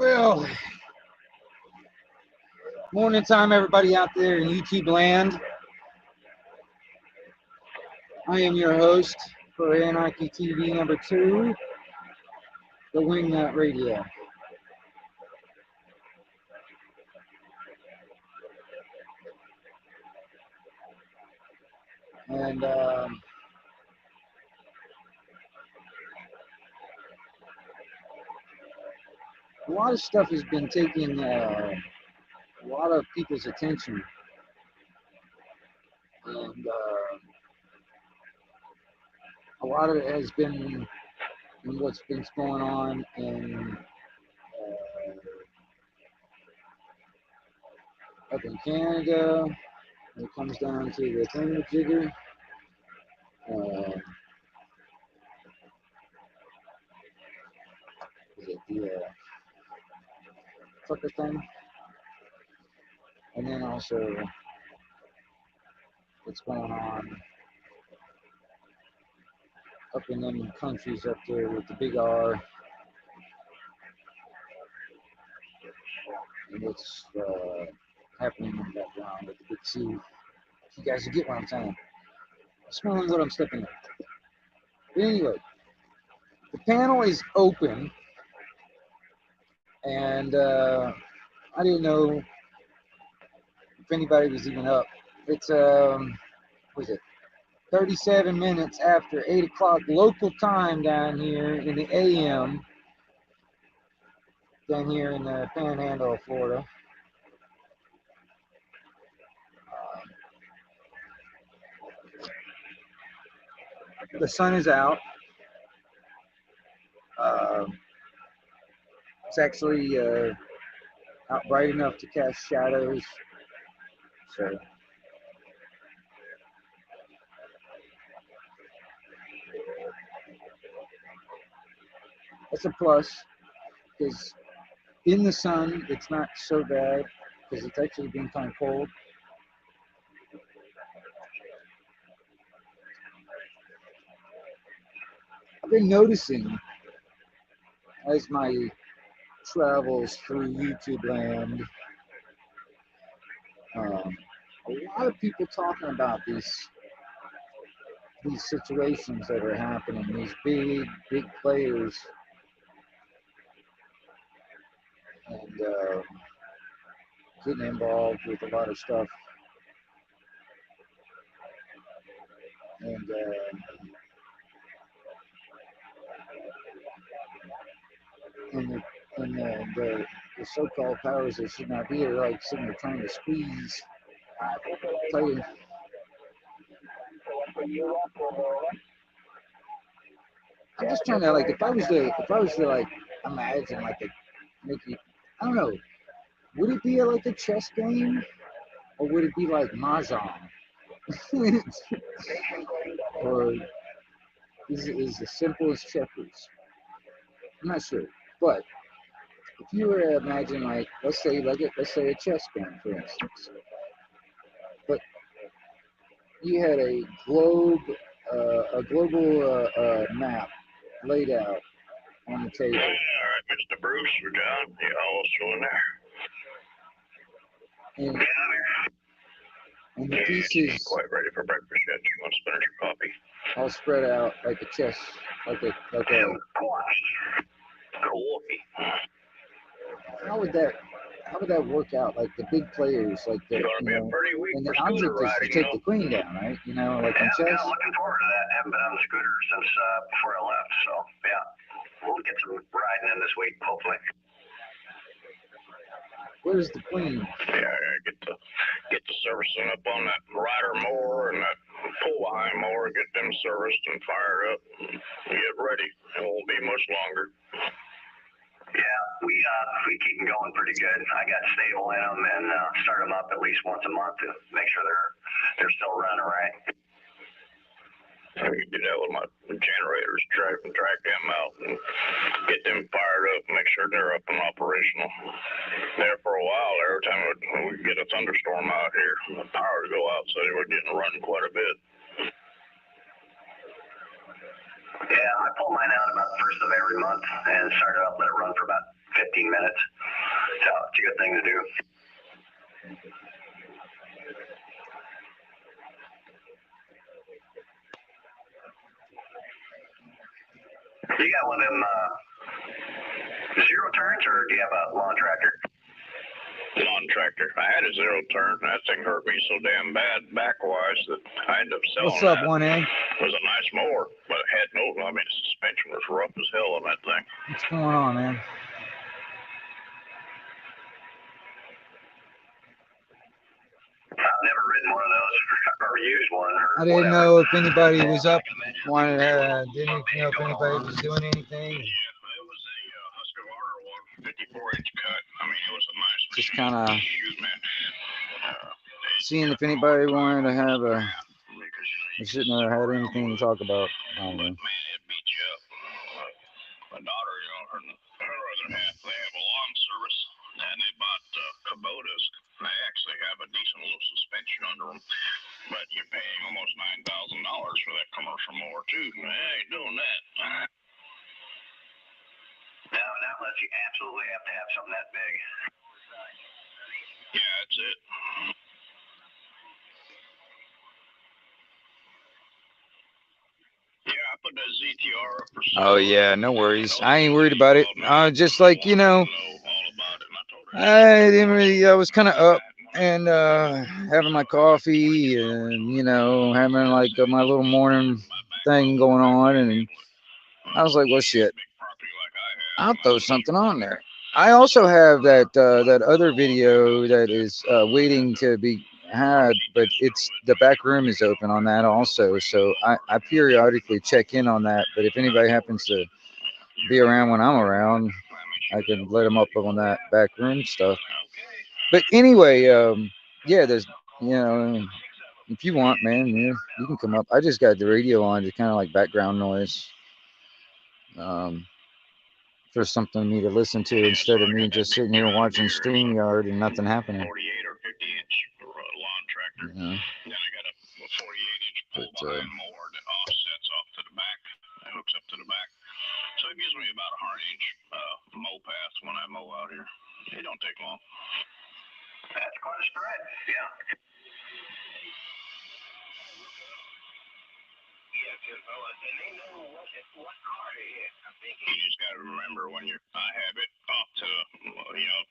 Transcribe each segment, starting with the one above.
Well, morning time, everybody out there in YouTube land. I am your host for Anarchy TV number 2, the Wingnut Radio. And a lot of stuff has been taking a lot of people's attention. And a lot of it has been in what's been going on in up in Canada when it comes down to the thingamajigger. Is it the fucker thing? And then also what's going on up in them countries up there with the big R, and what's happening in the background with the big C. If you guys get what I'm saying. I'm smelling what I'm stepping in. But anyway, the panel is open, and I didn't know if anybody was even up. It's what is it? 37 minutes after 8 o'clock local time down here in the AM, down here in the Panhandle of Florida. The sun is out. It's actually out bright enough to cast shadows. So that's a plus, because in the sun it's not so bad, because it's actually been kind of cold. I've been noticing as my travels through YouTube land, a lot of people talking about these situations that are happening, these big players, and getting involved with a lot of stuff. And the so-called powers that should not be are like sitting there trying to squeeze. I'm just trying to, like, if I was to like imagine like I don't know, would it be like a chess game, or would it be like mahjong? Or is it as simple as checkers? I'm not sure, but if you were to imagine, like, let's say a chess game, for instance, but you had a global map laid out on the table. All right, Mr. Bruce, we're done. You all still in there? And the pieces quite ready for breakfast yet. You want to finish your coffee? All spread out like a chess, like a. How would that work out? Like the big players, like the, and the object is to take the queen down, right? You know, like in chess. Yeah, looking forward to that. Haven't been on the scooter since before I left, so yeah, we'll get some riding in this week, hopefully. Where's the queen? Yeah, get the servicing up on that rider mower and that pull behind mower. Get them serviced and fired up. And get ready. It won't be much longer. Yeah, we keep them going pretty good. I got stable in them and start them up at least once a month to make sure they're still running right. I can do that with my generators, track them out and get them fired up, make sure they're up and operational. There for a while, every time we get a thunderstorm out here, the power would go out, so they were getting running quite a bit. Yeah, I pull mine out about the first of every month and start it up, let it run for about 15 15 minutes. So it's a good thing to do. You got one of them zero turns, or do you have a lawn tractor? Lawn tractor. I had a zero turn. That thing hurt me so damn bad back-wise that I ended up selling. What's up, that. 1A? It was a nice mower, but it had no, I mean, the suspension was rough as hell on that thing. What's going on, man? I've never ridden one of those or used one. Or I didn't whatever. know if anybody was up, wanted didn't know if anybody was doing anything. Yeah, it was a Husqvarna one, 54-inch cut. I mean, it was a nice Just machine. kind of Shoot, man. seeing if anybody wanted to have a, I shouldn't have had anything to talk about. I don't know. Man, it beat you up. My daughter, you know, her other half, they have a lawn service, and they bought Kubotas. They actually have a decent little suspension under them, but you're paying almost $9,000 for that commercial mower too. I ain't doing that. No, not unless you absolutely have to have something that big. Yeah, that's it. Yeah, I put that ZTR up for sale. Oh yeah, no worries. I ain't worried about it. Just like, you know, I didn't really, I was kind of up and having my coffee and, you know, having like my little morning thing going on, and I was like, well, shit, I'll throw something on there. I also have that that other video that is waiting to be had, but it's the back room is open on that also, so I periodically check in on that. But if anybody happens to be around when I'm around, I can let them up on that back room stuff. But anyway, yeah, there's, you know, if you want, man, you can come up. I just got the radio on to kind of like background noise. For something for me to listen to instead of me just sitting here watching StreamYard and nothing happening. 48 or 50-inch lawn tractor. Yeah. Then I got a 48-inch pull-behind mower that offsets off to the back. It hooks up to the back. So it gives me about a 100-inch mow path when I mow out here. It don't take long. That's quite a spread. Yeah. And they know what car to hit. You just got to remember when I have it up to, you know,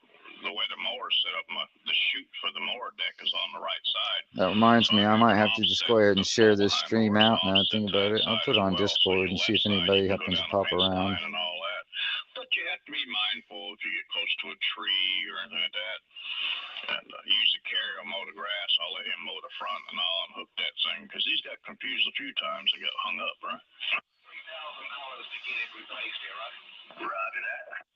the way the mower's set up, the chute for the mower deck is on the right side. That reminds me, I might have to just go ahead and share this stream out now I think about it. I'll put it on Discord and see if anybody happens to pop around. And all that. But you have to be mindful if you get close to a tree or anything like that. And usually Carrie will mow the grass. I'll let him mow the front, and I'll unhook that thing because he's got confused a few times and got hung up, right? $3,000 to get it replaced here, right? Roger that.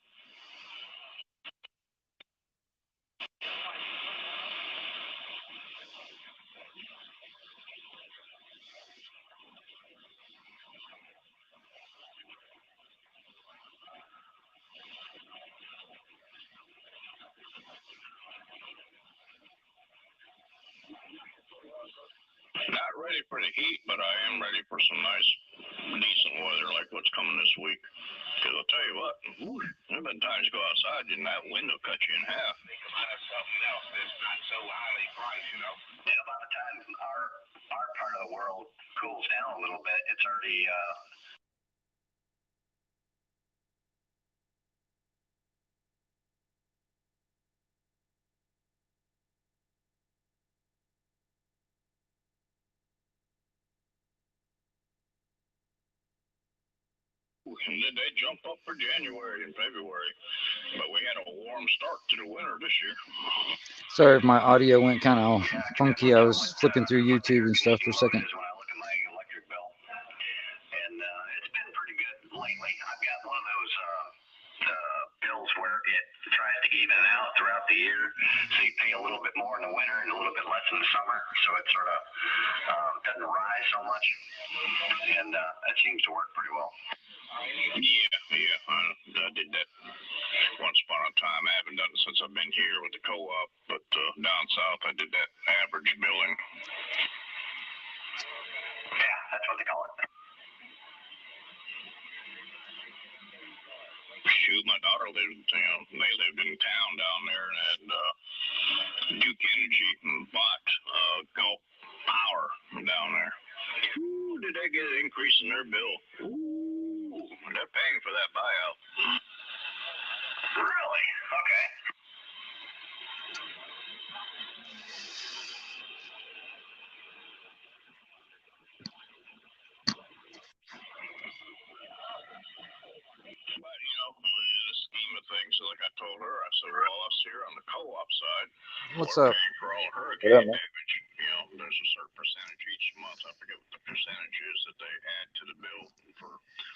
Not ready for the heat, but I am ready for some nice, decent weather like what's coming this week. Because I'll tell you what, there have been times you go outside and that wind will cut you in half. Think about something else that's not so highly priced, you know? Yeah, by the time our part of the world cools down a little bit, it's already they jump up for January and February, but we had a warm start to the winter this year. Sorry if my audio went kind of funky. I was flipping through YouTube and stuff for a second. When I look at my electric bill, and it's been pretty good lately. I've got one of those bills where it tries to even out throughout the year, so you pay a little bit more in the winter and a little bit less in the summer, so it sort of doesn't rise so much, and that seems to work pretty well. Yeah, I did that once upon a time. I haven't done it since I've been here with the co-op, but down south I did that average billing. Yeah, that's what they call it. shoot, my daughter lived, they lived in town down there, and Duke Energy bought Gulf Power down there. Ooh, did they get an increase in their bill? Ooh, they're paying for that buyout. Really? Okay. But, in the scheme of things, like I told her, I said, well, us here on the co-op side, What's we're up? paying for all hurricane What up, man? damage. There's a certain percentage each month. I forget what the percentage is that they add to the bill for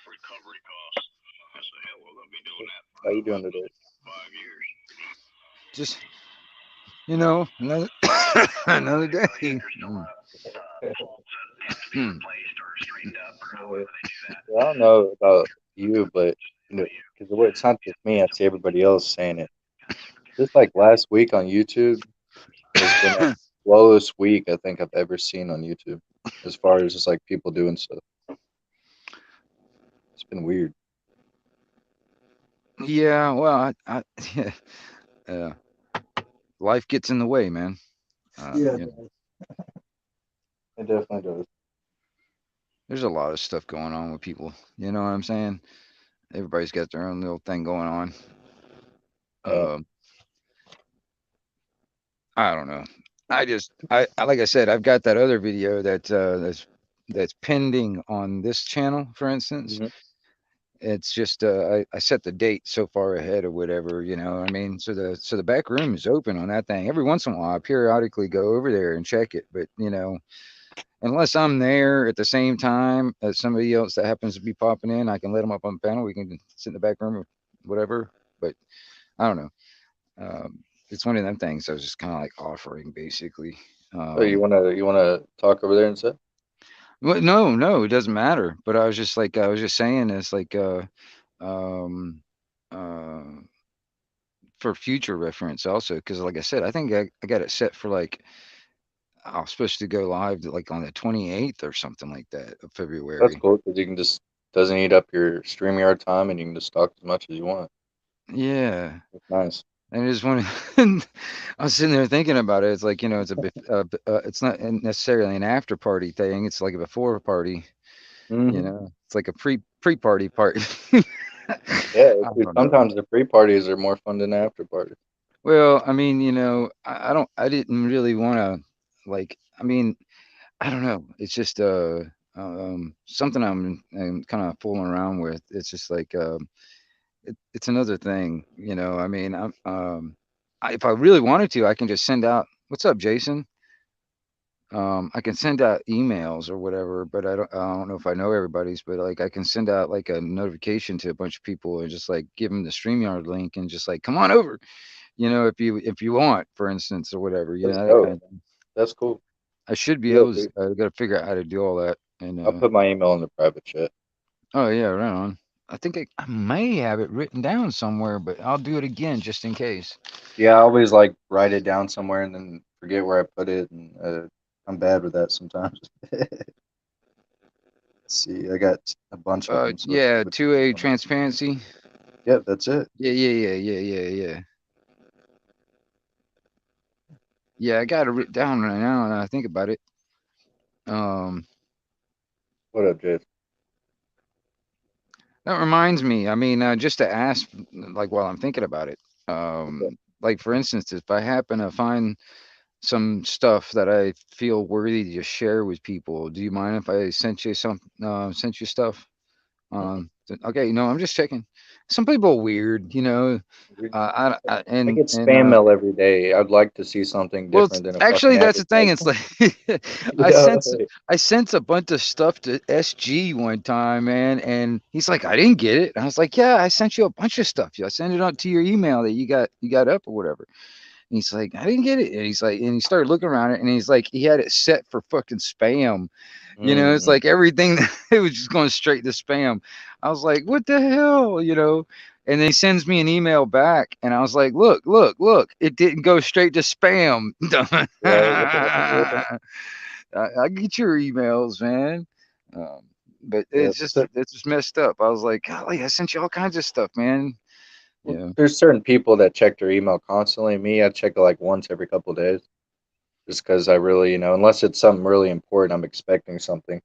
recovery costs. I said, hell, we're going to be doing that for How you doing today? 5 years. Just, another another day. I don't know about you, but because it's not just me, I see everybody else saying it. Just like last week on YouTube has been the slowest week I think I've ever seen on YouTube, as far as just like people doing stuff. It's been weird. Yeah, well, life gets in the way, man. It definitely does. There's a lot of stuff going on with people. You know what I'm saying? Everybody's got their own little thing going on. Yeah. I don't know. I like I said, I've got that other video that's pending on this channel, for instance. Mhm. It's just I set the date so far ahead or whatever, I mean, so the back room is open on that thing. Every once in a while I periodically go over there and check it, but unless I'm there at the same time as somebody else that happens to be popping in, I can let them up on the panel. We can sit in the back room or whatever, but I don't know. It's one of them things I was just kind of like offering, basically. So you wanna talk over there instead? Well, no, it doesn't matter. But I was just saying it's like um, uh, for future reference also, because like I said, I think I got it set for like I was supposed to go live like on the 28th or something like that of That's February. cool because you can just doesn't eat up your StreamYard time, and you can just talk as much as you want. Yeah. It's nice. And I just want I was sitting there thinking about it. It's like, it's it's not necessarily an after party thing. It's like a before party, Mm-hmm. it's like a pre-party party. Yeah, I dude, don't know. sometimes the pre-parties are more fun than the after parties. Well, I mean, I didn't really want to I mean, I don't know. It's just, something I'm kind of fooling around with. It's just like, it's another thing, I mean, if I really wanted to, I can just send out, what's up, Jason? I can send out emails or whatever, but I don't know if I know everybody's, but like I can send out like a notification to a bunch of people and just like give them the StreamYard link and just like come on over, if you want, for instance, or whatever, That's that dope. kind of thing. That's cool. I should be Yeah, able to. dude. I got to figure out how to do all that. And I'll put my email in the private chat. oh yeah, right on. I think I may have it written down somewhere, but I'll do it again just in case. Yeah, I always like write it down somewhere and then forget where I put it, and I'm bad with that sometimes. Let's see, I got a bunch of them. So Yeah, 2A transparency. yep, that's it. Yeah. Yeah, I got it written down right now, and I think about it. What up, Jeff? That reminds me. I mean, just to ask, like while I'm thinking about it, like for instance, if I happen to find some stuff that I feel worthy to share with people, do you mind if I sent you stuff? Okay, I'm just checking. Some people are weird, I and get spam mail every day. I'd like to see something well, different than a fucking actually, that's the thing. It's advertisement. like Yeah, I sent a bunch of stuff to SG one time, man, and he's like, I didn't get it. And I was like, yeah, I sent you a bunch of stuff. I sent it out to your email that you got up or whatever. And he's like, I didn't get it. And he's like, and he started looking around it, and he's like, he had it set for fucking spam. It's like everything it was just going straight to spam. I was like, what the hell, And then he sends me an email back, and I was like, look, it didn't go straight to spam. Right. I get your emails, man. But Yeah. it's just messed up. I was like, golly, I sent you all kinds of stuff, man. Well, Yeah. there's certain people that check their email constantly. Me, I check it like once every couple of days, just because I really, unless it's something really important, I'm expecting something.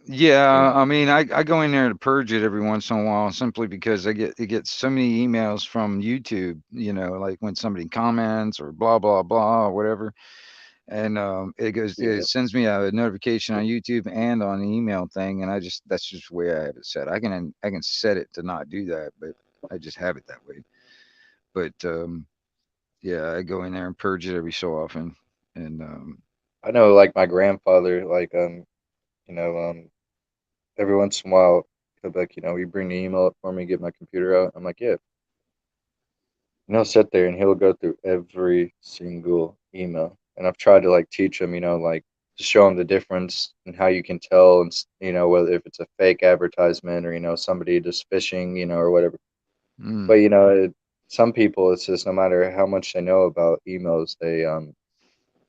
Yeah, You I mean, I go in there to purge it every once in a while simply because I get so many emails from YouTube, like when somebody comments or blah blah blah or whatever, and it Yeah, sends me a notification on YouTube and on the email thing, and that's just the way I have it set. I can set it to not do that, but I just have it that way. But yeah, I go in there and purge it every so often, and I know. Like my grandfather, like you know, every once in a while, he'll be like, you bring the email up for me, get my computer out. I'm like, yeah. And he'll sit there and he'll go through every single email. And I've tried to like teach him, like to show him the difference and how you can tell, and whether if it's a fake advertisement or somebody just phishing, or whatever. mm, But some people, it's just no matter how much they know about emails,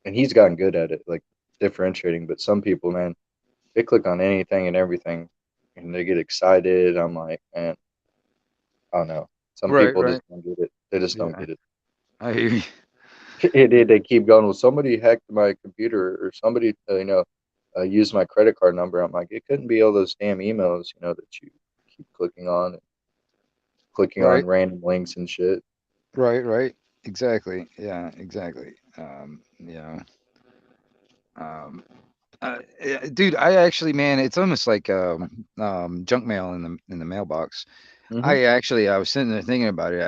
and he's gotten good at it, like differentiating. But some people, man, they click on anything and everything, and they get excited. I'm like, man, I don't know. Some right, people right, just don't get it. They just don't yeah, get it. I hear you. They keep going. Well, somebody hacked my computer, or somebody, used my credit card number. I'm like, it couldn't be all those damn emails, that you keep clicking Right. on random links and shit. Right, right. Exactly. Yeah, exactly. Yeah. Um, yeah, dude, I actually, man, it's almost like junk mail in the mailbox. Hmm. I was sitting there thinking about it.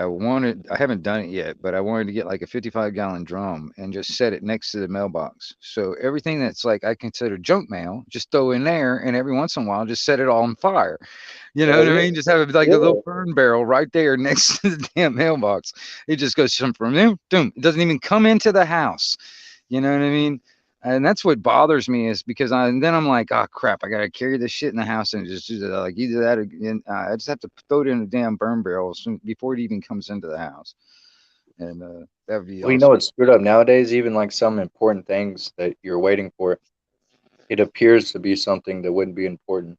I haven't done it yet, but I wanted to get like a 55-gallon drum and just set it next to the mailbox. So everything that's like I consider junk mail, just throw in there, and every once in a while, just set it all on fire. You know Hell what I yeah, mean? Just have it like a yeah. little burn barrel right there next to the damn mailbox. It just goes from boom, boom. It doesn't even come into the house. You know what I mean? And that's what bothers me is because and then I'm like, oh crap, I gotta carry this shit in the house and just do that. Like either that, or I just have to throw it in a damn burn barrel before it even comes into the house, and that would be Well, you know awesome. what's screwed up nowadays? Even like some important things that you're waiting for, it appears to be something that wouldn't be important.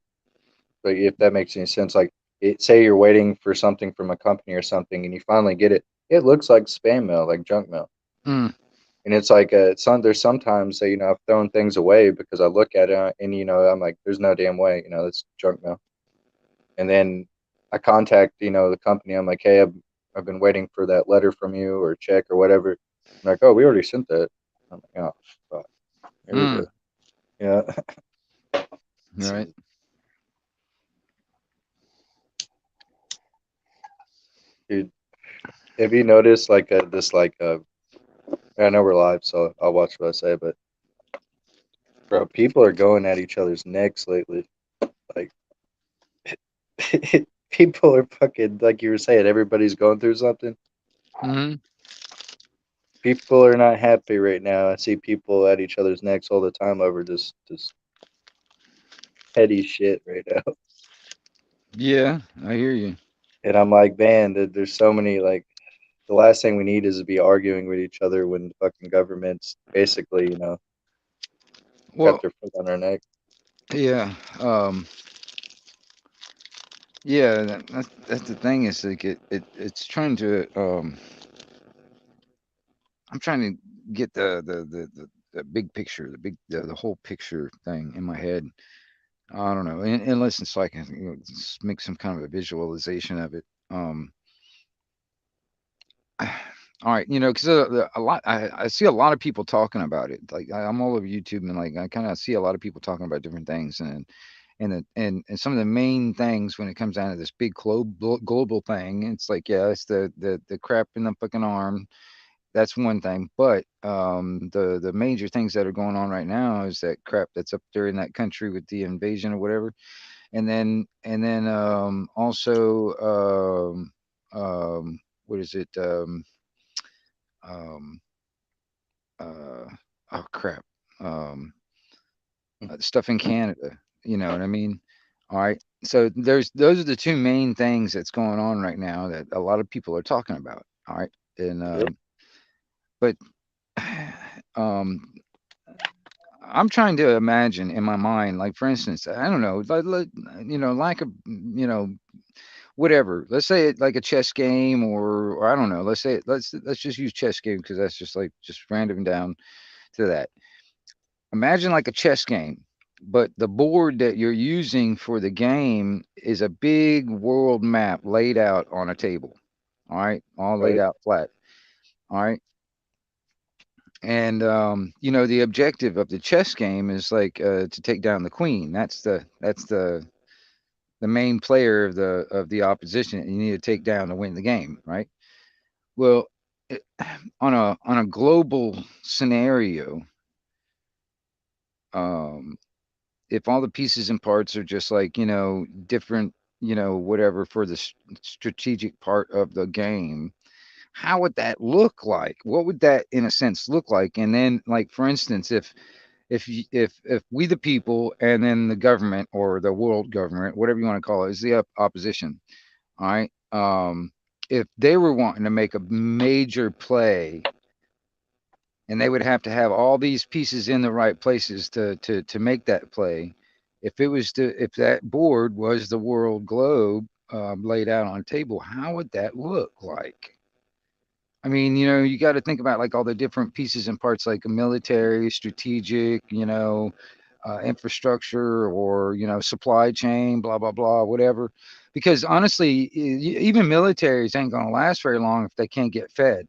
But if that makes any sense, like say you're waiting for something from a company or something, and you finally get it, it looks like spam mail, like junk mail. Mm, And it's like there's sometimes that I've thrown things away because I look at it and I'm like, there's no damn way, that's junk mail. And then I contact the company. I'm like, hey, I've been waiting for that letter from you or check or whatever. I'm like, oh, we already sent that. I'm like, oh, fuck. Here we mm, go. Yeah. right. Dude, have you noticed like this like I know we're live, so I'll watch what I say, but bro, people are going at each other's necks lately. Like people are fucking like you were saying, everybody's going through something. Hmm. People are not happy right now. I see people at each other's necks all the time over just petty shit right now. Yeah, I hear you. And I'm like, man, there's so many like the last thing we need is to be arguing with each other when the fucking government's basically, got Well, their foot on our neck. yeah, yeah. That's the thing is like it's trying to I'm trying to get the big picture, the whole picture thing in my head. I don't know, unless it's like make some kind of a visualization of it. All right, because a lot I see a lot of people talking about it. Like I'm all over YouTube and like I kind of see a lot of people talking about different things and some of the main things when it comes down to this big global thing. It's like yeah, it's the crap in the fucking arm. That's one thing, but the major things that are going on right now is that crap that's up there in that country with the invasion or whatever, and then also what is it um uh oh crap um stuff in Canada, you know what I mean? All right, so those are the two main things that's going on right now that a lot of people are talking about. All right, and Yep. but um I'm trying to imagine in my mind, like for instance, I don't know, lack of, whatever. Let's say it like a chess game, or I don't know. Let's just use chess game because that's just like just random down to that. Imagine like a chess game, but the board that you're using for the game is a big world map laid out on a table. All right, all laid Right. out flat. All right. And you know, the objective of the chess game is like to take down the queen. That's the main player of the opposition. You need to take down to win the game, right? Well, it, on a global scenario, um, if all the pieces and parts are just like, you know, different, you know, whatever for the strategic part of the game, how would that look like? What would that in a sense look like? And then, like, for instance, if we the people and then the government or the world government, whatever you want to call it, is the opposition. All right. If they were wanting to make a major play, and they would have to have all these pieces in the right places to make that play. If that board was the world globe laid out on a table, how would that look like? I mean, you know, you got to think about like all the different pieces and parts, like a military, strategic, you know, infrastructure, or you know, supply chain, blah blah blah, whatever. Because honestly, even militaries ain't gonna last very long if they can't get fed,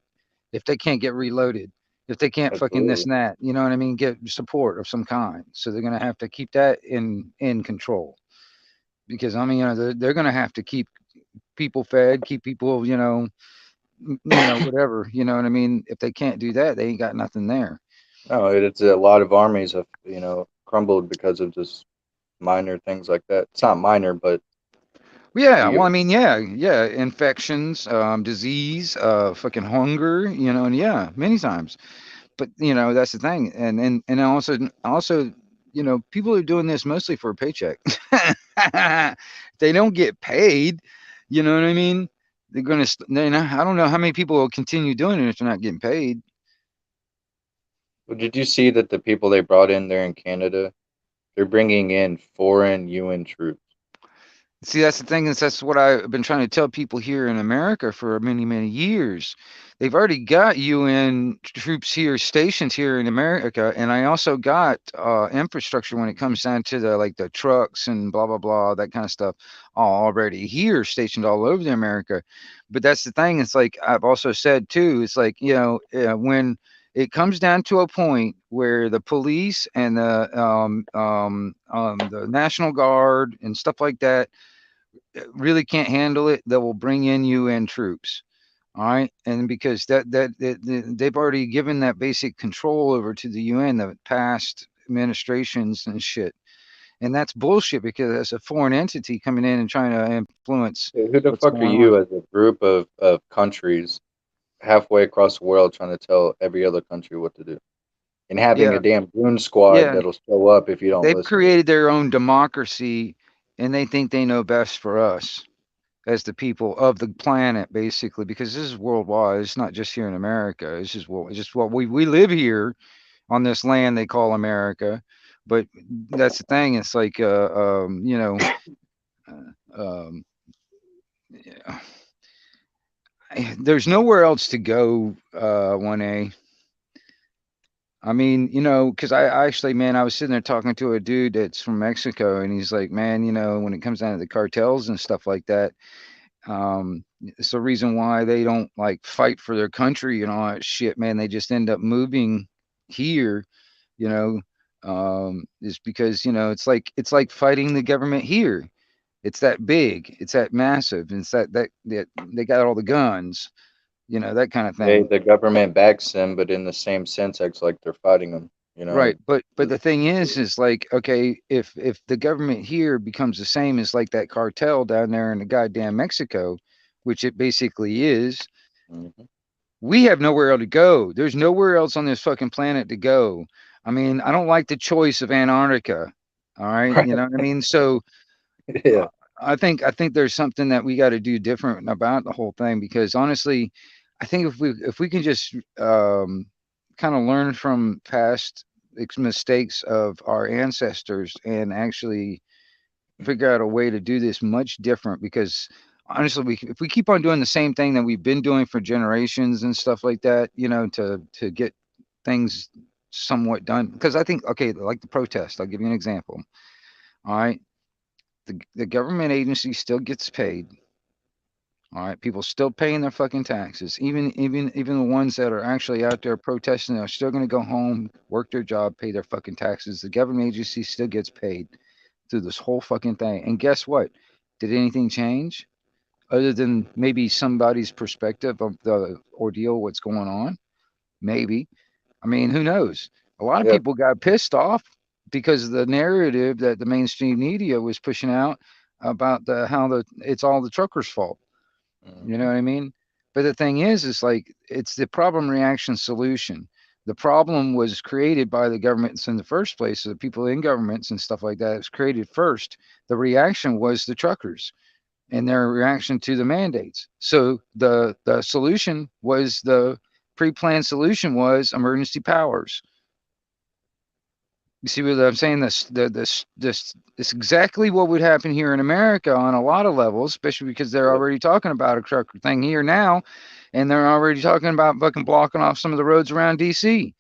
if they can't get reloaded, if they can't fucking this Absolutely. and that, you know what I mean? Get support of some kind. So they're gonna have to keep that in control. Because I mean, you know, they're gonna have to keep people fed, keep people, you know, you know, whatever, you know what I mean? If they can't do that, they ain't got nothing there. No, it's a lot of armies have, crumbled because of just minor things like that. It's not minor, but Yeah, well, I you mean, yeah, infections, disease, fucking hunger, you know, and yeah, many times. But you know, that's the thing, and also, you know, people are doing this mostly for a paycheck. They don't get paid, you know what I mean? They're gonna, I don't know how many people will continue doing it if they're not getting paid. did you see that the people they brought in there in Canada, they're bringing in foreign UN troops. See, that's the thing is that's what I've been trying to tell people here in America for many, many years. They've already got UN troops here, stationed here in America, and I also got infrastructure when it comes down to the like the trucks and blah blah blah, that kind of stuff, all already here, stationed all over the America. But that's the thing. It's like I've also said too. It's like, you know, when it comes down to a point where the police and the National Guard and stuff like that really can't handle it, they will bring in UN troops. All right, and because they've already given that basic control over to the UN, the past administrations and shit, and that's bullshit because it's a foreign entity coming in and trying to influence Who the what's fuck are going on. you as a group of countries halfway across the world trying to tell every other country what to do? And having a Yeah, damn goon squad yeah, that'll show up if you don't they've listen. created their own democracy, and they think they know best for us as the people of the planet, basically, because this is worldwide. It's not just here in America. It's just what we live here on this land they call America. But that's the thing. It's like, you know, um, yeah, there's nowhere else to go. 1A. I mean, you know, because I actually, man, I was sitting there talking to a dude that's from Mexico, and he's like, man, you know, when it comes down to the cartels and stuff like that, it's the reason why they don't like fight for their country and all that shit, man. They just end up moving here, you know, is because, you know, it's like fighting the government here. It's that big, it's that massive, it's that they got all the guns, you know, that kind of Hey, thing. the government backs them, but in the same sense, acts like they're fighting them. Right, but the thing is like, okay, if the government here becomes the same as like that cartel down there in the goddamn Mexico, which it basically is, Mhm. we have nowhere else to go. There's nowhere else on this fucking planet to go. I mean, I don't like the choice of Antarctica. All right, you know what I mean? So Yeah. uh, I think there's something that we got to do different about the whole thing, because honestly, I think if we can just kind of learn from past mistakes of our ancestors and actually figure out a way to do this much different, because honestly, if we keep on doing the same thing that we've been doing for generations and stuff like that, to get things somewhat done, because I think, okay, like the protest, I'll give you an example. All right, the government agency still gets paid. All right, people still paying their fucking taxes. Even the ones that are actually out there protesting are still going to go home, work their job, pay their fucking taxes. The government agency still gets paid through this whole fucking thing. And guess what? Did anything change other than maybe somebody's perspective of the ordeal, what's going on? Maybe. I mean, who knows? A lot of Yeah. people got pissed off because of the narrative that the mainstream media was pushing out about how it's all the truckers' fault. You know what I mean? But the thing is like it's the problem reaction solution. The problem was created by the governments in the first place, so the people in governments and stuff like that. It was created first. The reaction was the truckers and their reaction to the mandates. So the solution was the pre-planned solution was emergency powers. You see what I'm saying? This exactly what would happen here in America on a lot of levels, especially because they're already talking about a trucker thing here now, and they're already talking about fucking blocking off some of the roads around DC.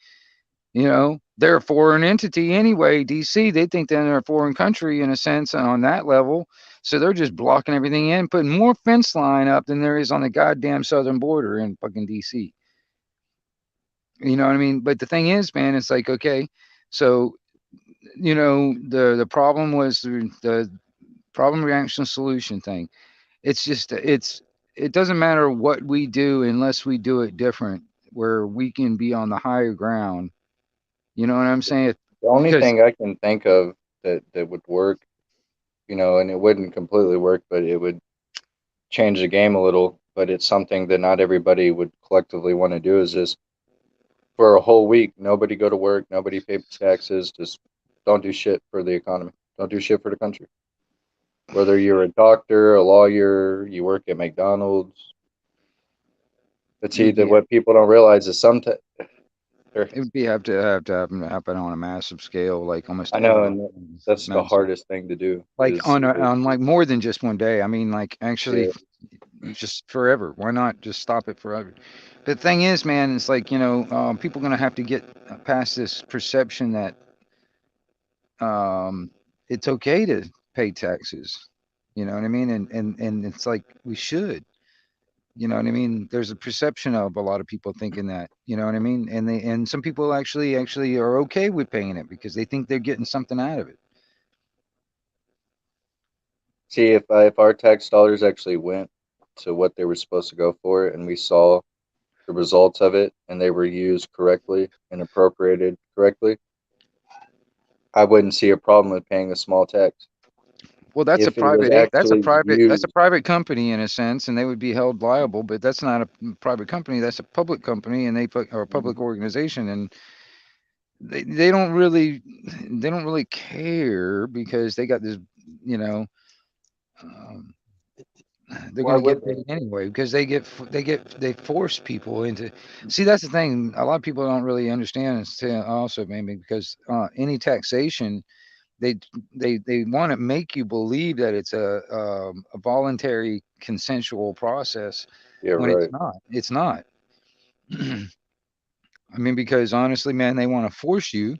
They're a foreign entity anyway. DC, they think they're a foreign country in a sense on that level, so they're just blocking everything in, putting more fence line up than there is on the goddamn southern border in fucking DC. You know what I mean? But the thing is, man, it's like okay, so the problem was the problem reaction solution thing. It's just it doesn't matter what we do unless we do it different where we can be on the higher ground. You know what I'm saying? The only Because thing I can think of that would work, and it wouldn't completely work, but it would change the game a little. But it's something that not everybody would collectively want to do. Is just for a whole week, nobody go to work, nobody pay taxes, just don't do shit for the economy, don't do shit for the country. Whether you're a doctor, a lawyer, you work at McDonald's. But it see, would that be what people don't realize is sometimes. it would be happen on a massive scale, like almost I know, every and that's the massive, hardest thing to do. like on like more than just one day. I mean, like actually Yeah, just forever. Why not just stop it forever? The thing is, man, it's like people gonna have to get past this perception that um, it's okay to pay taxes. You know what I mean? And it's like we should. You know what I mean? There's a perception of a lot of people thinking that. You know what I mean? And some people actually are okay with paying it because they think they're getting something out of it. see, if our tax dollars actually went to what they were supposed to go for, and we saw the results of it, and they were used correctly and appropriated correctly, I wouldn't see a problem with paying a small tax. Well, that's a If it was private actually that's a used, private company in a sense, and they would be held liable. But that's not a private company. That's a public company, and are a public organization, and they don't really care because they got this, you know, um, they're why going to would get they? paid anyway because they force people into. See, that's the thing. A lot of people don't really understand also, maybe because any taxation they they want to make you believe that it's a voluntary consensual process Yeah, when it's right. not. It's not. I mean, because honestly, man, they want to force you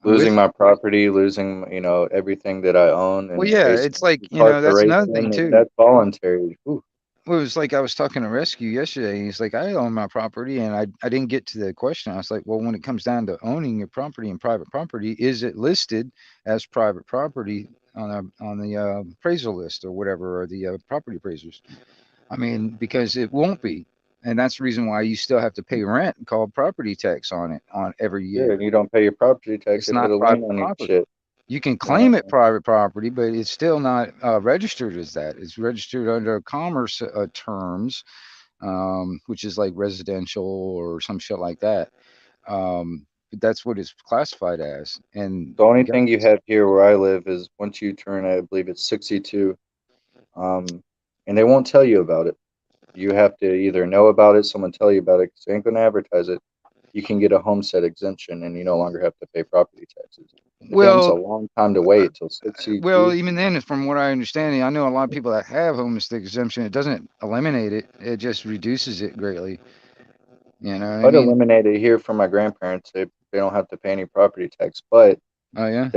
Losing with. my property, losing everything that I own, Well, and yeah, it's basically like that's another thing incarceration. too. That's voluntary. Ooh, Well, it was like I was talking to Rescue yesterday. He's like, I own my property, and I didn't get to the question. I was like, well, when it comes down to owning your property and private property, is it listed as private property on the appraisal list or whatever, or the property appraisers? I mean, because it won't be, and that's the reason why you still have to pay rent called property tax on it on every yeah, year. and you don't pay your property tax It's if not it'll lien private on your property. shit. You can You know, claim it private property, but it's still not registered as that. It's registered under commerce terms, which is like residential or some shit like that. But that's what it's classified as. And the only the thing you government's, have here where I live is once you turn, I believe it's 62, and they won't tell you about it. You have to either know about it, someone tell you about it, because they ain't gonna advertise it. you can get a homestead exemption and you no longer have to pay property taxes. But then it's a Well, long time to wait till 60. well, even then, from what I understand, I know a lot of people that have homestead exemption. It doesn't eliminate it; it just reduces it greatly. You know what I But mean? eliminated here from my grandparents, they don't have to pay any property tax, but Oh yeah.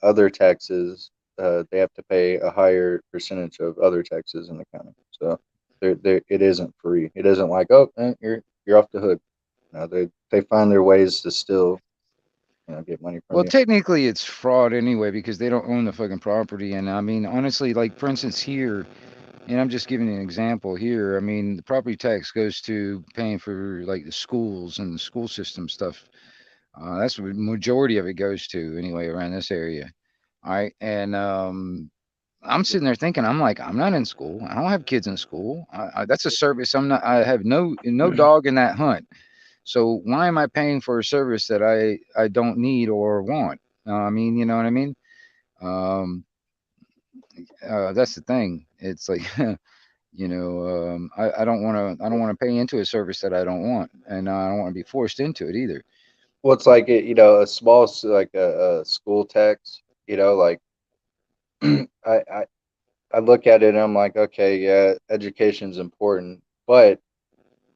other taxes, they have to pay a higher percentage of other taxes in the county. So it isn't free. It isn't like, oh, you're off the hook. No, they find their ways to still, get money from Well, you. technically, it's fraud anyway because they don't own the fucking property. And I mean, honestly, like for instance, here, and I'm just giving you an example here. I mean, the property tax goes to paying for like the schools and the school system stuff. That's what the majority of it goes to anyway around this area. All right. And I'm sitting there thinking, I'm like, I'm not in school. I don't have kids in school. That's a service. I have no dog in that hunt. So why am I paying for a service that I don't need or want? I mean, you know what I mean? Um, that's the thing. It's like, I don't want to pay into a service that I don't want, and I don't want to be forced into it either. Well, it's like a small like a school tax. Like I I look at it and I'm like, okay, yeah, education's important, but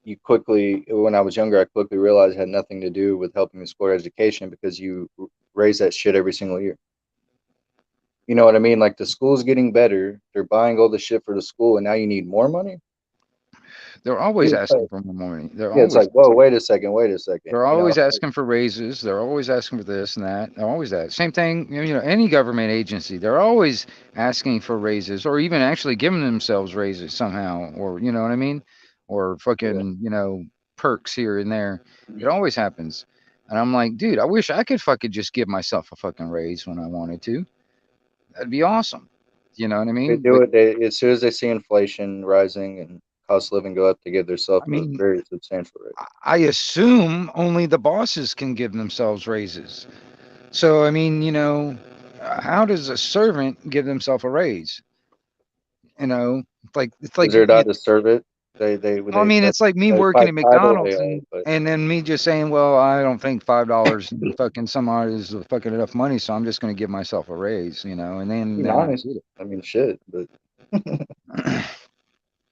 when I was younger, I quickly realized it had nothing to do with helping me score education because you raise that shit every single year. You know what I mean? Like the school's getting better, they're buying all the shit for the school, and now you need more money. They're always It's like, asking for more money. They're yeah, it's always like, whoa, wait a second. They're always asking for raises. They're always asking for this and that. They're always that. Same thing, any government agency, they're always asking for raises or even actually giving themselves raises somehow, or you know what I mean? Or Yeah. fucking, perks here and there. It always happens. And I'm like, dude, I wish I could fucking just give myself a fucking raise when I wanted to. That'd be awesome. You know what I They mean? do But it. As soon as they see inflation rising and cost of living go up, they give themselves I a mean, very substantial rate. I assume only the bosses can give themselves raises. So I mean, how does a servant give themselves a raise? It's like Because they're not to serve it. I mean, That's it's like me working by at title they McDonald's are, and but and then me just saying, well, I don't think $5 fucking some odd is fucking enough money, so I'm just going to give myself a raise, and then being I honest, get I mean, shit. But it.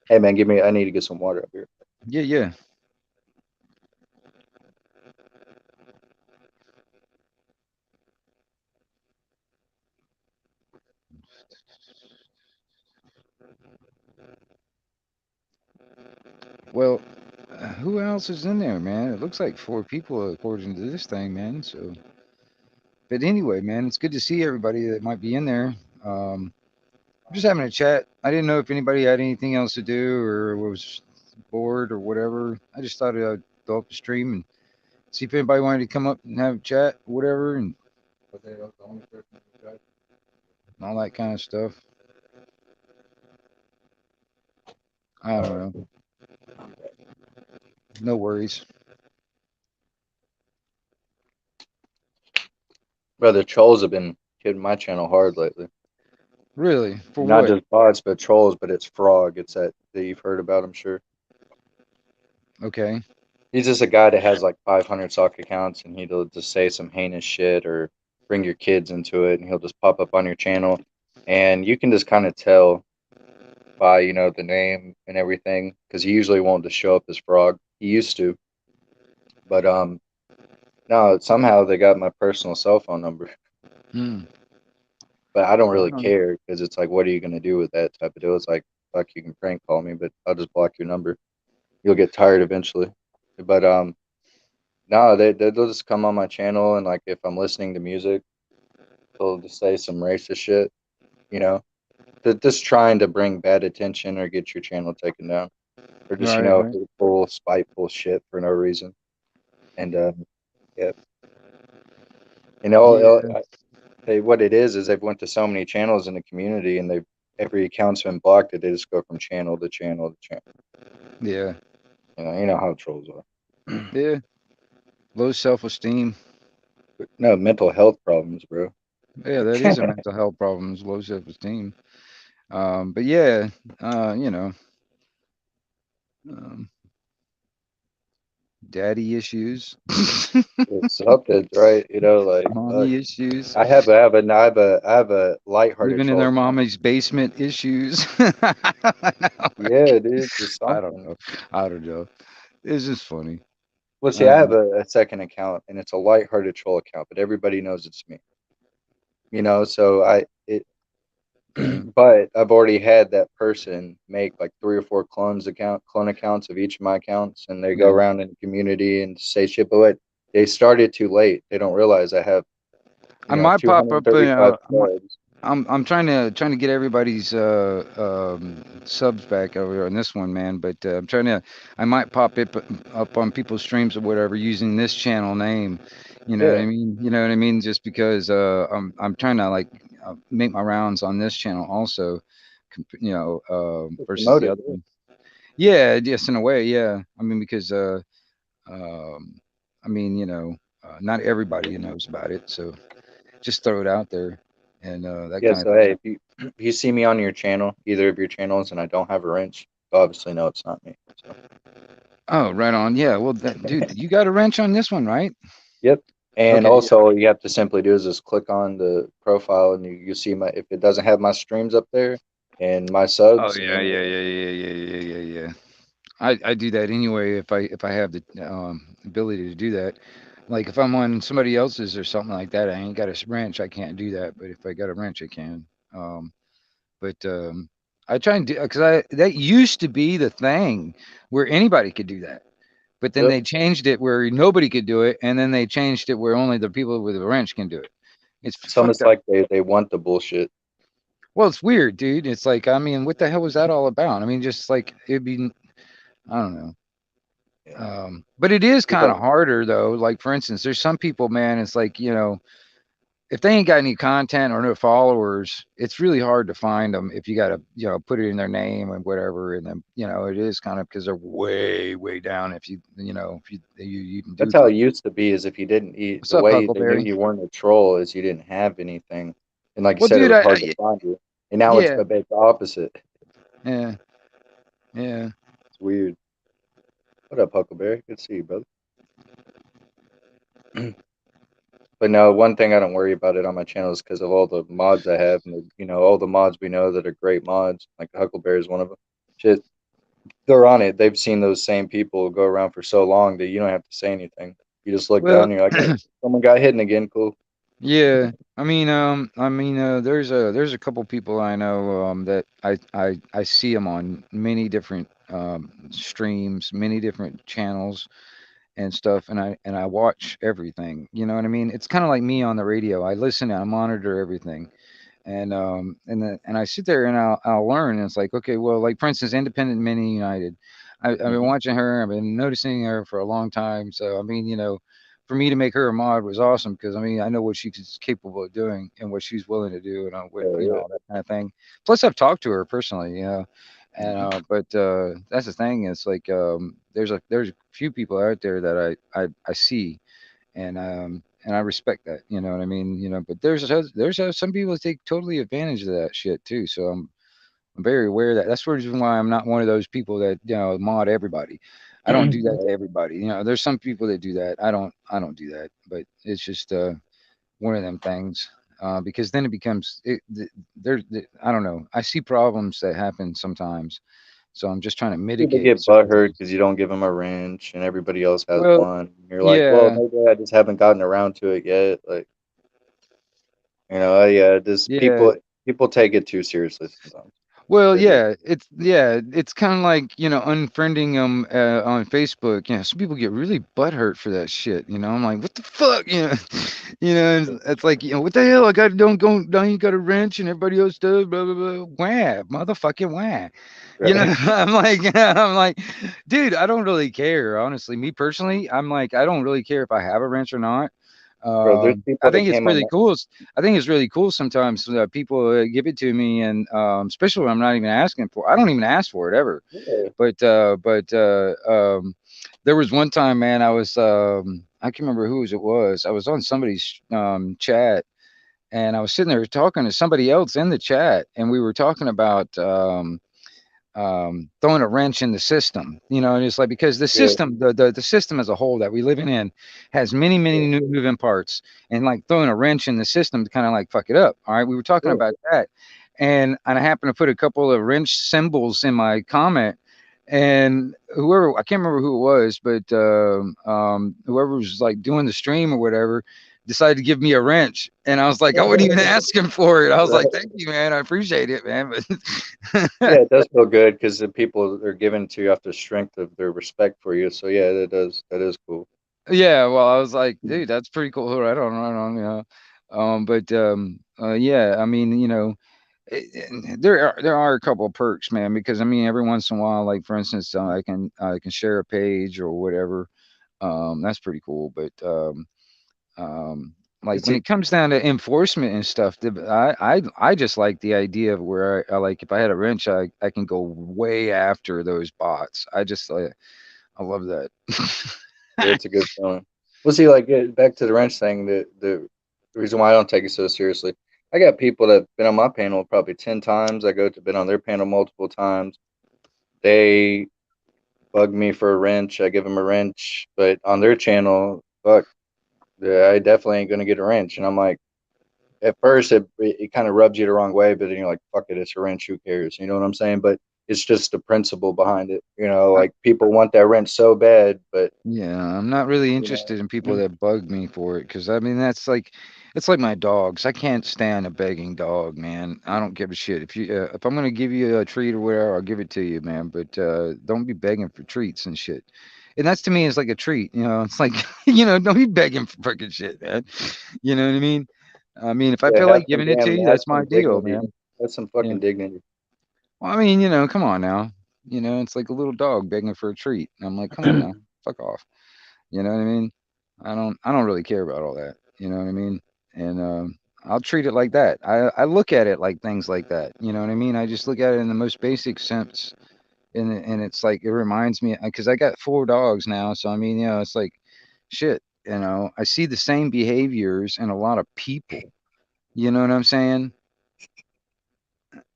hey, man, I need to get some water up here. Yeah, yeah. Well, who else is in there, man? It looks like 4 people according to this thing, man. So, but anyway, man, it's good to see everybody that might be in there. Um, just having a chat. I didn't know if anybody had anything else to do or was bored or whatever. I just thought I'd throw up a stream and see if anybody wanted to come up and have a chat, or whatever, and all that kind of stuff. I don't know. No worries. Brother, trolls have been hitting my channel hard lately. Really? For Not what? just bots, but trolls. But it's Frog. It's that you've heard about. I'm sure. Okay. He's just a guy that has like 500 sock accounts, and he'll just say some heinous shit or bring your kids into it, and he'll just pop up on your channel, and you can just kind of tell by the name and everything because he usually won't just show up as Frog. He used to, but no, somehow they got my personal cell phone number, Hmm. but I don't I really don't know. care because it's like, what are you gonna do with that type of deal? It's like, fuck, you can prank call me, but I'll just block your number. You'll get tired eventually. But no, they'll just come on my channel and like if I'm listening to music, they'll just say some racist shit, you know. They're just trying to bring bad attention or get your channel taken down, or just Right, right. hateful, spiteful shit for no reason. And yeah, Yeah. what it is they've went to so many channels in the community, and they've every account's been blocked. That they just go from channel to channel to channel. Yeah. You know how trolls are. Yeah. Low self-esteem. No mental health problems, bro. Yeah, that is a mental health problem, is low self-esteem. But yeah, uh, you know, um, daddy issues, It's something, right? You know, like mommy issues, I have a lighthearted living in troll their account. mommy's basement issues. Yeah, dude, just I don't something. know. I don't know. It's just funny. Well, see, I have Um, a second account, and it's a lighthearted troll account, but everybody knows it's me. You know, so yeah. but I've already had that person make like 3 or 4 clone accounts of each of my accounts, and they go Yeah. around in the community and say shit. But what, they started too late. They don't realize I have, I you know, might pop up. 235 subs. I'm trying to get everybody's subs back over on this one, man. But I'm trying to. I might pop it up on people's streams or whatever using this channel name. You know what I Yeah, mean? You know what I mean? Just because I'm trying to like make my rounds on this channel also, versus promote the it. other one. Yeah, yes, in a way, yeah. I mean because um, I mean not everybody knows about it, so just throw it out there and that Yeah, kind of so thing. hey, if you if you see me on your channel, either of your channels, and I don't have a wrench, you obviously know it's not me. So, Oh, right on. Yeah. Well, dude, you got a wrench on this one, right? yep. And Okay. Yeah. also, all you have to simply do is just click on the profile, and you see my, if it doesn't have my streams up there and my Oh subs, yeah, and yeah, yeah, yeah, yeah, yeah, yeah, yeah. I do that anyway if I have the ability to do that. Like if I'm on somebody else's or something like that, I ain't got a wrench, I can't do that. But if I got a wrench, I can. But I try and do because I that used to be the thing where anybody could do that. But then yep. they changed it where nobody could do it, and then they changed it where only the people with a wrench can do it. It's It's fucked almost up. like they want the bullshit. Well, it's weird, dude. It's like, I mean, what the hell was that all about? I mean, just like it'd be, I don't know. Yeah. But it is It's kind like, of harder though. Like for instance, there's some people, man. It's like if they ain't got any content or no followers, it's really hard to find them if you got to put it in their name and whatever. And then it is kind of because they're way way down. If you even do that's how click. it used to be. Is if you didn't eat, What's the up, way they knew Huckleberry? you weren't a troll is you didn't have anything, and like you Well, said, it dude, was hard to find you. And now yeah, it's the opposite. yeah, yeah. It's weird. What up, Huckleberry? Good to see you, brother. But no, one thing I don't worry about it on my channel is because of all the mods I have, and all the mods we know that are great mods. Like Huckleberry is one of them. Shit, they're on it. They've seen those same people go around for so long that you don't have to say anything. You just look down Well, and you're like, oh, someone got hidden again. Cool. yeah. There's a couple people I know that I see them on many different streams, many different channels and stuff, and I watch everything. You know what I mean? It's kind of like me on the radio. I listen, I monitor everything, and I sit there and I'll learn. And it's like, okay, well, like for instance, Independent Mini United. I've been Hmm. watching her. I've been noticing her for a long time. So I mean, for me to make her a mod was awesome because I mean I know what she's capable of doing and what she's willing to do and what Hell yeah. all that kind of thing. Plus, I've talked to her personally, and Hmm. but that's the thing. It's like there's a few people out there that I see and I respect that. You know what I mean? But there's some people that take totally advantage of that shit too. So I'm very aware of that. That's the reason why I'm not one of those people that mod everybody. I don't do that to everybody. There's some people that do that. I don't do that. But it's just one of them things. Because then it becomes I don't know. I see problems that happen sometimes, so I'm just trying to People mitigate get certain butthurt things. because you don't give them a wrench, and everybody else has Well, one. You're like, well, yeah, maybe I just haven't gotten around to it yet. Like, yeah, just yeah. people take it too seriously sometimes. Well, They do. it's kind of like unfriending them on Facebook. Some people get really butthurt for that shit. I'm like, what the fuck, it's like what the hell? I got don't go don't you got a wrench and everybody else does blah blah blah. Wah, motherfucking wah. Right. I'm like, dude, I don't really care honestly. Me personally, I'm like, I don't really care if I have a wrench or not. Bro, there's I people that think it's came on really my, cool. I think it's really cool sometimes people give it to me, and especially when I'm not even asking for. I don't even ask for it ever. yeah. But there was one time, man. I can't remember whose it was. I was on somebody's chat, and I was sitting there talking to somebody else in the chat, and we were talking about throwing a wrench in the system, and it's like, because the Yeah, system, the system as a whole that we living in has many, many new moving parts, and like throwing a wrench in the system to kind of like fuck it up. All right. We were talking yeah. about that. And I happened to put a couple of wrench symbols in my comment, and whoever, I can't remember who it was, but whoever was like doing the stream or whatever decided to give me a wrench, and I was like, I wasn't even asking for it. I was Right. like, thank you, man, I appreciate it, man. Yeah, But it does feel good because the people are given to you off the strength of their respect for you. So yeah, that does, that is cool. yeah, well, I was like, dude, that's pretty cool. Right on, right on, but yeah, I mean, there are a couple of perks, man, because I mean, every once in a while, like for instance, I can share a page or whatever. That's pretty cool. But um, like It's when e- it comes down to enforcement and stuff, I just like the idea of where I like, if I had a wrench, I can go way after those bots. I love that. yeah, it's a good feeling. Well, see, like back to the wrench thing, the reason why I don't take it so seriously, I got people that've been on my panel probably 10 times. I go to been on their panel multiple times. They bug me for a wrench. I give them a wrench, but on their channel, fuck, yeah, I definitely ain't gonna get a wrench. And I'm like, at first it kind of rubs you the wrong way, but then you're like, fuck it, it's a wrench, who cares? You know what I'm saying? But it's just the principle behind it. Like people want that wrench so bad, but Yeah, I'm not really you know, interested in people that bug me for it, because I mean, that's like, it's like my dogs. I can't stand a begging dog, man. I don't give a shit. If I'm gonna give you a treat or whatever, I'll give it to you, man. But don't be begging for treats and shit. And that's, to me, is like a treat. It's like, don't be begging for freaking shit, man. You know what I mean? I mean, if I yeah, feel like giving it to you, have that's my some deal, dignity. man. Have some Yeah. fucking dignity. Well, I mean, come on now. It's like a little dog begging for a treat. And I'm like, come on now, fuck off. You know what I mean? I don't really care about all that. You know what I mean? And I'll treat it like that. I look at it like things like that. You know what I mean? I just look at it in the most basic sense. And it's like, it reminds me, because I got 4 dogs now. So I mean, it's like, shit. I see the same behaviors in a lot of people. You know what I'm saying?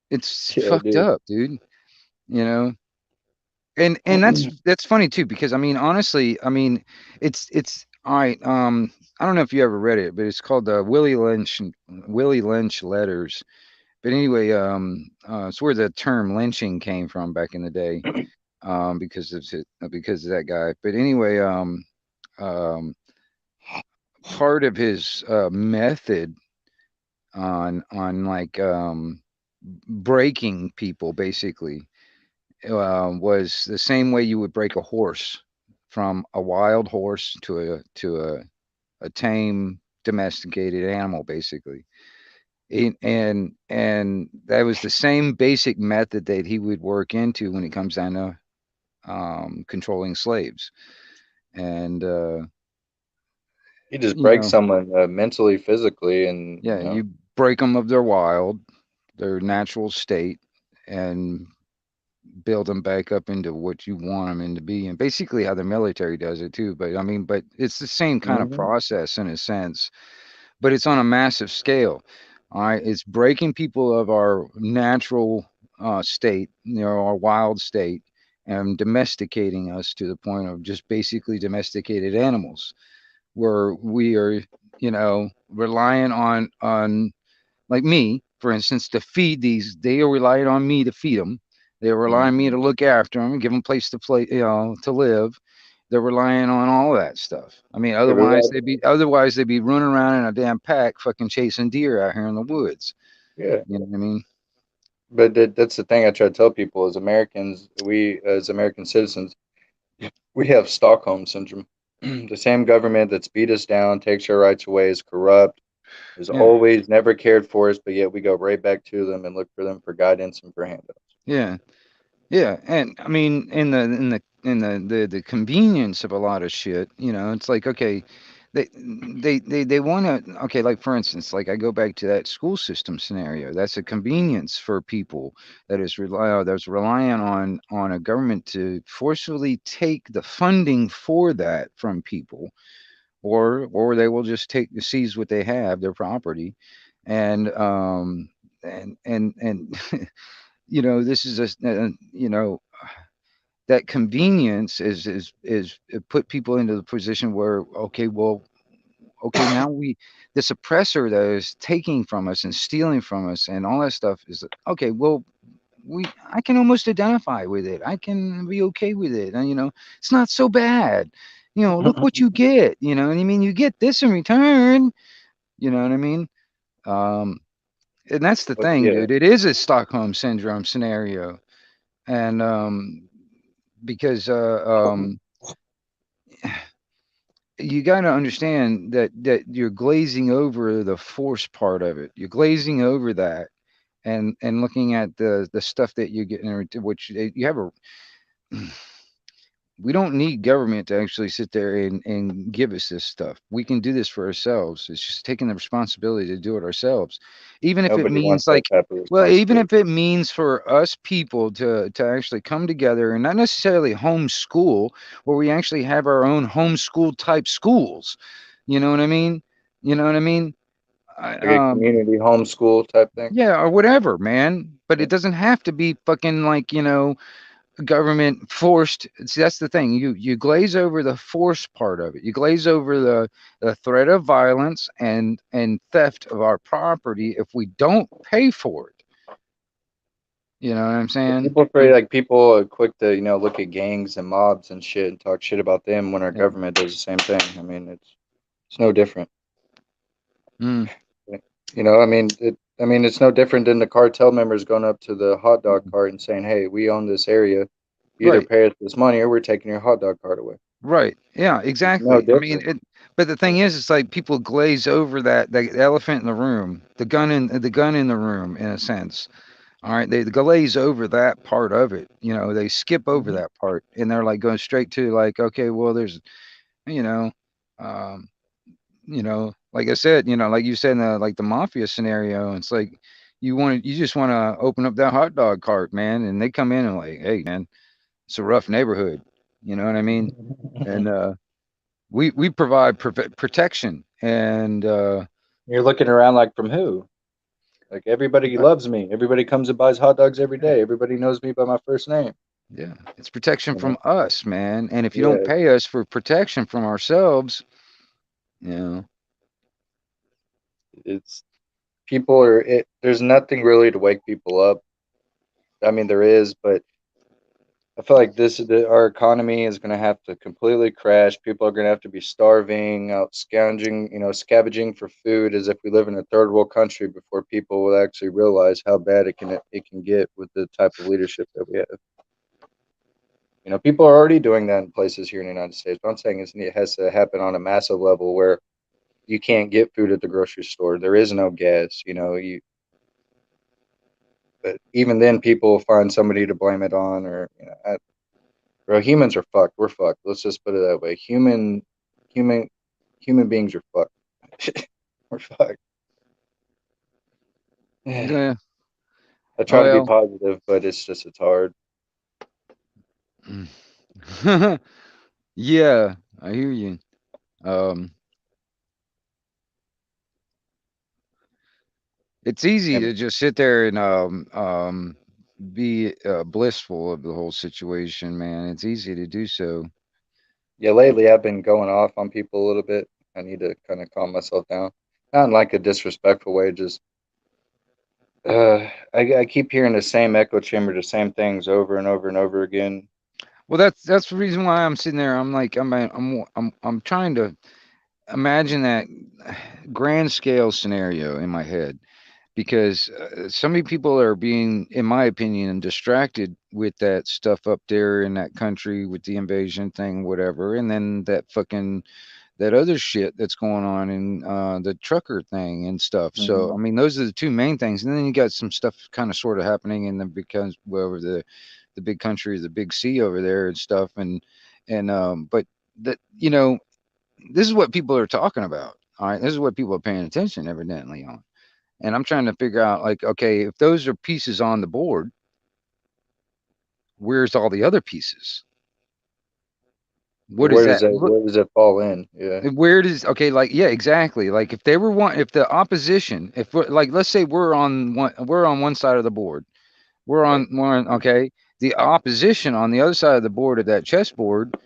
It's Yeah, fucked dude. up, dude. You know, and that's funny too, because I mean, honestly, I mean, it's all right. I don't know if you ever read it, but it's called Willie Lynch letters. But anyway, it's where the term lynching came from back in the day, because of that guy. But anyway, um part of his method on like breaking people, basically, was the same way you would break a horse, from a wild horse to a tame domesticated animal, basically. And that was the same basic method that he would work into when it comes down to controlling slaves. And You just you break know, someone mentally, physically, and yeah, you break them of their wild, their natural state, and build them back up into what you want them in to be, and basically how the military does it too. But I mean, but it's the same kind of hmm process in a sense, but it's on a massive scale. All right, it's breaking people of our natural state, our wild state, and domesticating us to the point of just basically domesticated animals, where we are, relying on like me, for instance, to feed these. They are relying on me to feed them. They're relying on me to look after them, give them place to play, to live. They're relying on all of that stuff. I mean, yeah, otherwise they'd be running around in a damn pack, fucking chasing deer out here in the woods. yeah. You know what I mean? But that's the thing I try to tell people: as Americans, we as American citizens, we have Stockholm syndrome. The same government that's beat us down, takes our rights away, is corrupt, has Yeah, always never cared for us, but yet we go right back to them and look for them for guidance and for handouts. yeah. Yeah, and I mean, in the convenience of a lot of shit, it's like, okay, they want to, okay, like for instance, like I go back to that school system scenario. That's a convenience for people that's relying on a government to forcefully take the funding for that from people, or they will just seize what they have, their property, and and this is that convenience is it put people into the position where, okay, well, okay, now this oppressor that is taking from us and stealing from us and all that stuff is okay. Well, I can almost identify with it. I can be okay with it, and it's not so bad. Look what you get. And I mean, you get this in return. You know what I mean? Um, and that's the But thing, yeah, dude. It is a Stockholm syndrome scenario, and because you got to understand that you're glazing over the force part of it. You're glazing over that, and looking at the stuff that you get, which you have a. We don't need government to actually sit there and give us this stuff. We can do this for ourselves. It's just taking the responsibility to do it ourselves. Even if it nobody means wants that type of well, even responsibility. if it means for us people to actually come together and not necessarily homeschool, where we actually have our own homeschool type schools. You know what I mean? You know what I mean? I, Like a community homeschool type thing. yeah, or whatever, man. But it doesn't have to be fucking like, government forced. See, that's the thing. You glaze over the force part of it. You glaze over the threat of violence and theft of our property if we don't pay for it. You know what I'm saying? People afraid, like people are quick to look at gangs and mobs and shit and talk shit about them when our Yeah. government does the same thing. I mean, it's no different. Mm, I mean, it's no different than the cartel members going up to the hot dog cart and saying, "Hey, we own this area. You either right. pay us this money or we're taking your hot dog cart away." Right. Yeah, It's no exactly. I mean, different. but the thing is, it's like people glaze over that the elephant in the room, the gun in the room, in a sense. All right, they glaze over that part of it. They skip over Mhm. that part, and they're like going straight to like, okay, well, there's, you know, um, like I said, like you said in the mafia scenario, it's like you just want to open up that hot dog cart, man, and they come in and like, hey, man, it's a rough neighborhood. You know what I mean? And we provide protection, and You're looking around like, from who? Like, everybody right, loves me. Everybody comes and buys hot dogs every yeah, day. Everybody knows me by my first name. yeah, it's protection You know? from us, man. And if you don't Yeah, pay us for protection from ourselves, you know, it's people are. There's nothing really to wake people up. I mean, there is, but I feel like our economy is going to have to completely crash. People are going to have to be starving, out scrounging, scavenging for food as if we live in a third world country before people will actually realize how bad it can get with the type of leadership that we have. People are already doing that in places here in the United States. But I'm saying it has to happen on a massive level where you can't get food at the grocery store. There is no gas. But even then, people will find somebody to blame it on, or bro, humans are fucked. We're fucked. Let's just put it that way. Human, human beings are fucked. We're fucked. I yeah, try to be well, positive, but it's hard. yeah, I hear you. Um, it's easy And to just sit there and be blissful of the whole situation, man. It's easy to do so. yeah, lately I've been going off on people a little bit. I need to kind of calm myself down, not in like a disrespectful way. Just I keep hearing the same echo chamber, the same things over and over and over again. Well, that's the reason why I'm sitting there. I'm like, I'm trying to imagine that grand scale scenario in my head, because so many people are being, in my opinion, distracted with that stuff up there in that country with the invasion thing, whatever, and then that other shit that's going on in the trucker thing and stuff. So I Mhm. mean, those are the two main things, and then you got some stuff kind of sort of happening in the, because wherever the big country, the big sea over there and stuff, and but that this is what people are talking about. All right, this is what people are paying attention evidently on, and I'm trying to figure out, like, okay, if those are pieces on the board, where's all the other pieces? What Where does does that that look? where does it fall in? Yeah. Where does, okay, like, yeah, exactly. Like if they were one, if the opposition, if we're, like, let's say we're on one side of the board, We're on, okay. The opposition on the other side of the board of that chessboard,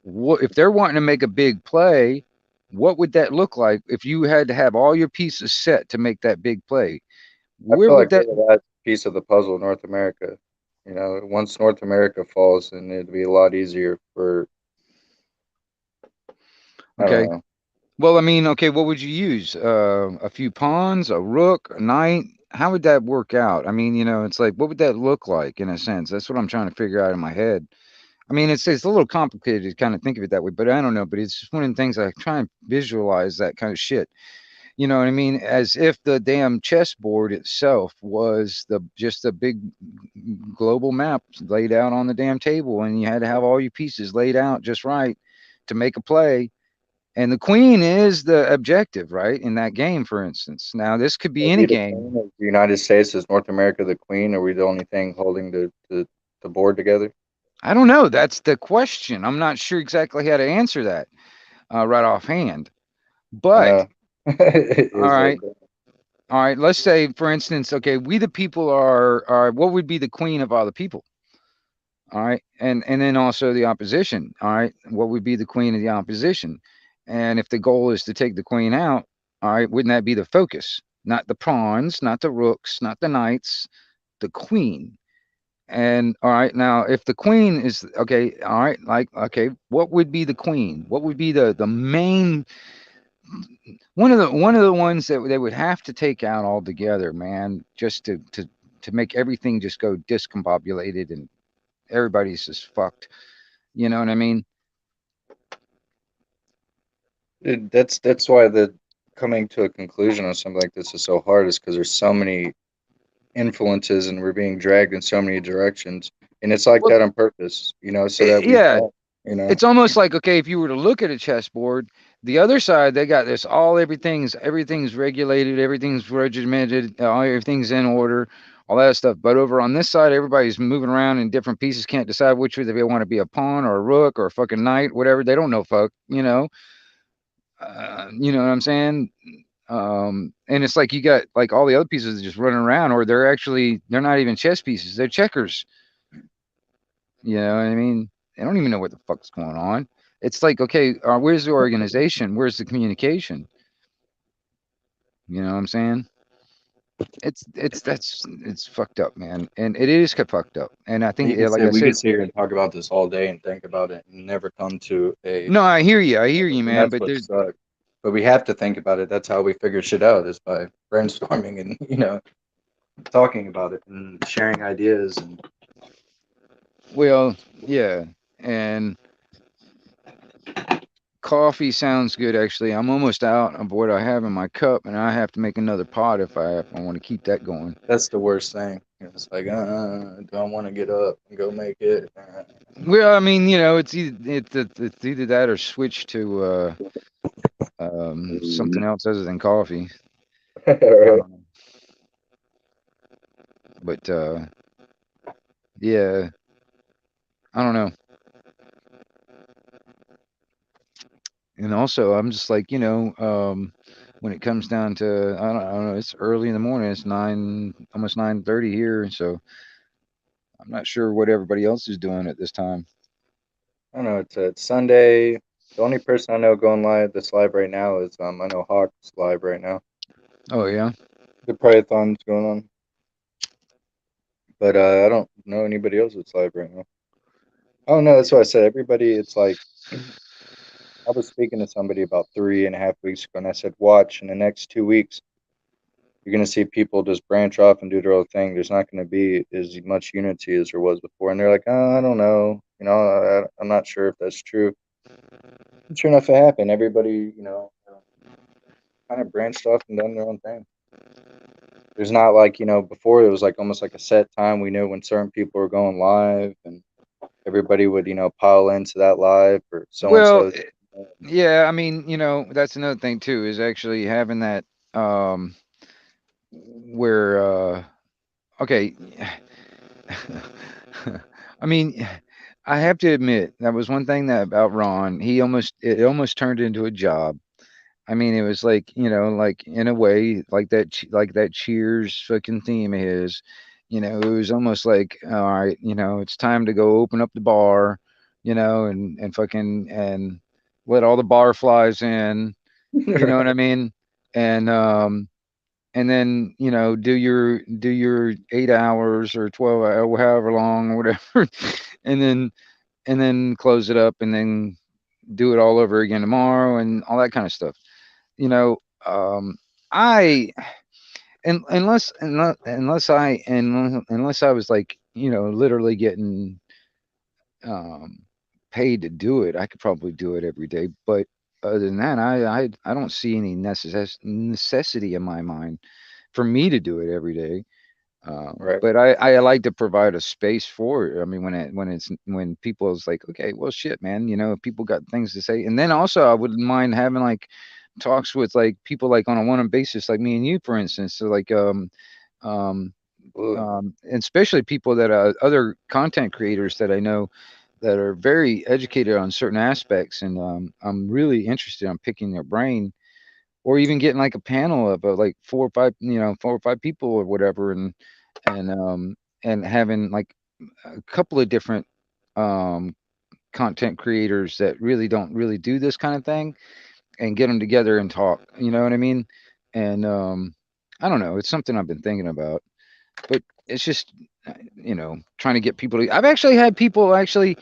what if they're wanting to make a big play? What would that look like if you had to have all your pieces set to make that big play? I Where feel would like we're that? the last piece of the puzzle, North America. You know, once North America falls, then it'd be a lot easier for, I don't Okay. know. Well, I mean, okay, what would you use? A few pawns, a rook, a knight? How would that work out? I mean, it's like, what would that look like in a sense? That's what I'm trying to figure out in my head. I mean, it's a little complicated to kind of think of it that way, but I don't know. But it's just one of the things I try and visualize that kind of shit. You know what I mean? As if the damn chessboard itself was just a big global map laid out on the damn table, and you had to have all your pieces laid out just right to make a play. And the queen is the objective, right? In that game, for instance. Now, this could be Are any we the game. queen of the United States? Is North America the queen? Are we the only thing holding the board together? I don't know. That's the question. I'm not sure exactly how to answer that right offhand. I But know. all Is right, all right. Let's say, for instance, okay, we the people are. What would be the queen of all the people? All right, and then also the opposition. All right, what would be the queen of the opposition? And if the goal is to take the queen out, all right, wouldn't that be the focus? Not the pawns, not the rooks, not the knights, the queen. And all right, now if the queen is okay, all right, like okay, what would be the queen? What would be the main one of the ones that they would have to take out altogether, man, just to make everything just go discombobulated and everybody's just fucked. You know what I mean? that's why the coming to a conclusion on something like this is so hard, is because there's so many influences and we're being dragged in so many directions, and it's like Well, that on purpose, so that we yeah, don't, it's almost like okay, if you were to look at a chessboard, the other side they got this all everything's regulated, everything's regimented, everything's in order, all that stuff. But over on this side, everybody's moving around in different pieces, can't decide which way they want to be a pawn or a rook or a fucking knight, whatever. They don't know fuck, you know what I'm saying? And it's like you got like all the other pieces just running around, or they're not even chess pieces, they're checkers. You know what I mean? They don't even know what the fuck's going on. It's like, okay, where's the organization? Where's the communication? You know what I'm saying? It's fucked up, man, and it is fucked up. And I think, You could like say I we could said, sit here and talk about this all day and think about it and never come to a, no, I hear you, and man. that's But what there's, sucks. But we have to think about it. That's how we figure shit out, is by brainstorming and talking about it and sharing ideas. And well, yeah, and coffee sounds good. Actually, I'm almost out of what I have in my cup, and I have to make another pot if I want to keep that going. that's the worst thing. It's like, do I want to get up and go make it? Well, I mean, it's either that or switch to something else other than coffee. I Right. don't know. But yeah, I don't know. And also, I'm just like, when it comes down to, I don't know, it's early in the morning. It's almost 9:30 here, so I'm not sure what everybody else is doing at this time. I don't know. It's Sunday. The only person I know going live that's live right now is I know Hawk's live right now. Oh yeah. The Prayathon's going on, but I don't know anybody else that's live right now. Oh no, that's what I said. Everybody, it's like I was speaking to somebody about 3.5 weeks ago, and I said, watch in the next 2 weeks, you're gonna see people just branch off and do their own thing. There's not gonna be as much unity as there was before. And they're like, oh, I don't know. I'm not sure if that's true. And sure enough, it happened. Everybody, kind of branched off and done their own thing. There's not like, before it was like almost like a set time. We knew when certain people were going live, and everybody would, pile into that live or so and Well, so. yeah, I mean, that's another thing too, is actually having that where okay. I mean, I have to admit that was one thing that about Ron. It almost turned into a job. I mean, it was, like, like, in a way, like that Cheers fucking theme of his. You know, it was almost like, all right, you know, it's time to go open up the bar, you know, and fucking and let all the bar flies in, you know what I mean? And and then, you know, do your 8 hours or 12 hours, however long or whatever, and then close it up and then do it all over again tomorrow and all that kind of stuff. You know, I and unless I was like, you know, literally getting um paid to do it, I could probably do it every day. But other than that, I don't see any necessity in my mind for me to do it every day. Right. But I like to provide a space for it. I mean, when people is like, okay, well, shit, man, you know, if people got things to say, and then also I wouldn't mind having like talks with like people like on a one-on basis, like me and you, for instance. So like um Absolutely. and especially people that other content creators that I know that are very educated on certain aspects, and I'm really interested in picking their brain, or even getting like a panel of like 4 or 5, you know, 4 or 5 people or whatever, and um and having like a couple of different um content creators that really don't really do this kind of thing, and get them together and talk, you know what I mean? And I don't know, it's something I've been thinking about, but it's just you know, trying to get people to, I've actually had people actually,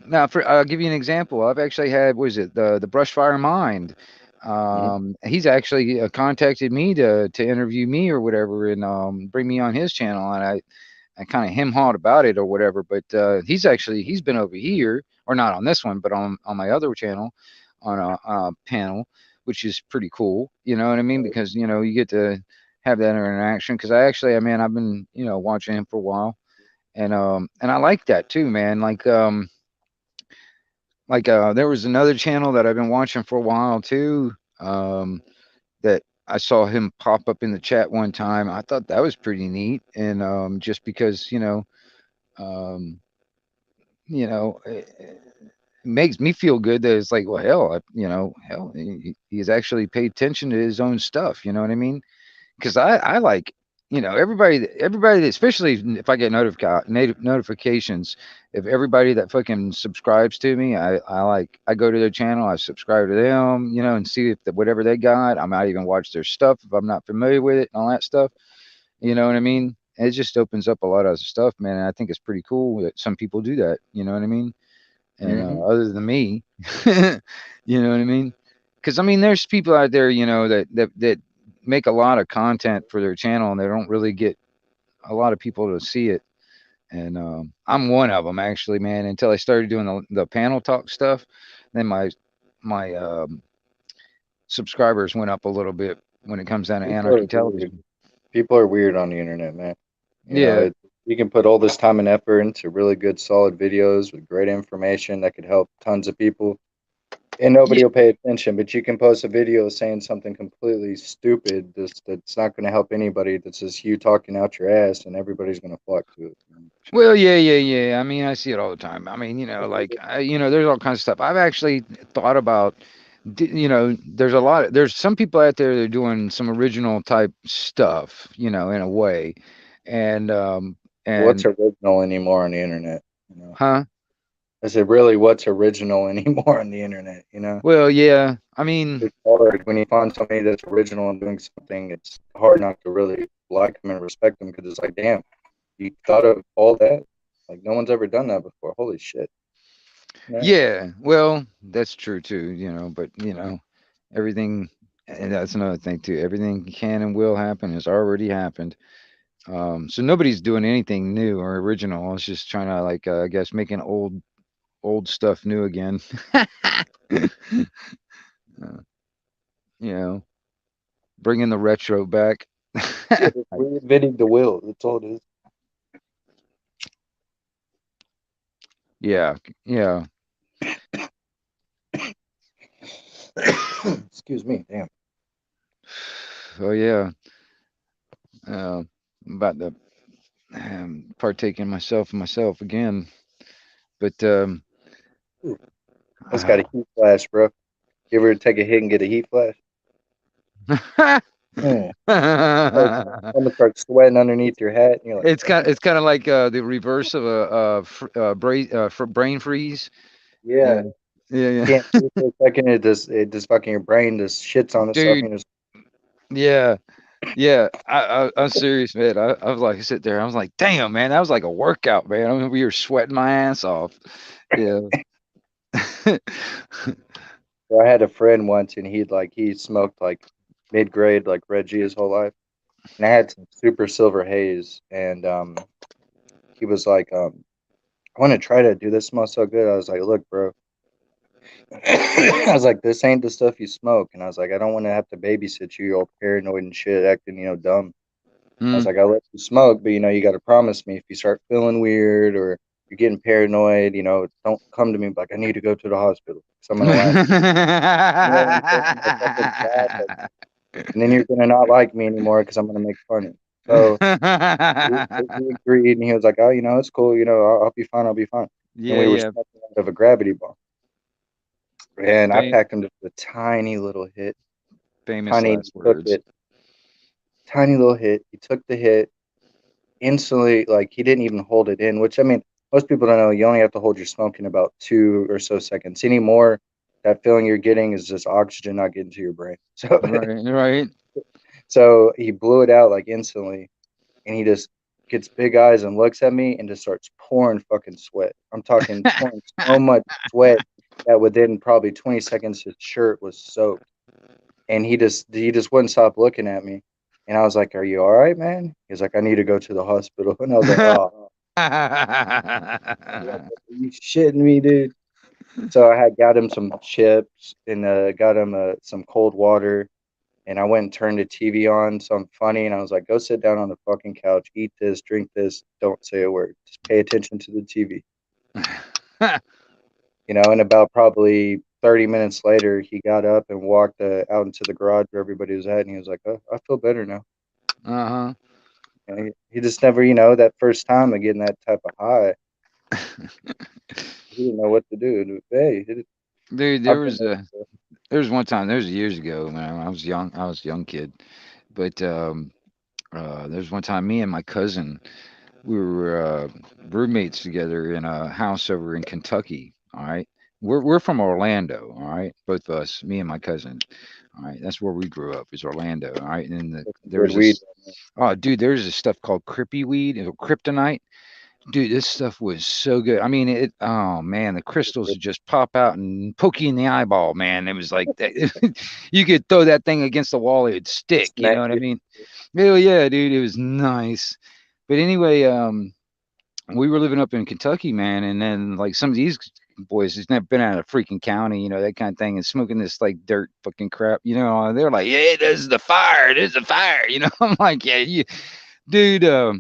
now for I'll give you an example. I've actually had, what is it, the Brushfire Mind. Mhm. He's actually contacted me to interview me or whatever, and bring me on his channel, and I kind of him hawed about it or whatever. But he's been over here, or not on this one, but on my other channel, on a panel, which is pretty cool. You know what I mean? Because you know you get to have that interaction. Because I mean, I've been, you know, watching him for a while, and I like that too, man. There was another channel that I've been watching for a while too, that I saw him pop up in the chat one time. I thought that was pretty neat, and just because, um, it makes me feel good that it's like, well, hell, hell, he's actually paid attention to his own stuff. You know what I mean? Because I like, everybody that, especially if I get notifications, if everybody that fucking subscribes to me, I go to their channel, I subscribe to them, you know, and see if whatever they got, I might even watch their stuff if I'm not familiar with it and all that stuff. You know what I mean? It just opens up a lot of stuff, man. And I think it's pretty cool that some people do that. You know what I mean? And Mhm. other than me, you know what I mean? Because I mean, there's people out there, you know, that make a lot of content for their channel, and they don't really get a lot of people to see it. And I'm one of them, actually, man. Until I started doing the panel talk stuff, then my subscribers went up a little bit when it comes down to People are Anarchy weird. Television. People are weird on the internet, man. You know, Yeah, you can put all this time and effort into really good, solid videos with great information that could help tons of people, and nobody yeah, will pay attention. But you can post a video saying something completely stupid that's not going to help anybody. That's just you talking out your ass, and everybody's going to flock to it. well, yeah. I mean, I see it all the time. I mean, there's all kinds of stuff. I've actually thought about, there's some people out there that are doing some original type stuff, you know, in a way, and What's and original anymore on the internet? You know, huh? I said, really, what's original anymore on the internet? You know, Well, yeah. I mean, it's hard when you find somebody that's original and doing something. It's hard not to really like them and respect them because it's like, damn, you thought of all that? Like, no one's ever done that before. Holy shit. Yeah. yeah. Well, that's true too. But everything, and that's another thing too. Everything can and will happen has already happened. So nobody's doing anything new or original. It's just trying to, like, I guess, making old stuff new again. Uh, you know, bringing the retro back. Yeah, just reinventing the wheel. That's all it Yeah, yeah. is. Excuse me. Damn. Oh yeah. I'm about to partake in myself again. But Ooh, I just got a heat flash, bro. You ever take a hit and get a heat flash? Mm. Someone starts sweating underneath your hat, and you're like, It's kind of like the reverse of for brain freeze. yeah, Yeah, yeah, you yeah. can't breathe for a second. It just fucking your brain just shits on itself. Dude, And just yeah, yeah. I'm serious, man. I was like, sit there. I was like, damn, man, that was like a workout, man. I mean, we were sweating my ass off. Yeah. so I had a friend once, and he smoked like mid grade like Reggie his whole life, and I had some super silver haze, and he was like, I want to try to do this. Smells so good. I was like, look, bro. I was like, this ain't the stuff you smoke, and I was like, I don't want to have to babysit you. You're all paranoid and shit, acting dumb. I was Mm. like, I'll let you smoke, but you got to promise me if you start feeling weird or you're getting paranoid, don't come to me like I need to go to the hospital because I'm gonna laugh. You know what I'm saying? Like fucking laugh at me. And then you're gonna not like me anymore because I'm gonna make fun of you. So we agreed, and he was like, oh, it's cool. I'll be fine. I'll be fine. And Yeah, we were yeah. smoking out of a gravity bomb, and I Fam- packed him just a tiny little hit. famous Tiny, last took words. it. Tiny little hit. He took the hit instantly. Like he didn't even hold it in, which I mean, most people don't know. You only have to hold your smoke in about 2 or so seconds. Anymore, that feeling you're getting is just oxygen not getting to your brain. So, Right, right. so he blew it out like instantly, and he just gets big eyes and looks at me and just starts pouring fucking sweat. I'm talking pouring so much sweat that within probably 20 seconds his shirt was soaked, and he just wouldn't stop looking at me. And I was like, "Are you all right, man?" He's like, "I need to go to the hospital." And I was like, "Oh, are you shitting me, dude?" So I had got him some chips and got him some cold water, and I went and turned the TV on, something funny, and I was like, "Go sit down on the fucking couch, eat this, drink this, don't say a word, just pay attention to the TV." And about probably 30 minutes later, he got up and walked out into the garage where everybody was at, and he was like, "Oh, I feel better now." Uh-huh. He just never, that first time of getting that type of high, he didn't know what to do. Hey, Dude, I've been there before. there was one time, there was years ago, man. I was a young kid. But there was one time me and my cousin, we were roommates together in a house over in Kentucky. All right. We're from Orlando, all right? Both of us, me and my cousin. All right. That's where we grew up, is Orlando. All right. And That's some there good was weed. this oh dude, there's this stuff called crippy weed, kryptonite. Dude, this stuff was so good. I mean, oh man, the crystals would just pop out and poke you in the eyeball, man. It was like that. You could throw that thing against the wall, it would stick. You know Smack what I you. mean? Oh yeah, dude, it was nice. But anyway, we were living up in Kentucky, man, and then like some of these boys who's never been out of freaking county, that kind of thing, and smoking this like dirt fucking crap, and they're like, yeah, this is the fire, this is the fire, I'm like, yeah, dude, Mm.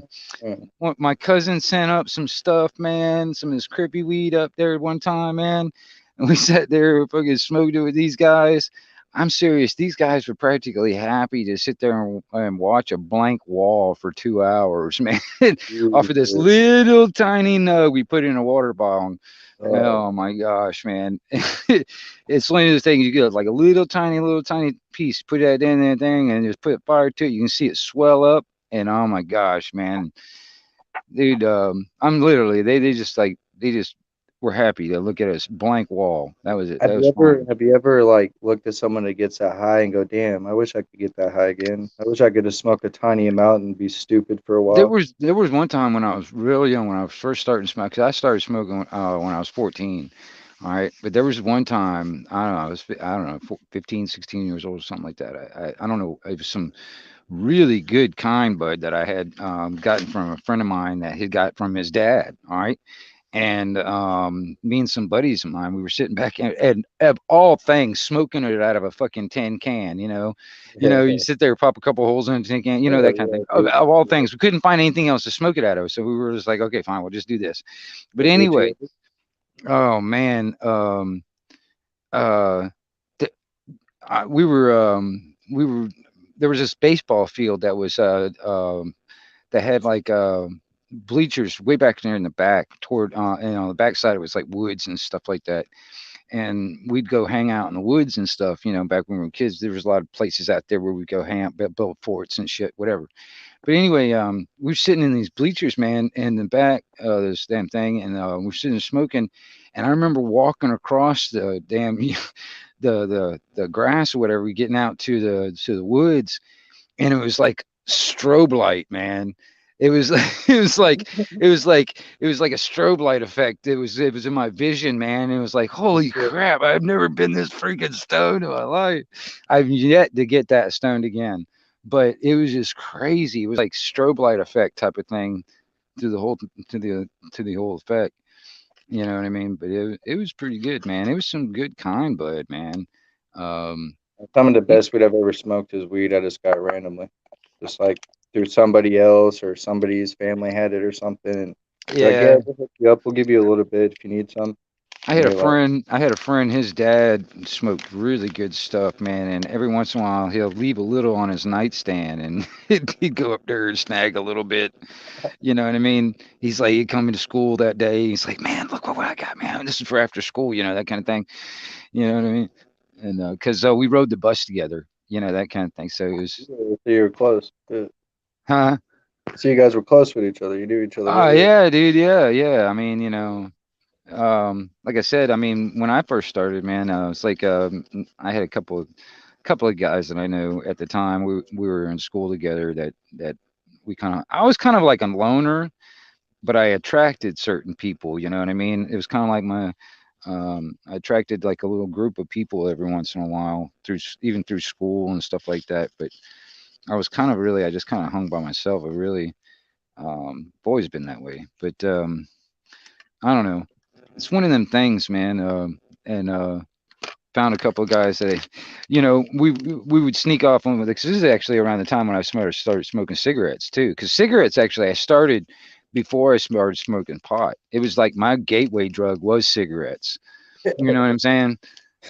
my cousin sent up some stuff, man, some of this crippy weed up there one time, man, and we sat there fucking smoked it with these guys. I'm serious. These guys were practically happy to sit there and watch a blank wall for 2 hours, man, off of this Jesus. little tiny nug we put in a water bottle. Oh, Oh my gosh, man. It's one of those things you get like a little tiny piece, put that in that thing and just put fire to it. You can see it swell up. And oh my gosh, man, dude, I'm literally, they just were happy to look at us blank wall. That was it. have That you was ever fine. have you ever like looked at someone that gets that high and go, "Damn, I wish I could get that high again. I wish I could just smoke a tiny amount and be stupid for a while." There was one time when I was real young, when I was first starting to smoke, 'cause I started smoking when I was 14. All right. But there was one time, I don't know, I don't know, 15, 16 years old or something like that. I don't know. It was some really good kind bud that I had gotten from a friend of mine that he got from his dad. All right. And me and some buddies of mine, we were sitting back and of all things, smoking it out of a fucking tin can. You sit there, pop a couple holes in a tin can, Oh, that kind of yeah, thing. Of, dude. of all things, we couldn't find anything else to smoke it out of, so we were just like, okay, fine, we'll just do this. But The anyway, Gucci. oh man, uh, we were there was this baseball field that was that had like bleachers way back there in the back toward and on the back side it was like woods and stuff like that. and we'd go hang out in the woods and stuff. Back when we were kids, there was a lot of places out there where we'd go hang out, build forts and shit, whatever. But anyway, we were sitting in these bleachers, man, in the back of this damn thing, and we're sitting smoking. And I remember walking across the damn the grass or whatever, getting out to the woods, and it was like strobe light, man. It was it was like a strobe light effect. It was in my vision, man. It was like, holy crap, I've never been this freaking stoned in my life. I've yet to get that stoned again. But it was just crazy. It was like strobe light effect type of thing to the whole to the whole effect. You know what I mean? But it was pretty good, man. It was some good kind bud, man. Um, Some of the best we'd ever smoked is weed I just got randomly, just like through somebody else or somebody's family had it or something, and they're like, yeah, yeah, we'll hook you up. We'll give you a little bit if you need some. I And had a you're like, friend. I had a friend. His dad smoked really good stuff, man. And every once in a while, he'll leave a little on his nightstand, and he'd go up there and snag a little bit. You know what I mean? He's like, he'd come into school that day. He's like, man, look what I got, man. This is for after school. That kind of thing. You know what I mean? And because we rode the bus together. That kind of thing. So it was, yeah, so you were close. Yeah. huh? So you guys were close with each other. You knew each other Oh really well. yeah, dude. Yeah, yeah. I mean, like I said, I mean, when I first started, man, it's like I had a couple of guys that I knew at the time. We were in school together. That I was kind of like a loner, but I attracted certain people. You know what I mean? It was kind of like I attracted like a little group of people every once in a while even through school and stuff like that. But I just kind of hung by myself. I really, I've always been that way. But I don't know. It's one of them things, man. And found a couple of guys that, we would sneak off on with it. 'Cause this is actually around the time when I started smoking cigarettes too. Because cigarettes actually I started before I started smoking pot. It was like my gateway drug was cigarettes. You know what I'm saying?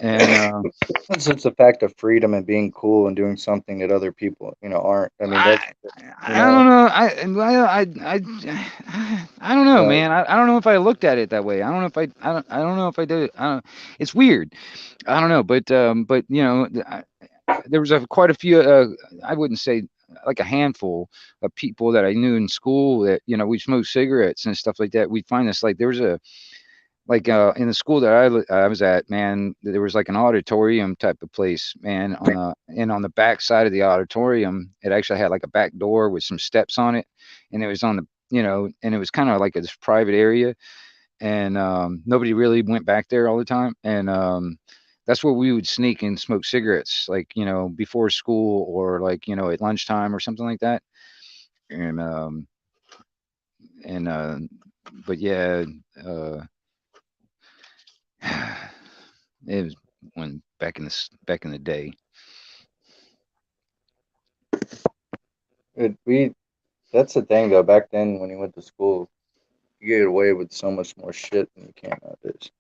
And It's just the fact of freedom and being cool and doing something that other people, aren't. I mean, that's, I you I know, don't know. I don't know, but man. I don't know if I looked at it that way. I don't know if I don't know if I did it. I don't. It's weird. I don't know, but there was quite a few. I wouldn't say like a handful of people that I knew in school that we smoked cigarettes and stuff like that. We'd find this like there was a like in the school that I was at, man, there was like an auditorium type of place, man. On the back side of the auditorium, it actually had like a back door with some steps on it, and it was on the and it was kind of like this private area, and nobody really went back there all the time, and that's where we would sneak and smoke cigarettes, like before school or like at lunchtime or something like that, and and but yeah. Uh, It was when back in the day. we that's the thing though. Back then, when you went to school, you get away with so much more shit than you can nowadays.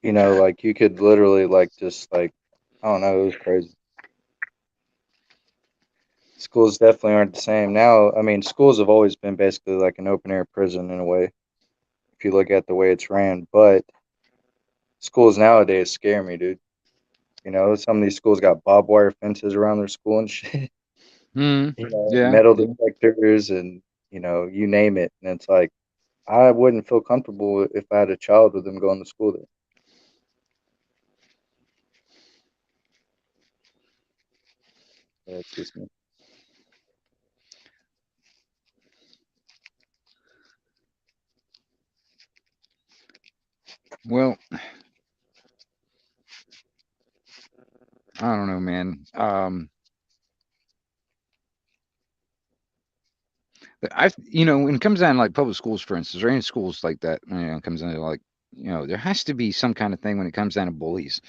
Like you could literally like just like I don't know, it was crazy. Schools definitely aren't the same now. I mean, schools have always been basically like an open air prison in a way, if you look at the way it's ran. But schools nowadays scare me, dude. Some of these schools got barbed wire fences around their school and shit. Hmm. Yeah. Metal Yeah. detectors and you name it. And it's like I wouldn't feel comfortable if I had a child with them going to school there. That's just me. Well, I don't know, man. But when it comes down to like public schools, for instance, or any schools like that, it comes down to like, there has to be some kind of thing when it comes down to bullies,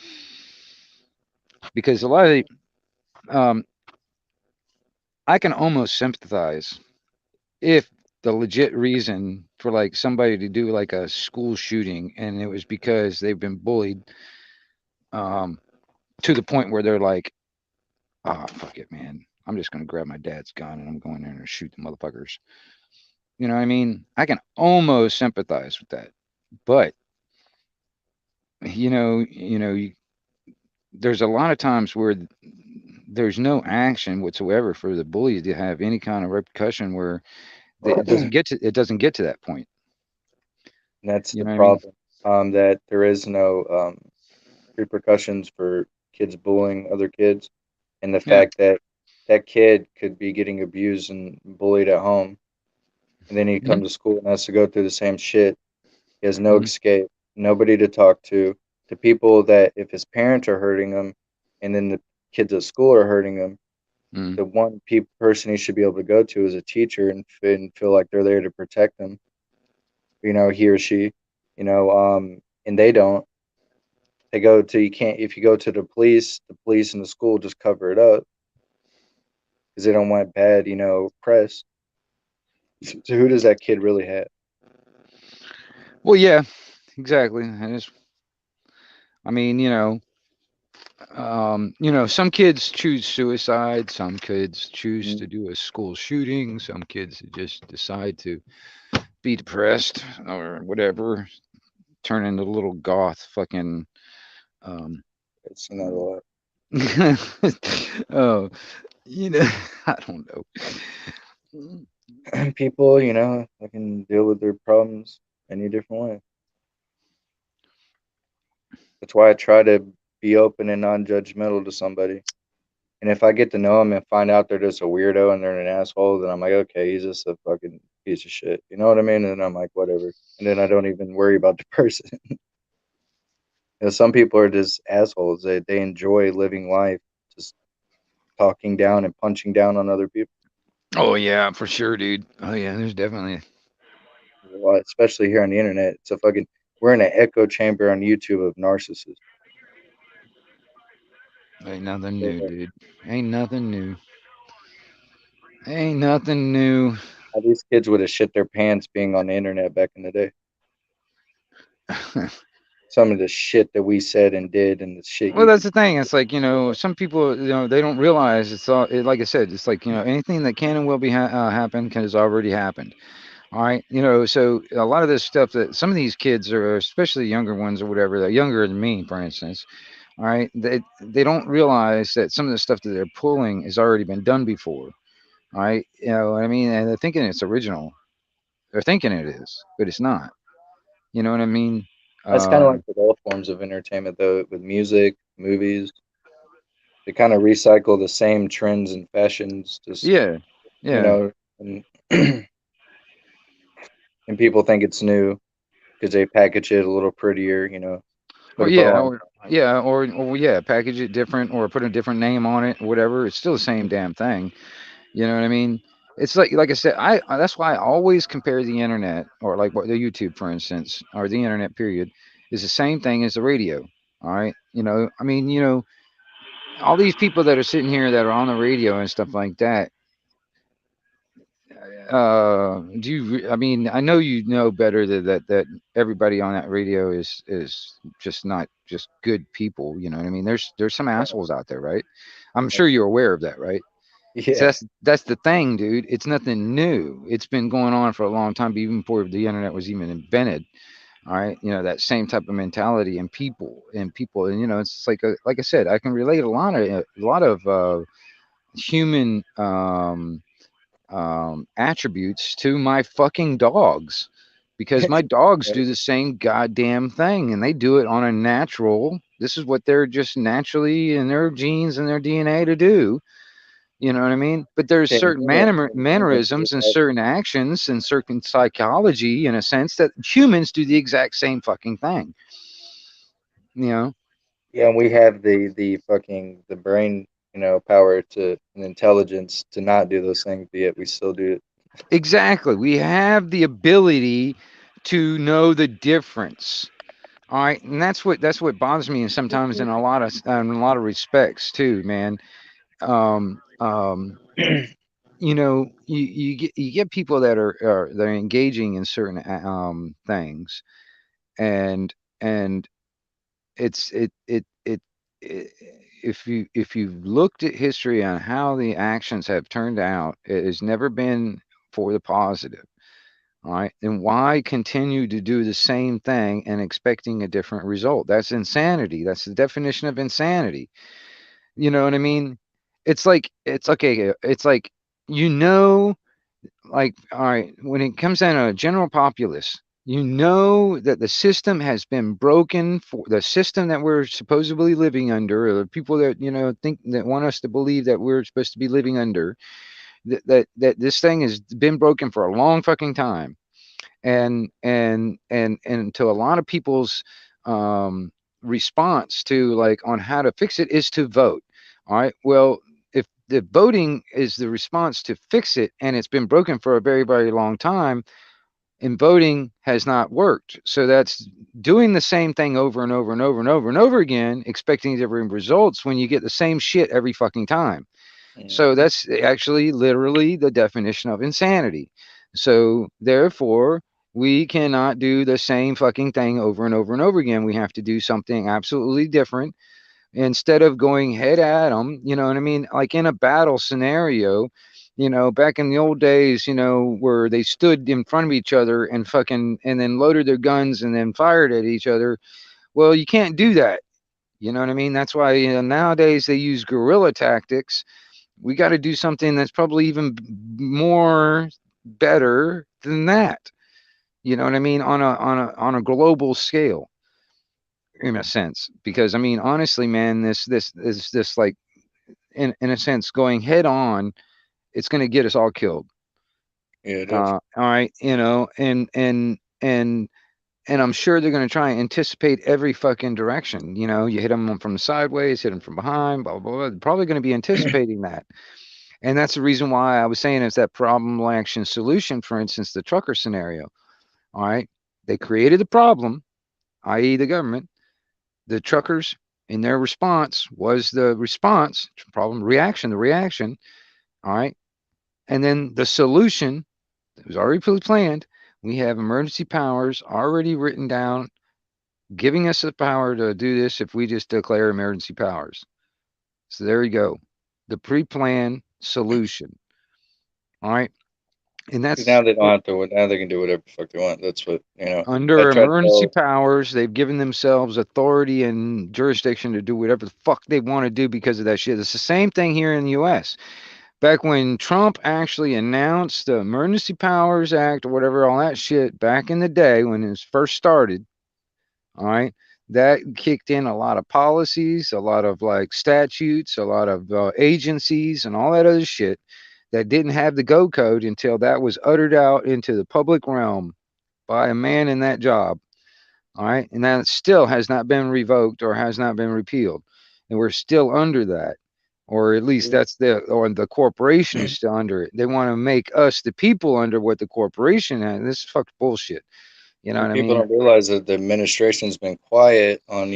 because a lot of I can almost sympathize if the legit reason for like somebody to do like a school shooting and it was because they've been bullied, um, to the point where they're like, oh fuck it, man. I'm just gonna grab my dad's gun and I'm going in and shoot the motherfuckers. You know what I mean? I can almost sympathize with that. But there's a lot of times where there's no action whatsoever for the bully to have any kind of repercussion where it doesn't get to that point. And that's You the know what I mean? problem. That there is no repercussions for kids bullying other kids, and the Yeah. fact that that kid could be getting abused and bullied at home, and then he Hmm. comes to school and has to go through the same shit. He has no Hmm. escape, nobody to talk to. The people that if his parents are hurting him, and then the kids at school are hurting him, Hmm. the one person he should be able to go to is a teacher and feel like they're there to protect him. He or she, and they don't. They go to you can't if you go to the police and the school just cover it up because they don't want bad, press. So who does that kid really have? Well, yeah, exactly. I mean, some kids choose suicide, some kids choose to Mm, do a school shooting, some kids just decide to be depressed or whatever, turn into little goth fucking um I've seen that a lot. oh, I don't know. People, they can deal with their problems any different way. That's why I try to be open and non-judgmental to somebody. And if I get to know them and find out they're just a weirdo and they're an asshole, then I'm like, okay, he's just a fucking piece of shit. You know what I mean? And I'm like, whatever. And then I don't even worry about the person. Some people are just assholes. They enjoy living life, just talking down and punching down on other people. Oh yeah, for sure, dude. Oh yeah, there's definitely A lot, especially here on the internet. It's a fucking we're in an echo chamber on YouTube of narcissists. ain't nothing So, new, dude. Ain't nothing new. Ain't nothing new. how these kids would have shit their pants being on the internet back in the day. Some of the shit that we said and did, and the shit Well, you that's could. the thing. It's like, some people, they don't realize like I said, it's like, anything that can and will be happen has already happened. All right. So a lot of this stuff that some of these kids are, especially younger ones or whatever, they're younger than me, for instance. All right. They don't realize that some of the stuff that they're pulling has already been done before. All right. You know what I mean? And they're thinking it's original. They're thinking it is, but it's not. You know what I mean? That's kind of Um, like with all forms of entertainment, though, with music, movies. They kind of recycle the same trends and fashions, just yeah. Yeah. and and people think it's new because they package it a little prettier, put Or a bow yeah, on. or yeah, package it different or put a different name on it, whatever. It's still the same Mhm. damn thing. You know what I mean? It's like I said, that's why I always compare the internet or like what the YouTube, for instance, or the internet period is the same thing as the radio. All right. I mean, all these people that are sitting here that are on the radio and stuff like that. I mean, I know you know better that everybody on that radio is just not just good people. You know what I mean? There's some assholes out there, right? I'm sure you're aware of that, right? So Yeah, that's the thing, dude. It's nothing new. It's been going on for a long time, even before the internet was even invented. All right, that same type of mentality and it's just like I said, I can relate a lot of human attributes to my fucking dogs because my dogs do the same goddamn thing and they do it on a natural. This is what they're just naturally in their genes and their DNA to do. You know what I mean? But there's and certain humans do mannerisms and that. certain actions and certain psychology, in a sense, that humans do the exact same fucking thing. You know, Yeah, and we have the fucking the brain, power to and intelligence to not do those things, but yet we still do it. exactly. We have the ability to know the difference. All right, and that's what bothers me, and sometimes in a lot of respects too, man. Um, um, you get people that are they're engaging in certain things, and and it's it if you've looked at history on how the actions have turned out, it has never been for the positive. All right. And why continue to do the same thing and expecting a different result? That's insanity. That's the definition of insanity. You know what I mean? It's okay. It's like, you know, like, all right, when it comes down to a general populace, you know that the system has been broken, for the system that we're supposedly living under, or the people that, think, that want us to believe that we're supposed to be living under, that this thing has been broken for a long fucking time. And to a lot of people's um response to, like, on how to fix it is to vote. All right, well, if the voting is the response to fix it, and it's been broken for a very, very long time, and voting has not worked, so that's doing the same thing over and over and over and over and over again, expecting different results when you get the same shit every fucking time. So Mhm. that's actually literally the definition of insanity. So therefore, we cannot do the same fucking thing over and over and over again. We have to do something absolutely different instead of going head at them. You know what I mean? Like in a battle scenario, back in the old days, where they stood in front of each other and fucking, and then loaded their guns and then fired at each other. Well, you can't do that. You know what I mean? That's why, nowadays they use guerrilla tactics. We got to do something that's probably even more better than that. You know what I mean? On a global scale, in a sense. Because I mean, honestly, man, this like, in a sense, going head on, it's going to get us all killed. Yeah, definitely. All right, and I'm sure they're going to try and anticipate every fucking direction. You hit them from sideways, hit them from behind, blah blah blah. They're probably going to be anticipating that. And that's the reason why I was saying is that problem, action, solution. For instance, the trucker scenario. All right. They created the problem, i.e., the government. The truckers, in their response, was the response, problem, reaction, the reaction. All right. And then the solution, it was already planned. We have emergency powers already written down, giving us the power to do this if we just declare emergency powers. So there you go. The pre planned solution. All right. And 'Cause that's now they don't have to. Now they can do whatever the fuck they want. That's what I under tried to emergency tell. powers. They've given themselves authority and jurisdiction to do whatever the fuck they want to do because of that shit. It's the same thing here in the US. Back when Trump actually announced the Emergency Powers Act or whatever, all that shit back in the day when it was first started, all right, that kicked in a lot of policies, a lot of like statutes, a lot of agencies, and all that other shit that didn't have the go code until that was uttered out into the public realm by a man in that job. All right. And that still has not been revoked or has not been repealed. And we're still under that. Or at least or the corporation is still under it. They want to make us, the people, under what the corporation has. This is fucked bullshit. You know The what I people mean? don't realize that the administration's been quiet on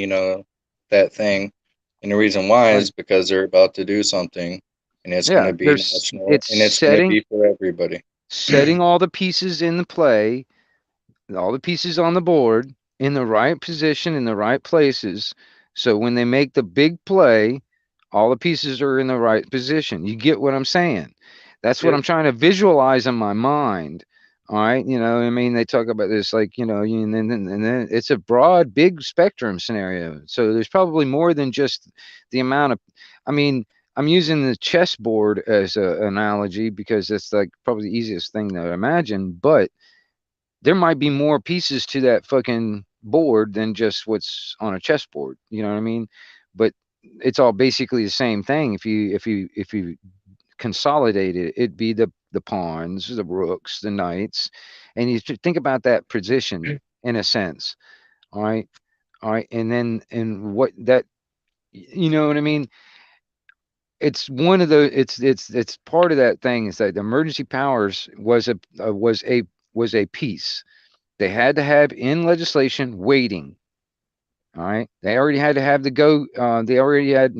that thing, and the reason why Right. is because they're about to do something, and it's going Yeah. to be national, It's and it's going to be for everybody. setting all the pieces in the play, all the pieces on the board in the right position, in the right places. So when they make the big play, all the pieces are in the right position. You get what I'm saying? That's what Yeah. I'm trying to visualize in my mind. All right. I mean, they talk about this like, and then it's a broad, big spectrum scenario. So there's probably more than just the amount of, I mean, I'm using the chessboard as an analogy because it's like probably the easiest thing to imagine, but there might be more pieces to that fucking board than just what's on a chessboard. You know what I mean? But it's all basically the same thing. If you consolidate it, it'd be the pawns, the rooks, the knights, and you think about that position in a sense. All right, all right, and then and what that, you know what I mean? It's one of the it's part of that thing is that the emergency powers was a piece. They had to have in legislation waiting. All right. They already had to have the go. They already had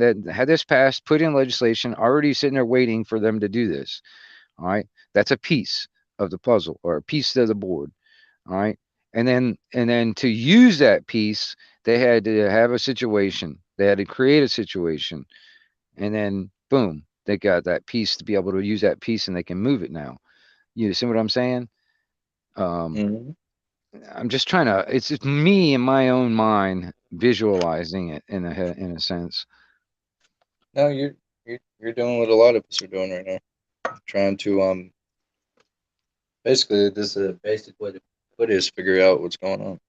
this passed, put in legislation, already sitting there waiting for them to do this. All right. That's a piece of the puzzle or a piece of the board. All right. And then to use that piece, they had to have a situation. They had to create a situation. And then boom, they got that piece to be able to use that piece and they can move it now. You see what I'm saying? Mhm. I'm just trying to. It's just me in my own mind visualizing it in a sense. No, you're doing what a lot of us are doing right now. Trying to basically this is a basic way to put it is figure out what's going on.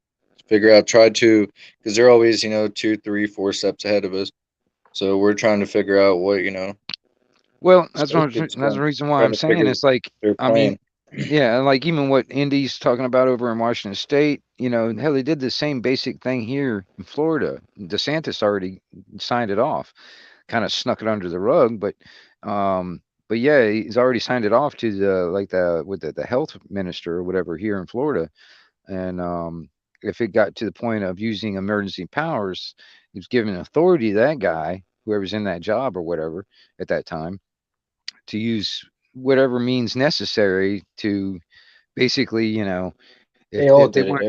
Figure out, try to, because they're always, 2, 3, 4 steps ahead of us. So we're trying to figure out what, Well, circuits that's the going, reason why trying I'm to saying figure it's like, their I mean, plan. yeah, like even what Indy's talking about over in Washington State, hell, they did the same basic thing here in Florida. DeSantis already signed it off, kind of snuck it under the rug, um, but yeah, he's already signed it off to the health minister or whatever here in Florida, and if it got to the point of using emergency powers, he was giving authority to that guy, whoever's in that job or whatever at that time, to use whatever means necessary to basically, They if all they did it. weren't,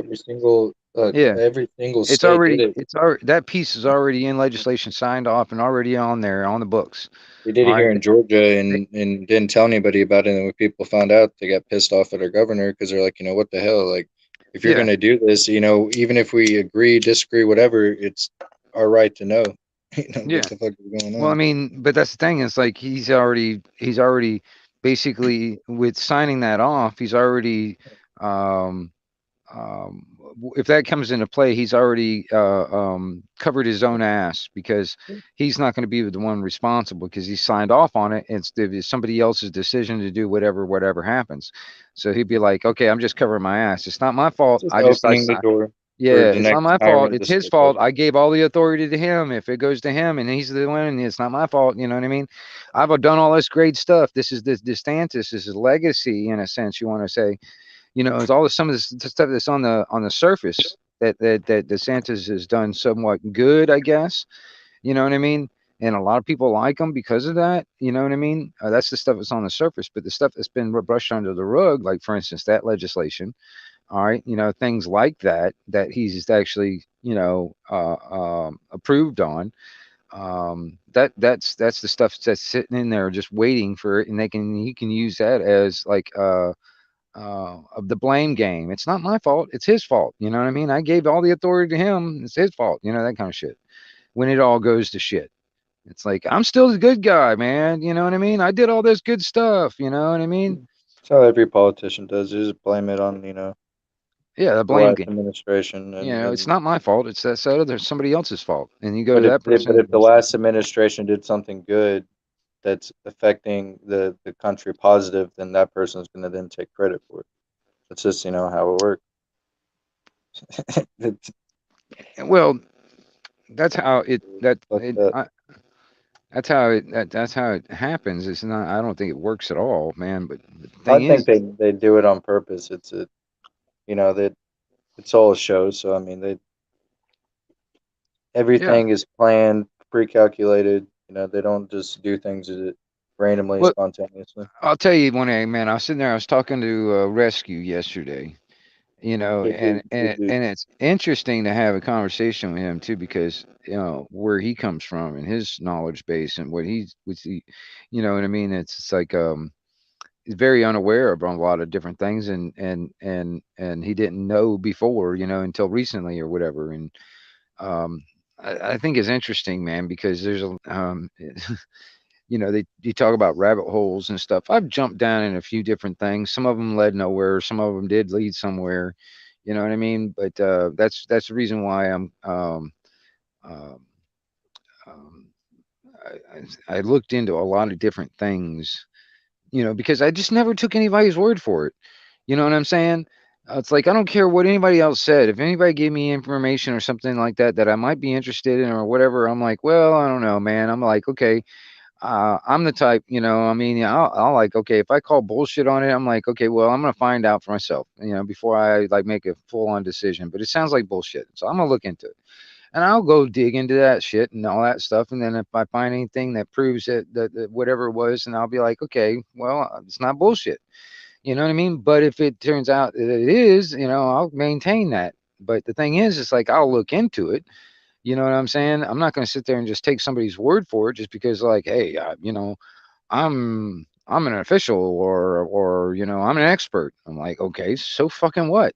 yeah, Every single state did it. it's already, that piece is already in legislation, signed off, and already on there on the books. They did All it right. here in Georgia They, and didn't tell anybody about it. And when people found out, they got pissed off at our governor because they're like, what the hell? Like, if you're yeah, gonna do this, even if we agree, disagree, whatever, it's our right to know, what yeah. the fuck is going Well, I on. mean, but that's the thing. It's like he's already basically with signing that off. He's already um, if that comes into play, he's already covered his own ass because he's not going to be the one responsible because he signed off on it. It's somebody else's decision to do whatever happens. So he'd be like, okay, I'm just covering my ass. It's not my fault. Just opening the Si- door for yeah, the it's not next my fault. tyrant It's just his to take fault. it. I gave all the authority to him. If it goes to him and he's the one, it's not my fault. You know what I mean? I've done all this great stuff. This is this DeSantis. This is legacy in a sense. You want to say, it's all some of this stuff that's on the surface that DeSantis has done somewhat good, I guess. You know what I mean? And a lot of people like him because of that. You know what I mean? That's the stuff that's on the surface, but the stuff that's been brushed under the rug, like for instance that legislation. All right, things like that he's actually approved on. That's the stuff that's sitting in there just waiting for it, and he can use that as like of the blame game. It's not my fault. It's his fault. You know what I mean? I gave all the authority to him. It's his fault. That kind of shit. When it all goes to shit, it's like I'm still the good guy, man. You know what I mean? I did all this good stuff. You know what I mean? That's how every politician does. They just blame it on, Yeah, the the blame last game. administration It's and not my fault. It's that other somebody else's fault. And you go but to if that but person. if the last administration did something good that's affecting the country positive, then that person's going to then take credit for it. That's just how it works. It's Well, that's how it that fucked it. up. That's how it happens. It's not. I don't think it works at all, man. But the I thing think is, they do it on purpose. That it's all a show. So I mean, yeah. everything is planned, pre-calculated. They don't just do things randomly, Well, spontaneously. I'll tell you one thing, man. I was sitting there. I was talking to Rescue yesterday. Good dude, good dude. And it's interesting to have a conversation with him too, because where he comes from and his knowledge base and you know what I mean. It's like he's very unaware of a lot of different things, and he didn't know before, until recently or whatever. And um, I think it's interesting, man, because there's a they you talk about rabbit holes and stuff. I've jumped down in a few different things. Some of them led nowhere. Some of them did lead somewhere. You know what I mean? But that's the reason why um, um, I looked into a lot of different things. Because I just never took anybody's word for it. You know what I'm saying? It's like I don't care what anybody else said. If anybody gave me information or something like that I might be interested in or whatever, I'm like, well, I don't know, man. I'm like, okay, I'm the type, I mean, I'll like, okay, if I call bullshit on it, I'm like, okay, well, I'm gonna find out for myself, before I like make a full on decision. But it sounds like bullshit, so I'm gonna look into it, and I'll go dig into that shit and all that stuff. And then if I find anything that proves that whatever it was, and I'll be like, okay, well, it's not bullshit. You know what I mean? But if it turns out that it is, I'll maintain that. But the thing is, it's like I'll look into it. You know what I'm saying? I'm not going to sit there and just take somebody's word for it just because, like, hey, I'm I'm an official or I'm an expert. I'm like, okay, so fucking what?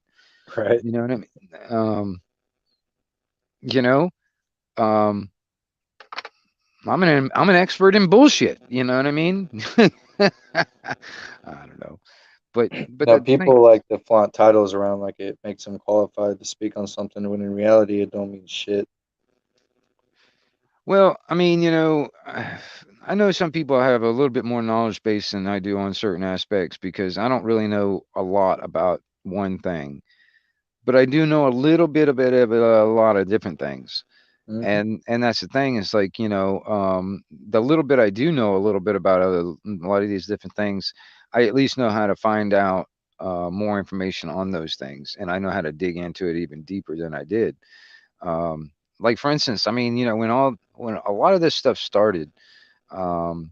Right. You know what I mean? You know, um, I'm an expert in bullshit. You know what I mean? I don't know, but Now the thing. people like to flaunt titles around like it makes them qualified to speak on something when in reality it don't mean shit. Well, I mean, I know some people have a little bit more knowledge base than I do on certain aspects because I don't really know a lot about one thing, but I do know a little bit of a lot of different things. Hmm. And that's the thing is like, the little bit I do know a little bit about a lot of these different things, I at least know how to find out more information on those things, and I know how to dig into it even deeper than I did. Um, like for instance, I mean, when a lot of this stuff started, um,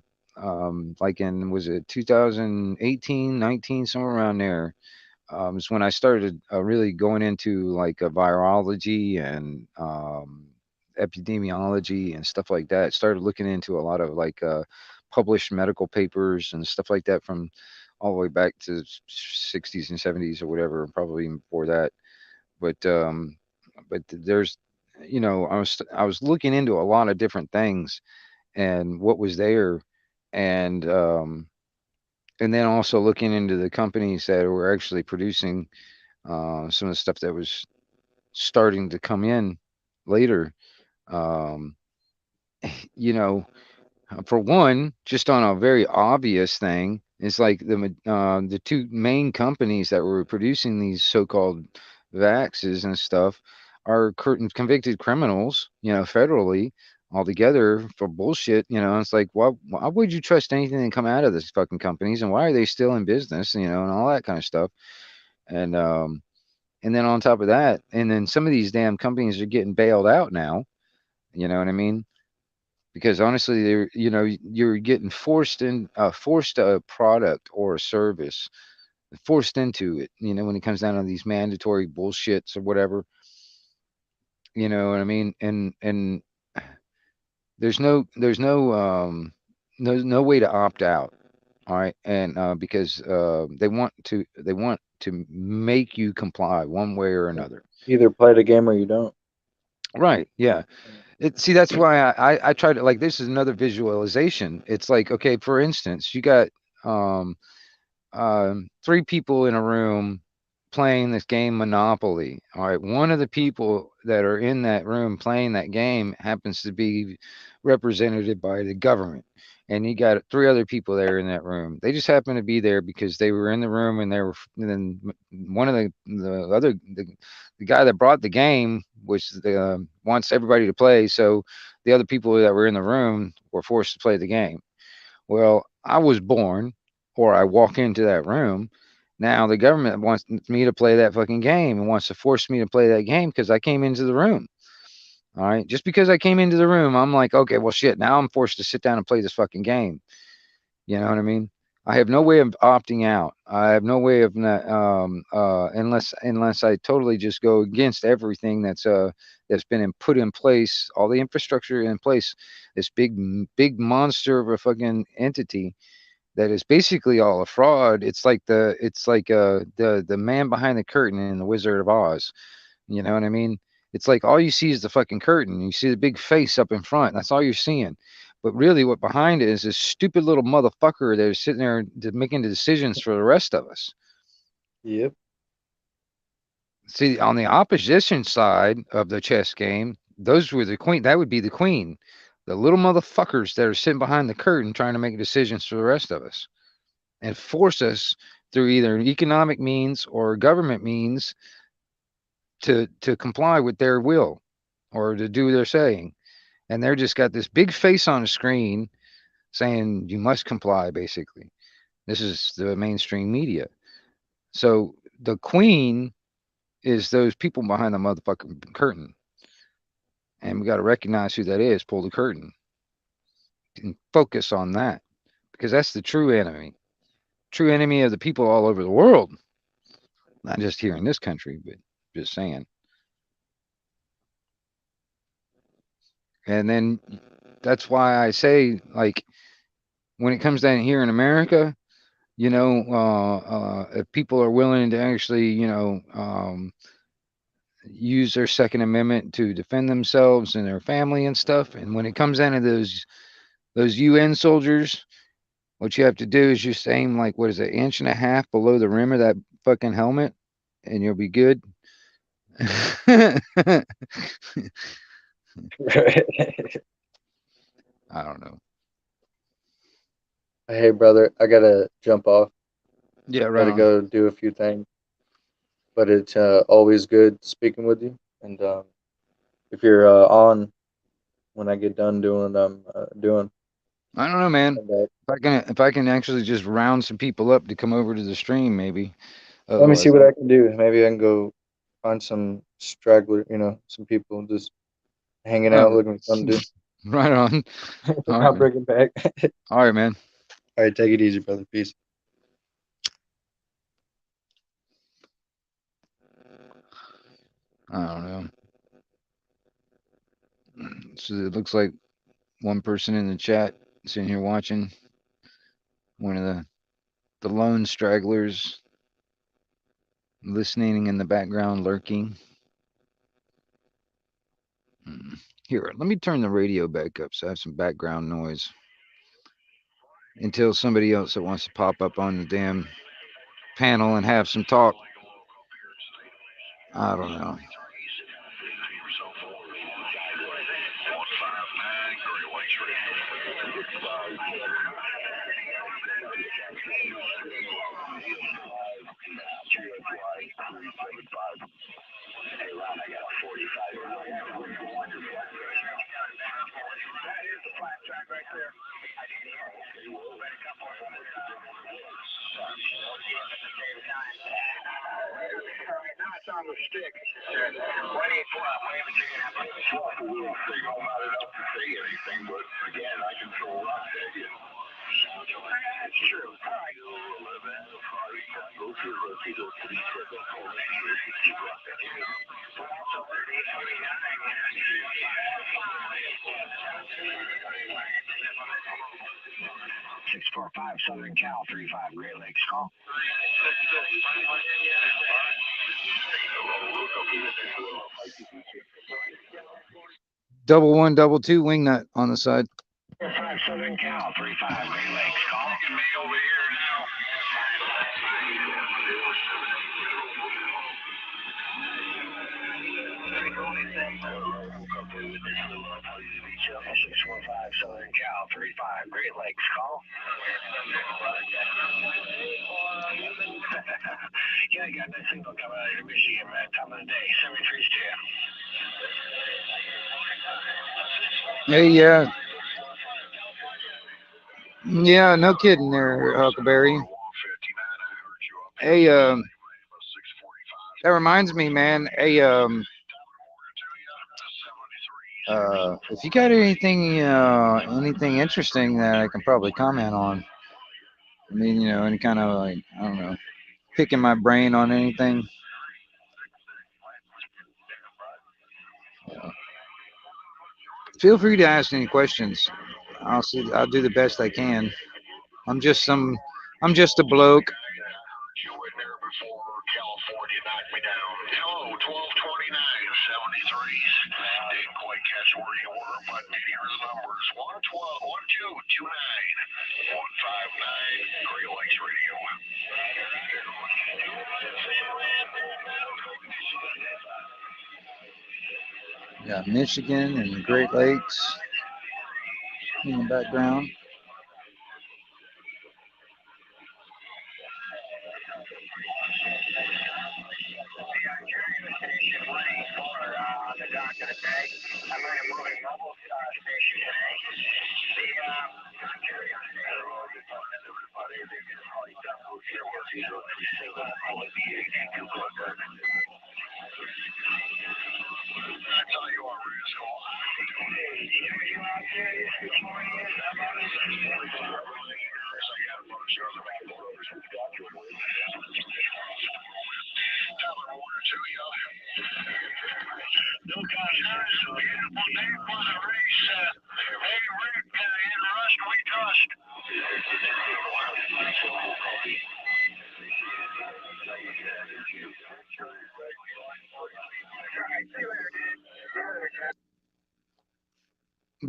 like in was it 2018, 19, somewhere around there, is when I started really going into like virology and epidemiology and stuff like that. Started looking into a lot of like published medical papers and stuff like that from all the way back to 60s and 70s or whatever, probably even before that. But there's, I was looking into a lot of different things and what was there, and and then also looking into the companies that were actually producing some of the stuff that was starting to come in later. Um, you know, for one, just on a very obvious thing, it's like the two main companies that were producing these so-called vaxes and stuff are convicted criminals, federally altogether for bullshit. It's like, why would you trust anything that come out of these fucking companies, and why are they still in business, and all that kind of stuff. And and then on top of that, and then some of these damn companies are getting bailed out now. You know what I mean? Because honestly, you're getting forced a product or a service, forced into it. When it comes down to these mandatory bullshits or whatever. You know what I mean? And there's no way to opt out. All right, and because they want to make you comply one way or another. Either play the game or you don't. Right? Yeah. See, that's why I try to, like, this is another visualization. It's like, okay, for instance, you got um three people in a room playing this game Monopoly. All right, one of the people that are in that room playing that game happens to be represented by the government. And you got three other people there in that room. They just happen to be there because they were in the room, and and then one of the guy that brought the game, which wants everybody to play. So the other people that were in the room were forced to play the game. Well, I was born, or I walk into that room. Now the government wants me to play that fucking game and wants to force me to play that game because I came into the room. All right. Just because I came into the room, I'm like, okay, well, shit. Now I'm forced to sit down and play this fucking game. You know what I mean? I have no way of opting out. I have no way of not, unless I totally just go against everything that's been put in place, all the infrastructure in place, this big monster of a fucking entity that is basically all a fraud. It's like the man behind the curtain in the Wizard of Oz. You know what I mean? It's like all you see is the fucking curtain. You see the big face up in front. That's all you're seeing. But really, what behind it is this stupid little motherfucker that is sitting there making the decisions for the rest of us. Yep. See, on the opposition side of the chess game, those were the queen. That would be the queen. The little motherfuckers that are sitting behind the curtain trying to make decisions for the rest of us and force us through either economic means or government means to comply with their will or to do their saying. And they're just got this big face on the screen saying you must comply, basically. This is the mainstream media. So the queen is those people behind the motherfucking curtain. And we got to recognize who that is, pull the curtain and focus on that because that's the true enemy of the people all over the world, not just here in this country, but just saying. And then that's why I say, like, when it comes down here in America, if people are willing to actually, use their Second Amendment to defend themselves and their family and stuff, and when it comes down to those UN soldiers, what you have to do is just aim like what is it, inch and a half below the rim of that fucking helmet, and you'll be good. I don't know. Hey, brother, I gotta jump off. Yeah, right Gotta on. go do a few things. But it's always good speaking with you. And if you're on when I get done doing what I'm doing, I don't know, man. come back. If I can actually just round some people up to come over to the stream, maybe. Let me see Otherwise, what I can do. Maybe I can go find some straggler, some people just hanging out oh, looking for something to right on. do. All right, I'll man. bring it back. All right, man. All right, take it easy, brother. Peace. I don't know. So it looks like one person in the chat sitting here watching, one of the lone stragglers listening in the background, lurking. Here, let me turn the radio back up so I have some background noise until somebody else that wants to pop up on the damn panel and have some talk. I don't know. Double one, double two, wing nut on the side. 5 Southern Cal, 35 Great Lakes. Call. Me over here now. Southern Cal, 35 Great Lakes. Call. Yeah, I got that signal coming out of Michigan, man. Top of the day. 73's Hey, yeah, no kidding there, Huckleberry. Hey, that reminds me, man. Hey, if you got anything interesting that I can probably comment on. I mean, any kind of like, I don't know, picking my brain on anything. Feel free to ask any questions. I'll do the best I can. I'm just a bloke. California knocked me down. Hello, 1229, 73s. Didn't quite catch where you were, but here's the numbers. 112, 1229, 159, Great Lakes Radio. Yeah, Michigan and the Great Lakes in the background.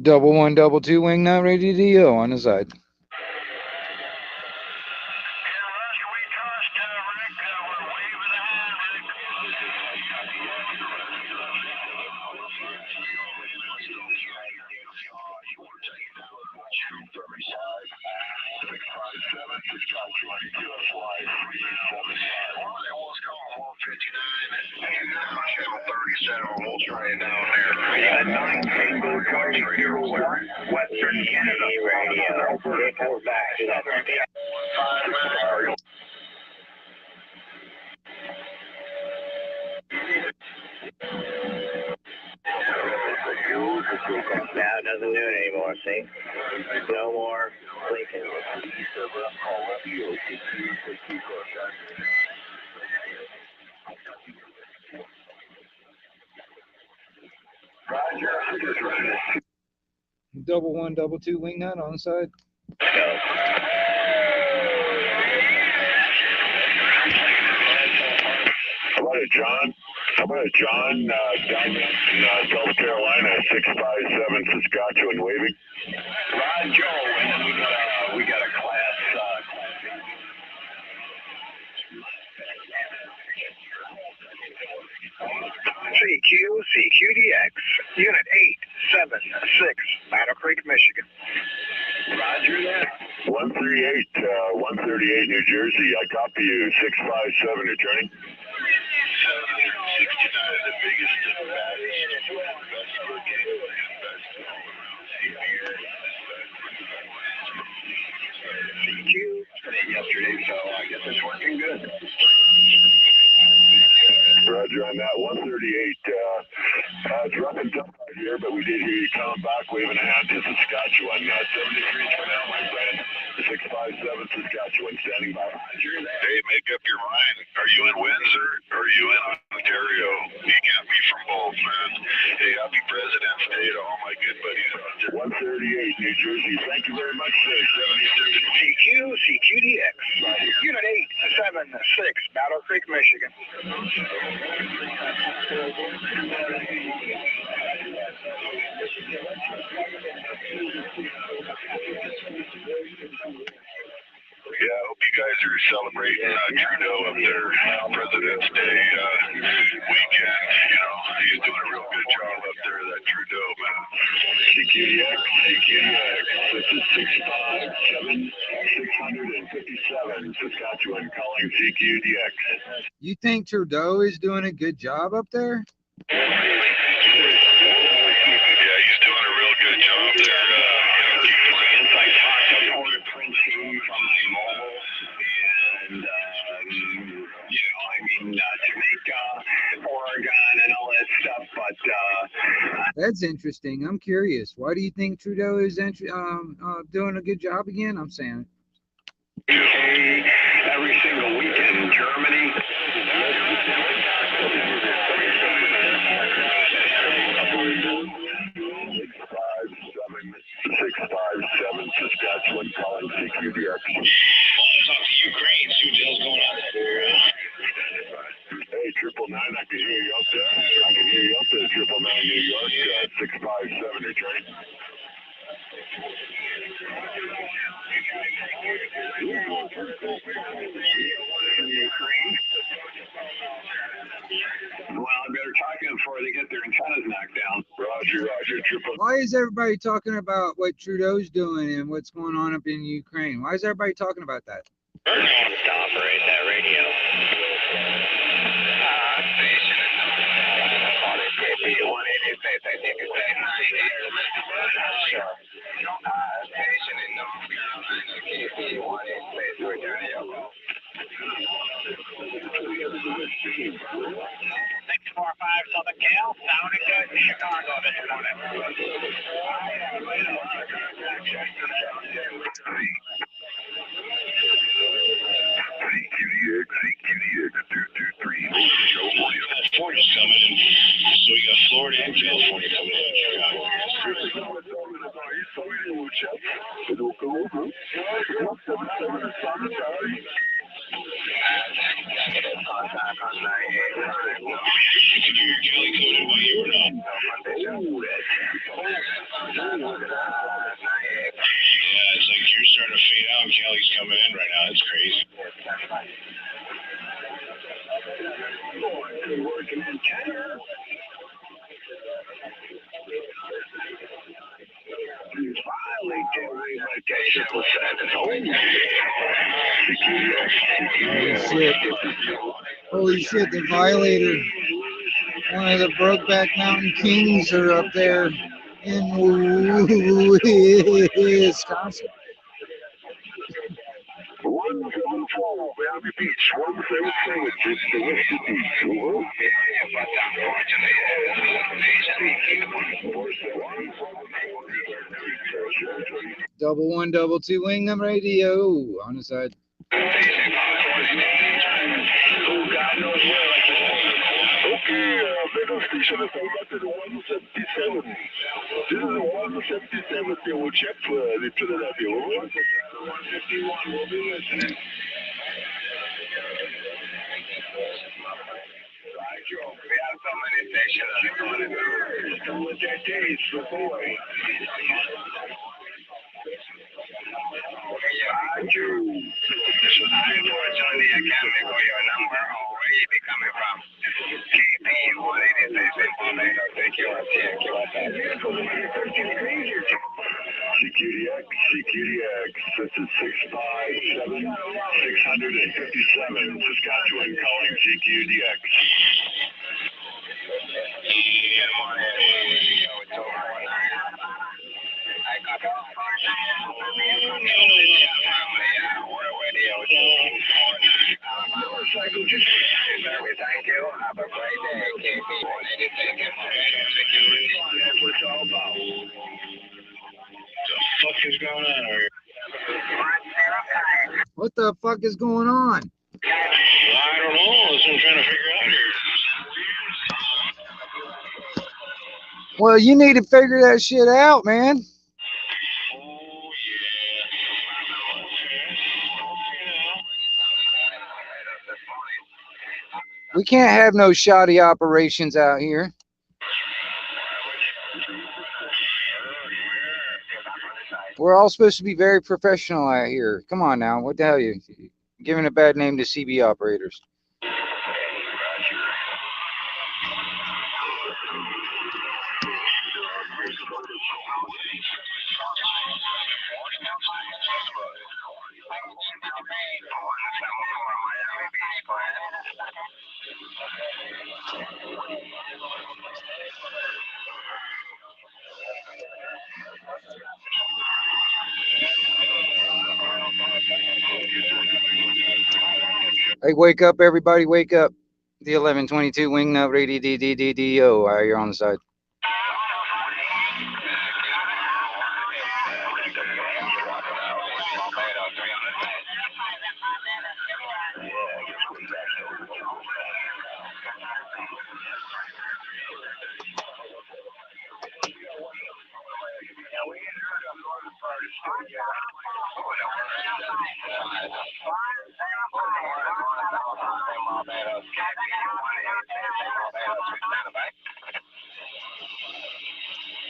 Double one, double two, wing nut ready to go on the side. We'll try it down there. Western Canada Radio. Report back. 5 minutes. Now it doesn't do it anymore, see? No more blinking. Double one, double two, wing nut on the side. How about it, John? How about it, John? Down in South Carolina, 657 Saskatchewan, waving. Rod Joe, and then we got a class. CQDX, Unit 876, Battle Creek, Michigan. Roger that. 138, New Jersey. I copy you. 657, returning. 69 is the biggest and baddest. CQ yesterday, so I guess it's working good. Roger on that. 138. It's rough and tough out here, but we did hear you coming back, waving a hand to Saskatchewan. 73 for now, my friend. 657 Saskatchewan, standing by. Hey, make up your mind. Are you in Windsor or are you in Ontario? You get me from both, man. Hey, happy President's Day to all my good buddies out there. 138, New Jersey. Thank you very much, sir. 76 CQDX. Unit 876, Battle Creek, Michigan. Yeah, I hope you guys are celebrating Trudeau up there, President's Day weekend. You know, he's doing a real good job up there, that Trudeau, man. CQDX, this is 657 Saskatchewan, calling CQDX. You think Trudeau is doing a good job up there? Yeah, he's doing a real good job there. Since I talked to Porter Prince from my mobile, and Jamaica, Oregon, and all that stuff. But That's interesting. I'm curious. Why do you think Trudeau is doing a good job again? I'm saying. Every single weekend in Germany. 657 Saskatchewan, calling CQDX. Talk to Ukraine, see what the hell's going on there. Hey, 999, I can hear you up there. 999 New York, 657, returning. Well, I better talk to them before they get their antennas knocked down. Roger, Why is everybody talking about what Trudeau's doing and what's going on up in Ukraine? Why is everybody talking about that? To operate that radio. Station in North Carolina, KP 186, returning your call. 645 Southern Cal, sounding good, Chicago this morning. CQDX 223. California's coming in, so we got Florida and California coming in Chicago. contact on 985. Secure Kelly coming in by you or not? Yeah, it's like you're starting to fade out. Kelly's coming in right now. That's crazy. Working in Canada. Violate their invitation for Holy shit, the Violator. One of the Brokeback Mountain Kings are up there in Wisconsin. 112, Miami Beach, 177, it's the Western Beach, over. Double 122 Wingnut Radio on the side. Okay, middle station is to the 177. This is the 177th, they will check for the Trinidad, they will. 151 will be listening. We have so many stations. Still with that days for boy. Unfortunately, I can't make out your number or where you be coming from. KP 186 in Barbados. Thank you. Security X, this is 657 657 Saskatchewan calling CQDX. Good morning. I got thank you. Have a great day, KP. What's all about? What the fuck is going on here? What the fuck is going on? I don't know. That's what I'm trying to figure out here. Well, you need to figure that shit out, man. Oh, yeah. We can't have no shoddy operations out here. We're all supposed to be very professional out here. Come on now, what the hell are you giving a bad name to CB operators? Hey, wake up, everybody, wake up. The 1122 Wingnut Radio DDDDO. You're on the side.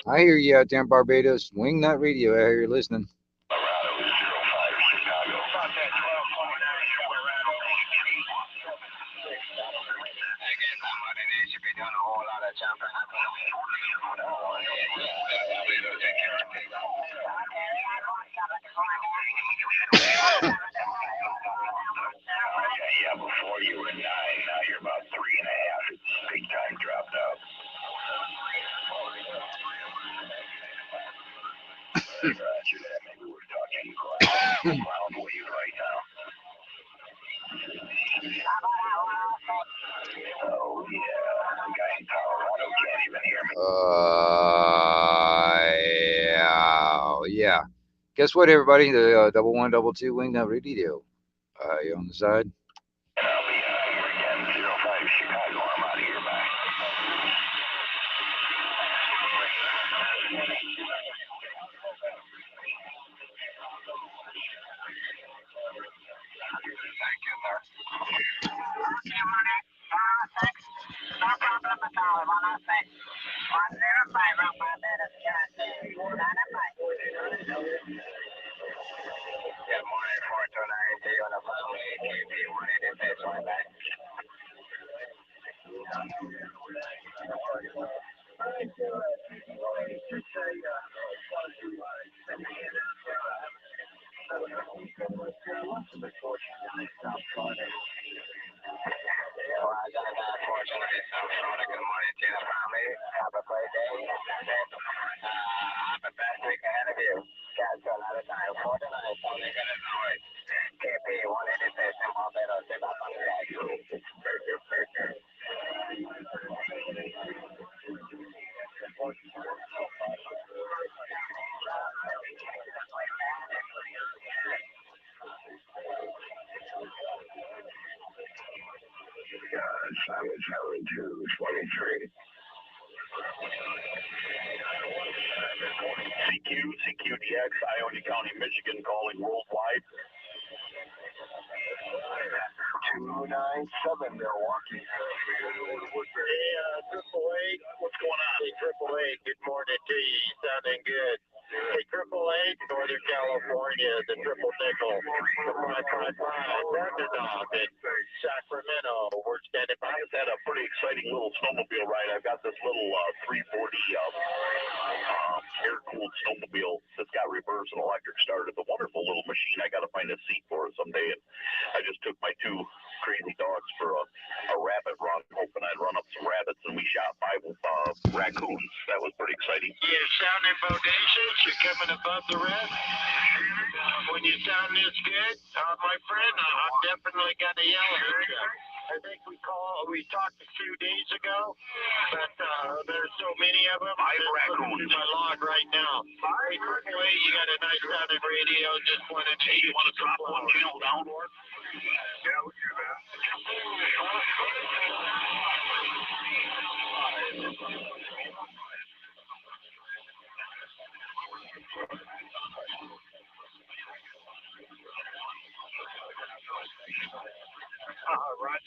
I hear you out there in Barbados. Wingnut Radio out here listening. Yeah, before you were 9, now you're about 3.5. It's big time dropped out. Roger that. Maybe we're talking ground wave right now. Oh, yeah. The guy in Colorado can't even hear me. Yeah. Guess what, everybody? The 1122 Wingnut Radio. You on the side? I'll be out here again. 05 Chicago. I'm out of here. Bye. Thank you, sir. Good morning, 429 to you on the family. KP 186 one back. Good morning to the family. Have a great day. Have the best week ahead of you. Catch you another time. 429, something good as always. KP 186 in Barbados. Stay back on the track. Simon 7223. CQDX, Ione County, Michigan, calling worldwide. 297 Milwaukee. Hey, Triple Eight, what's going on? Hey, Triple Eight, good morning to you. Sounding good. Hey, Triple Eight, Northern California, the Triple Nickel, the 555, Underdog in Sacramento. We're standing by. I just had a pretty exciting little snowmobile ride. I've got this little 340 air-cooled snowmobile that's got reverse and electric start. It's a wonderful little machine. I got to find a seat for it someday. And I just took my two crazy dogs for a rabbit run, hoping I'd run up some rabbits, and we shot 5 raccoons. That was pretty exciting. You're sounding bodacious. You're coming above the rest. When you sound this good, my friend, I'm definitely going to yell at you. I think we talked a few days ago, but there's so many of them. I'm looking through my log right now. Hey, Triple A, you got a nice sounding radio. Just wanted to. You want to drop one channel down? Yeah, we'll do that.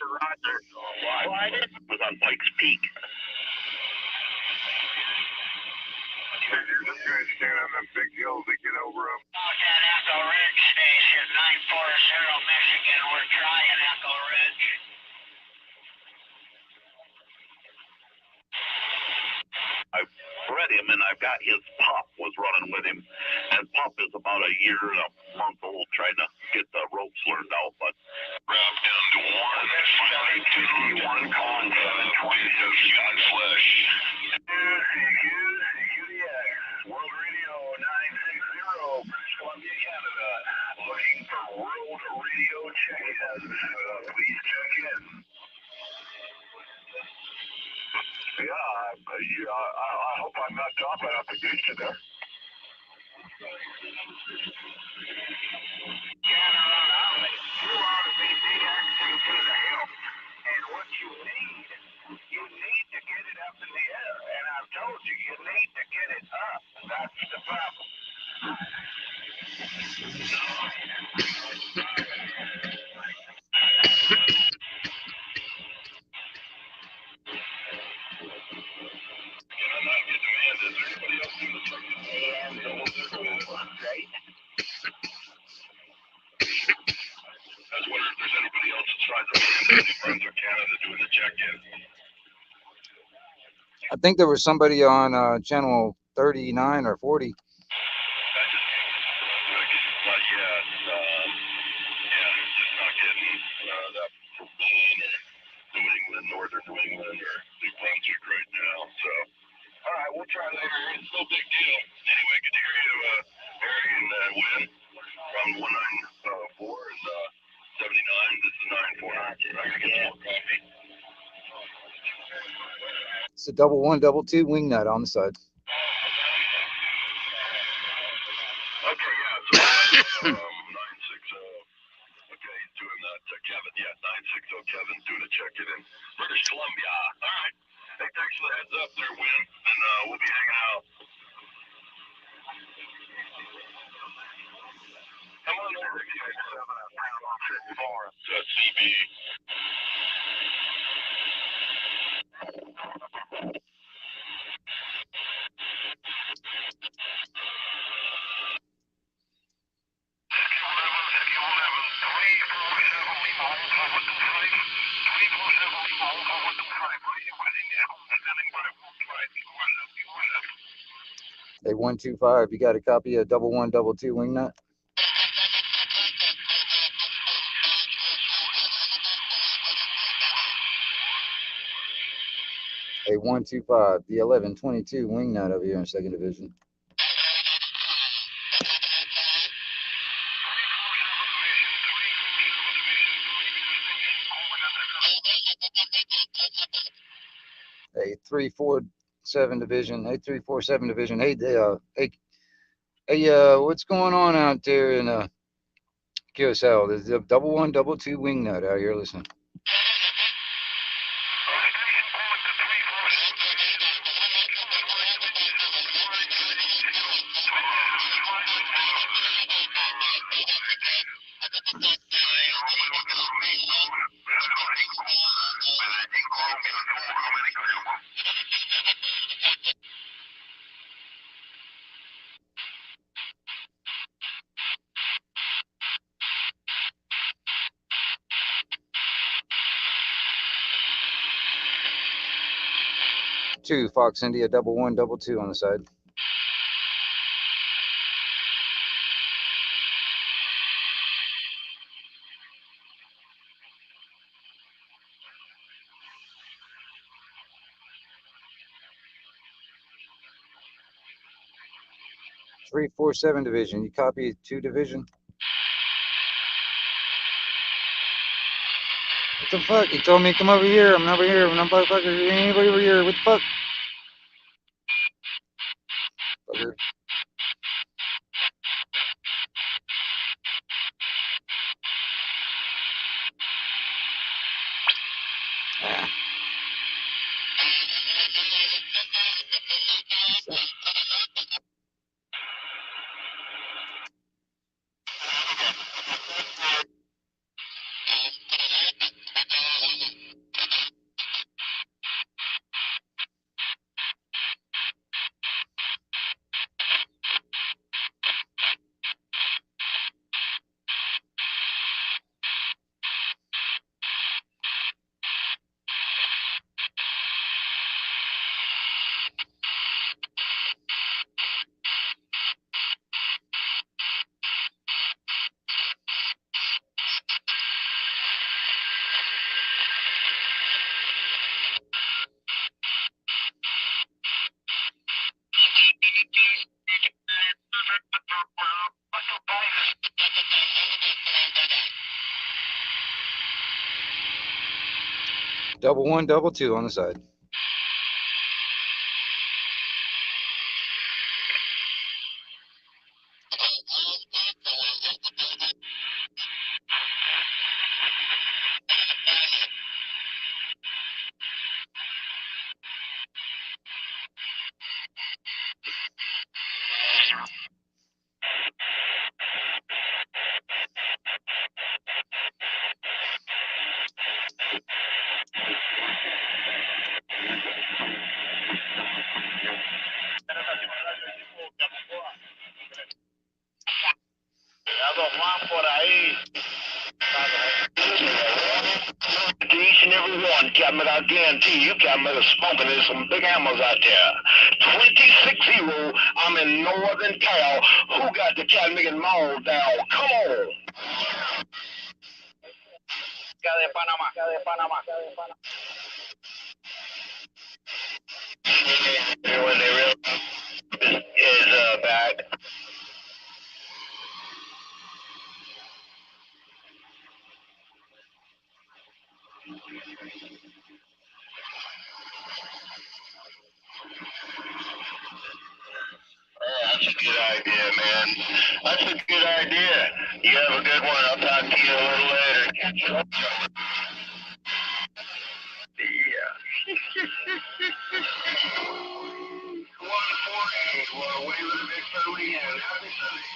Roger. Quiet. It was on Pikes Peak. You're just going to stand on them big hills to get over them. Out at Echo Ridge Station, 940 Michigan. We're trying Echo Ridge. I've bred him, and I've got his pup was running with him. And pup is about a year and a month old, trying to get the ropes learned out. But wrap down to 1, calling 726, John Flesh. World Radio 960, British Columbia, Canada. Looking for World Radio check-ins. Please check in. Yeah, I hope I'm not dropping out the gate to there. You ought to be big action to the hill. And what you need to get it up in the air. And I've told you, you need to get it up. That's the problem. I'm not getting demand. Is there anybody else doing the truck? Right? I was wondering if there's anybody else besides the New Brunswick, Canada doing the check-in. I think there was somebody on channel 39 or 40. Just not getting that from Maine or New England, Northern New England, or New Brunswick right now. So, all right, we'll try later. It's no big deal. Anyway, good to hear you, Harry and Win from 194 and 79. This is 949. I'm gonna get some more coffee. It's a 1-1-2 wing nut on the side. Okay, yeah, so 960. Okay, he's doing that. Kevin, yeah, 960 Kevin doing a check-in in British Columbia. All right. Hey, thanks for the heads up there, Win. And we'll be hanging out. Come on over if you guys have a pound off it for us. CB. A 125. You got a copy of 1122 wingnut? A 125. The 1122 wingnut over here in second division. A 347 division. A 347 division. Hey, what's going on out there in QSL? There's a 1122 wingnut out here. Listen. Two Fox India 1122 on the side. Three, 4, 7 division. You copy 2 division? What the fuck? He told me to come over here. I'm over here. I'm not motherfucker. Anybody over here? What the fuck? Fucker. Ah. Double 1, double 2 on the side. To each and every one, Captain, I guarantee you, Captain, are smoking. There's some big hammers out there. 26-0. I'm in Northern Cal. Who got the Captain Mall down? Come on. De Panamá. De Panamá. De Panamá. When they real is back. That's a good idea, man. That's a good idea. You have a good one. I'll talk to you a little later. Yeah. 140. Well, we were the big family and happy Sunday.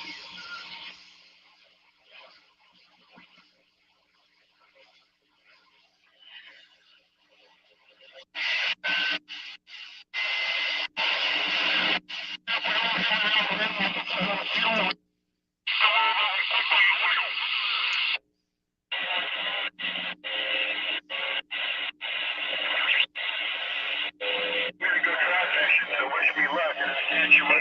I'm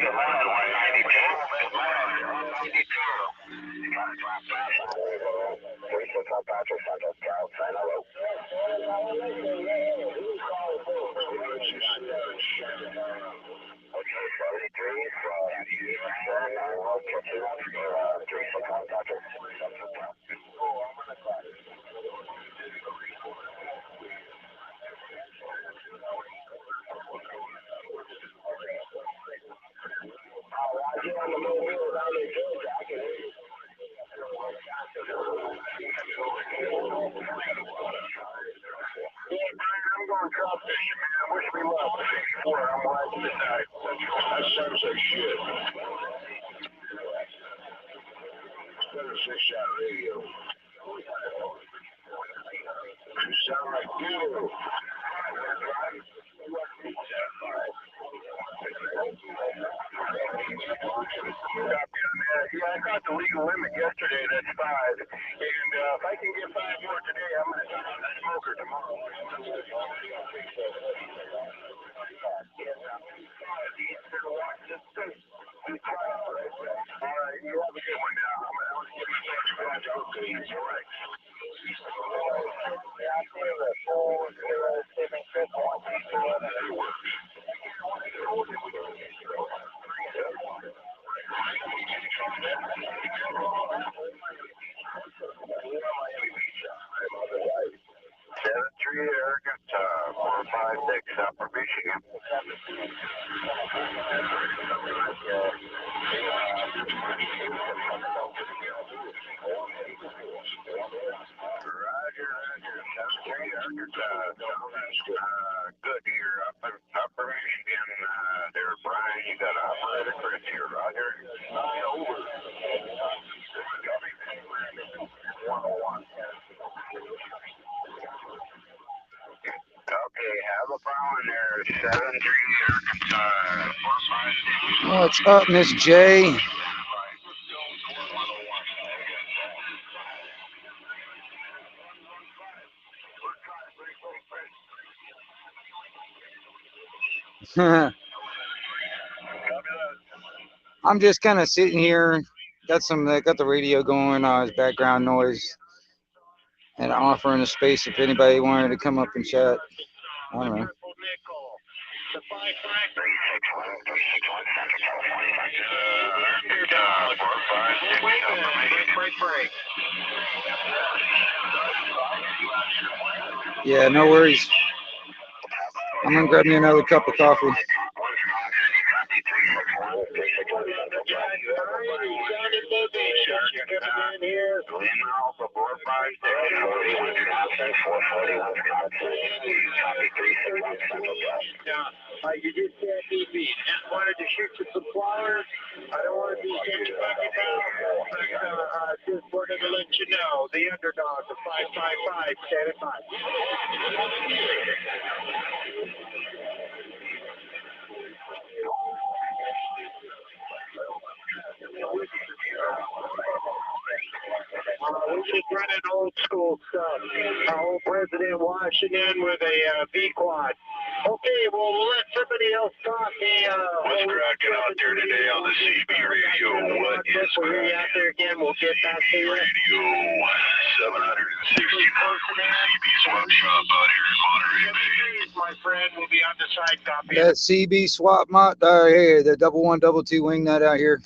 going trout fishing, man. Wish me luck. I'm watching tonight. That sounds like shit. Better 6-shot radio. You sound like you. Yeah, I got the legal limit yesterday. That's 5. And if I can get 5 more today, I'm going to start on the smoker tomorrow. All right, you have a good one now. I'm going to give myself a badge. All right. Arkansas, 456, Upper Michigan. Roger. 73, Arkansas. Good here, Upper Michigan. There, Brian, you got operator Chris here. Roger. Over. 101. Okay, have a problem there. 73 Arkansas. 456. What's up, Miss J? I'm just kind of sitting here. Got the radio going. It's background noise, and offering a space if anybody wanted to come up and chat. I don't know. Yeah, no worries. I'm gonna grab me another cup of coffee. You just can't be beat. Just wanted to shoot you some flowers. I don't want to be standing fucking down, but just wanted to let you know the underdog, the 555, standing by. We're just running old school stuff. Old President Washington with a V-quad. Okay, well, we'll let somebody else talk. What's cracking out there today on the CB radio? What is cracking out there again? We'll get back to you. Radio 760 CB Swap Shop out here in Monterey Bay. My friend will be on the side copy. That CB swap mod here, the 1122 wing nut out here.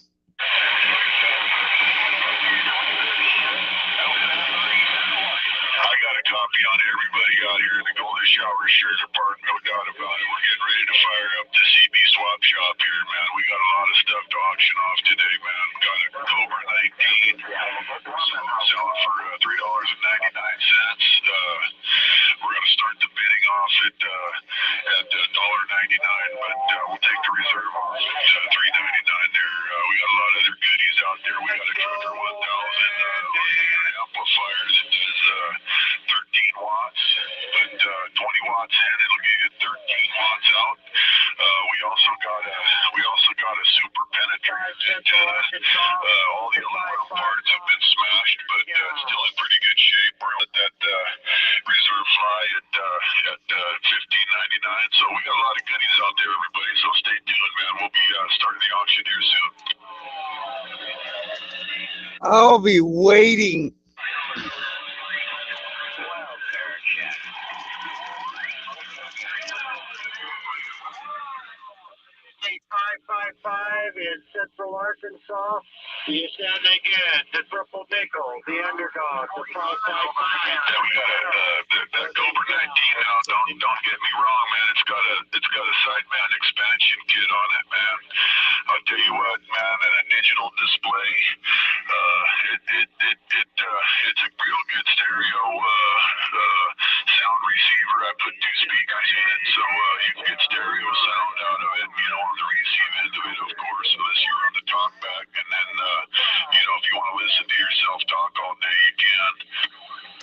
Copy on everybody out here in the Golden Shower Sugar Park, no doubt about it. We're getting ready to fire up the CB Swap Shop here, man. We got a lot of stuff to auction off today, man. We got a Cobra 19 selling for $3.99. We're going to start the bidding off at $1.99, but we'll take the reserve off at $3.99 there. We got a lot of other goodies out there. We got a Trucker 1000 amplifier that does 13 watts, but 20 watts in, it'll give you 13 watts out. We also got a super penetrating antenna. All the aluminum parts have been smashed, but it's still in pretty good shape. We're at that reserve fly at $15.99. So we got a lot of goodies out there, everybody. So stay tuned, man. We'll be starting the auction here soon. I'll be waiting. In Central Arkansas, you sounding good. The Purple Nickel, the Underdog, the 555. Yeah, we got that Cobra 19 now. Don't get me wrong, man. It's got a sideman expansion kit on it, man. I'll tell you what, man. And a digital display. It's a real good stereo sound receiver. I put 2 speakers in it, so you can get stereo sound out of it. You know, on the receive end of it, of course, unless you're on the talk back. And then, you know, if you want to listen to yourself talk all day, you can.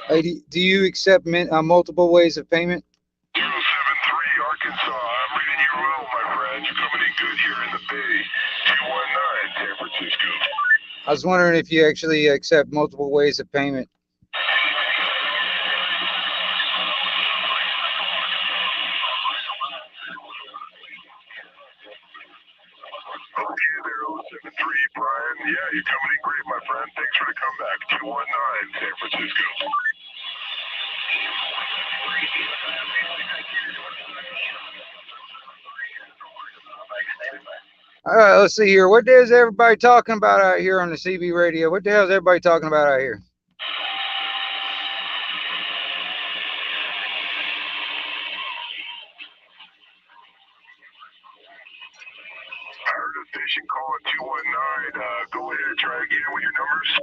Hey, do you accept multiple ways of payment? 073 Arkansas. I'm reading you well, my friend. You're coming in good here in the Bay. 219 San Francisco. I was wondering if you actually accept multiple ways of payment. Okay, there, 073 Brian. Yeah, you're coming in great, my friend. Thanks for the comeback. 219 San Francisco. All right, let's see here. What the hell is everybody talking about out here on the CB radio? What the hell is everybody talking about out here? I heard a station call at 219. Go ahead, try again with your numbers.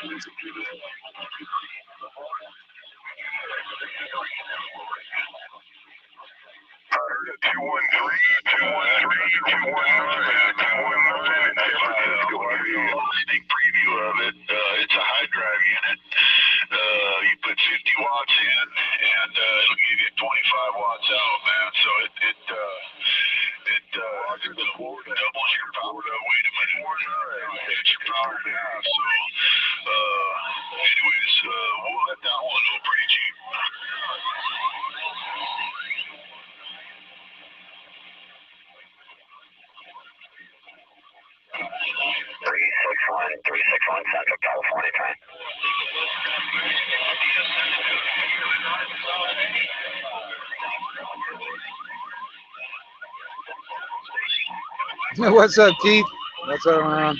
I heard a 213, 219, 219, San Francisco. Sneak preview of it. It's a high drive unit. You put 50 watts in, and it'll give you 25 watts out, man. So it doubles your power. Wait a minute, it's your power now. So, anyways, we'll let that one go pretty cheap. Three six one Central California time. What's up, Keith? What's up, man?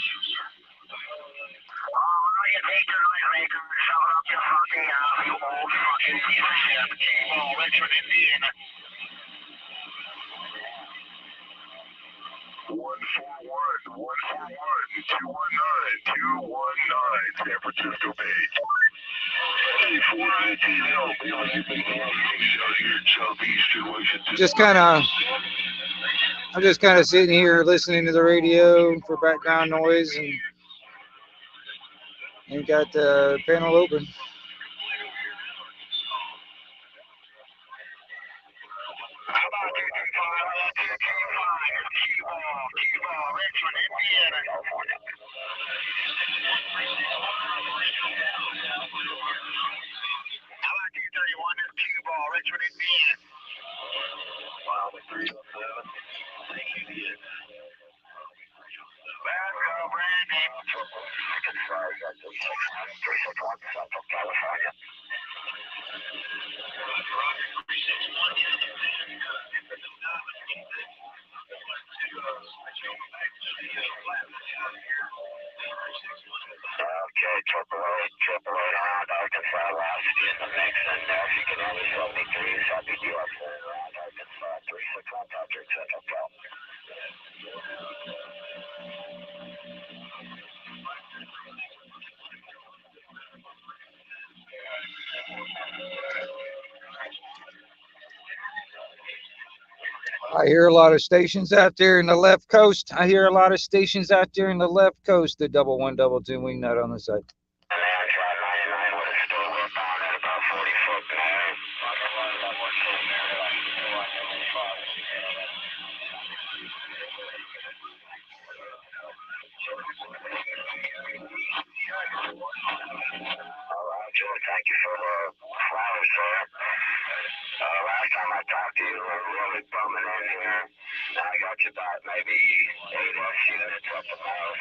San Francisco Bay. I'm just kind of sitting here listening to the radio for background noise and got the panel open. Okay, triple eight around Arkansas, last in the mix, and Mexican only 73, Southie DX around Arkansas, 361 Patrick, Central Cal. I hear a lot of stations out there in the left coast. The left coast, the 1122 wing nut on the side. And then try 99 with a still whip on it, about 40 foot man. Okay,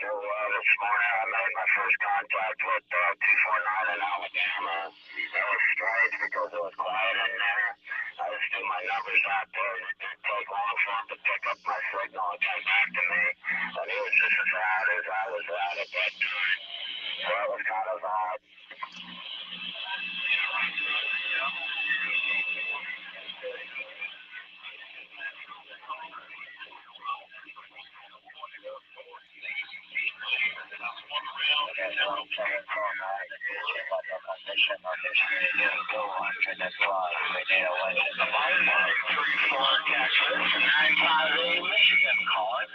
well, this morning I made my first contact with 249 in Alabama. It was strange because it was quiet in there. I just threw my numbers out there and it didn't take long for him to pick up my signal and come back to me. And he was just as loud as I was loud at that time. So it was kind of odd. Michigan calling.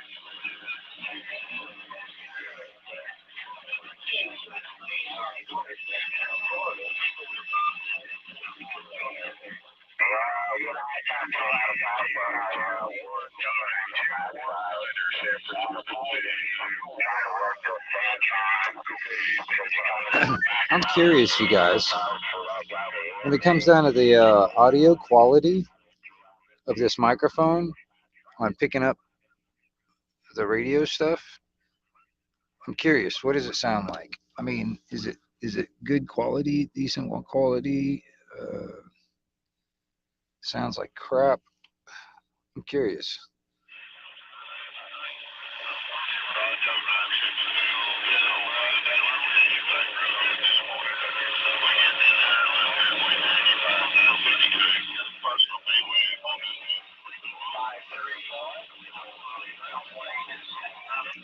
You know, I talked to a lot of guys on our work trying to work with Santron. I'm curious, you guys. When it comes down to the audio quality of this microphone on picking up the radio stuff, I'm curious. What does it sound like? I mean, is it good quality, decent quality? Sounds like crap. I'm curious.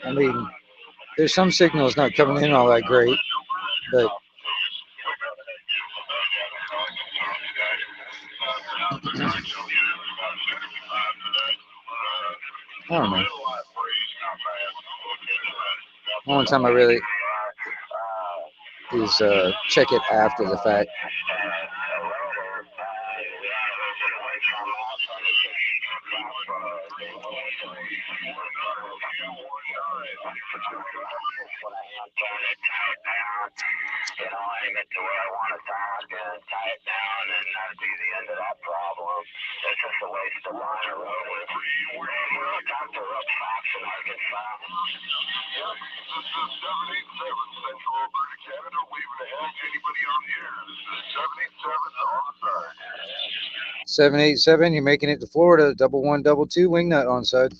I mean, there's some signals not coming in all that great, but I don't know. Only time I really is check it after the fact. You know, aim it to where I want to talk and tie it down, and that'd be the end of that problem. It's just a waste of line of road. We'll talk to Rook Fox in Arkansas. Yep, this is 787 Central Alberta, Canada, waving a hand to anybody on the air. This is 787 on the side. 787, you're making it to Florida. 1122 wingnut on side.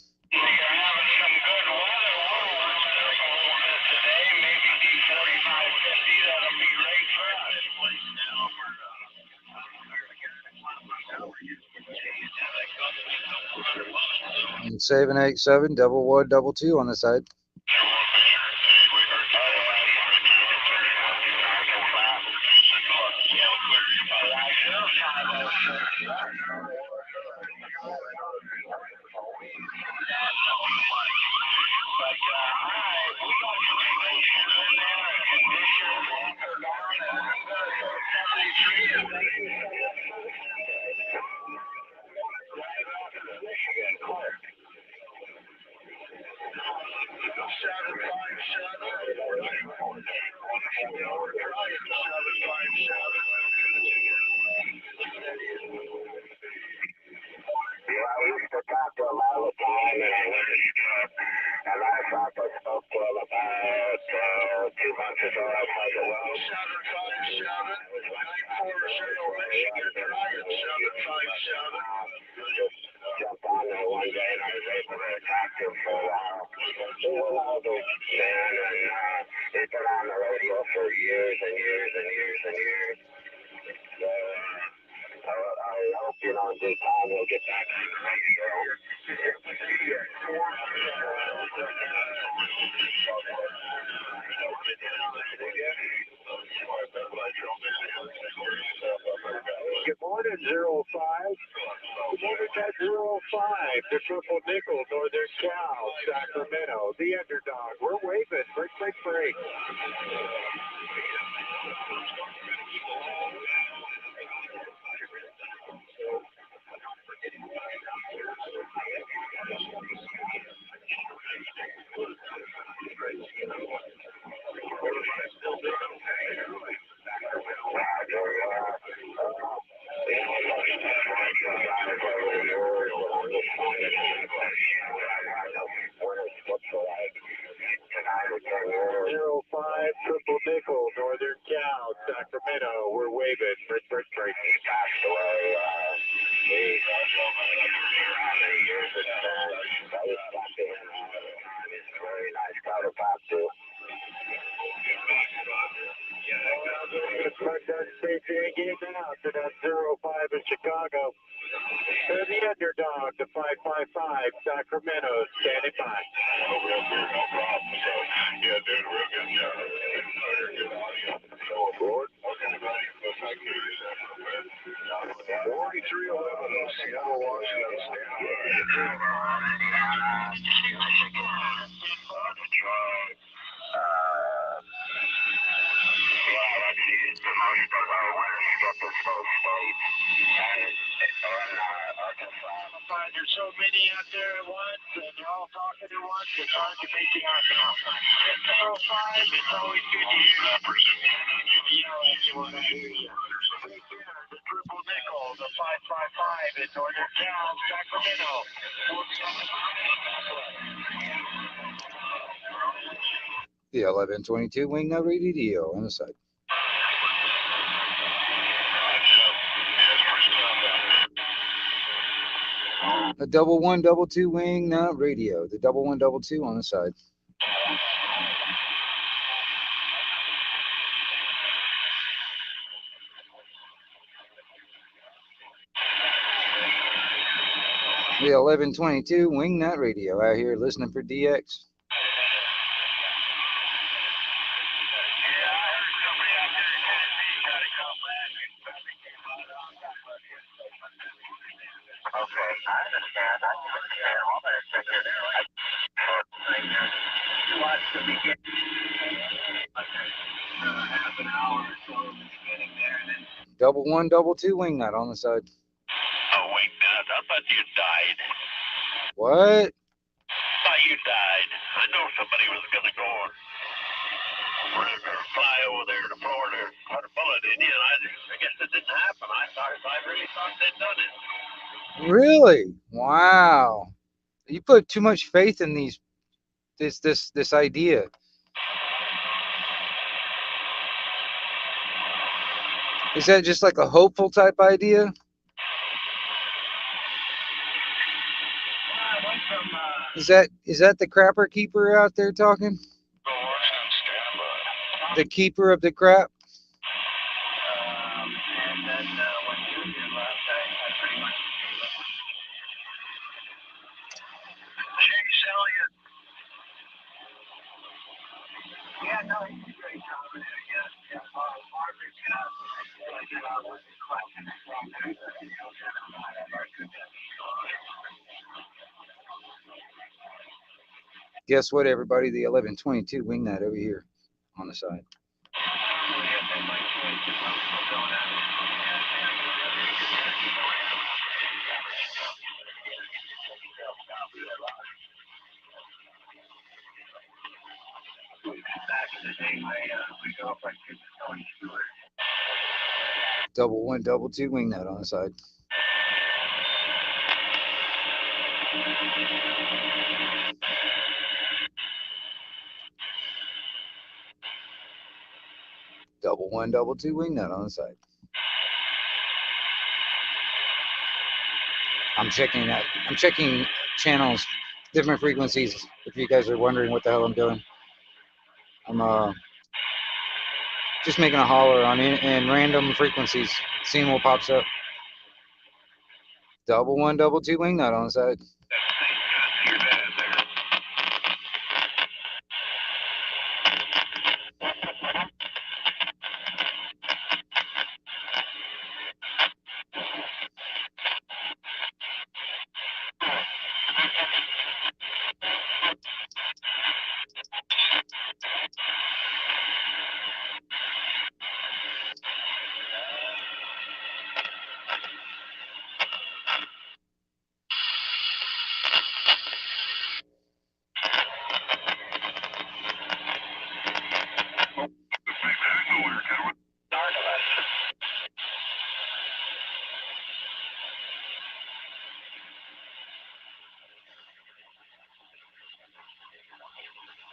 And 787 1122 on the side. Good morning, 05. Good morning, at 05. The Triple Nickel, Northern Cal, Sacramento, the underdog. We're waving. Break. 505 Triple Nickel, Northern Cal, Sacramento. We're waving. Bridge. He passed away. Very nice guy to talk to. Getting out to that 05 in Chicago. To the underdog, the 555, Sacramento, standing by. No problem. So, yeah, dude, real good job. Good audio. So aboard. Okay, buddy. Looks like news. 4311, Seattle, Washington, stand There's so many out there at once, and they're all talking at once. It's hard to make the out. 05, it's always good to hear you. When I hear you. Take care. The Triple Nickel, the 555 in Northern Cal, Sacramento. The 1122 wing nut radio on the side. A 1122 wing nut radio. The 1122 on the side. The 1122 wing nut radio out here listening for DX. Double 122 wing nut on the side. Oh, wait, I thought you died. What? I thought you died. I know somebody was going to go and fly over there to Florida and put a bullet in you, and I guess it didn't happen. I really thought they'd done it. Really? Wow. You put too much faith in this idea. Is that just like a hopeful type idea? Is that the crapper keeper out there talking? The keeper of the crap? And then when Junior left, I pretty much Chase Elliott. Yeah, no, he's a great commentator. Yeah, Margaret's got with the question from there. Guess what, everybody? The 1122 wing nut over here on the side. Double 122 wing nut on the side. Double 122 wing nut on the side. I'm checking channels, different frequencies. If you guys are wondering what the hell I'm doing, I'm just making a holler on it and random frequencies, seeing what pops up. Double 122 wing nut on the side.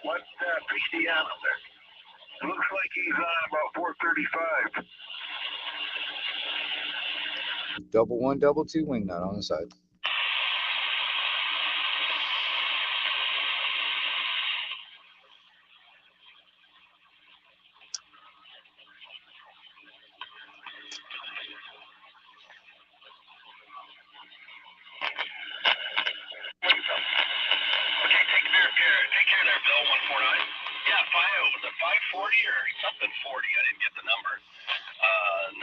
What's Christianometer? Looks like he's on about 435. Double 1, double 2 wing nut on the side. Okay, take care there, Bill, 149. Yeah, it was a 540 or something 40. I didn't get the number. 949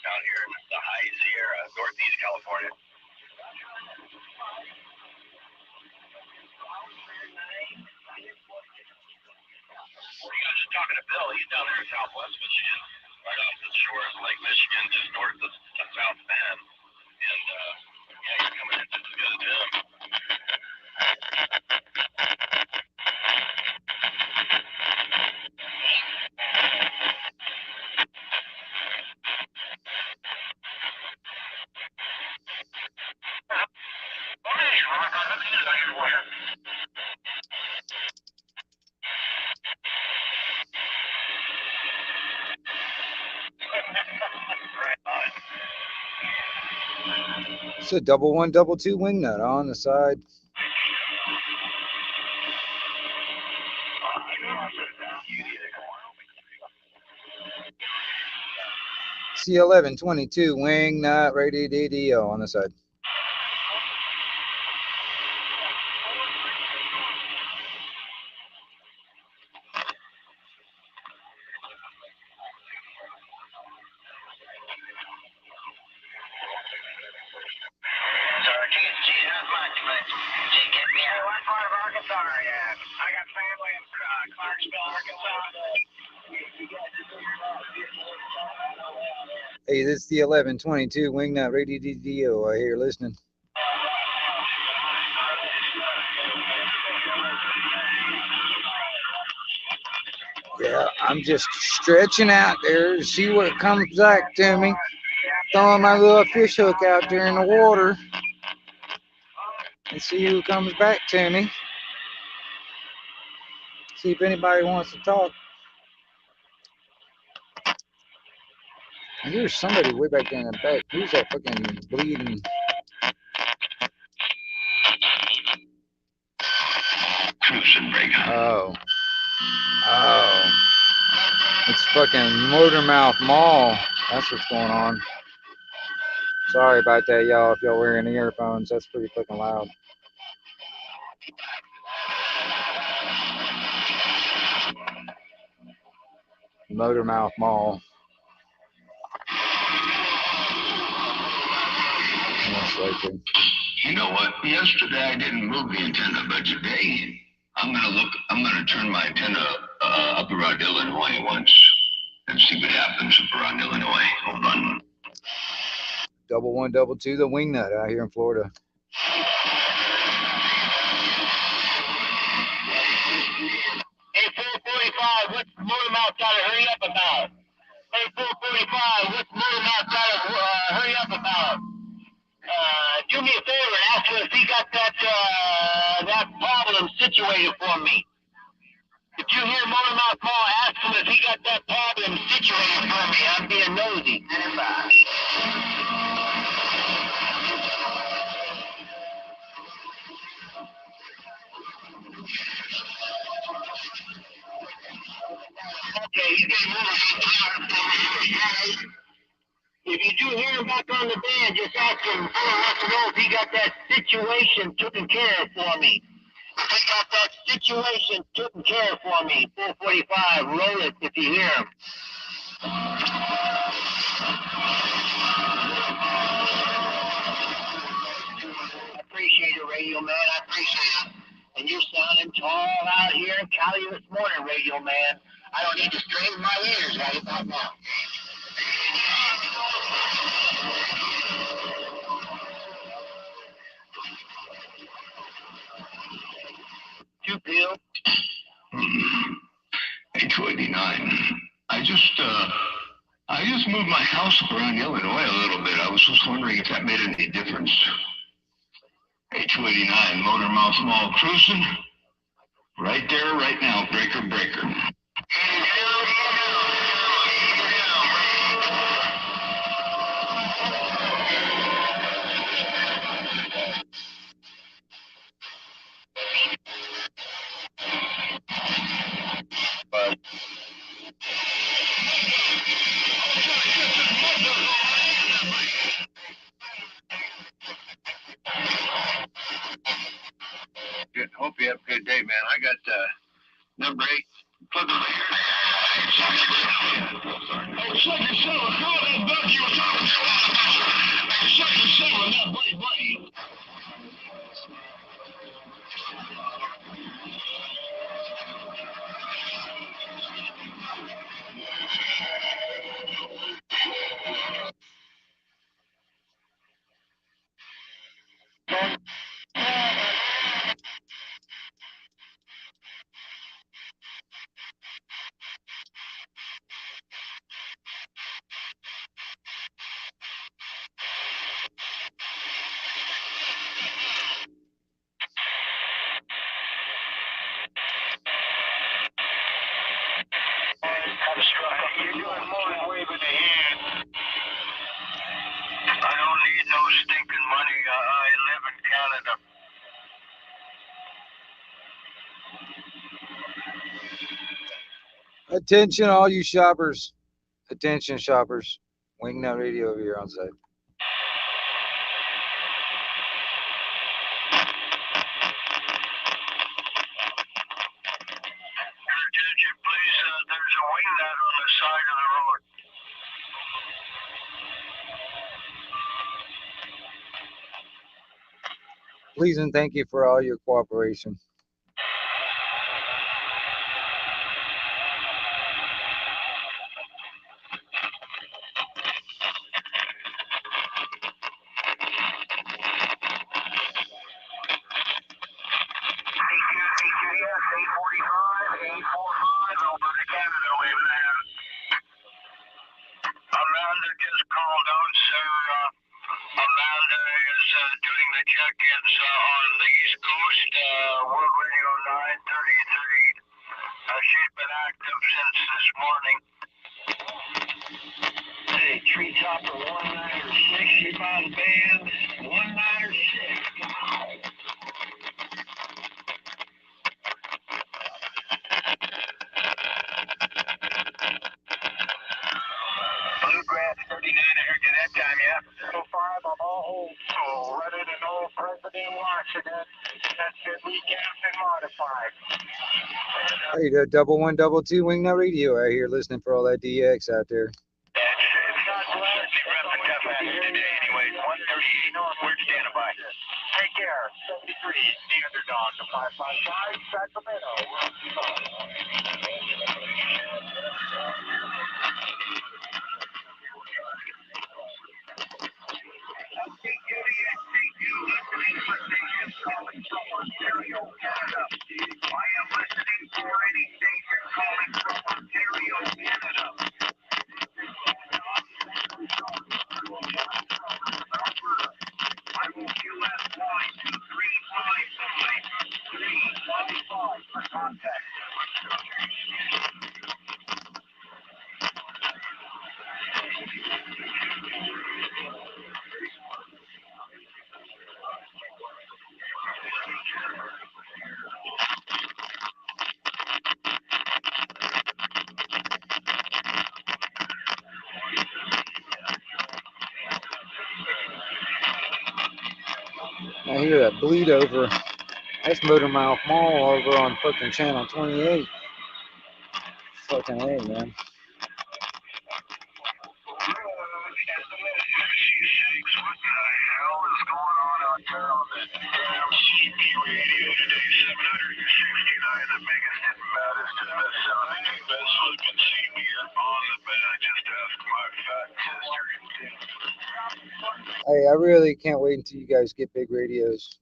down here in the High Sierra, Northeast California. Well, yeah, just talking to Bill. He's down there in Southwest Michigan, right off the shore of Lake Michigan, just north of South Bend. And yeah, he's coming in just as good as him. It's a double 1, double 2 wing nut on the side. C1122 wing nut ready DDO on the side. Sorry, geez, not much, but just get me out. What part of Arkansas are you at? I got family in Clarksville, Arkansas. Hey, this is the 1122 wing nut ready DDO. I hear listening. Yeah, I'm just stretching out there to see what comes back to me. Throwing my little fish hook out there in the water and see who comes back to me. See if anybody wants to talk. I hear somebody way back there in the back. Who's that fucking bleeding? Oh. Oh. It's fucking Motormouth Mall. That's what's going on. Sorry about that, y'all. If y'all wearing earphones, that's pretty fucking loud. Motormouth Mall. Most likely. You know what? Yesterday I didn't move the antenna, but today I'm gonna turn my antenna up around Illinois once and see what happens up around Illinois. Hold on. Double 1, double 2, the wing nut out here in Florida. Hey, 445, what's Motormouth gotta hurry up about? Hey, 445, what's Motormouth gotta hurry up about? Do me a favor and ask him if he got that problem situated for me. If you hear Motormouth Mall, ask him if he got that problem situated for me. I'm being nosy. Okay, he's getting moved. If you do hear him back on the band, just ask him, let him know if he got that situation taken care of for me. If he got that situation taken care of for me, 445, roll it if you hear him. I appreciate it, Radio Man. I appreciate it. And you're sounding tall out here in Cali this morning, Radio Man. I don't need to strain my ears right about now. Two pill. 829. I just moved my house around Illinois a little bit. I was just wondering if that made any difference. 829, Motormouth Mall cruising. Right Right there, right now, breaker, breaker. Good. Hope you have a good day, man. I got number 8. Plug over here. Hey, Sucker Seven, call that bug you were talking to. Hey, Sucker Seven, that buddy. You're doing more than waving a hand. I don't need no stinking money. I live in Canada. Attention, all you shoppers. Attention, shoppers. Wingnut Radio over here on site. Attention, please. There's a wingnut on the side of the road. Please and thank you for all your cooperation. Amanda just called out, sir. Amanda is doing the check-ins on the East Coast, World Radio 933. She's been active since this morning. Hey, Treetopper 196, you found band 196. Bluegrass 39, I heard you that time, yeah? 05, I'm all old school, ready to know President Washington. That's it, recapped and modified. Hey, the 1122 Wingnut Radio out here listening for all that DX out there. It's not glad to repping Tough Ass today anyway. 138 North, we're standing by. Take care. 73, the Underdog, the 555, Sacramento. I hear that bleed over. That's Motor Mouth Mall over on fucking channel 28. Fucking A, man. Hey, I really can't wait until you guys get big radios.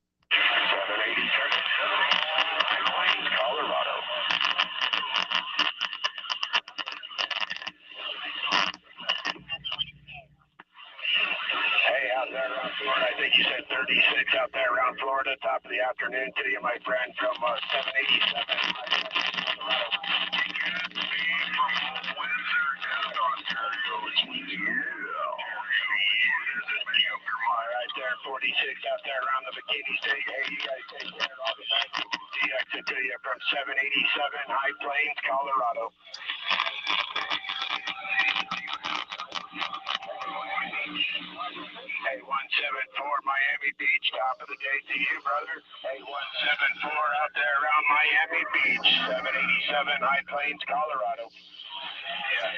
Hey, out there around Florida, I think you said 36 out there around Florida, top of the afternoon to you, my friend, from 787. High Plains, Colorado. Hey, 174 Miami Beach, top of the day to you, brother. Hey, 174 out there around Miami Beach, 787 High Plains, Colorado. Yeah.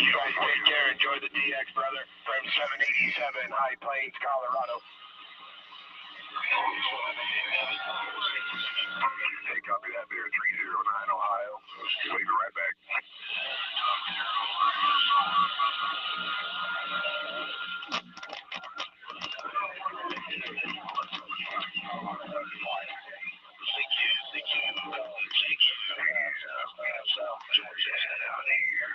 You guys take care. Enjoy the DX, brother. From 787 High Plains, Colorado. Hey, copy that there, 309 Ohio. We'll be right back. South Georgia out here.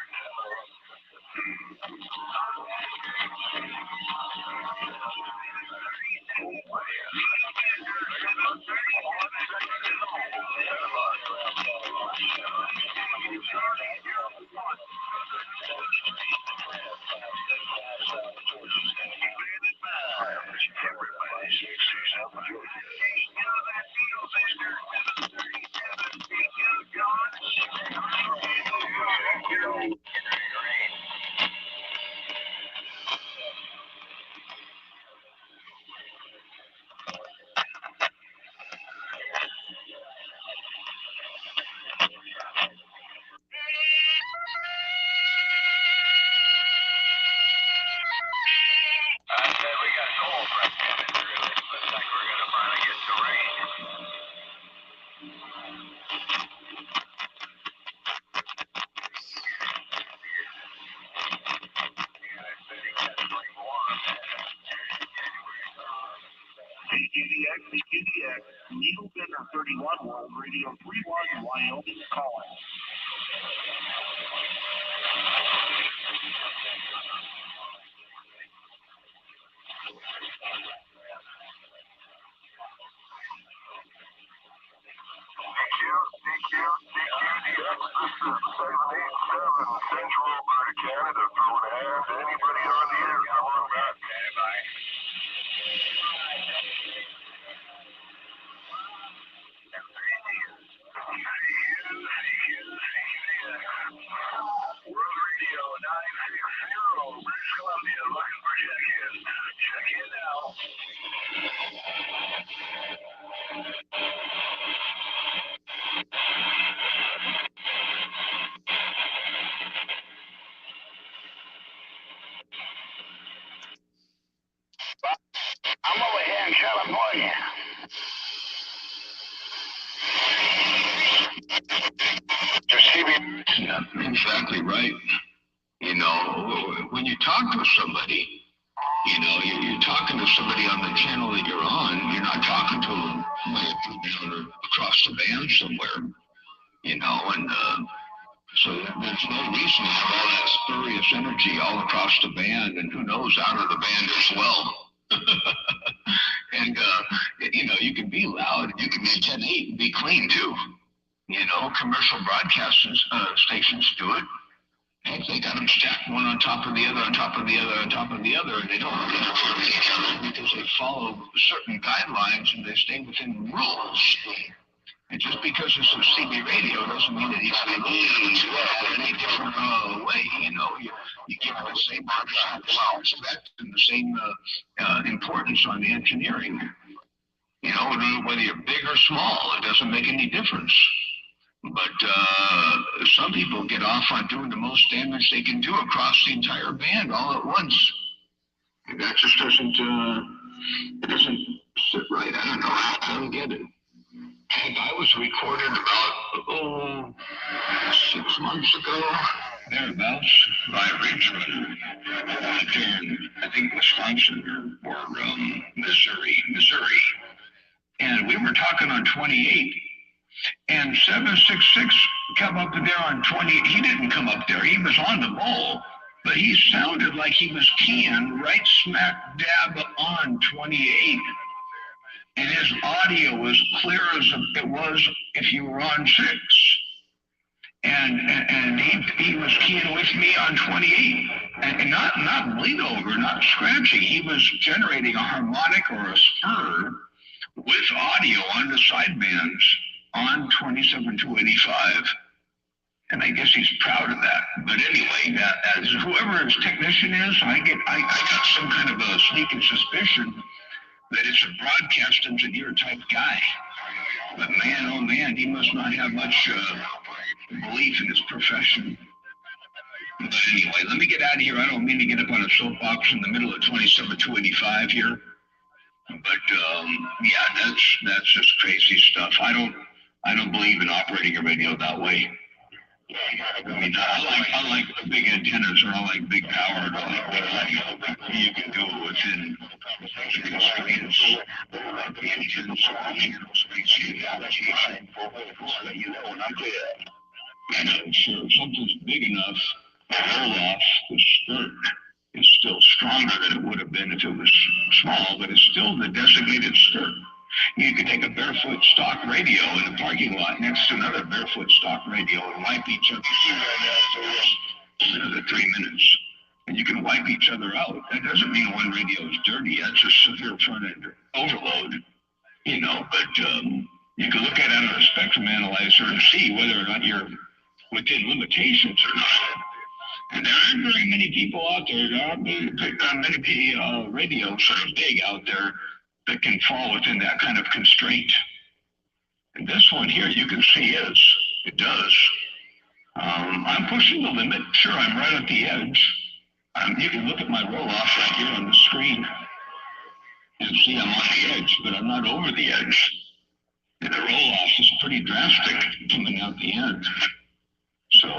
CGDX, Needle Bender 31 World Radio 31 Wyoming calling. Central Alberta, Canada, throw a hand. Anybody on the air, come on back. Bye. World Radio 960, British Columbia, looking for check-in. Check in now. I'm over here in California. Yeah, exactly right. You know, when you talk to somebody, you know, you're talking to somebody on the channel that you're on. You're not talking to them like across the band somewhere, you know, and so there's no reason to have all that spurious energy all across the band, and who knows, out of the band as well. And, you know, you can be loud, you can be 10-8 and be clean too. You know, commercial broadcast stations do it. And they got them stacked one on top of the other, on top of the other, on top of the other, and they don't interfere with each other because they follow certain guidelines and they stay within rules. And just because it's a CB radio doesn't mean that it's in any different way. You know, you give it the same respect and the same importance on the engineering. You know, whether you're big or small, it doesn't make any difference. But some people get off on doing the most damage they can do across the entire band all at once. And that just doesn't sit right. I don't know. I don't get it. And I was recorded about 6 months ago, thereabouts, by Richmond, in, I think, Wisconsin or Missouri. And we were talking on 28. And 766 come up there on 20. He didn't come up there. He was on the bowl, but he sounded like he was keying right smack dab on 28. and his audio was clear as it was if you were on 6. And he was keying with me on 28, and not bleed over, not scratching. He was generating a harmonic or a spur with audio on the sidebands on 27-285. And I guess he's proud of that. But anyway, as whoever his technician is, I got some kind of a sneaking suspicion that it's a broadcast engineer type guy. But man, oh man, he must not have much belief in his profession. But anyway, let me get out of here. I don't mean to get up on a soapbox in the middle of 27-285 here. But yeah, that's just crazy stuff. I don't believe in operating a radio that way. I mean, I like big antennas, or I like big power, or I like what you can do within the constraints of the engines, channel spacing, application. You know, and I'm clear. And sure, if something's big enough, the roll-off, the skirt, is still stronger than it would have been if it was small, but it's still the designated skirt. You could take a barefoot stock radio in the parking lot next to another barefoot stock radio and wipe each other for another 3 minutes. And you can wipe each other out. That doesn't mean one radio is dirty. That's a severe front-end overload, you know, but you can look at it on a spectrum analyzer and see whether or not you're within limitations or not. And there aren't very many people out there. There aren't many radios that are big out there that can fall within that kind of constraint. And this one here, you can see it does. I'm pushing the limit. Sure, I'm right at the edge. You can look at my roll-off right here on the screen and see I'm on the edge, but I'm not over the edge. And the roll-off is pretty drastic coming out the end. So,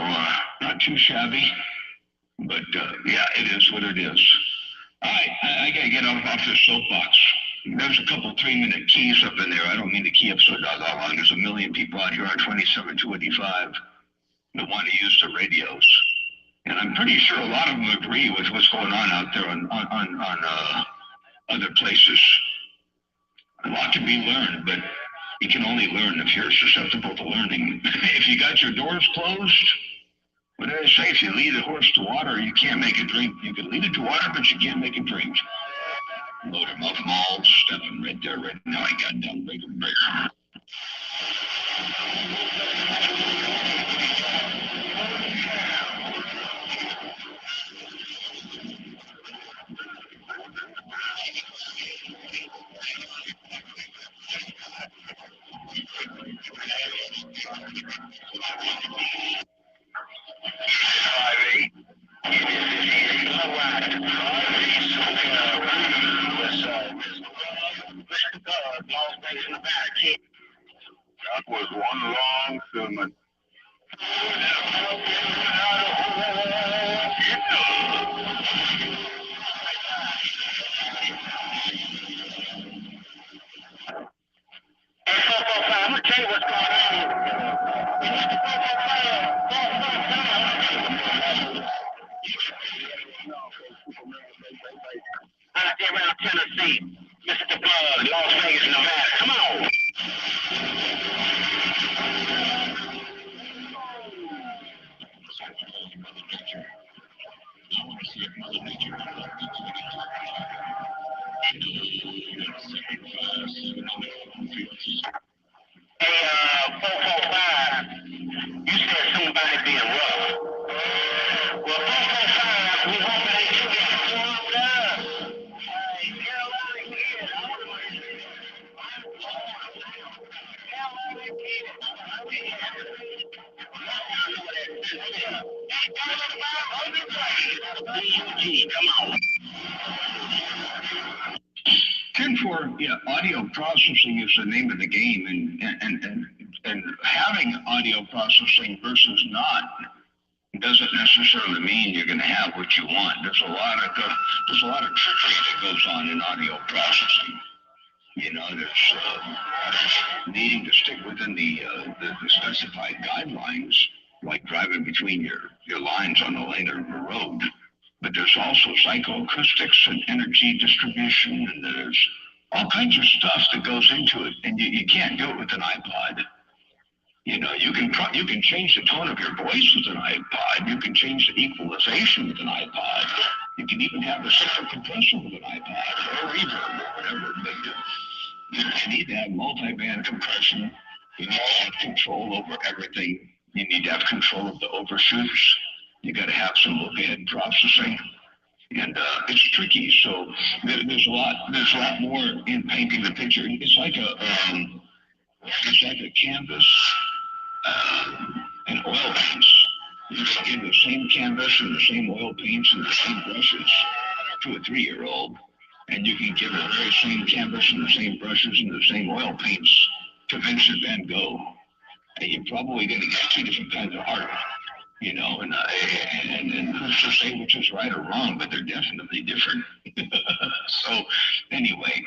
not too shabby, but yeah, it is what it is. All right, I gotta get off this soapbox. There's a couple 3-minute keys up in there. I don't mean to key up so doggone long. There's a million people out here on 27-285 that want to use the radios. And I'm pretty sure a lot of them agree with what's going on out there on other places. A lot to be learned, but you can only learn if you're susceptible to learning. If you got your doors closed, what did I say? If you lead a horse to water, you can't make it drink. You can lead it to water, but you can't make it drink. Load him up, all stepping right there, right now. I got down bigger. That was one long sermon. I'm gonna tell you what's going on. Out there around Tennessee, Mr. Bug, Las Vegas, Nevada. Come on. Hey, 445, you said somebody being rough. Well, 445, we hoping they do get warmed up. Hey, Carolina kid, I want to come on. 10-4, yeah, audio processing is the name of the game, and having audio processing versus not doesn't necessarily mean you're going to have what you want. There's a lot of trickery that goes on in audio processing. You know, there's needing to stick within the specified guidelines, like driving between your lines on the lane or the road. But there's also psychoacoustics and energy distribution, and there's all kinds of stuff that goes into it, and you can't do it with an iPod. You know, you can change the tone of your voice with an iPod. You can change the equalization with an iPod. You can even have the signal compression with an iPod or reverb or whatever. But you need to have multi-band compression. You need to have control over everything. You need to have control of the overshoots. You got to have some look-ahead processing, and it's tricky. So there's a lot more in painting the picture. It's like a canvas and oil paints. You can give the same canvas and the same oil paints and the same brushes to a 3-year-old, and you can give the very same canvas and the same brushes and the same oil paints to Vincent van Gogh, and you're probably going to get 2 different kinds of art. You know, and who's to say which is right or wrong, but they're definitely different. So anyway,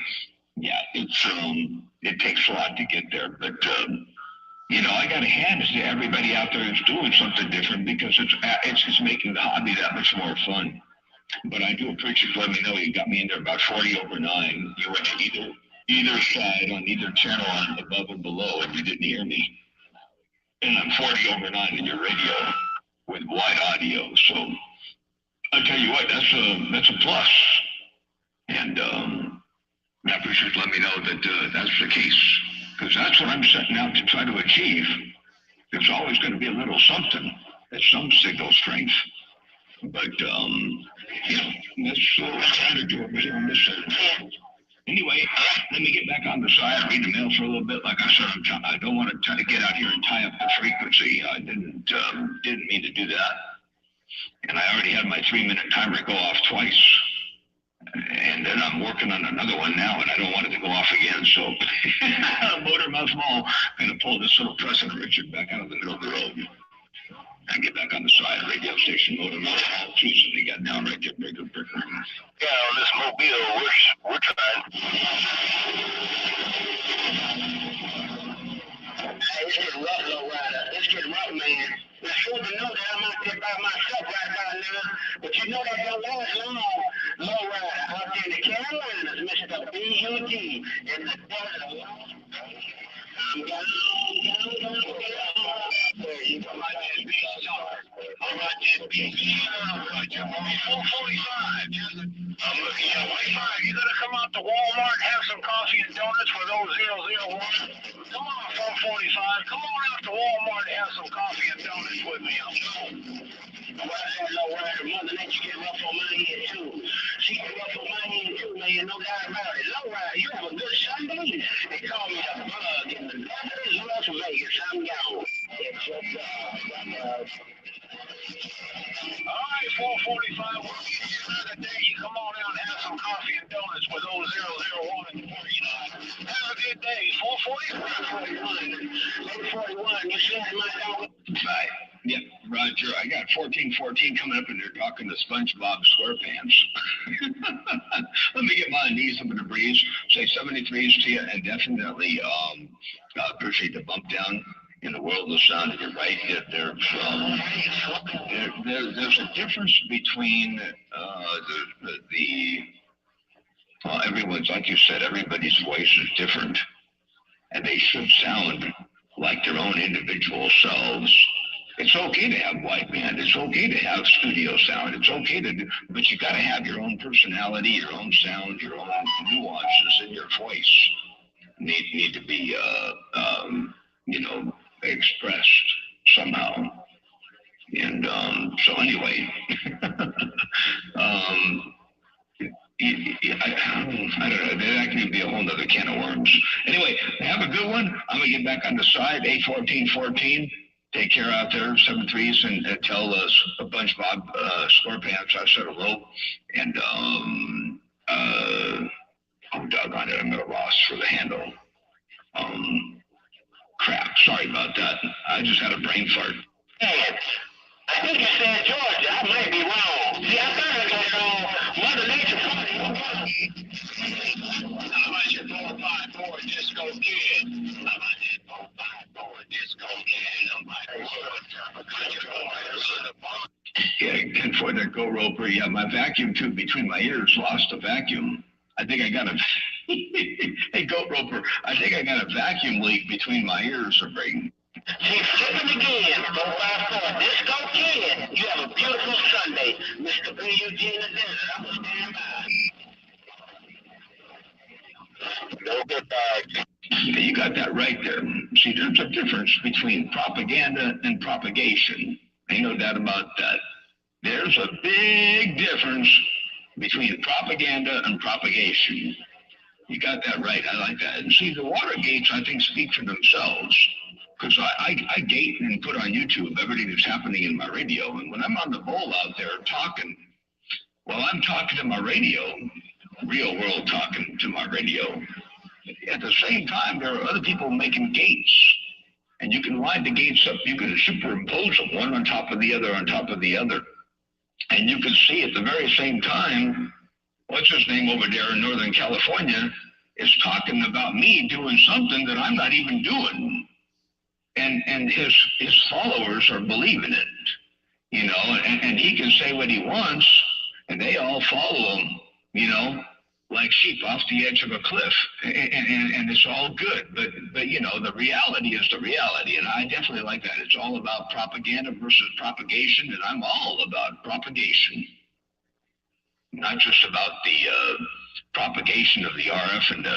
yeah, it takes a lot to get there, but you know, I got to hand it to everybody out there who's doing something different, because it's making the hobby that much more fun. But I do appreciate you letting me know. You got me in there about 40 over 9. You went to either side on either channel on above and below, and you didn't hear me. And I'm 40 over 9 in your radio with wide audio. So I tell you what, that's a plus. And I appreciate you letting me know that that's the case, because that's what I'm setting out to try to achieve. There's always going to be a little something at some signal strength. But, you know, that's what we're trying to do over here on this side. Anyway, let me get back on the side, read the mail for a little bit. Like I said, I don't want to try to get out here and tie up the frequency. I didn't mean to do that. And I already had my 3-minute timer go off twice. And then I'm working on another one now, and I don't want it to go off again. So, motor mouth mall, I'm going to pull this little Crescent Richard back out of the middle of the road and get back on the side. Radio station, motor mouth mall, choosing they got down right there, bigger. Yeah, on this Mobile, we're trying. Hey, this is rough, low rider. This is rough, man. It's good to know that I'm out there by myself right by now, but you know that don't last long, low rider. Out there in the Carolinas, Mr. BUD, in the desert. I'm down. You come out there and be sorry. I'm out there and be sorry. I'm 445. I'm looking at 45. You gonna come out to Walmart and have some coffee and donuts for those 001? Come on, 445. Come on out to Walmart and have some coffee and donuts with me. I'm cool. Well, that low rider, Mother Nature get rough on my end too. She get rough on my end too, man. No doubt about it. Low rider, you have a good Sunday. They call me the bug in the desert, Las Vegas. I'm gone. It's your job. All right, 445. We'll get you another day. You come on out and have some coffee and donuts with those 001 and 49. Have a good day. 445. 41. You said my dog. Right. Yep, Roger. I got 1414 coming up, and they're talking to SpongeBob SquarePants. Let me get my knees up in the breeze. Say 73s to you, and definitely appreciate the bump down in the world of sound. And you're right. There's a difference between everyone's, like you said, everybody's voice is different, and they should sound like their own individual selves. It's okay to have wideband. It's okay to have studio sound. It's okay to do, but you got to have your own personality, your own sound, your own nuances in your voice need to be, expressed somehow. And so anyway, I don't know. That could be a whole other can of worms. Anyway, have a good one. I'm gonna get back on the side. 81414. Take care out there, 73s, and tell us a bunch Bob SquarePants I said hello. And doggone it, I'm at a loss for the handle. Crap, sorry about that. I just had a brain fart. I think you said Georgia. I might be wrong. See, I thought it was Mother Nature How about your 454 Disco Kid? How about that 454 Disco Kid? Yeah, 10 for that Go Roper. Yeah, my vacuum tube between my ears lost a vacuum. I think I got a Hey, Goat Roper, I think I got a vacuum leak between my ears, or Brayden. She's flipping again. 454. Disco Kid. You have a beautiful Sunday. Mr. B.U.G. in the desert. I'm going to stand by. No goodbye. Okay, you got that right there. See, there's a difference between propaganda and propagation. Ain't no doubt about that. There's a big difference between propaganda and propagation. You got that right. I like that. And see, the Watergates, I think, speak for themselves. Because I gate and put on YouTube everything that's happening in my radio. And when I'm on the bowl out there talking, well, I'm talking to my radio, real world talking to my radio. At the same time, there are other people making gates. And you can line the gates up. You can superimpose them one on top of the other on top of the other. And you can see at the very same time, what's his name over there in Northern California is talking about me doing something that I'm not even doing. And his followers are believing it, you know, and he can say what he wants, and they all follow him, you know, like sheep off the edge of a cliff, and it's all good. But you know, the reality is the reality, and I definitely like that. It's all about propaganda versus propagation, and I'm all about propagation, not just about the propagation of the RF and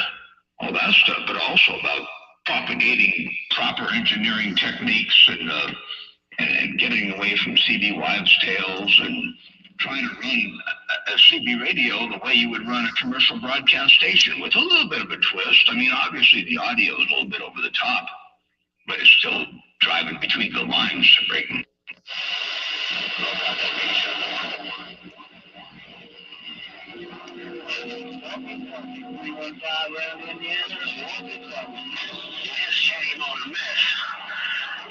all that stuff, but also about propagating proper engineering techniques and getting away from CB wives' tales and trying to run a CB radio the way you would run a commercial broadcast station with a little bit of a twist. I mean, obviously the audio is a little bit over the top, but it's still driving between the lines, Brayden. It is shame on the mess.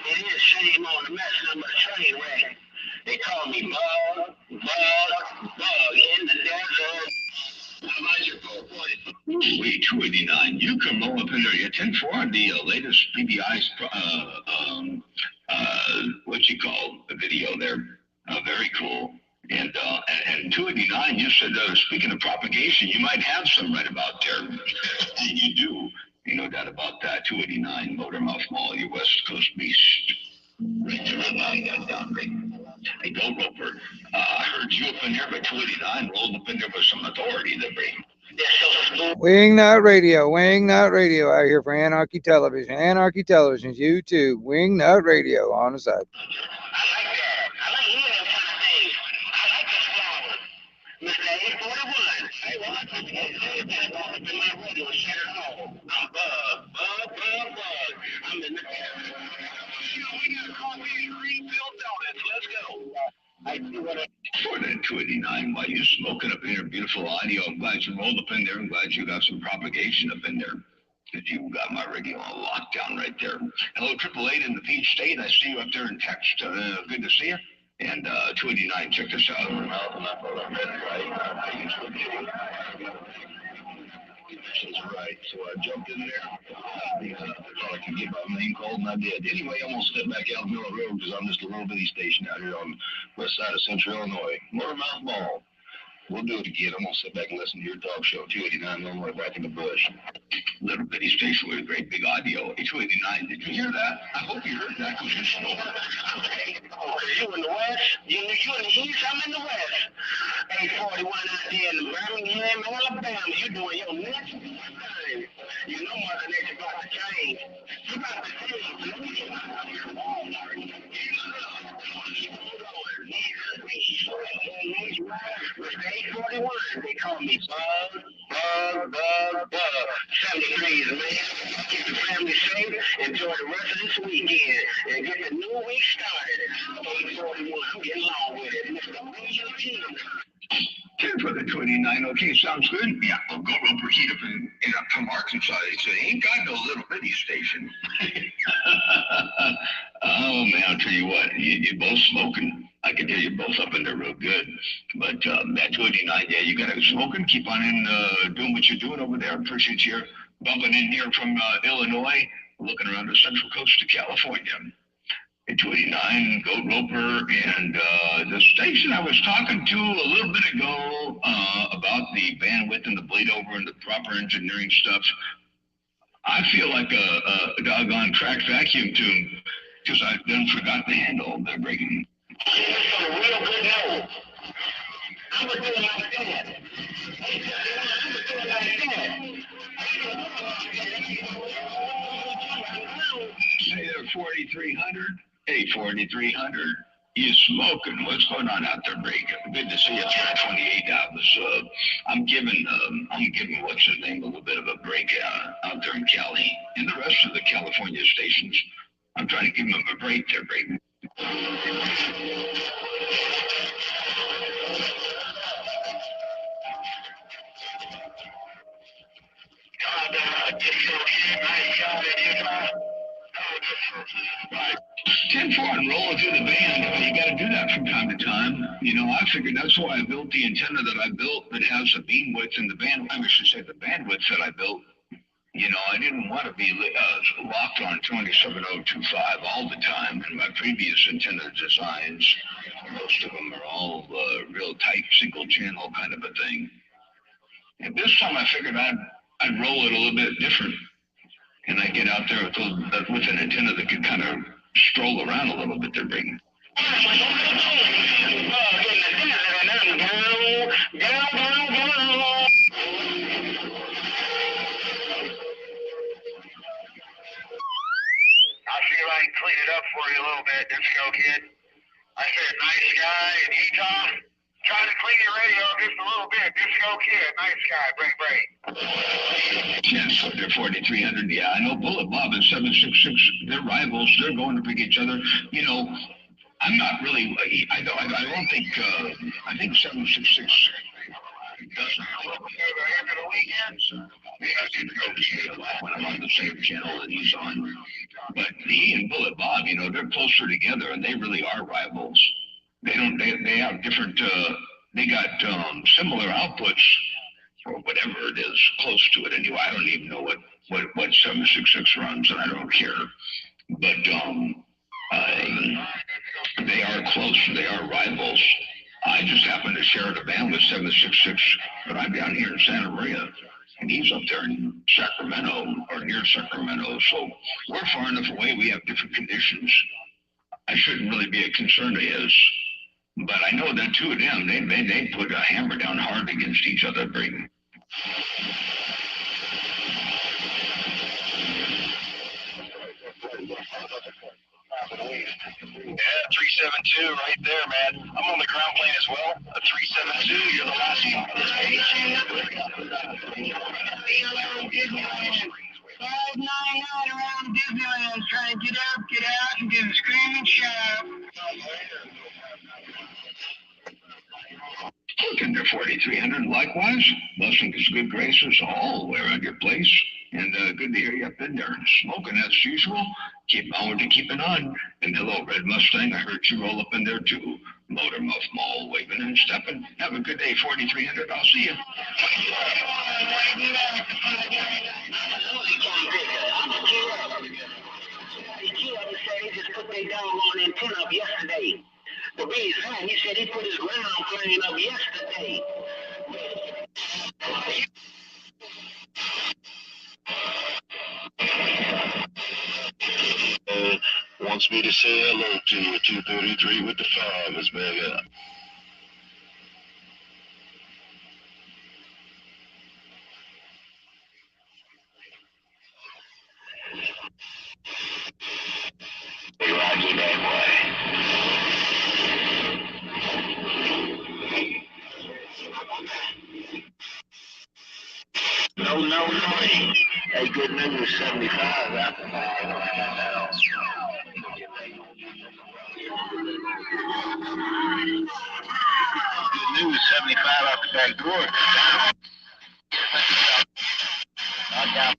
It is shame on the mess. I'm a train wreck. They call me Bug in the desert. How about your 4.0? Wait, 289. You can roll up in there. You're 10-4 on the latest BBI's, what you call the video there. Very cool. And 289, you said, speaking of propagation, you might have some right about there. You do. You no doubt about that. 289, Motormouth Mall, your West Coast beast. Right there, I got down, right? Hey, Goat Roper, I heard you up in here by 289, rolled up in there with some authority there, Brayden. Wingnut Radio out here for Anarchy Television. Anarchy Television's YouTube. Wingnut Radio on the side. I like that. I like hearing that kind of thing. I like this flower. Mr. 841. Hey, well, I thought you guys said that all up in my radio and shut it off. I'm Bug. I'm in the desert. You know, we got coffee and green-filled donuts. Let's go. I see what I... For that 289, while you smoking up in there, beautiful audio, I'm glad you rolled up in there. I'm glad you got some propagation up in there. That you got my radio on lockdown right there. Hello, 888 in the Peach State. I see you up there in text. Good to see you. And 289, check this out. That's right. So I jumped in there. I thought I could get my name called, and I did. Anyway, I'm going to step back out Miller Road because I'm just a little bitty station out here on the west side of Central Illinois. Motormouth Mall. We'll do it again. I'm going to sit back and listen to your talk show, 289 Illinois, back in the bush. Little bitty station with a great big audio. 289, did you hear that? I hope you heard that because you're slow. Okay. Oh, you in the west? You in the east? I'm in the west. 841 out there in Birmingham, Alabama. You doing your next thing. You know Mother Nature about to change. She about to change. Mr. 841, they call me Bug. 73s, man. Keep the family safe. Enjoy the rest of this weekend. And get the new week started. 841, I'm getting along with it. Mr. B.U.G. 10 for the 29. Okay, sounds good. Yeah, we'll go Roper Heat up from Arkansas. He ain't got no little bitty station. Oh, man, I'll tell you what. You're both smoking. I can hear you both up in there real good. But that 289, yeah, you got to smoking. Keep on in doing what you're doing over there. Appreciate you bumping in here from Illinois, looking around the central coast of California. 289 Goat Roper, and the station I was talking to a little bit ago about the bandwidth and the bleed over and the proper engineering stuff. I feel like a doggone cracked vacuum tube because I then forgot the handle. They're breaking. A real good no. I would do it like that. I would do it like that. Hey there, 4300. Hey, 4300. You smoking? What's going on out there, Break? Good to see you. 28. I'm giving what's his name a little bit of a break out there in Cali and the rest of the California stations. I'm trying to give them a break there, Break. Right. 10-4 and rolling through the band. You got to do that from time to time. You know, I figured that's why I built the antenna that I built that has the beam width and the band. I should say the bandwidth that I built. You know, I didn't want to be locked on 27025 all the time. In my previous antenna designs, most of them are all real tight single channel kind of a thing. And this time I figured I'd roll it a little bit different. And I get out there with an antenna that could kind of stroll around a little bit. They're bringing. I'll see if I can clean it up for you a little bit, Disco Kid. I said nice guy in Utah. Trying to clean your radio just a little bit. Disco Kid, nice guy, break. Yes, they're 4300. Yeah, I know Bullet Bob and 766. They're rivals. They're going up against each other. You know, I'm not really. I don't think. I think 766 doesn't. When I'm on the same channel that he's on, but he and Bullet Bob, you know, they're closer together, and they really are rivals. They don't. They have different. They got similar outputs, or whatever it is, close to it. Anyway, I don't even know what 766 runs, and I don't care. But they are close. They are rivals. I just happen to share the band with 766, but I'm down here in Santa Maria, and he's up there in Sacramento or near Sacramento. So we're far enough away. We have different conditions. I shouldn't really be a concern of his, but I know that two of them, they put a hammer down hard against each other, Brayden. Yeah, 372 right there, man. I'm on the ground plane as well. A 372, you're the last one. 599 around Disneyland, trying to get out, and get a screaming shout. And they're 4300. Likewise, blessings, good graces all around your place. And good to hear you up in there smoking as usual. Keep on to keeping on. And hello, Red Mustang. I heard you roll up in there too. Motor Muff Mall waving and stepping. Have a good day, 4300. I'll see you. He just put their doggone antenna up yesterday. The reason he said he put his ground plane up yesterday. Wants me to say hello to you, 233 with the 5 is back up. Roger that way. No. Hey, good news, 75 out the back. Good news, 75 out the back door. Knocked out.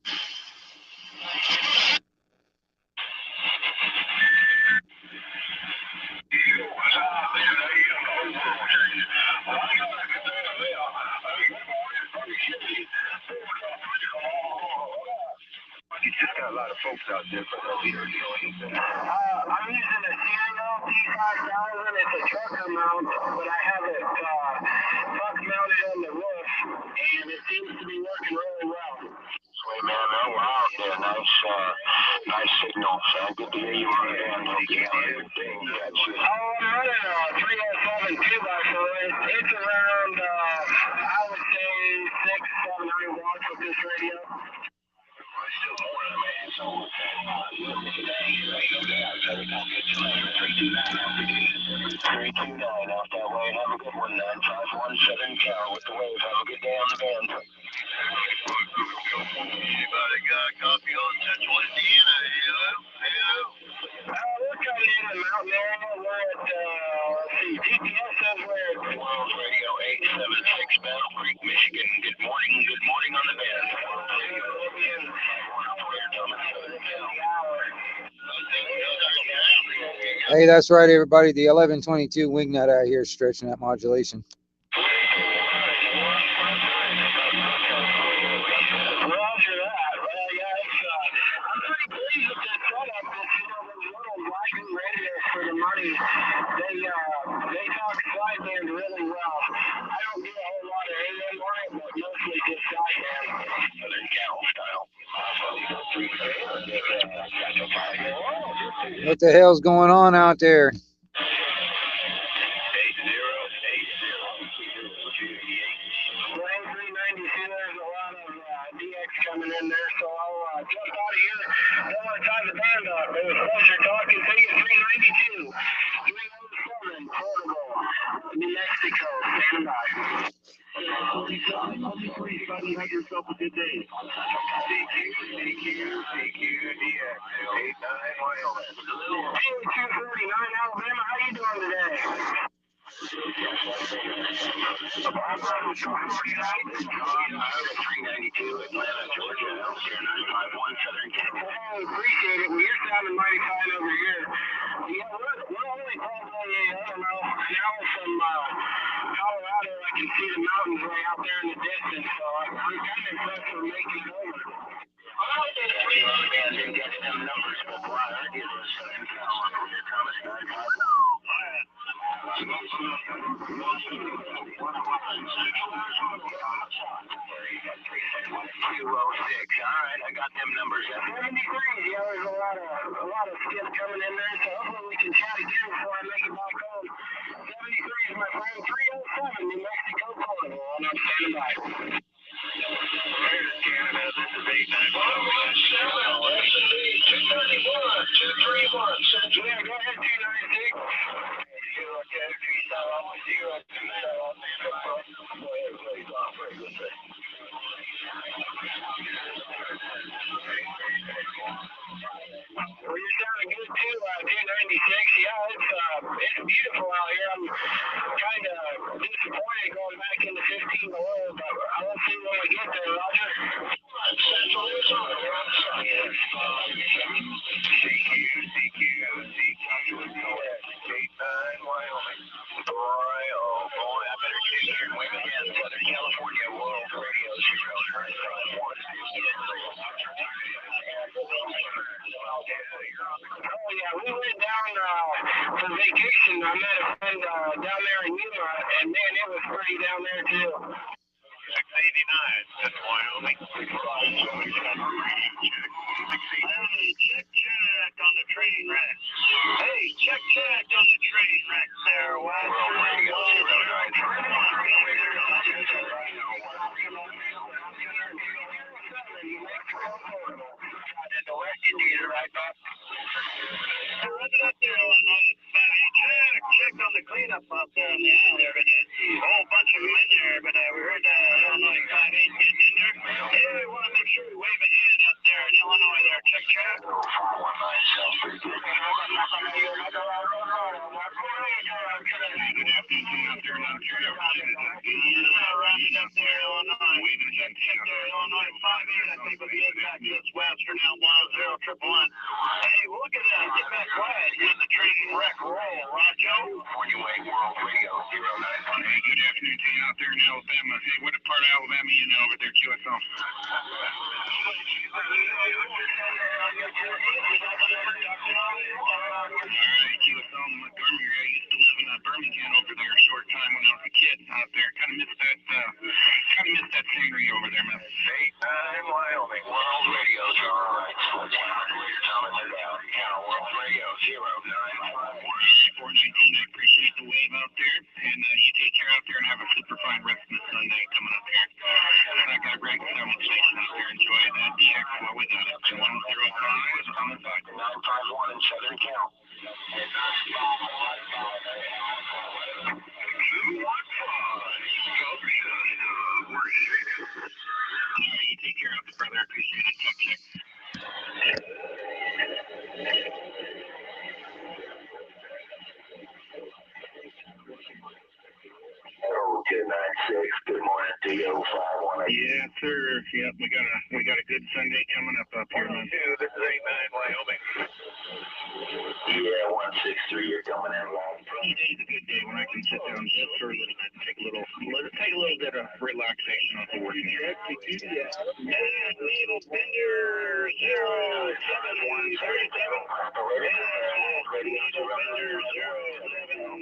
He's just got a lot of folks out there for the leader dealings. I'm using a Serial T5000. It's a trucker mount, but I have it truck mounted on the roof, and it seems to be working really well. Sweet man, we're out there. Nice signal. Good to hear you on the band. Hope you have a good day. I'm running a 307 2x4. It's around, I would say, 600-700 watts with this radio. Still morning, man. So, every time you get to 329 off that way. Have a good one, 9517 Cal with the wave. Have a good day on the band. Anybody got a copy on Central Indiana? We're coming in the mountain area. We're at, let's see, GPS says we're at World Radio 876 Battle Creek, Michigan. Good morning on the band. Hey, that's right, everybody. The 1122 Wingnut out here stretching that modulation. Roger that. Well, yeah, I'm pretty pleased with that setup. Those little Ryzen radios for the money, they talk sideband really well. I don't do a whole lot of AM on it, but mostly just sideband. Southern Cal style. What the hell's going on out there? 392, there's a lot of DX coming in there, so I'll jump out of here. Don't want to tie the band up. It was a pleasure talking to you. 392, 307, Portable, New Mexico, stand by. Buddy, have yourself a good day. CQ, DX, 89 Wyoming. 249 Alabama, how you doing today? I'm running 392 Atlanta, Georgia, Healthcare 951 Southern Cal. Hey, appreciate it. Well, you're sounding mighty fine over here. Yeah, we're only probably, I don't know, an hour from Colorado. I can see the mountains way out there in the distance, so I'm kind of impressed we're making it over. Man, didn't get them numbers, but boy, I heard you was Southern Cal. Thomas 206. All right, I got them numbers. 73. Yeah, there's a lot of skip coming in there, so hopefully we can chat again before I make it back home. 73 is my friend. 307, New Mexico, Portable. I'm standing by. Here's Canada. This is 891. 231. Yeah, go ahead, 296. Okay, 3 Well, you're sounding good too, 296. Yeah, it's beautiful out here. I'm kind of disappointed going back into 15 below, but I'll see when we get there, Roger. Central Arizona, we're on the sun. CQ, 89 Wyoming. Boy, oh boy, I better get here and wave again. Southern California World Radio 091. Oh yeah, we went down for vacation. I met a friend down there in Yuma, and man, it was pretty down there too. 689, that's Wyoming. Check on the train wreck. Hey, check on the train wreck there. The West Indies are right back. Running up there on check on the cleanup up there in the alley. There, a whole bunch of them in there, but we heard Illinois 5-8 getting in there. Hey, we want to make sure we wave a hand up there in Illinois there. Check. 419 rounded up there, Illinois. Illinois 5-8, I think will be exact just western now 10111. Hey, we'll get back quiet. Get the train wreck roll, Roger. 48 World Radio 091. Hey, good afternoon to you out there in Alabama. Hey, what part of Alabama you know over there, QSL? there, man. 8-9 Wyoming. World Radio, all right. Operator Thomas is out. Yeah, World Radio, 0951. 419, I appreciate the wave out there. And you take care out there and have a super fine rest of the Sunday coming up here. And I got a great sound station out there. Enjoy that DX while we got it. 105 on the side. 951 in Southern Cal. You take care of it, brother. I appreciate it. Check, check. Oh, 296. Good morning, DO51. Yes, sir. Yep, we got a good Sunday coming up here, man. This is 8-9 Wyoming. Yeah, 163. You're coming in long. Today's a good day when I can sit down just for a little bit and take a little bit of relaxation off the working here. Needle Bender 0737. Needle Bender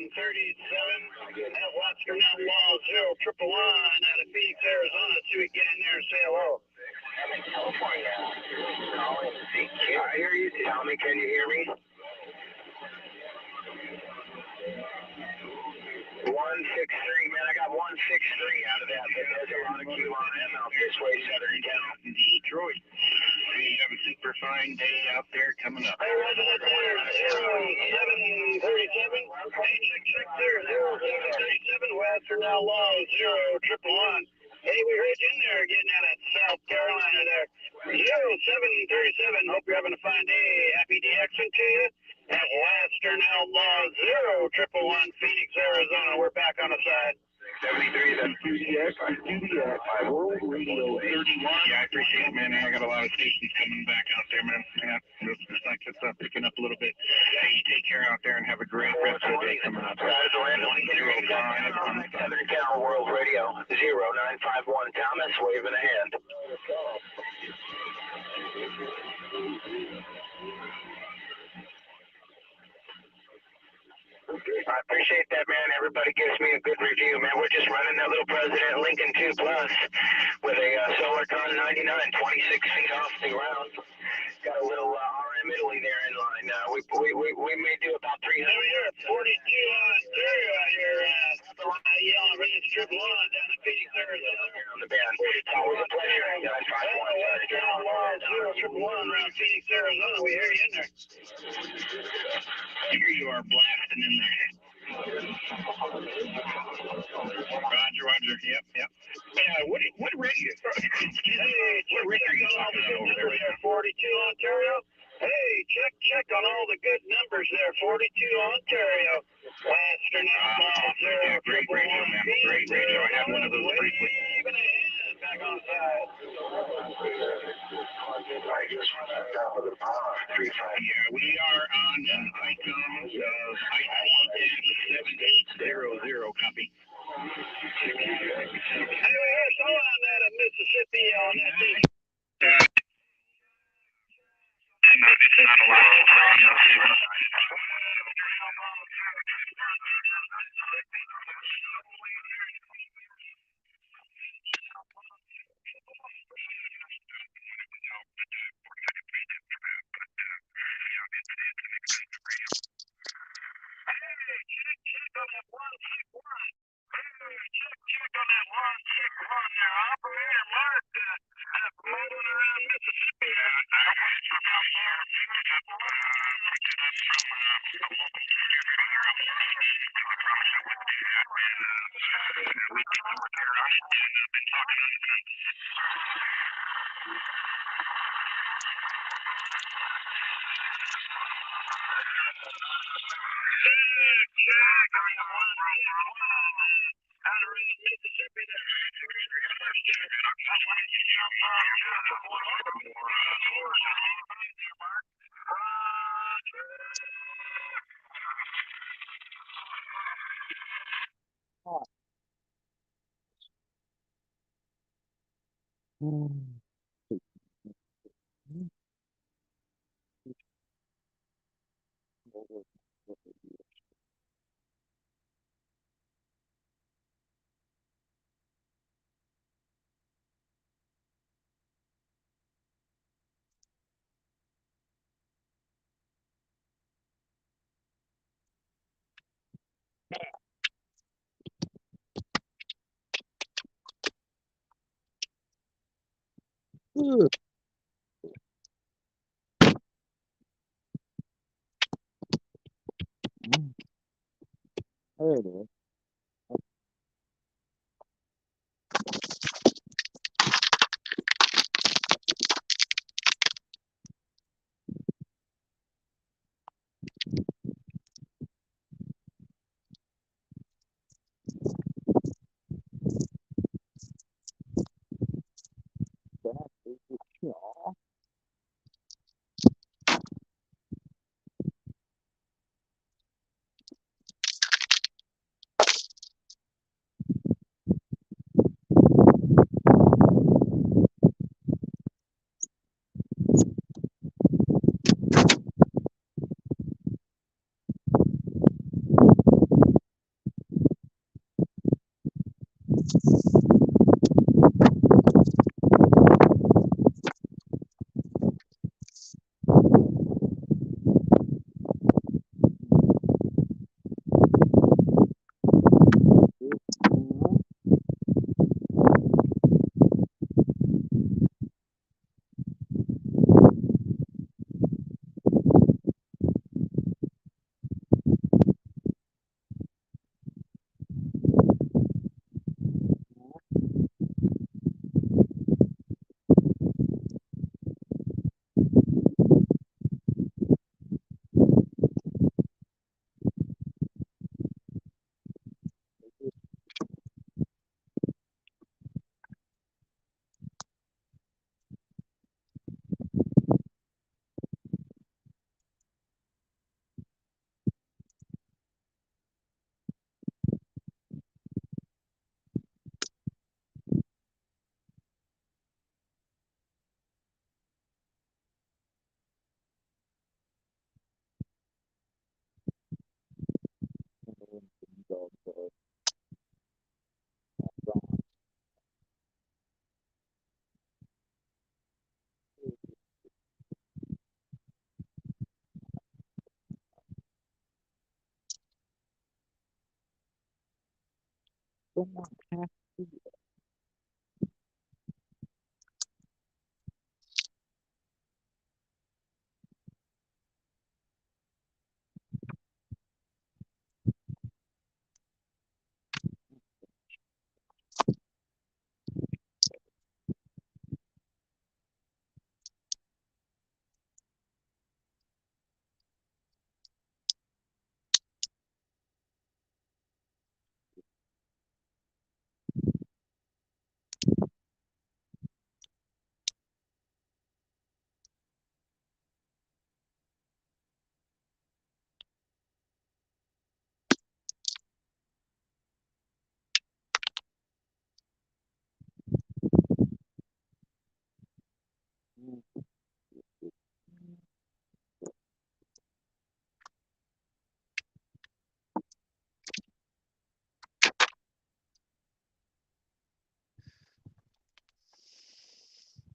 0737. That Watson Outlaw 0111 out of Phoenix, Arizona. So we get in there and say hello. California. I hear you, Tommy. Can you hear me? 163, man. I got 163 out of that. But there's a lot of QRM out this way, Southern Cal. Detroit. You have a super fine day out there coming up. Hey, resident there, 0737. Hey, check there, 0737. Western Outlaw 0111. Hey, we heard you in there getting out of South Carolina there. 0737. Hope you're having a fine day. Happy DXing to you. At Western Outlaw 0111 Phoenix, Arizona. We're back on the side. 73, that's 2DX, World Radio 31. Yeah, I appreciate it, man. I got a lot of stations coming back out there, man. Yeah, just like it's picking up a little bit. Hey, you take care out there and have a great rest of the day coming up. Southern Cal World Radio 0951. Thomas waving a hand. I appreciate that, man. Everybody gives me a good review, man. We're just running that little President Lincoln 2 Plus with a Solarcon 99, 26 feet off the ground. Got a little RM Italy there in line. We may do about 300. You're at 42 Ontario out here. Yelling Range 111 down in Phoenix, Arizona. On the band. It's always a pleasure. Western Outlaw 0111 around Phoenix, Arizona. We hear you in there. Here you are blasting in there. Roger. Yep. Yeah, what radio? Excuse me. What radio are you talking about over there? 42 Ontario. Hey, check on all the good numbers there. 42 Ontario. Western Outlaw 0111. Great radio, man. Great radio. I have one of those briefly. Back on side. Yeah, we are on ICOM IT-7800 copy. Anyway, here's on that of Mississippi on that thing. No, it's not allowed radio signal. Check on that 161. Check on that 161 there. Operator Mark, moving around Mississippi. There it is. That is the chaw.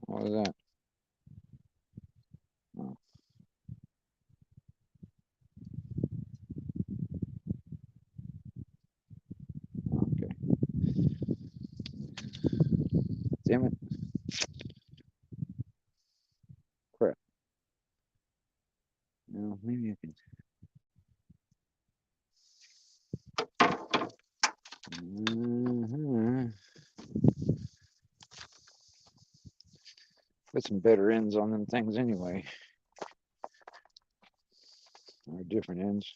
What was that? Oh, okay. Damn it. Crap. No, maybe I can. Put some better ends on them things anyway. Or different ends.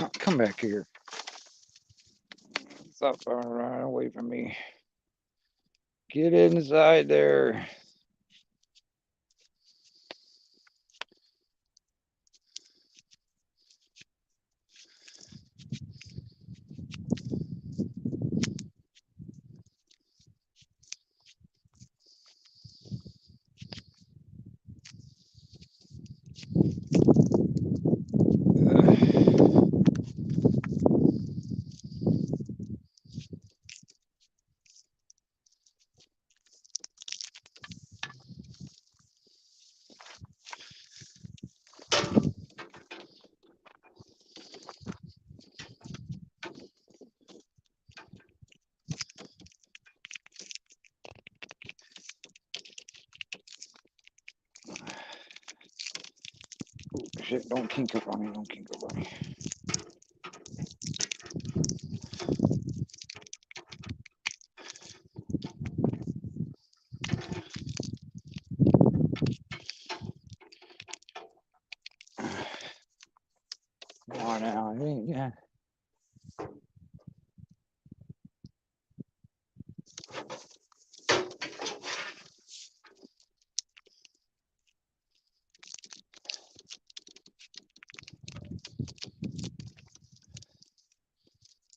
Oh, come back here. Stop running away from me. Get inside there. Oh, shit, don't kink up on me. Don't kink up on me. Come on now. Yeah.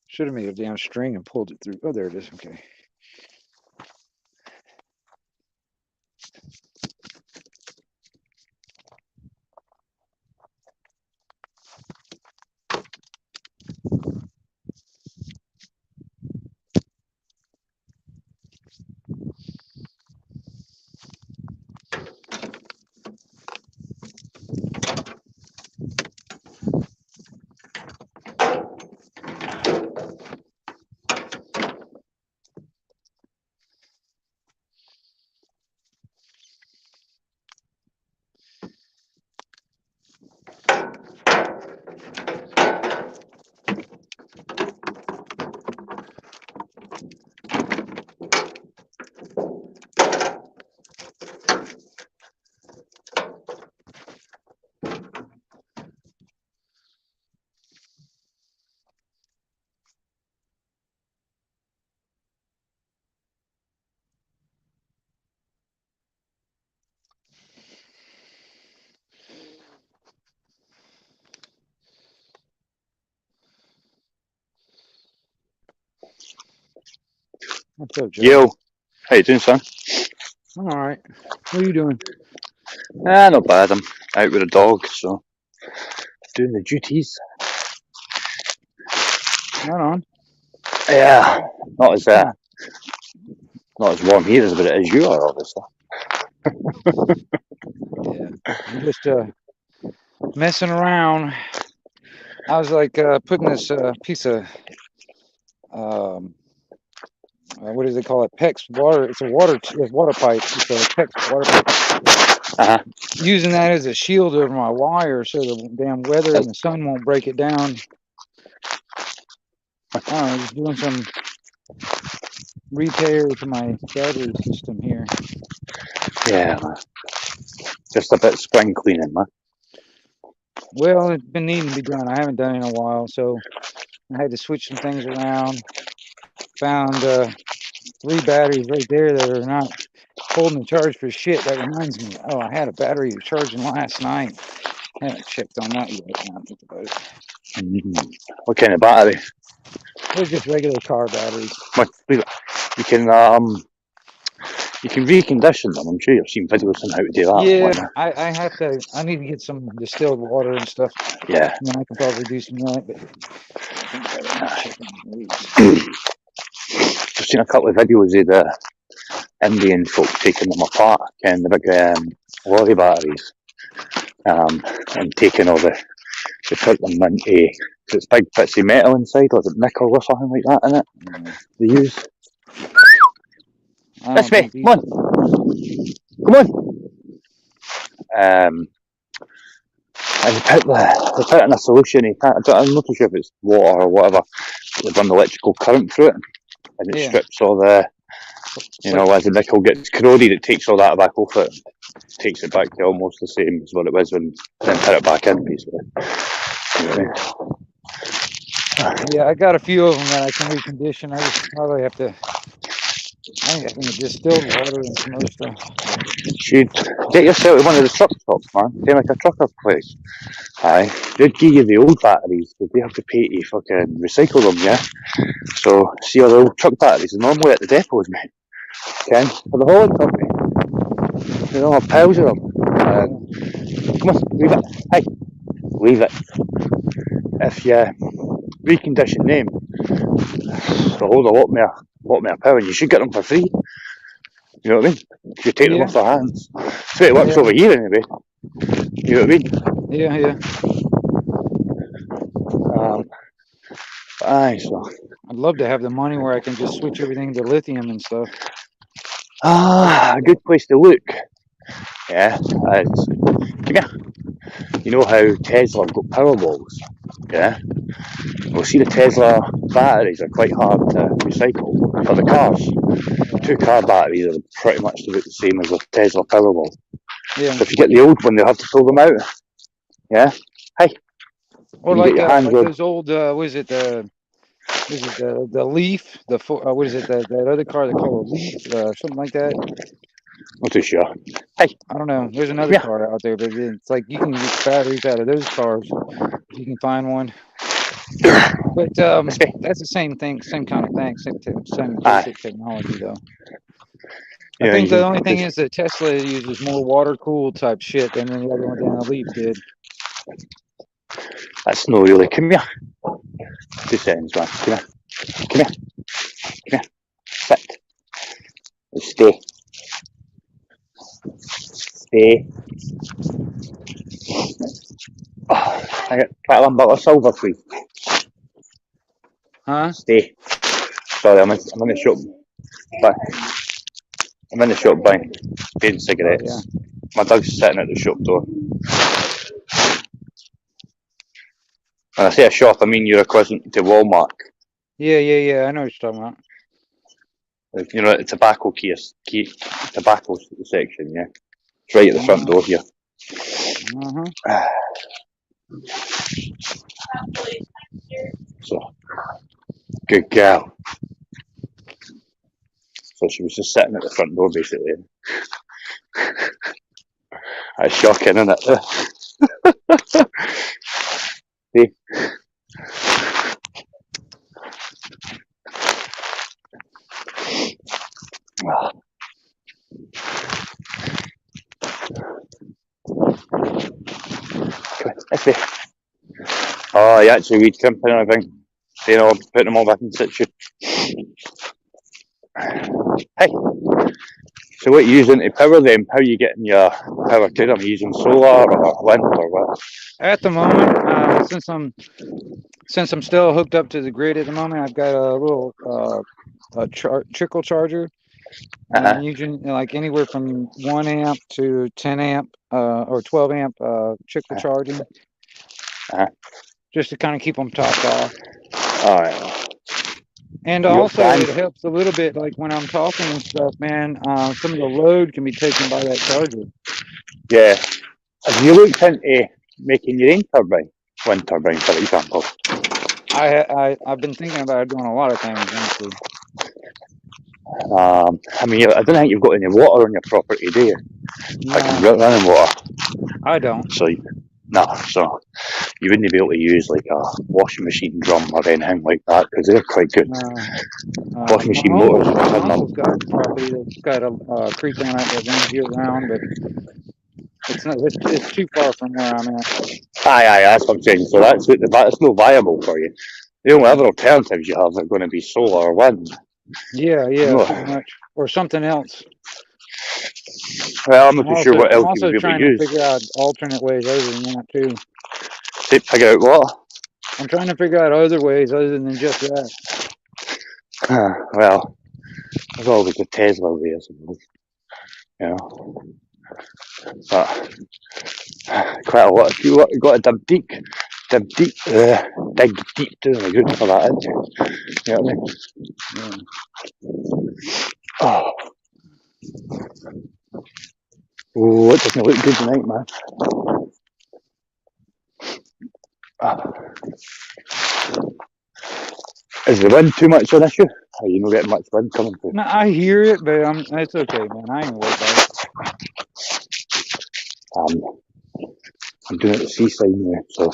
Should have made a damn string and pulled it through. Oh, there it is. Okay. What's up, Joe? Yo, how you doing, son? I'm all right. What are you doing? Not bad. I'm out with a dog, so doing the duties. Right on. Yeah, not as warm here as but it is you are, obviously. Yeah. I'm just messing around. I was like putting this piece of what do they call it? PEX water. It's a water pipe. It's a PEX water pipe. Uh-huh. Using that as a shield over my wire so the damn weather and the sun won't break it down. I don't know, just doing some repair to my battery system here. Yeah, man. Just a bit of spring cleaning, man. Well, it's been needing to be done. I haven't done it in a while, so I had to switch some things around. Found 3 batteries right there that are not holding the charge for shit. That reminds me. Oh, I had a battery charging last night. I haven't checked on that yet. Now I think about it. What kind of battery? They're just regular car batteries. You can recondition them. I'm sure you've seen videos on how to do that. Yeah, I have to. I need to get some distilled water and stuff. Yeah. And then I can probably do some of that. But I've seen a couple of videos of the Indian folk taking them apart, and the big lorry batteries, and taking all they put them into, it's big bits of metal inside, like nickel or something like that in it. They use. That's me. Come on. And they put in a solution. I'm not too sure if it's water or whatever. They run the electrical current through it, and it strips all the, as the nickel gets corroded, it takes all that back off it, takes it back to almost the same as what it was when then put it back in, basically. Yeah, I got a few of them that I can recondition. I just probably have to. I think distilled water and some other stuff. Should get yourself to one of the truck stops, man. Do like a trucker place. Aye, they'd give you the old batteries, but they have to pay to fucking recycle them, yeah. So see all the old truck batteries are normally at the depots, mate. Ken, for the hauling company. They don't have piles of them. Come on, leave it. Hey, leave it. If you recondition them, they'll hold a lot more power, and you should get them for free. You know what I mean? If you take them off their hands. That's the way it works over here anyway. You know what I mean? Yeah. Aye, so. I'd love to have the money where I can just switch everything to lithium and stuff. A good place to look. Yeah, come here. You know how Tesla have got Powerwalls? Yeah. Well, see, the Tesla batteries are quite hard to recycle for the cars. 2 car batteries are pretty much about the same as a Tesla Powerwall. Yeah. So if you get the old one, they'll have to pull them out. Yeah. Hey. Or like those old, what is it, the Leaf? What is it, that other car they call a Leaf? Something like that. Not too sure. Hey. I don't know. There's another car out there, but it's like you can get batteries out of those cars if you can find one. But that's the same thing, same kind of thing, same basic technology, though. I think the only thing is that Tesla uses more water-cooled type shit than the other one than the Leaf did. That's not really. Come here. 2 seconds, man. Come here. Sit. Stay. Oh, I got quite a long bottle of silver for you. Huh? Stay. Sorry, I'm in the shop. I'm in the shop buying cigarettes. Oh, yeah. My dog's sitting at the shop door. When I say a shop, I mean you're equivalent to Walmart. Yeah. I know what you're talking about. You know, the tobacco tobacco section, yeah. It's right at the front door here. So, good girl. So she was just sitting at the front door, basically. That's shocking, isn't it? See? Come on, this way. Oh, you actually weed crimping and everything. You know, putting them all back in situ. Hey, so what are you using to power them? How are you getting your power to them? Are you using solar or wind or what? At the moment, since I'm still hooked up to the grid at the moment, I've got a little trickle charger. And I'm using like anywhere from 1 amp to 10 amp or 12 amp trickle charging, just to kind of keep them topped off. All right. And You got also, plans? it helps a little bit, like when I'm talking and stuff, man. Some of the load can be taken by that charger. Yeah. Have you looked into making your own turbine? Wind turbine, for example. I've been thinking about doing a lot of things, honestly. I mean, I don't think you've got any water on your property, do you? Like running water. I don't. So, so you wouldn't be able to use like a washing machine drum or anything like that because they're quite good. Washing machine motors. My uncle's got property that's got a creek on it that runs year round, but it's too far from where I'm at. Aye, that's what I'm saying. So that's not viable for you. The only other alternatives you have are going to be solar or wind. Yeah, pretty much, or something else. Well, I'm not too sure what else I'm you also would be trying able to to use. figure out alternate ways other than that too. Figure out what? I'm trying to figure out other ways other than just that. Well, there's always the Tesla way, I suppose. You know, but quite a lot. You got to dig deep down the ground for that, haven't you? You know what I mean? Yeah. Oh, it doesn't look good tonight, man. Is the wind too much an issue? Are you not getting much wind coming through? No, I hear it, but it's okay, man. I ain't worried about it. I'm doing it at the seaside now, so.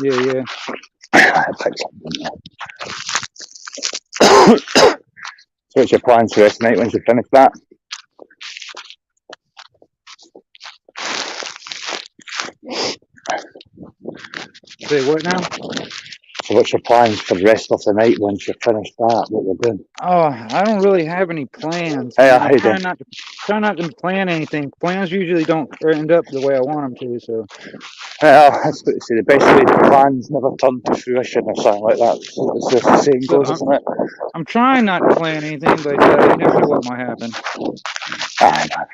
Yeah. So what's your plans for this night once you finish that? Say what now? So what's your plans for the rest of the night once you finish that? What you're doing? Oh, I don't really have any plans. Hey, I'm trying not to plan anything. Plans usually don't end up the way I want them to. So. Well, that's what they say. The best way to plans never turn to fruition or something like that. That's the saying goes, isn't it? I'm trying not to plan anything, but you never know what might happen. Aye, man.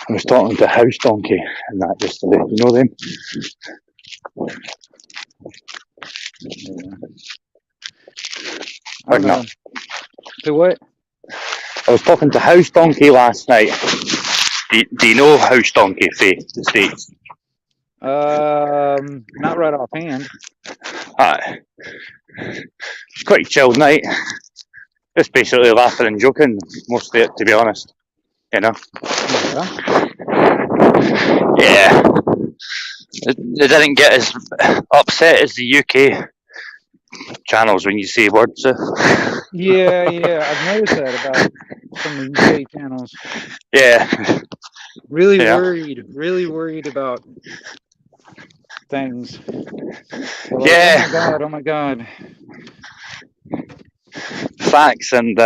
I was talking to House Donkey and that yesterday. You know them? I don't know. To what? I was talking to House Donkey last night. Do you know House Donkey for the States? Not right offhand. Aye. It's quite a chilled night. Just basically laughing and joking most of it, to be honest. You know? Yeah. They didn't get as upset as the UK channels when you say words. Yeah, I've noticed that about some of the UK channels. Yeah. Really worried about things. Like, yeah. Oh my god. Facts and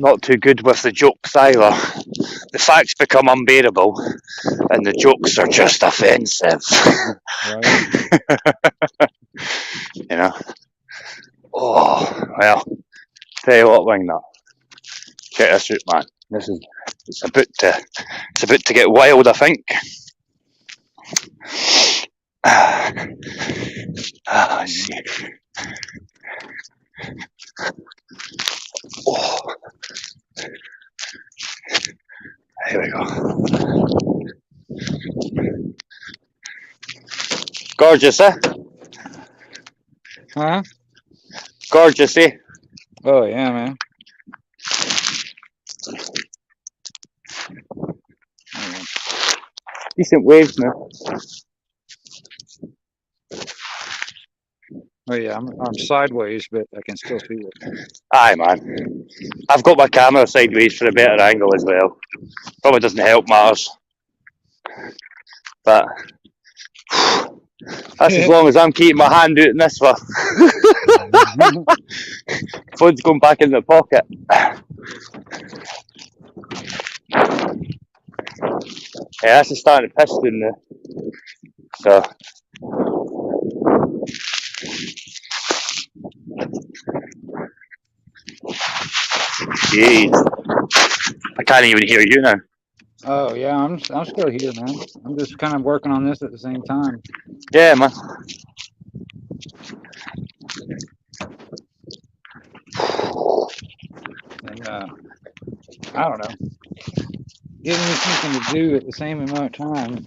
not too good with the jokes either. The facts become unbearable and the jokes are just offensive. Right. You know? Oh, well, tell you what, Wingnut. Check this out, man. It's about to get wild, I think. Let's see. Oh. Here we go. Gorgeous, eh? Huh? Gorgeous, eh? Oh yeah, man. Decent waves now. Oh yeah, I'm sideways, but I can still see it. Aye, man. I've got my camera sideways for a better angle as well. Probably doesn't help matters. But that's as long as I'm keeping my hand out in this one. Phone's going back in the pocket. Yeah, that's the starting to piss down there. So. Jeez. I can't even hear you now. Oh yeah, I'm still here, man. I'm just kind of working on this at the same time. Yeah, man. And I don't know, giving me something to do at the same amount of time.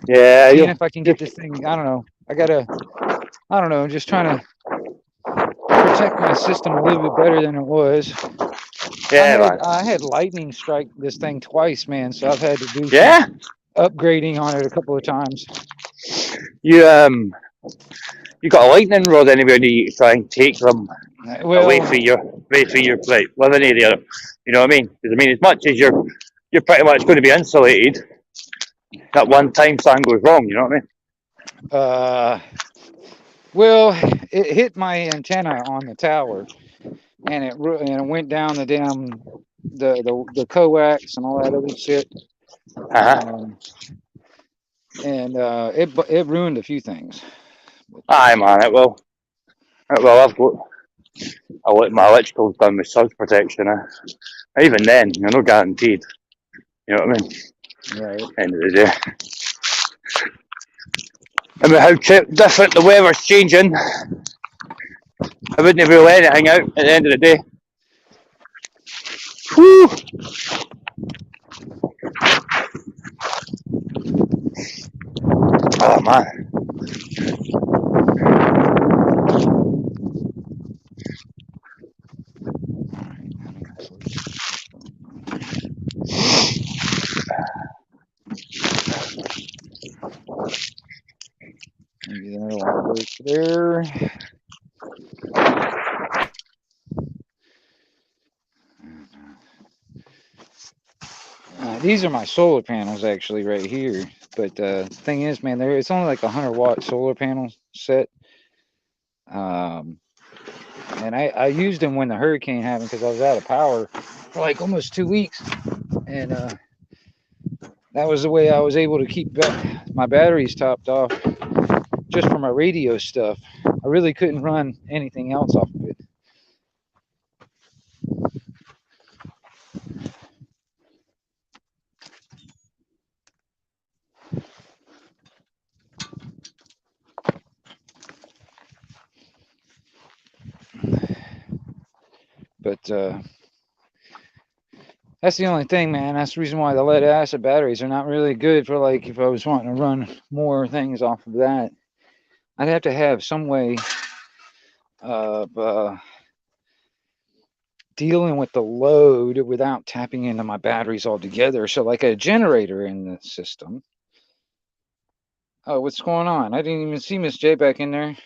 Yeah, Seeing if I can get this thing. I don't know. I don't know. Just trying to protect my system a little bit better than it was. yeah, man. I had lightning strike this thing twice, man. So I've had to do Yeah. some upgrading on it a couple of times. You got a lightning rod anywhere to try and take them away from your like living area. You know what I mean? Because I mean, as much as you're pretty much going to be insulated, that one time something goes wrong. You know what I mean? Well, it hit my antenna on the tower, and it went down the damn the coax and all that other shit. And it ruined a few things. Aye, man. It will. I've got my electrical's done with surge protection. Even then, you're not guaranteed. You know what I mean? Right. End of the day. I mean, how different the weather's changing. I wouldn't rule anything out at the end of the day. Whew. Oh, man. Maybe that'll work there. These are my solar panels actually right here. But the thing is, man, it's only like a 100-watt solar panel set. And I used them when the hurricane happened because I was out of power for like almost 2 weeks. And that was the way I was able to keep my batteries topped off just for my radio stuff. I really couldn't run anything else off of it. But that's the only thing, man. That's the reason why the lead acid batteries are not really good for, like, if I was wanting to run more things off of that. I'd have to have some way of dealing with the load without tapping into my batteries altogether. So like a generator in the system. Oh, what's going on? I didn't even see Miss J back in there.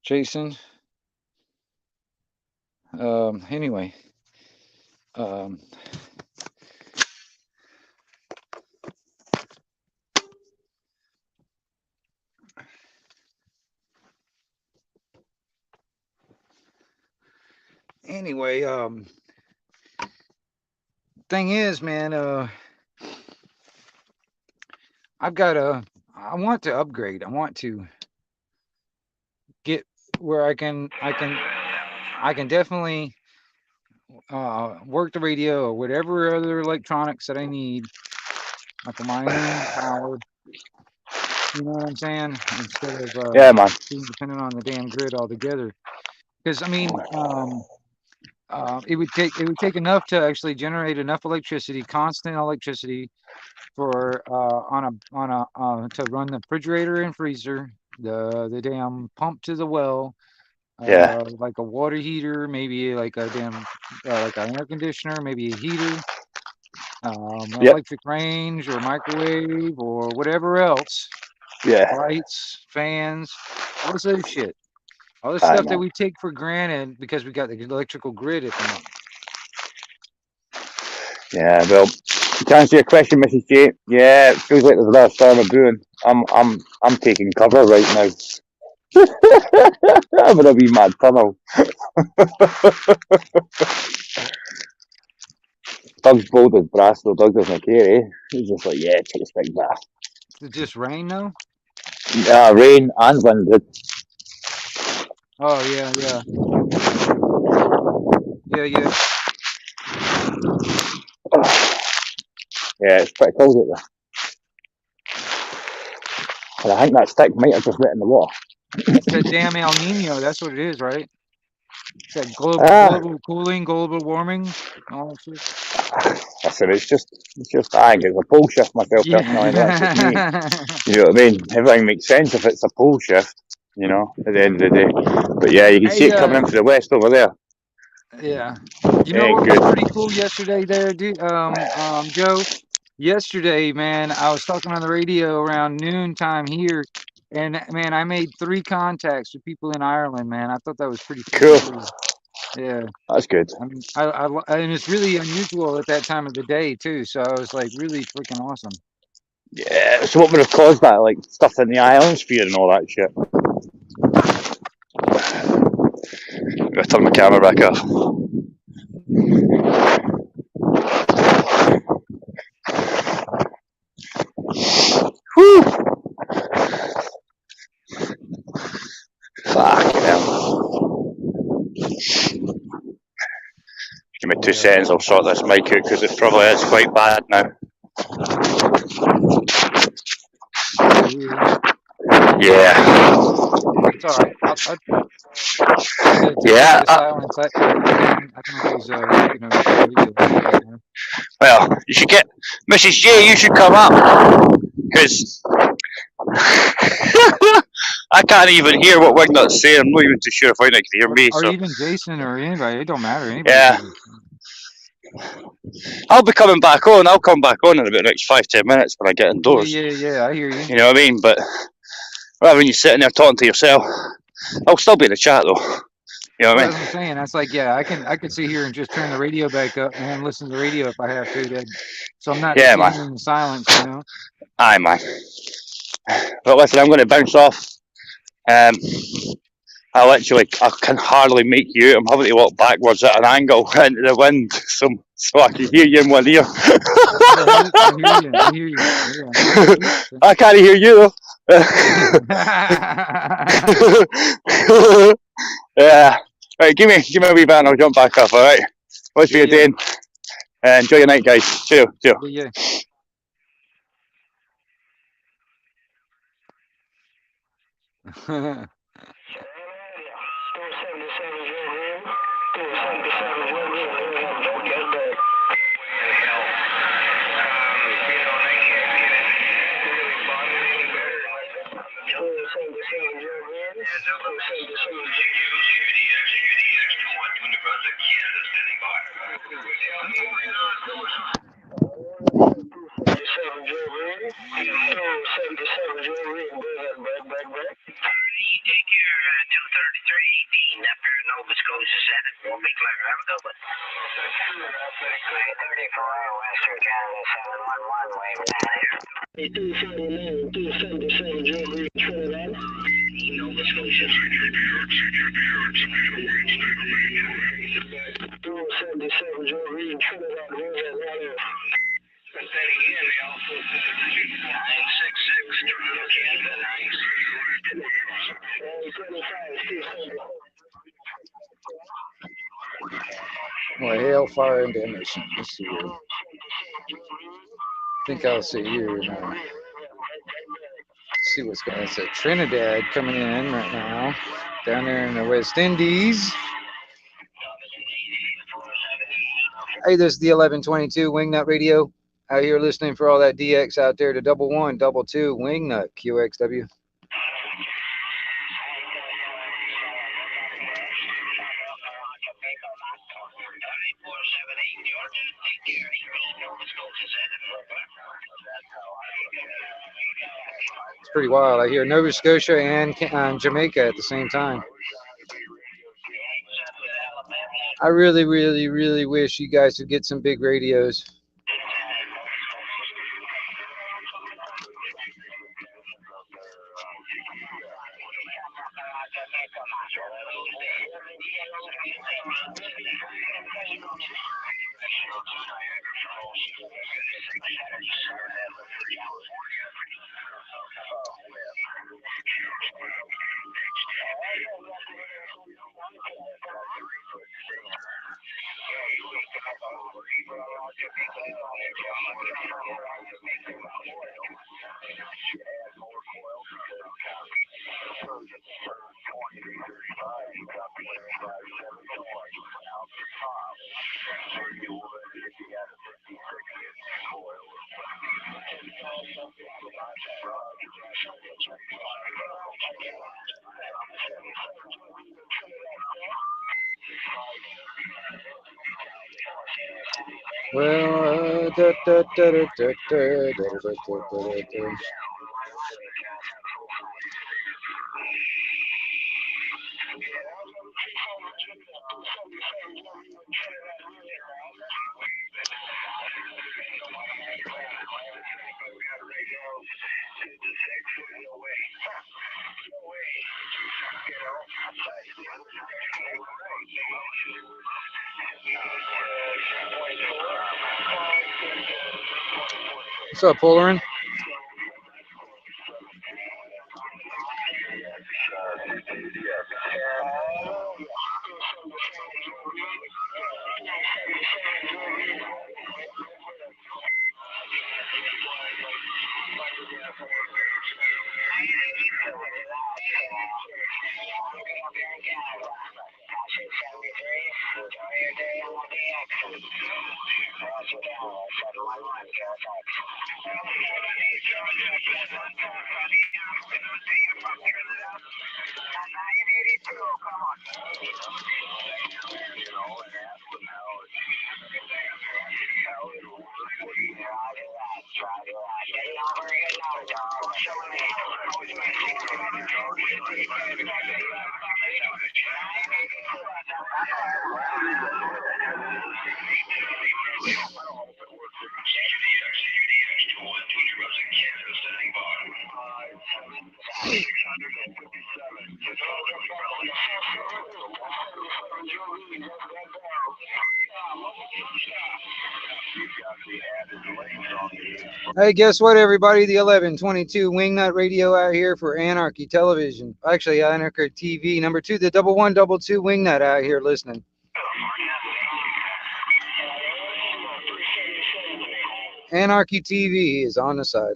Jason. Anyway. Anyway, thing is, man, I want to upgrade. I want to get where I can definitely work the radio or whatever other electronics that I need for my own power. You know what I'm saying? Instead of yeah, man, being dependent on the damn grid altogether. Because I mean, it would take enough to actually generate enough electricity, constant electricity, for to run the refrigerator and freezer, the damn pump to the well, yeah, like a water heater, maybe like a damn like an air conditioner, maybe a heater, electric range or microwave or whatever else. Yeah. Lights, fans, all this other shit. All the stuff that we take for granted because we got the electrical grid at the moment. Yeah, well, to answer your question, Mrs. J, yeah, it feels like there's a lot of storm of brewing. I'm taking cover right now. I'm in a wee mad tunnel. Doug's bold as brass, though. Doug doesn't care, eh? He's just like, yeah, take a stick back. Is it just rain though? Rain and wind. Oh yeah, yeah. Yeah. Yeah, it's pretty cold out there. And I think that stick might have just went in the water. It's that damn El Nino. That's what it is, right? It's that global cooling, global warming, all that shit. Listen, it's just, I think it's a pole shift myself personally. That's just me. You know what I mean? Everything makes sense if it's a pole shift, you know, at the end of the day. But yeah, you can see it coming in from the west over there. Yeah. You know what was pretty cool yesterday there, dude? Joe? Yesterday, man, I was talking on the radio around noontime here, and man, I made 3 contacts with people in Ireland, man. I thought that was pretty cool. Yeah. That's good. I mean, and it's really unusual at that time of the day too. So I was like really freaking awesome. Yeah. So what would have caused that? Like stuff in the ionosphere and all that shit. I'm gonna turn my camera back off. Whew. Fucking hell. Give me 2 seconds, I'll sort this mic out because it probably is quite bad now. Yeah. It's all right. Yeah. Silence. I can always, well, you should get Mrs. J. You should come up because I can't even hear what Wignut's saying. I'm not even too sure if Wignutt can hear me. Or even Jason or anybody. It don't matter. Anybody. Yeah. I'll be coming back on. I'll come back on in about the next 5-10 minutes when I get indoors. Yeah, I hear you. You know what I mean? But rather than you sitting there talking to yourself, I'll still be in the chat though. You know what I mean? That's what I'm saying. That's like, yeah, I could sit here and just turn the radio back up and listen to the radio if I have to. So I'm not man. in the silence, you know? Aye, man. But listen, I'm going to bounce off. I can hardly make you out. I'm having to walk backwards at an angle into the wind so I can hear you in one ear. I hear you. I can't hear you though. Yeah. Right, give me a wee bit and I'll jump back up, alright? What's for your day? Enjoy your night, guys. Cheers. Yeah. Take your 233 up here in Nova Scotia Senate. Won't be clear. Have a good one. 34 Western Canada 711 waving out here. 277 Joe Green, Trinidad. Nova Scotia. 277 Joe Green, Trinidad, waving out here. But then again, they also said 966 Canada 966. Well, hail, fire, and damnation. Let's see here. I think I'll see here now. Let's see what's going on. It's Trinidad coming in right now. Down there in the West Indies. Hey, this is the 1122 Wingnut Radio. Out here listening for all that DX out there to 1122 Wingnut QXW. It's pretty wild. I hear Nova Scotia and Jamaica at the same time. I really, really, really wish you guys would get some big radios. Well, what's up, Polarin? Hey, guess what, everybody? The 1122 Wingnut Radio out here for Anarchy Television. Actually, Anarchy TV. Number 2, the 1122 Wingnut out here listening. Anarchy TV is on the side.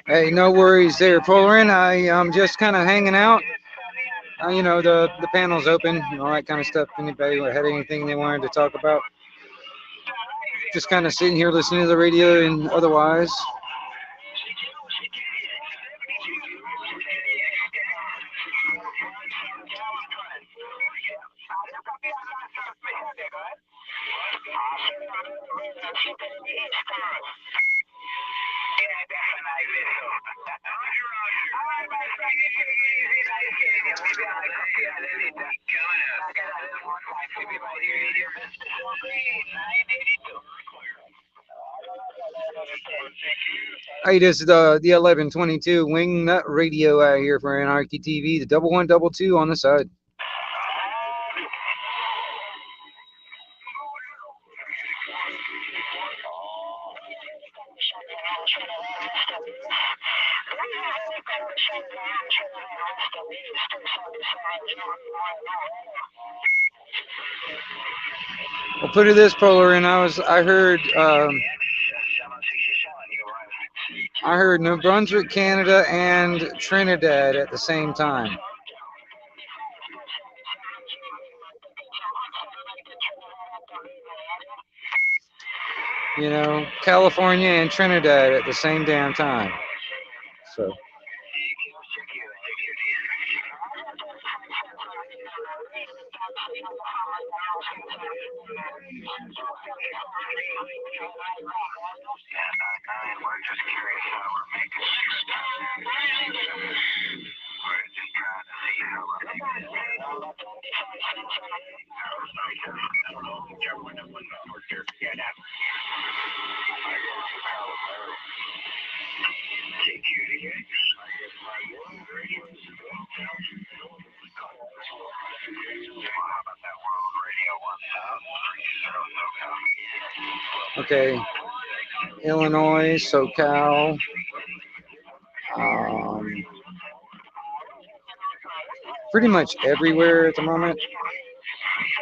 Hey, no worries there, Polarin. I'm just kind of hanging out. You know, the panel's open and all that kind of stuff. Anybody had anything they wanted to talk about? Just kind of sitting here listening to the radio and otherwise. Hey, this is the 1122 Wingnut Radio out here for Anarchy TV, the 1122 on the side. Well, put it this, Polarin. I heard New Brunswick, Canada, and Trinidad at the same time. you know, California and Trinidad at the same damn time. So okay, Illinois, SoCal, pretty much everywhere at the moment,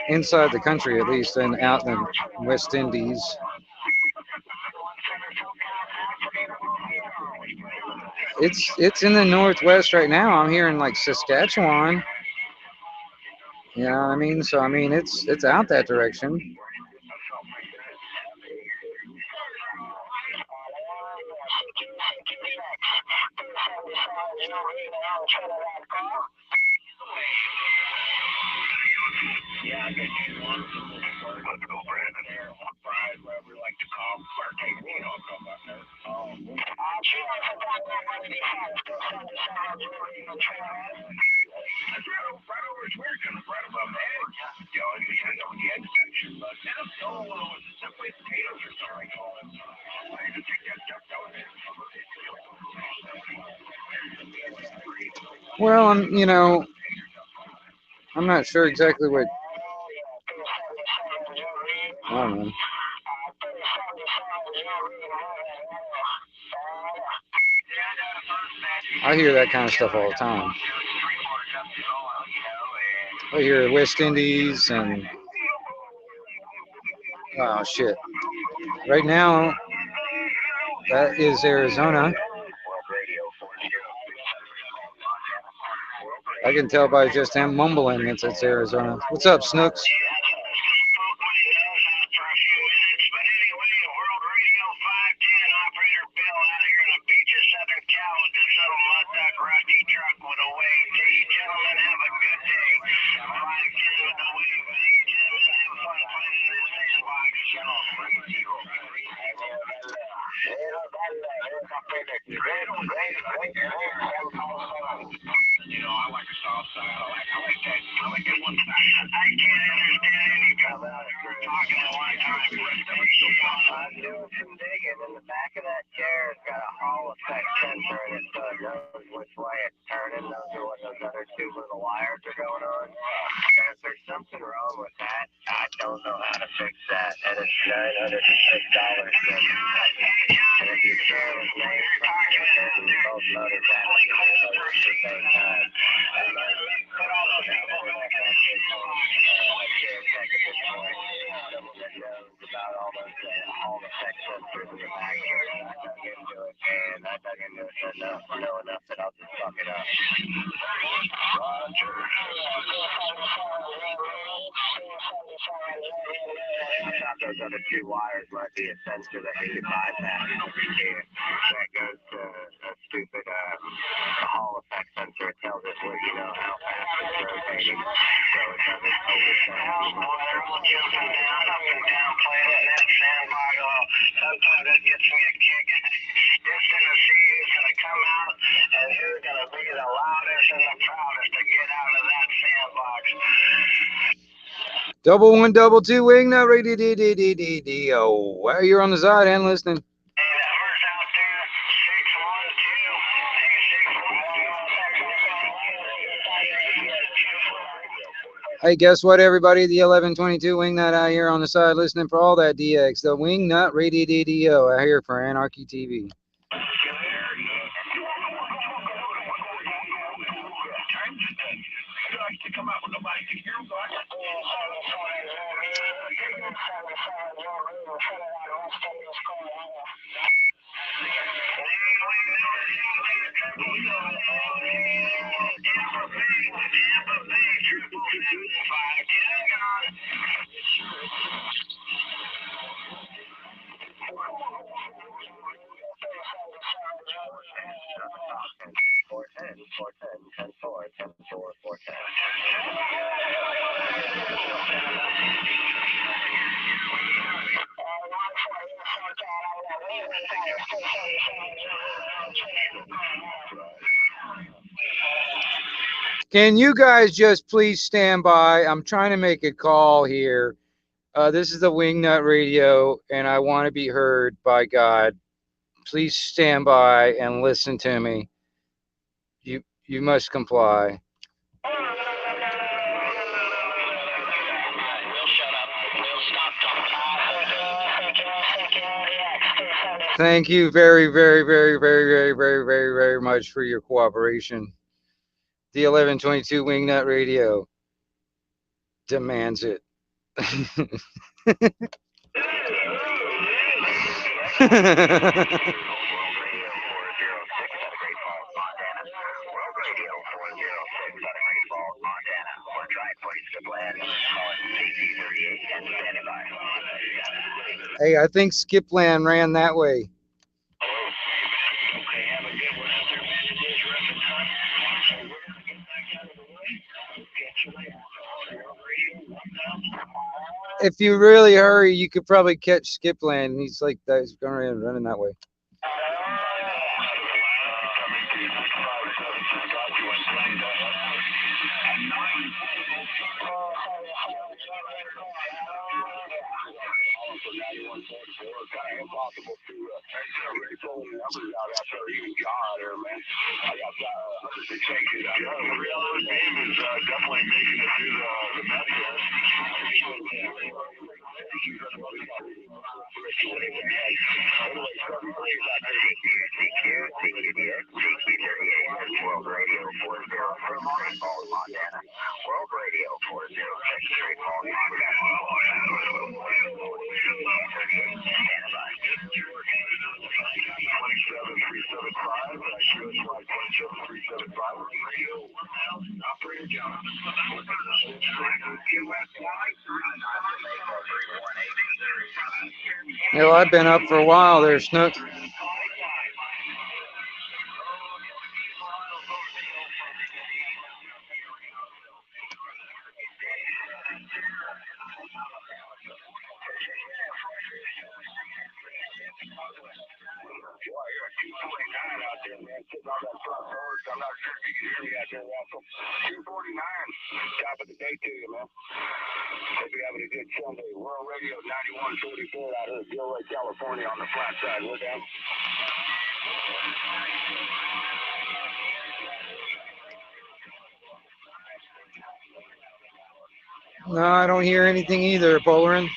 inside the country at least, and out in the West Indies. It's in the Northwest right now. I'm here in like Saskatchewan. You know what I mean? So I mean it's out that direction. Well, I'm not sure exactly what. I don't know. I hear that kind of stuff all the time. I hear West Indies and oh shit. Right now, that is Arizona. I can tell by just him mumbling it's Arizona. What's up, Snooks? Double one, double two, wing nut radio. While you're on the side and listening. Hey, guess what, everybody? The 1122 Wingnut out here on the side listening for all that DX. The Wingnut Radio out here for Anarchy TV. Can you guys just please stand by? I'm trying to make a call here. This is the Wingnut Radio, and I want to be heard by God. Please stand by and listen to me. You must comply. Thank you very, very, very, very, very, very, very, very much for your cooperation. The 1122 Wingnut Radio demands it. Hey, I think Skipland ran that way. If you really hurry, you could probably catch Skipland. He's like that. He's going running that way. You know, I've been up for a while there, Snook. No, I don't hear anything either, Polarin.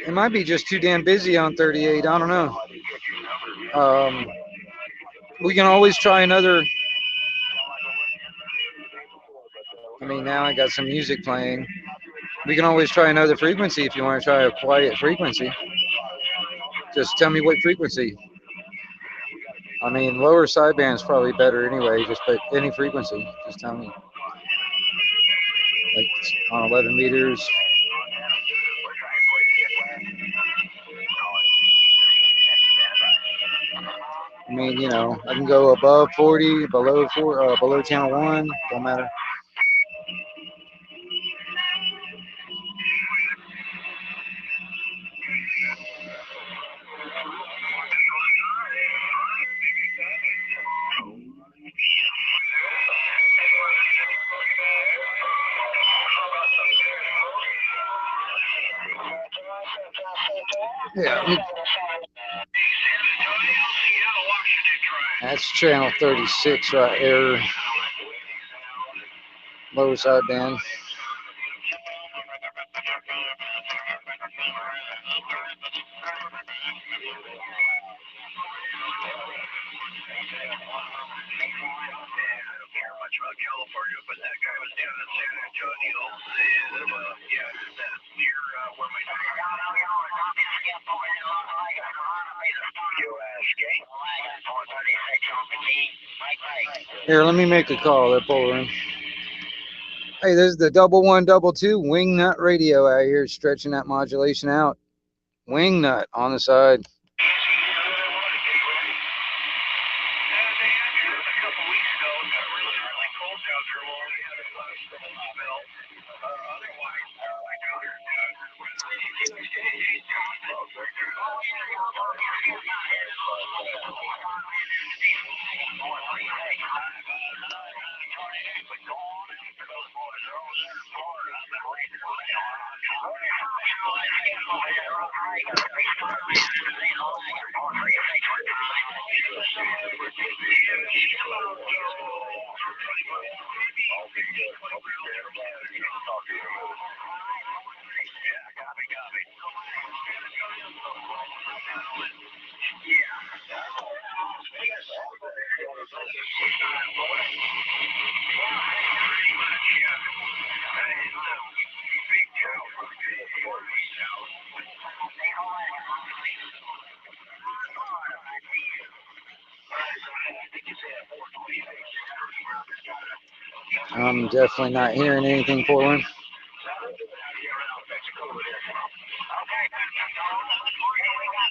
It might be just too damn busy on 38. I don't know. We can always try another. I mean, now I got some music playing. We can always try another frequency if you want to try a quiet frequency. Just tell me what frequency. I mean, lower sideband is probably better anyway. Just pick any frequency. Just tell me. Like on 11 meters. I mean, you know, I can go above 40, below below channel 1. Don't matter. Yeah. That's channel 36 right here. Lower sideband. Here, let me make a call. They're pulling. Hey, this is the 1122 Wingnut Radio out here, stretching that modulation out. Wingnut on the side. I'm definitely not hearing anything for him.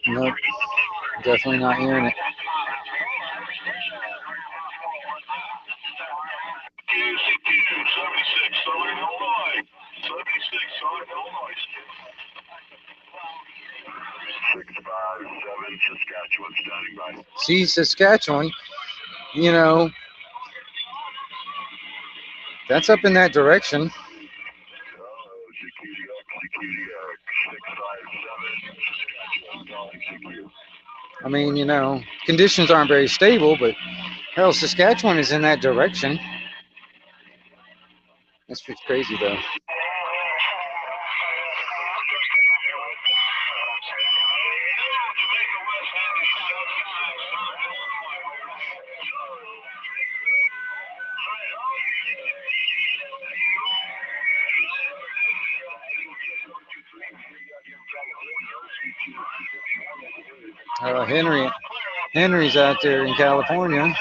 Nope. Definitely not hearing it. See, Saskatchewan, you know, that's up in that direction. I mean, you know, conditions aren't very stable, but hell, Saskatchewan is in that direction. That's pretty crazy, though. Henry's out there in California.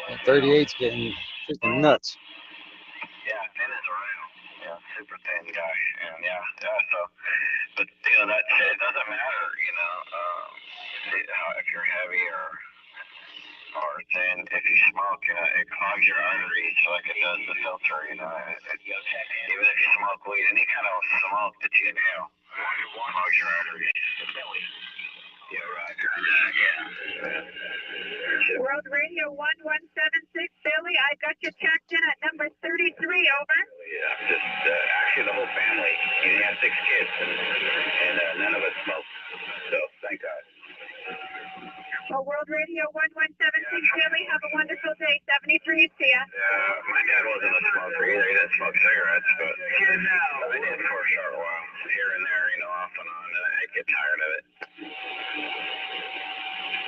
And 38's getting freaking nuts. Yeah, thin is around. Yeah, super thin guy. And so, but you know, that it doesn't matter, you know, if you're heavy or thin. If you smoke, it clogs your arteries like it does the filter, you know. Even if you smoke weed, any kind of smoke that you inhale, clogs your arteries. Yeah, right. Yeah. World Radio 1176, Billy, I got you checked in at number 33, over. Yeah, just actually the whole family. We have 6 kids, and none of us smoke. So, thank God. Well, World Radio 1176, Billy, have a wonderful day. 73 to ya. Yeah, my dad wasn't a smoker either. He didn't smoke cigarettes, but I did for a short while, here and there, you know, off and on. I'd get tired of it.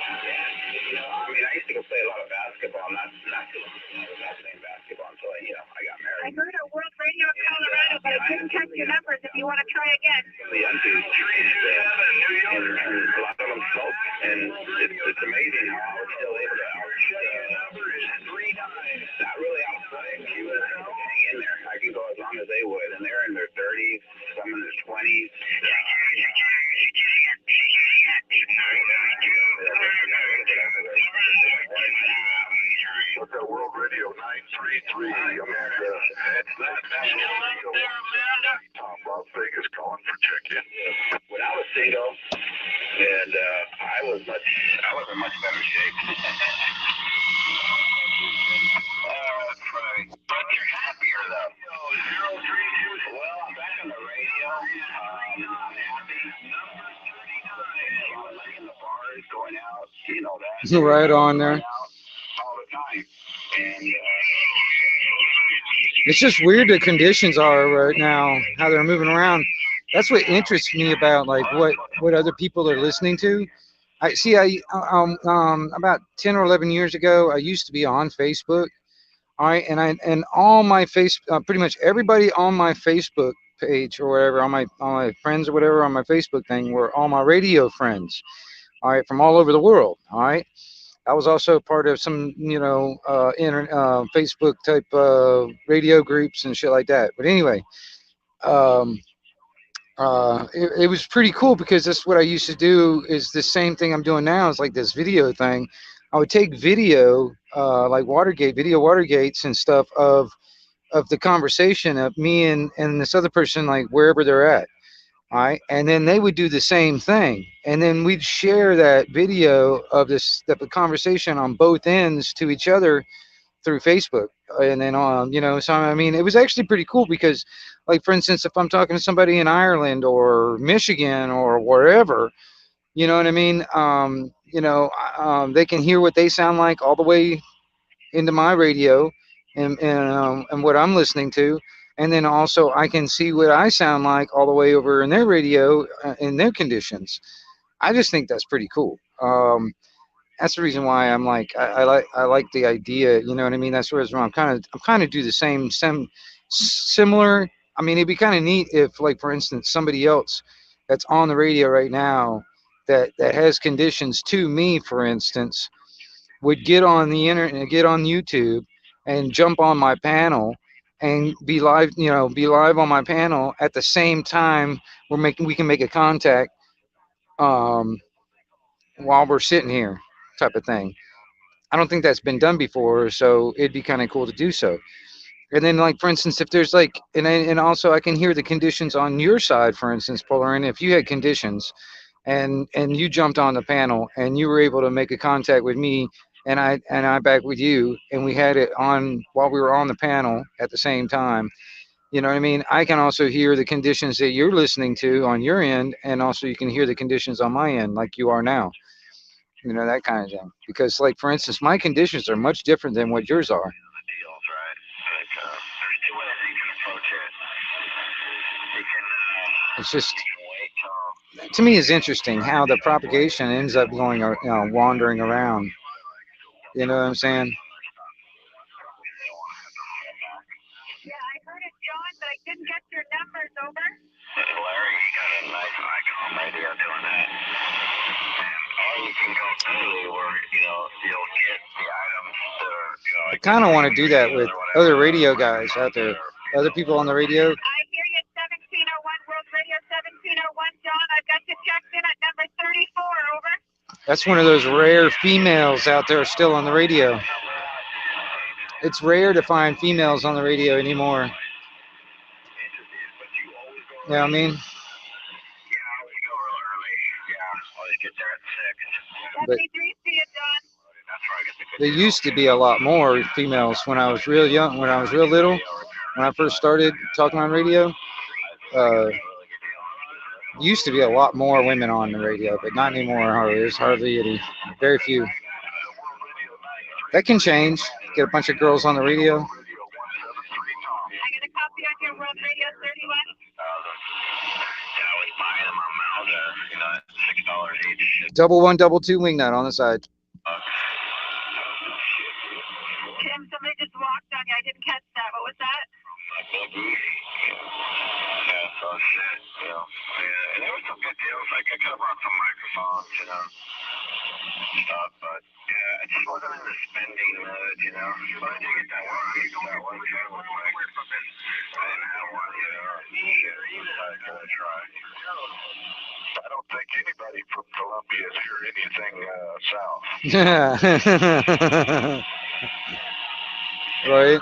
I mean, I used to go play a lot of basketball, not playing basketball until I got married. I heard a World Radio in Colorado, but I didn't check your numbers if you want to try again. The young dudes, and a lot of them smoke, and it's amazing how I was still able to not really outplay you would hang in there. I can go as long as they would, and they're in their 30s, some in their 20s. What's that, World Radio 933, Amanda? It's not Tom, Las Vegas calling for check-in. When I was single, and I was in much better shape. That's funny. But you're happier though. 032. Well, I'm back on the radio. I'm happy. Number 39. Like in the bars, going out, you know that. Right on there. All the time. And it's just weird the conditions are right now, how they're moving around. That's what interests me about like what other people are listening to. I see. About 10 or 11 years ago, I used to be on Facebook. All right, and all my pretty much everybody on my Facebook page or whatever, all my friends or whatever on my Facebook thing were all my radio friends. All right, from all over the world. All right. I was also part of some, Facebook type radio groups and shit like that. But anyway, it was pretty cool because that's what I used to do. Is the same thing I'm doing now. It's like this video thing. I would take video, like video Watergates and stuff of of the conversation of me and this other person, like wherever they're at. All right. And then they would do the same thing. And then we'd share that video of the conversation on both ends to each other through Facebook. And then, so I mean, it was actually pretty cool because, like, for instance, if I'm talking to somebody in Ireland or Michigan or wherever, you know what I mean? They can hear what they sound like all the way into my radio and what I'm listening to. And then also I can see what I sound like all the way over in their radio in their conditions. I just think that's pretty cool. That's the reason why I'm like I like the idea. You know what I mean? That's where I'm kind of do the similar. I mean, it'd be kind of neat if, like, for instance, somebody else that's on the radio right now that has conditions to me, for instance, would get on the internet, get on YouTube, and jump on my panel and be live. Be live on my panel at the same time we can make a contact um, while we're sitting here, type of thing. I don't think that's been done before, so it'd be kind of cool to do so. And then, like, for instance, if there's like, and also I can hear the conditions on your side, for instance, Polarin, if you had conditions and you jumped on the panel and you were able to make a contact with me and I back with you, and we had it on while we were on the panel at the same time. You know what I mean? I can also hear the conditions that you're listening to on your end, and also you can hear the conditions on my end, like you are now. That kind of thing. Because, like, for instance, my conditions are much different than what yours are. It's just, to me, it's interesting how the propagation ends up going, wandering around. You know what I'm saying? Yeah, I heard it, John, but I didn't get your numbers. Over. Larry, you got a nice microphone radio doing that. Or you can go to where, you'll get the items that are, I kind of want to do that with other radio guys out there, other people on the radio. I hear you, 1701, World Radio 1701, John. I've got you checked in at number 34, over. That's one of those rare females out there still on the radio. It's rare to find females on the radio anymore. You know what I mean? But there used to be a lot more females when I was real young, when I was real little, when I first started talking on radio. Used to be a lot more women on the radio, but not anymore. There's hardly any, very few. That can change. Get a bunch of girls on the radio. I got a copy on your World Radio 31. I was buying them on Mount, $6 each. Double 1, double 2 wing nut on the side. Tim, somebody just walked on you. I didn't catch that. What was that? Yeah, so shit, Yeah, and there was some good deals. Like, I could have brought some microphones, stuff, but yeah, I just wasn't in the spending mode, But I did get that one. I used that one cable mic. I didn't have one, Shit, I gotta try. I don't think anybody from Columbia has heard anything south. Right.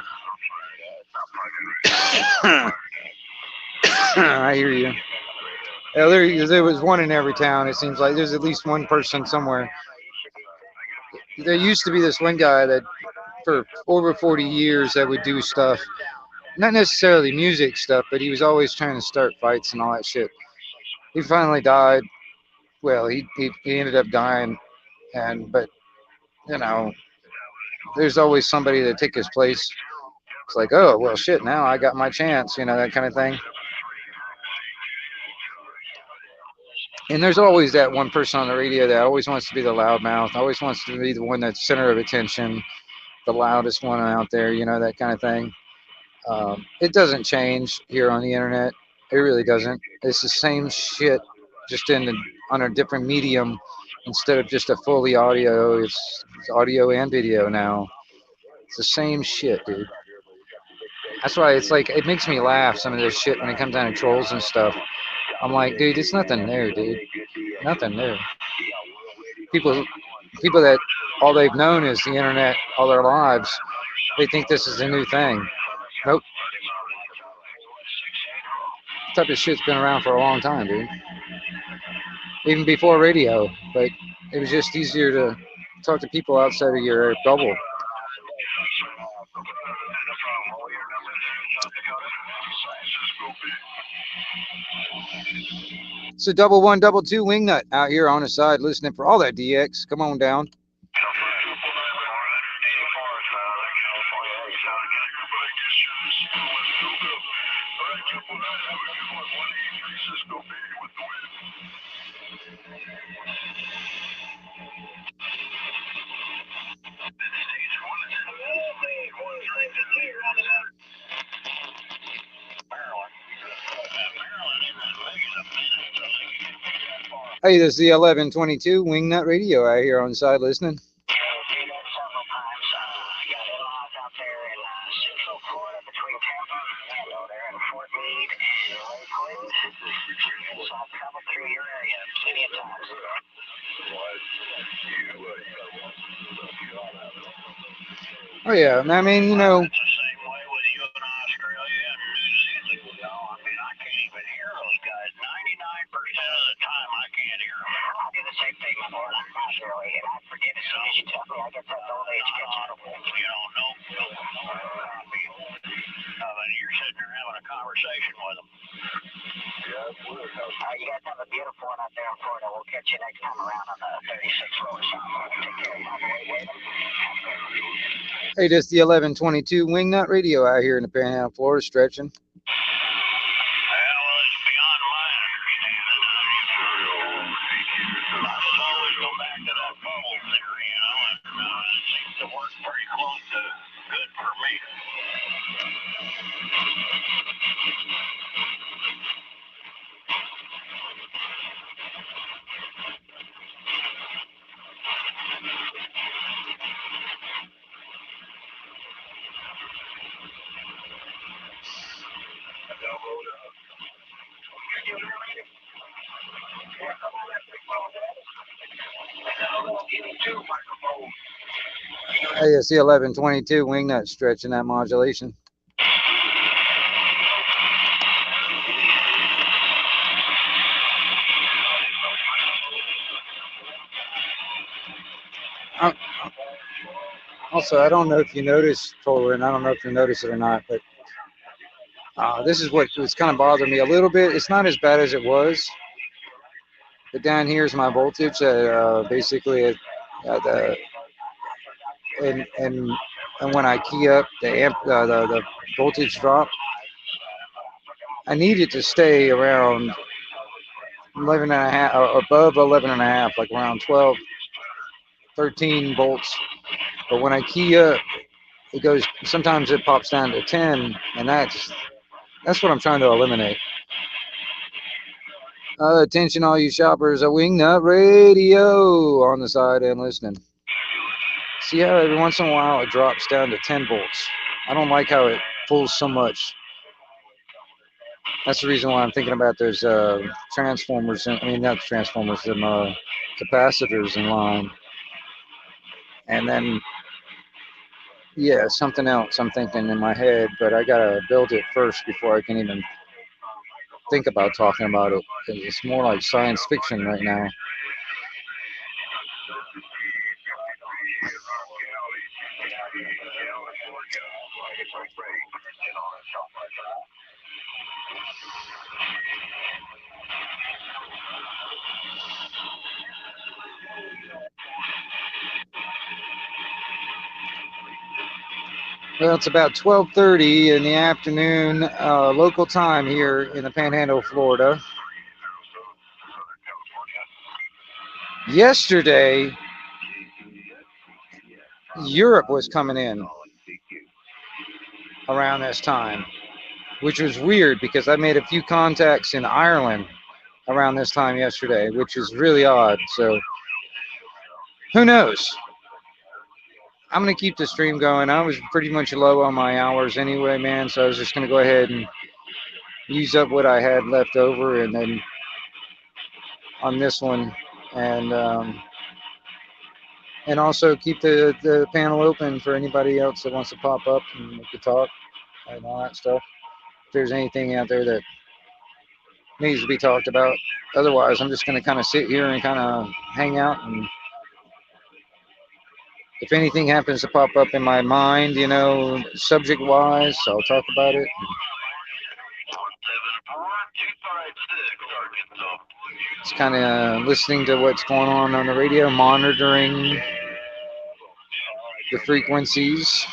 I hear you. Yeah, there was one in every town. It seems like there's at least one person somewhere. There used to be this one guy that, for over 40 years, that would do stuff, not necessarily music stuff, but he was always trying to start fights and all that shit. He finally died. Well, he ended up dying, but there's always somebody to take his place. It's like, oh, well, shit, now I got my chance, that kind of thing. And there's always that one person on the radio that always wants to be the loudmouth, always wants to be the one that's center of attention, the loudest one out there, that kind of thing. It doesn't change here on the internet. It really doesn't. It's the same shit, just on a different medium instead of just a fully audio. It's audio and video now. It's the same shit, dude. That's why it's like, it makes me laugh, some of this shit, when it comes down to trolls and stuff. I'm like, dude, it's nothing new, dude. Nothing new. People that all they've known is the internet all their lives, they think this is a new thing. Nope, type of shit's been around for a long time, dude. Even before radio, but it was just easier to talk to people outside of your bubble. So 1122 Wingnut out here on the side listening for all that DX. Come on down. Hey, this is the 1122 Wingnut Radio out here on the side listening. Oh yeah, I mean, you know. Hey, this is the 1122 Wingnut Radio out here in the Panhandle, Florida, stretching. Hey, it's the 1122 Wingnut stretching that modulation. Also, I don't know if you noticed, Colin, I don't know if you noticed it or not, but this is what was kind of bothering me a little bit. It's not as bad as it was, but down here is my voltage. Basically, and when I key up the voltage drop, I need it to stay around 11 and a half, above 11 and a half, like around 12, 13 volts. But when I key up, it goes, sometimes it pops down to 10, and that's what I'm trying to eliminate. Attention all you shoppers, a Wingnut Radio on the side and listening. See how every once in a while it drops down to 10 volts. I don't like how it pulls so much. That's the reason why I'm thinking about those transformers, not transformers, them capacitors in line. And then, yeah, something else I'm thinking in my head, but I gotta build it first before I can even think about talking about it, because it's more like science fiction right now. Well, it's about 12:30 in the afternoon, local time here in the Panhandle, Florida. Yesterday, Europe was coming in around this time, which was weird because I made a few contacts in Ireland around this time yesterday, which is really odd. So who knows? I'm going to keep the stream going. I was pretty much low on my hours anyway, man, so I was just going to go ahead and use up what I had left over, and then on this one, and also keep the panel open for anybody else that wants to pop up and we could talk and all that stuff. If there's anything out there that needs to be talked about. Otherwise, I'm just going to kind of sit here and kind of hang out, and if anything happens to pop up in my mind, you know, subject-wise, I'll talk about it. It's kind of listening to what's going on the radio, monitoring the frequencies.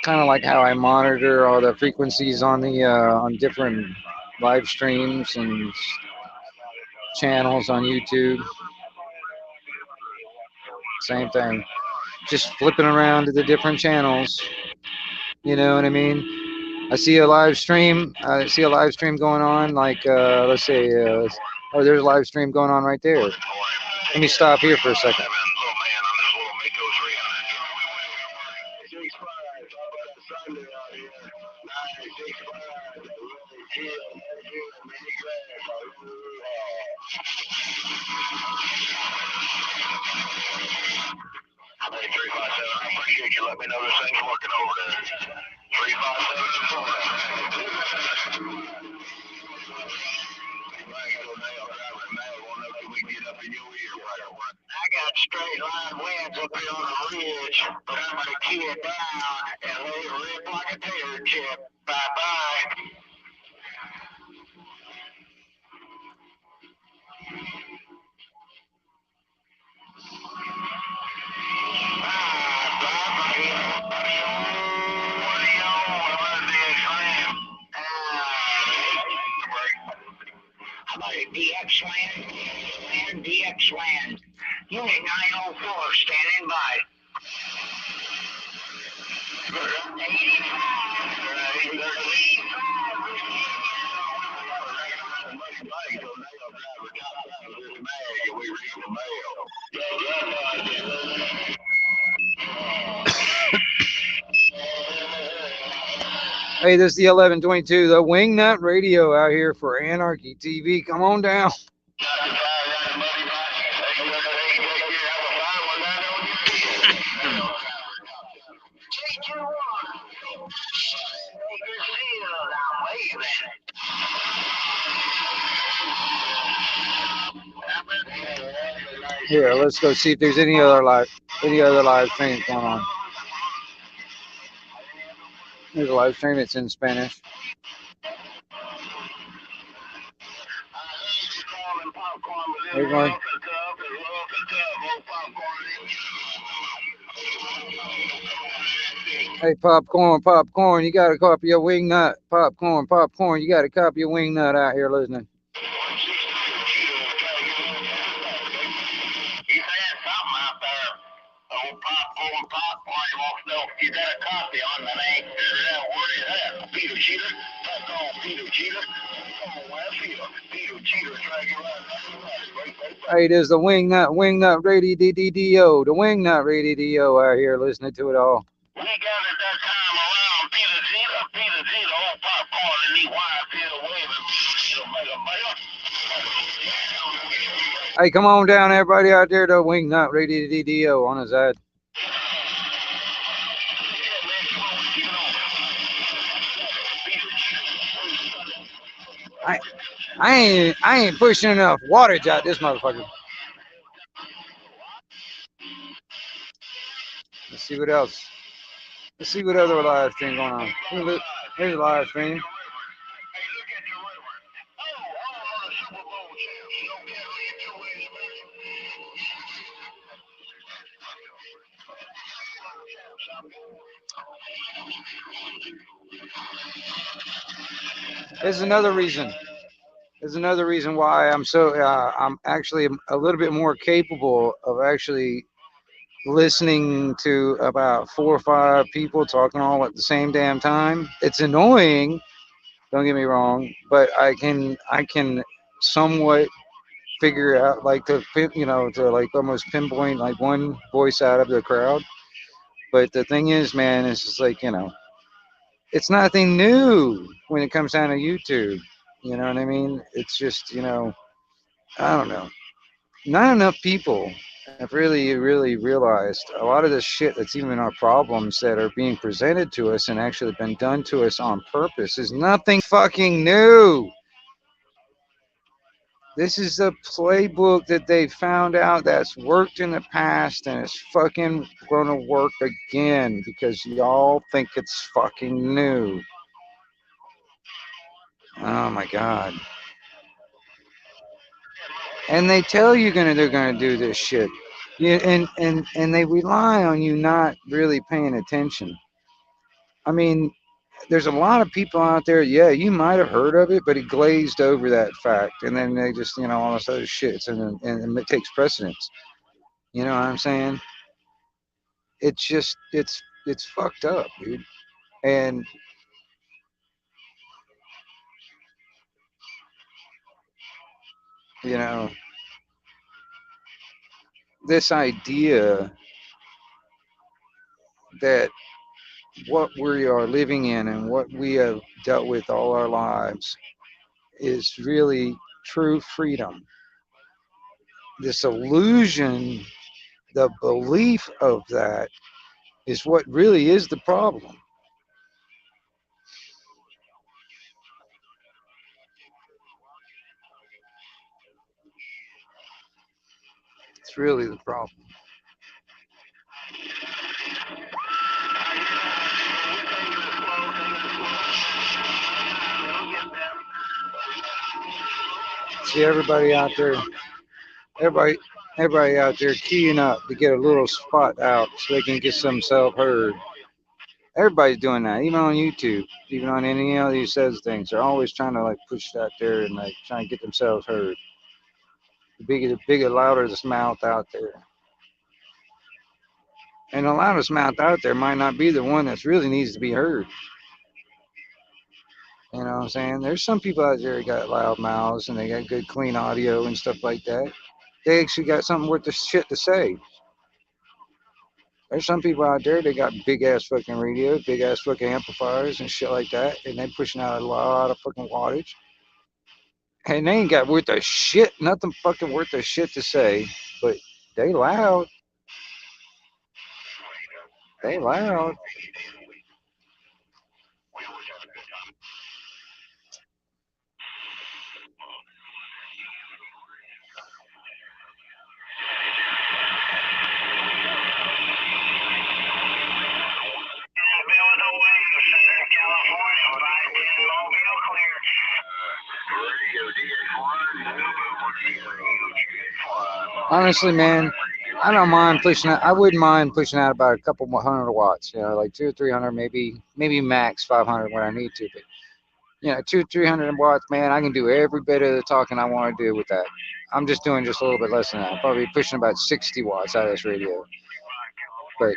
Kind of like how I monitor all the frequencies on the on different live streams and channels on YouTube. Same thing. Just flipping around to the different channels. You know what I mean? I see a live stream. I see a live stream going on. Like let's say, oh, there's a live stream going on right there. Let me stop here for a second. Hey, 357, I appreciate you letting me know this thing's working over there. 357. I got straight line winds up here on the ridge, but I'm gonna key it down and let it rip like a tater chip. Bye-bye. DX land, DX land. Unit 904 standing by. Hey, this is the 1122, the Wingnut Radio out here for Anarchy TV. Come on down. Here, let's go see if there's any other live streams going on. There's a live stream. It's in Spanish. Hey, going. Hey, popcorn, you got a copy of Wingnut. Popcorn, you got a copy of Wingnut out here listening. You got a copy on the name. Where is that? Peter Cheater? Fuck on, Peter Cheater. Oh, well, Peter Cheater. Hey, there's the Wingnut Radio, the Wingnut Radio out here listening to it all. We gathered that time around Peter Cheater, old popcorn, and he Whitefield waving. Hey, come on down, everybody out there to Wingnut Radio on his side. I ain't pushing enough wattage out this motherfucker. Let's see what else. Let's see what other live stream going on. Here's a live stream. There's another reason. There's another reason why I'm so I'm actually a little bit more capable of actually listening to about 4 or 5 people talking all at the same damn time. It's annoying, don't get me wrong, but I can somewhat figure out, like, to like almost pinpoint like one voice out of the crowd. But the thing is, man, it's just like, it's nothing new when it comes down to YouTube. You know what I mean? It's just, I don't know. Not enough people I've really realized a lot of this shit that's even our problems that are being presented to us and actually been done to us on purpose is nothing fucking new. This is the playbook that they found out that's worked in the past and it's fucking gonna work again because y'all think it's fucking new. Oh my god. And they tell you they're gonna do this shit. Yeah, and they rely on you not really paying attention. I mean, there's a lot of people out there, yeah, you might have heard of it, but it glazed over that fact. And then they just, all this other shit. And it takes precedence. You know what I'm saying? It's just, it's fucked up, dude. And, you know, this idea that what we are living in and what we have dealt with all our lives is really true freedom. This illusion, the belief of that is what really is the problem. It's really the problem. See everybody out there, everybody out there queuing up to get a little spot out so they can get themselves heard. Everybody's doing that, even on YouTube, even on any of these says things. They're always trying to like push that there and like trying to get themselves heard. The bigger, louder the mouth out there. And the loudest mouth out there might not be the one that really needs to be heard. You know what I'm saying? There's some people out there that got loud mouths and they got good, clean audio and stuff like that. They actually got something worth the shit to say. There's some people out there that got big ass fucking radios, big ass fucking amplifiers and shit like that, and they pushing out a lot of fucking wattage. And they ain't got worth a shit, nothing fucking worth a shit to say, but they loud. They loud. Honestly, man, I don't mind pushing out. I wouldn't mind pushing out about a couple more 100 watts. Like 200 or 300, maybe max 500 when I need to. But 200 or 300 watts, man, I can do every bit of the talking I want to do with that. I'm just doing just a little bit less than that. I'm probably pushing about 60 watts out of this radio. But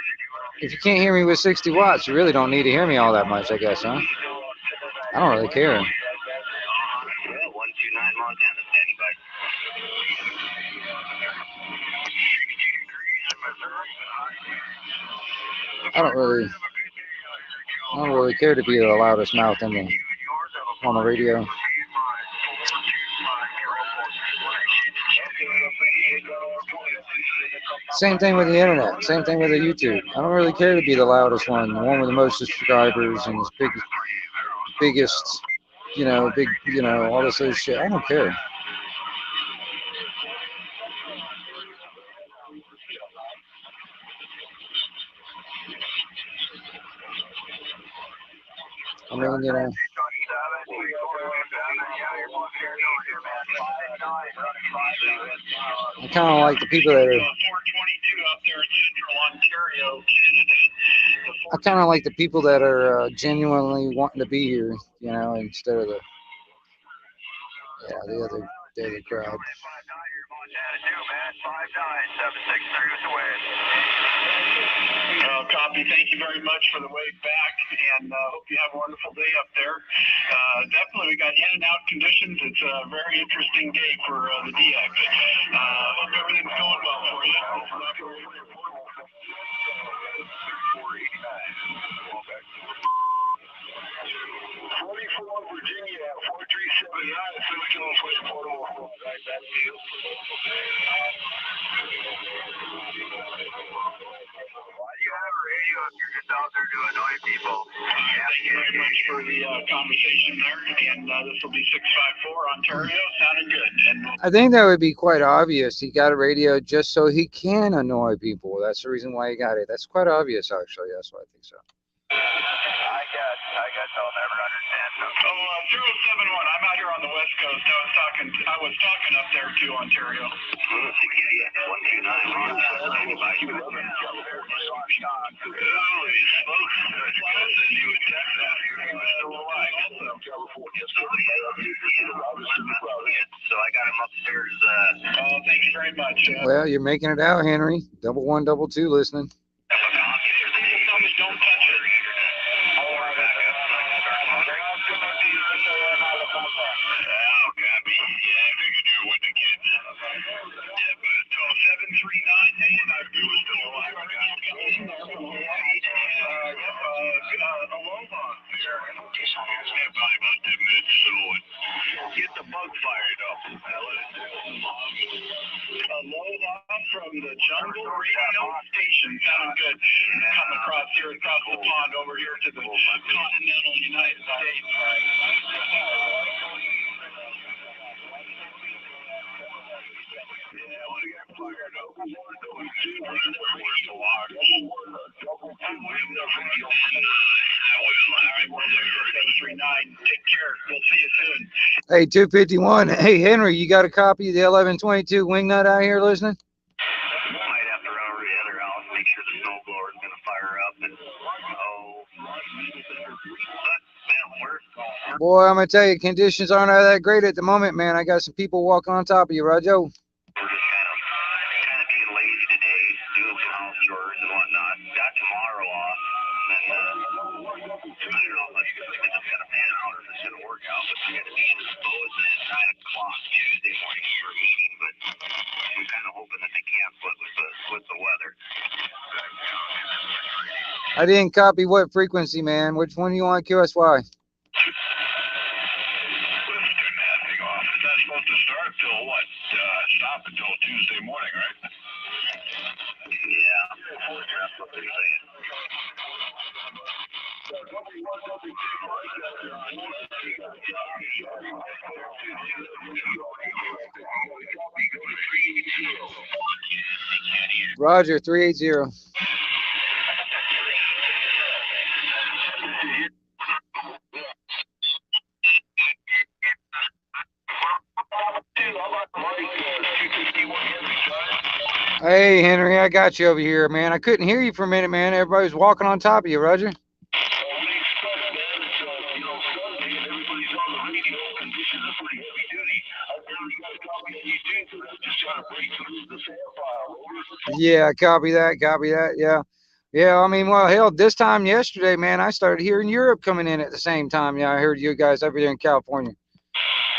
if you can't hear me with 60 watts, you really don't need to hear me all that much, I guess, huh? I don't really care. I don't really care to be the loudest mouth on the radio. Same thing with the internet. Same thing with the YouTube. I don't really care to be the loudest one, the one with the most subscribers and the biggest, all this other shit. I don't care. I mean, I kind of like the people that are. I kind of like the people that are genuinely wanting to be here, instead of the other crowd. Copy. Thank you very much for the wave back, and hope you have a wonderful day up there. Definitely, we got in and out conditions. It's a very interesting day for the DX. Hope everything's going well for you. 44 Virginia, 4379, 6 portable. Right back to you. Thank you very much for the conversation there, and this will be 654 Ontario. Sounded good. And I think that would be quite obvious. He got a radio just so he can annoy people. That's the reason why he got it. That's quite obvious, actually. That's why I think so. I guess I'll never understand. So, 071, I'm out here on the West Coast. I was talking up there to Ontario. 129, Ron. Holy smokes, that's good that you would check that. He was still alive. So I got him upstairs. Thank you very much. Well, you're making it out, Henry. 1122 listening. Don't touch it. Oh, copy. Yeah, I figured you were with the kids. Yeah, but 739, hey, and I do still alive. Aloha. Yeah, probably about 10 minutes, so get the bug fired up. Aloha from the Jungle Radio Station. Sound good. Come across here, across the pond, over here to the continental United States. Take care. We'll see you soon. Hey, 251. Hey, Henry, you got a copy of the 1122 Wingnut out here listening? Might have to run over to the other house, make sure the snow blower is going to fire up. And Boy, I'm going to tell you, conditions aren't all that great at the moment, man. I got some people walking on top of you, Rajo. We're just kind of being lazy today, doing some house chores and whatnot. Got tomorrow off, and then I don't know if it's going to pan out or if it's going to work out. But we're going to be indisposed at 9 o'clock Tuesday morning for a meeting. But we're kind of hoping that they can't with the weather. I didn't copy what frequency, man. Which one do you want, QSY? Stop until Tuesday morning, right? Yeah, that's what they're saying. Roger, 380. Hey, Henry, I got you over here, man. I couldn't hear you for a minute, man. Everybody's walking on top of you, Roger. Yeah, copy that, yeah. Yeah, I mean, well, hell, this time yesterday, man, I started hearing Europe coming in at the same time. Yeah, I heard you guys over there in California.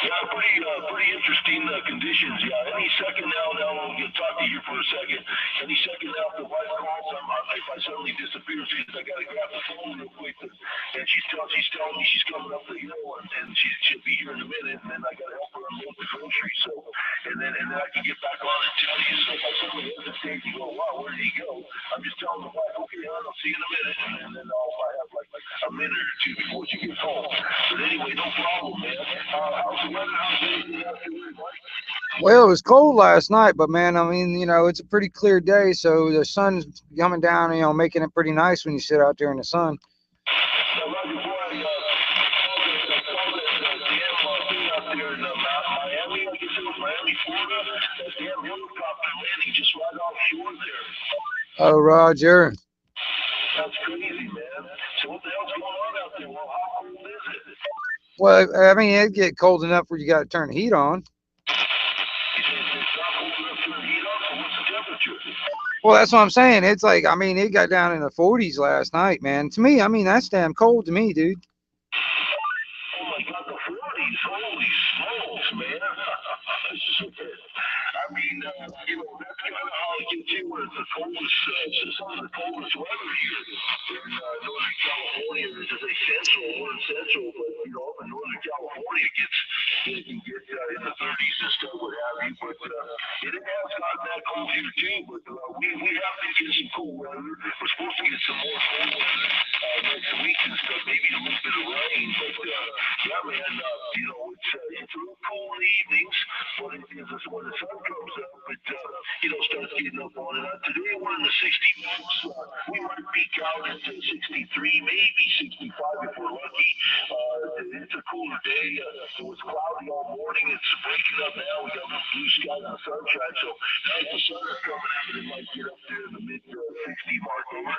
Yeah, pretty interesting conditions. Yeah, any second now we'll talk to you for a second. Any second now, if the wife calls, if I suddenly disappear, she says, I got to grab the phone real quick. And she's telling me she's coming up the hill, and she'll be here in a minute, and then I got to help her unload the groceries. So, and then I can get back on and tell you. So if I suddenly hesitate, you go, wow, where did he go? I'm just telling the wife, okay, I'll see you in a minute, and then I have like a minute or two before she gets home. But anyway, no problem, man. How's the weather? How's everything out there, Mike? Well, it was cold last night, but man, I mean, you know, it's a pretty clear day, so the sun's coming down, you know, making it pretty nice when you sit out there in the sun. Now, right before I saw that damn thing out there in Miami, I guess it was Miami, Florida, that damn helicopter landing just right offshore there. Oh, Roger. That's crazy, man. So what the hell's going on out there? Well, how cold is it? Well, I mean, it'd get cold enough where you got to turn the heat on. Well, that's what I'm saying. It's like, I mean, it got down in the 40s last night, man. To me, I mean, that's damn cold to me, dude. Oh my God, the 40s! Holy smokes, man! I mean, you know, that's kind of how it gets here. Where it's the coldest, some of the coldest weather here in Northern California. This is a central, but you know, up in Northern California, it gets it can get in the 30s and stuff, what have you. But it has gotten that cold here too. But we have been getting some cool weather. We're supposed to get some more cold weather next week and stuff. Maybe a little bit of rain. But yeah, man, you know, it's a little cool in the evenings. But it is when the sun comes up, it you know, starts getting up on it. Today we're in the 60s. We might peak out into 63, maybe 65 if we're lucky. It's a cooler day. It was cloudy all morning. It's breaking up now. We got a little blue sky and sunshine. So now the sun is coming out, it might get up there in the mid 60 mark. Over.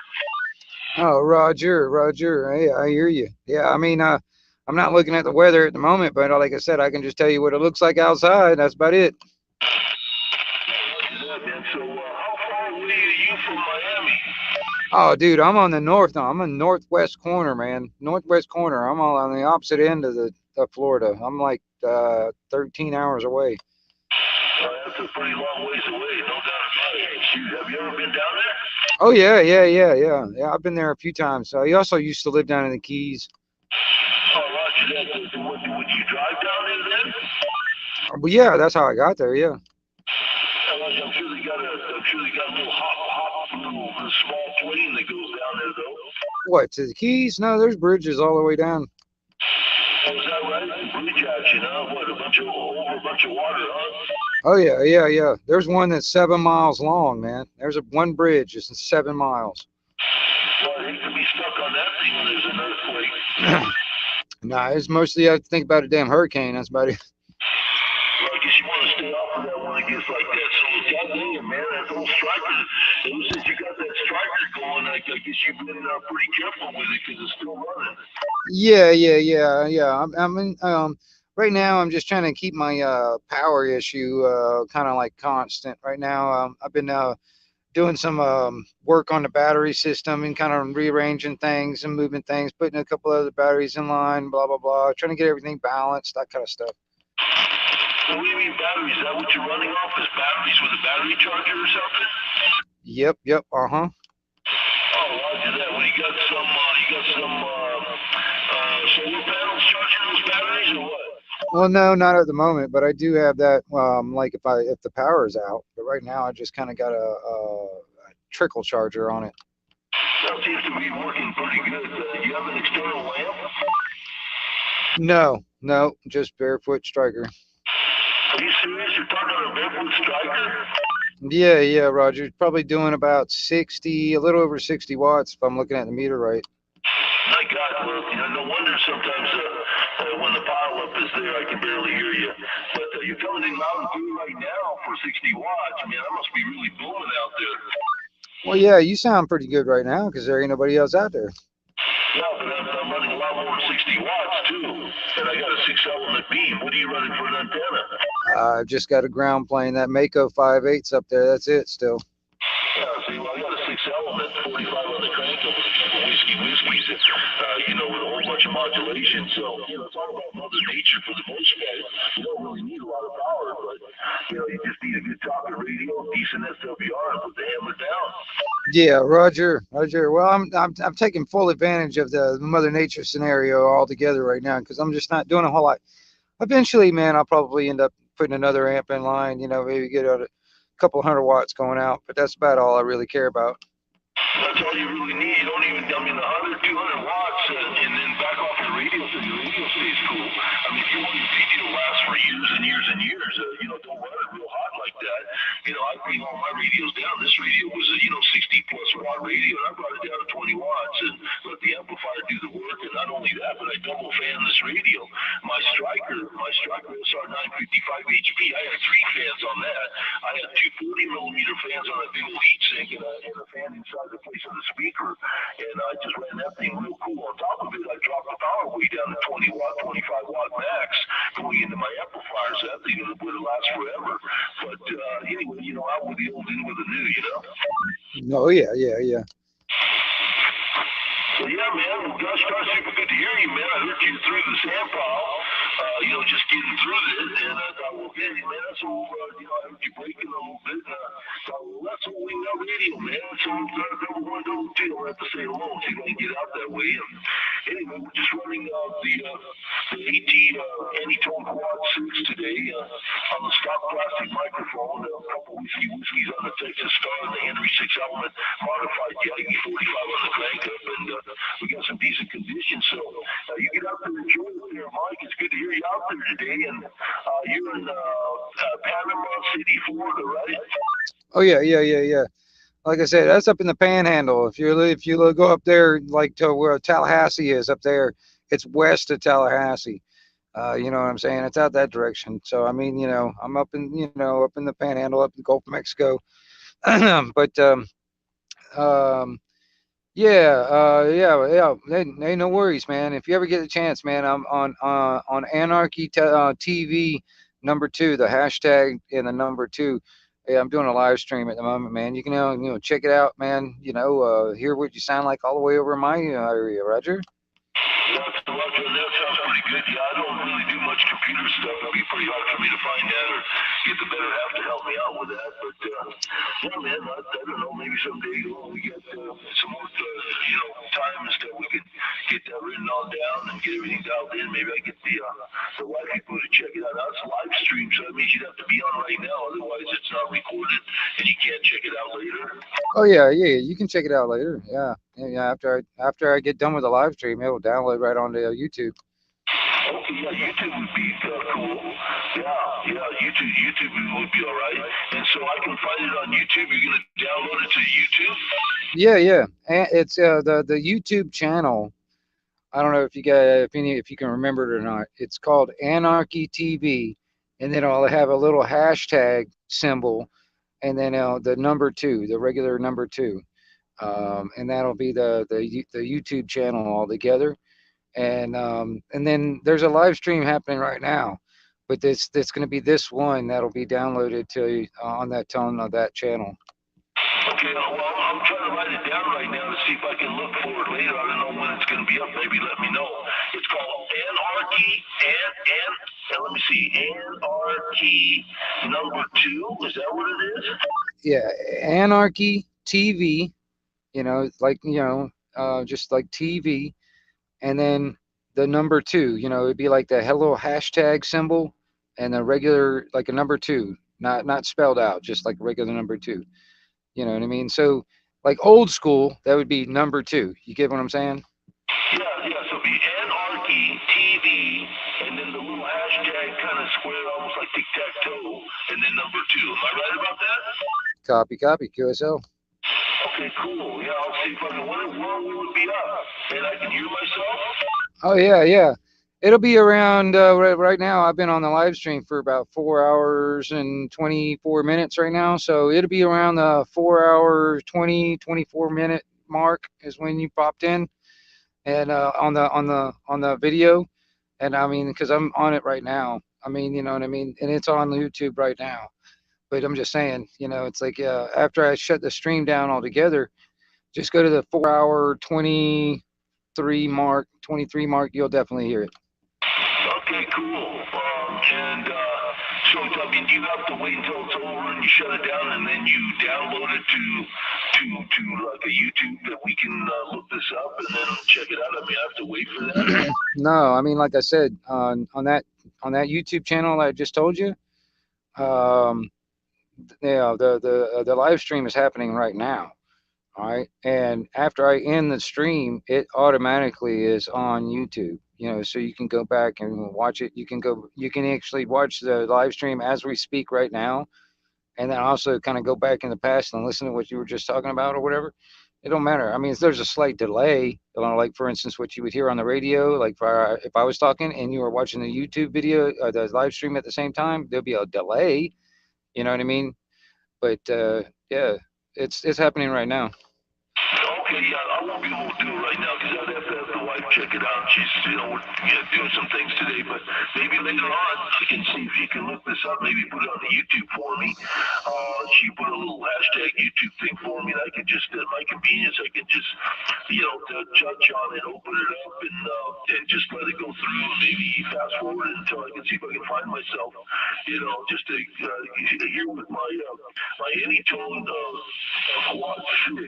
Oh, Roger. Hey, I hear you. Yeah, I mean, I'm not looking at the weather at the moment, but like I said, I can just tell you what it looks like outside. That's about it. Yeah, man. So how far away are you from Miami? Oh, dude, I'm on the north. No, I'm in northwest corner, man. Northwest corner. I'm all on the opposite end of Florida. I'm like 13 hours away. That's a pretty long ways away, no doubt about it. Shoot, have you ever been down there? Oh yeah. I've been there a few times. He also used to live down in the Keys. Oh, Roger that. Would you drive down there then? But yeah, that's how I got there. Yeah. I'm sure they got a little little small plane that goes down there though. What, to the Keys? No, there's bridges all the way down. Oh, is that right? The bridge action, huh? What, over a bunch of water, huh? Oh yeah. There's one that's 7 miles long, man. There's one bridge. It's 7 miles. Well, I hate to be stuck on that thing when there's an earthquake. Nah, it's mostly I have to think about a damn hurricane. That's about it. Well, I guess you want to stay off of that when it gets like that. So, goddamn, man, that old striker. Ever since you got that striker going, I guess you've been pretty careful with it because it's still running. Yeah. I mean, right now I'm just trying to keep my power issue kind of like constant. Right now, I've been doing some work on the battery system and kind of rearranging things and moving things, putting a couple other batteries in line, blah blah, trying to get everything balanced, that kind of stuff. What do you mean batteries? Is that what you're running off? Is batteries with a battery charger or something? Yep. Oh, roger that. Well, you got some solar panels charging those batteries or what? Well, no, not at the moment, but I do have that. Like if the power is out, but right now I just kind of got a trickle charger on it. That seems to be working pretty good. Do you have an external lamp? No, just barefoot striker. Are you serious? You're talking about a barefoot striker? Yeah, Roger. It's probably doing about 60, a little over 60 watts if I'm looking at the meter right. My God, well, you know, no wonder sometimes when the pile up is there, I can barely hear you. But you're coming in loud and clear right now for 60 watts. Man, that must be really booming out there. Well, yeah, you sound pretty good right now because there ain't nobody else out there. Yeah, but I'm running a lot more than 60 watts too. And I got a 6-element beam. What are you running for an antenna? I've just got a ground plane, that Mako 5/8 up there. That's it still. Yeah, see, well, I got a 6-element, 45 on the crank, up with a couple whiskeys, you know, with a whole bunch of modulation. So, you know, it's all about Mother Nature for the most part. You don't really need a lot of power, but, you know, you just need a good talking radio, decent SWR, and put the hammer down. Yeah, Roger. Well, I'm taking full advantage of the Mother Nature scenario altogether right now because I'm just not doing a whole lot. Eventually, man, I'll probably end up putting another amp in line. You know, maybe get a couple 100 watts going out, but that's about all I really care about. That's all you really need. You don't even, 100, 200 watts, and then back off your radio so your radio stays cool. I mean, if you want your TV to last for years and years and years, you know, don't run it real hot like that. You know, I bring all my radios down. This radio was a, 60 plus watt radio, and I brought it down to 20 watts and let the amplifier do the work. And not only that, but I double fan this radio. My striker SR 955 HP, I had 3 fans on that. I had 2 40mm fans on a big old heat sink and a fan inside the place of the speaker. And I just ran that thing real cool. On top of it, I dropped the power way down to 20 watt, 25 watt max going into my amplifier, so that thing would last forever. But anyway, you know, out with the old, in with the new, you know? Oh, yeah. So yeah, man, well, gosh, super good to hear you, man. I heard you through the sand pile, just getting through this, and I thought, well, man, that's all, I heard you breaking a little bit, thought, well, that's all we know radio, man. So number 1, number 2, I'll have to say hello, so you can get out that way. And anyway, we're just running the AT Anytone Quad 6 today on the stock plastic microphone, a couple whiskeys on the Texas Star, and the Henry 6 Element modified Yagi 45 on the crank up, and we got some decent conditions. So you get out there and enjoy it there, Mike. It's good to hear you out there today, and you're in Panama City, Florida, right? Oh yeah. Like I said, that's up in the Panhandle. If you go up there, like to where Tallahassee is up there, it's west of Tallahassee. You know what I'm saying? It's out that direction. So I mean, I'm up in the Panhandle, up in the Gulf of Mexico. But yeah. Hey, no worries, man. If you ever get a chance, man, I'm on Anarchy TV #2, the hashtag and the #2. Yeah, I'm doing a live stream at the moment, man. You can check it out, man. Hear what you sound like all the way over in my area, Roger. Roger, that sounds pretty good. Yeah, I don't really do much computer stuff. It'll be pretty hard for me to find that or get the better half to help me out with that. But, yeah, man, I don't know. Maybe someday we get some more, time and stuff. We could get that written all down and get everything dialed in. Maybe I get the white people to check it out. Now, it's live stream, so that means you'd have to be on right now. Otherwise, it's not recorded and you can't check it out later. Oh yeah. You can check it out later. Yeah. After I get done with the live stream, it will download right onto YouTube. Okay, yeah, YouTube would be cool. Yeah, YouTube would be all right. And so I can find it on YouTube. You're gonna download it to YouTube? Yeah. And it's the YouTube channel. I don't know if you can remember it or not. It's called Anarchy TV, and then I'll have a little hashtag symbol, and then the #2, the regular #2, and that'll be the YouTube channel altogether. And then there's a live stream happening right now, but that's going to be this one that'll be downloaded to on that channel. Okay, well, I'm trying to write it down right now to see if I can look for it later. I don't know when it's going to be up. Maybe let me know. It's called Anarchy, let me see, Anarchy #2. Is that what it is? Yeah, Anarchy TV. Just like TV, and then the #2. It'd be like the hello hashtag symbol, and a regular like a #2, not spelled out, just like regular #2. You know what I mean? So like old school, that would be #2. You get what I'm saying? Yeah. So it'd be Anarchy TV, and then the little hashtag kind of square, almost like tic-tac-toe, and then #2. Am I right about that? Copy. QSL. Okay, cool. Yeah, I'll see if I can. When will it be up? And I can hear myself? Oh yeah. It'll be around right now. I've been on the live stream for about 4 hours and 24 minutes right now. So it'll be around the 4 hour 24 minute mark is when you popped in, and on the video. And I mean, because I'm on it right now. I mean, you know what I mean? And it's on YouTube right now. But I'm just saying, it's like after I shut the stream down altogether, just go to the 4 hour 23 mark, you'll definitely hear it. Okay, cool. So I mean, you have to wait until it's over and you shut it down, and then you download it to like a YouTube that we can look this up and then check it out. I mean, I have to wait for that. No, I mean, like I said, on that YouTube channel I just told you, the live stream is happening right now. All right, and after I end the stream, it automatically is on YouTube. So you can go back and watch it. You can actually watch the live stream as we speak right now, and then also kind of go back in the past and listen to what you were just talking about or whatever. It don't matter. I mean, there's a slight delay, like for instance, what you would hear on the radio, like if I was talking and you were watching the YouTube video, the live stream at the same time, there'll be a delay. You know what I mean? But yeah, it's happening right now. Okay, yeah, I won't be able to do it right now because I'd have to have the wife check it out. She's, doing some things today, but maybe later on I can see if she can look this up, maybe put it on the YouTube for me. She put a little hashtag YouTube thing for me, and I can just, at my convenience, I can just, touch on it, open it up, and just let it go through, and maybe fast forward until I can see if I can find myself, just to hear with my Anytone Quad 6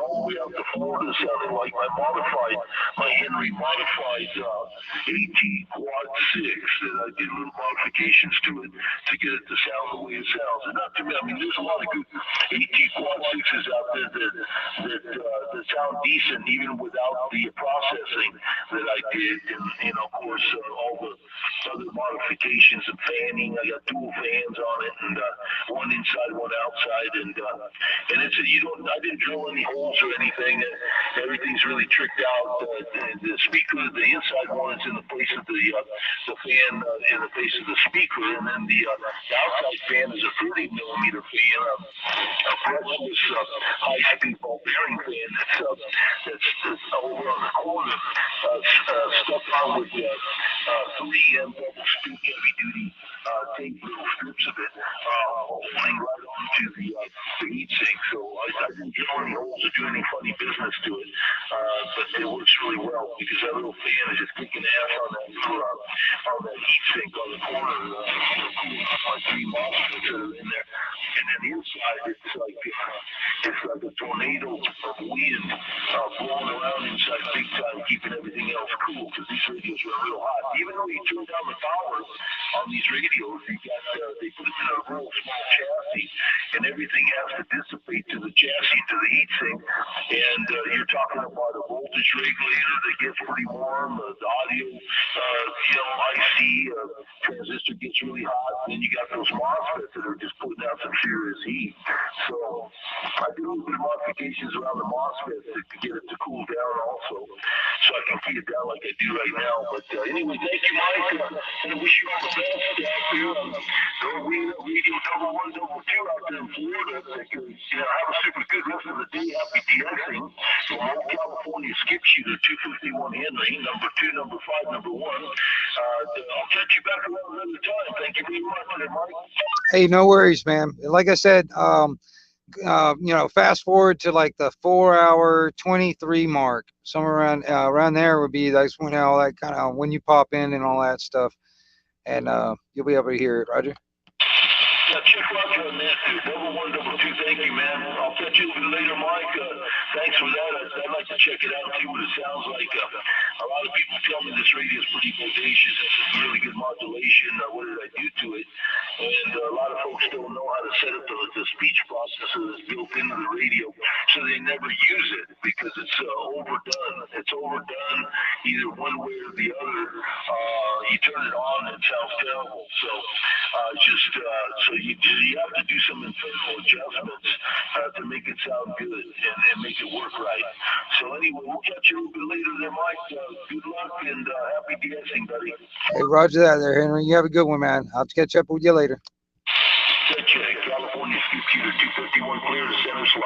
all the way out to Florida, sounding like my modified, my Henry modified AT Quad 6 that I did little modifications to it to get it to sound the way it sounds. And not too many. I mean, there's a lot of good AT Quad 6s out there that sound decent even without the processing that I did. And of course, all the other modifications of fanning. I got dual fans on it, and one inside, one outside, and it's I didn't drill any holes or anything. Everything's really tricked out. The speaker, the inside one is in the place of the fan in the place of the speaker, and then the outside fan is a 30mm fan, a brushless high-speed ball bearing fan that's over on the corner, stuck on with 3M double scoop heavy-duty tape, little strips of it, holding right onto the heat sink. So I didn't drill any holes or do any funny business to it, but it works really well because that little fan is just kicking ass on that heat sink on the corner, cooling off my 3 MOSFETs that are in there. And then inside, it's like a tornado of wind blowing around inside big time, keeping everything else cool because these radios are real hot. Even though you turn down the power on these radios, they put it in a real small chassis, and everything has to dissipate to the chassis, to the heat sink. And you're talking about a voltage regulator that gets pretty warm, the audio, IC transistor gets really hot, and then you got those MOSFETs that are just putting out some serious heat. So I did a little bit of modifications around the MOSFETs to get it to cool down also, so I can keep it down like I do right now. But anyway, thank you, Mike, and I wish you all the best out there. Radio double 1, double 2 out there in Florida. Have a super good rest of the day. Happy DXing. From old California skip shooter 251 Henry, number 2, number 5, number 1. I'll catch you back around another time. Thank you very much, Mike. Hey, no worries, man. Like I said, fast forward to like the 4-hour 23 mark, somewhere around there would be that's when all that kind of when you pop in and all that stuff, and you'll be able to hear it. Roger. Yeah, check Roger on that, dude. Double 1, double 2. Thank you, man. I'll catch you a little bit later, Mike. Thanks for that. I'd like to check it out, see what it sounds like. A lot of people tell me this radio is pretty bodacious. Has some really good modulation. What did I do to it? And a lot of folks don't know how to set up the speech processor that's built into the radio, so they never use it because it's overdone. It's overdone either one way or the other. You turn it on and it sounds terrible. So so you have to do some internal adjustments to make it sound good and make it work right. So anyway, we'll catch you a little bit later there, Mike. Good luck and happy DXing, buddy. Hey, Roger that there, Henry. You have a good one, man. I'll catch up with you later. Check, California skip shooter 251 clear to center slot.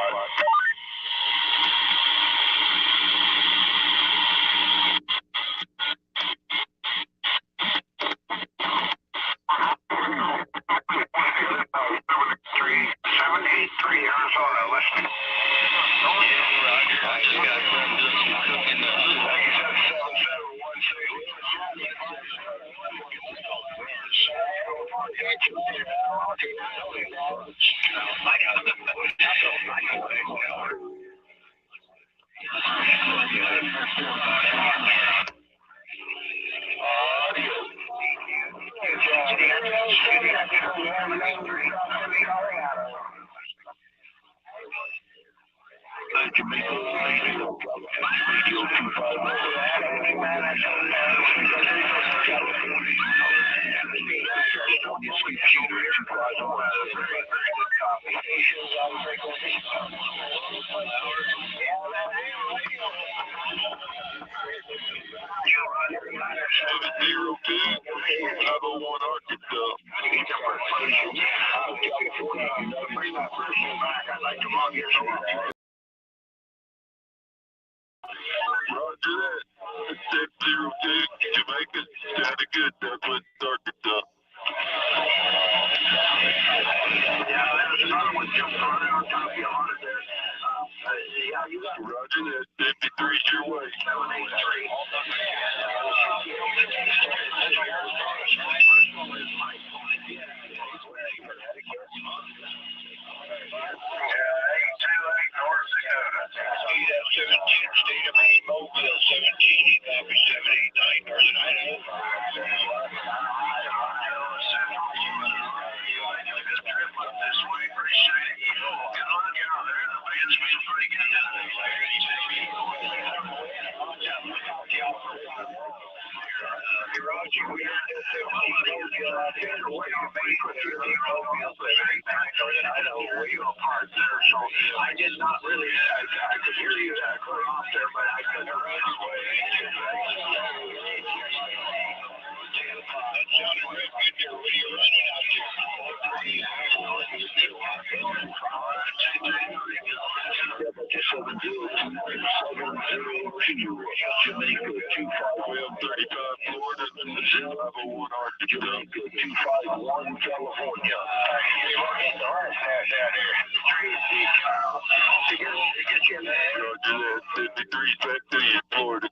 Jamaica Radio 251. Roger that. It's 02 Jamaica. Sounded good. That's what Arkansas. Yeah, there's another one jumping on top of you on it there. Roger that. 53's your way. 783. North Dakota. State of Maine, Mobile, 17, copy. I did not really, I could hear you clear off there, but I couldn't hear That sounded real good there. What are you running out there? Jamaica, 25135 Florida, 051 Jamaica, 251 California. Florida.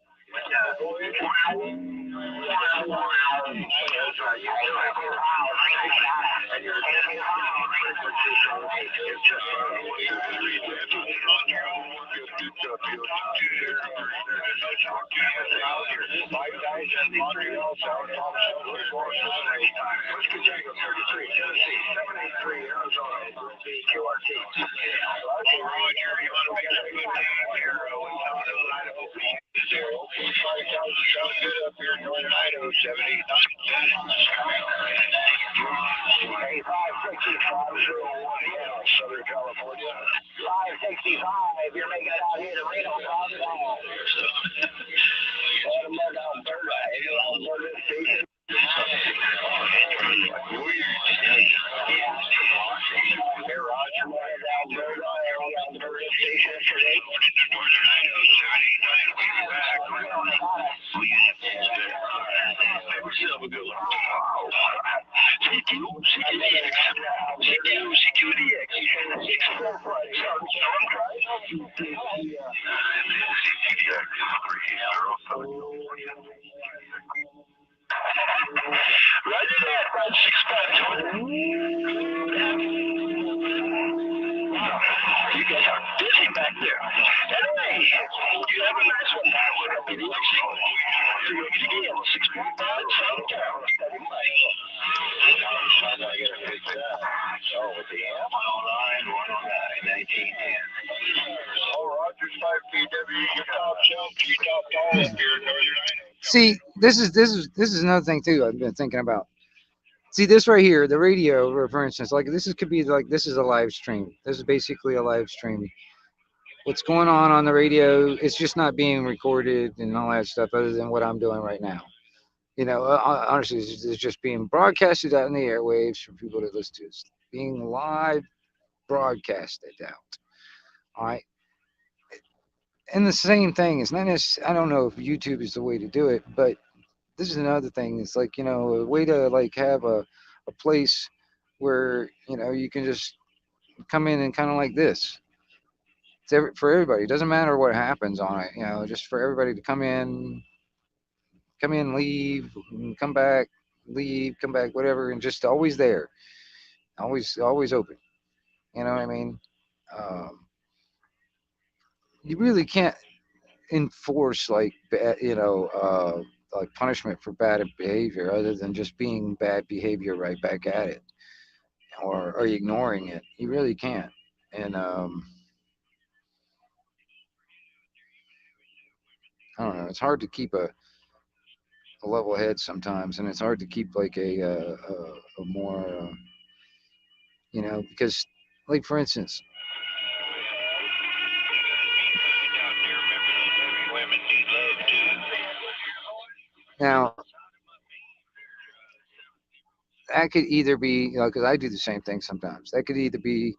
Southern California. 565, you're making it out here to Reno, Colorado. Edinburgh, Alberta, Alberta Station. Hey, Roger, Alberta, Alberta Station today. Northern Idaho, 79, we'll be back. Have a good one. Roger that, 565. You guys are busy back there. Anyway, you have a nice one. I'll be relaxing. You're going to be able to 6.5 Southern Carolina. I got a big oh, with the M 109, 109, 1910. Oh, Rogers 5PW, you top shelf, you top tall up here in Northern Idaho. See, this is another thing too. I've been thinking about. See this right here, the radio, for instance, like could be like this is a live stream. This is basically a live stream. What's going on the radio? It's just not being recorded and all that stuff, other than what I'm doing right now. You know, honestly, it's just being broadcasted out in the airwaves for people to listen to. It's being live broadcasted out. All right. And the same thing is not necessarily, I don't know if YouTube is the way to do it, but this is another thing. It's like, you know, a way to like have a place where, you know, you can just come in and kind of like this. It's for everybody. It doesn't matter what happens on it, you know, just for everybody to come in, leave, come back, leave, come back, whatever, and just always there, always open. You know what I mean? You really can't enforce like like punishment for bad behavior other than just being bad behavior right back at it, or ignoring it. You really can't. And I don't know. It's hard to keep a level head sometimes, and it's hard to keep like a more you know, because like for instance, now that could either be, you know, because I do the same thing sometimes. That could either be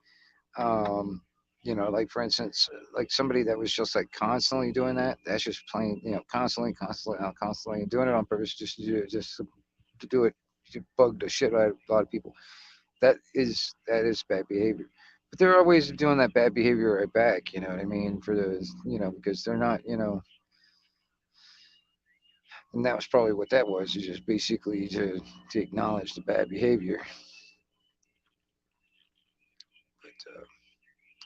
you know, like for instance, like somebody that was just like constantly doing that. That's just plain, you know, constantly doing it on purpose, just to do it, to do it, to bug the shit out of a lot of people. That is bad behavior. But there are ways of doing that bad behavior right back. You know what I mean? For those, you know, because they're not, you know. And that was probably what that was. Is just basically to acknowledge the bad behavior. But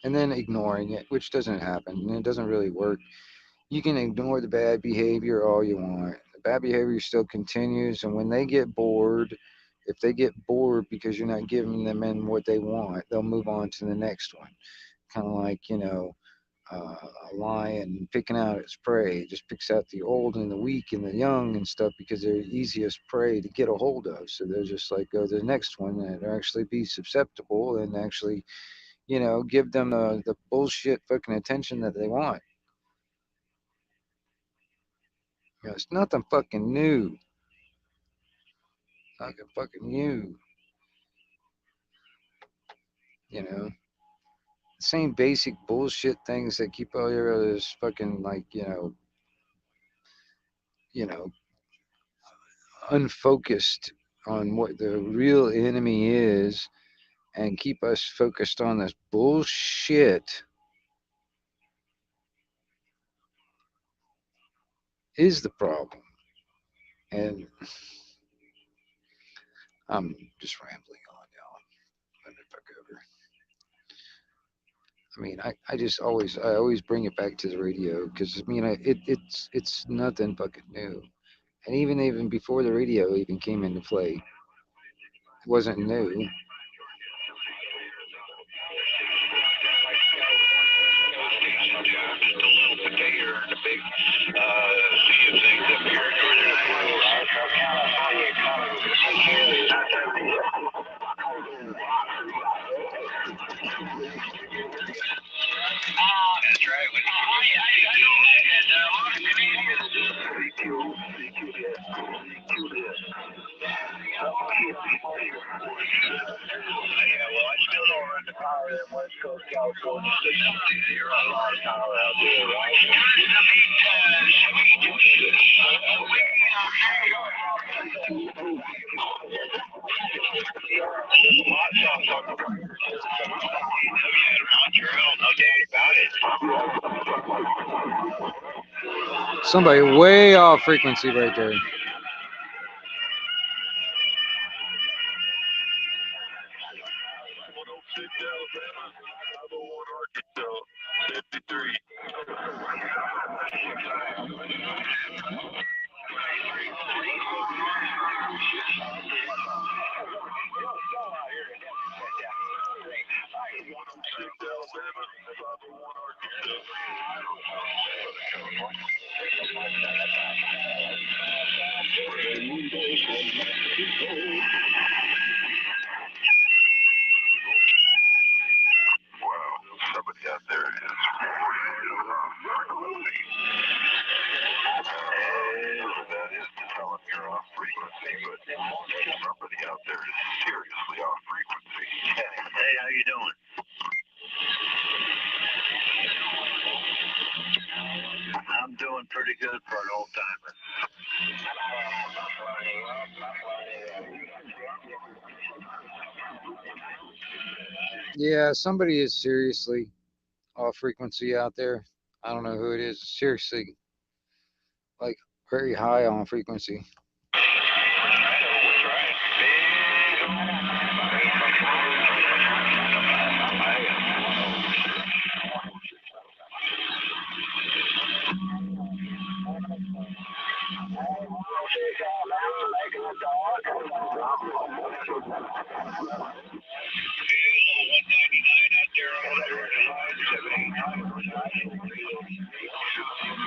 and then ignoring it, which doesn't happen, and it doesn't really work. You can ignore the bad behavior all you want. The bad behavior still continues, and when they get bored, if they get bored because you're not giving them in what they want, they'll move on to the next one. Kind of like, you know, a lion picking out its prey. It just picks out the old and the weak and the young and stuff because they're the easiest prey to get a hold of. So they're just like, go to the next one and actually be susceptible and actually, you know, give them the bullshit fucking attention that they want. You know, it's nothing fucking new. Nothing fucking new. You know, the same basic bullshit things that keep all your others fucking like, you know, unfocused on what the real enemy is and keep us focused on this bullshit is the problem. And I'm just rambling on, y'all. Let me fuck over. I mean, I always bring it back to the radio because I mean, it's nothing fucking new. And even before the radio even came into play, it wasn't new. Just a little potato and a big sea of things up here in northern Iowa, Central That's right. Yeah, well, I still don't run the power in West Coast California, so you're on a lot of power out there, right? Montreal, no doubt about it. Somebody way off frequency right there. Somebody out there is that is to tell them you're off frequency, but somebody out there is seriously off frequency. Hey, how you doing? I'm doing pretty good for an old timer. Yeah, somebody is seriously off frequency out there. I don't know who it is. Seriously, like very high on frequency.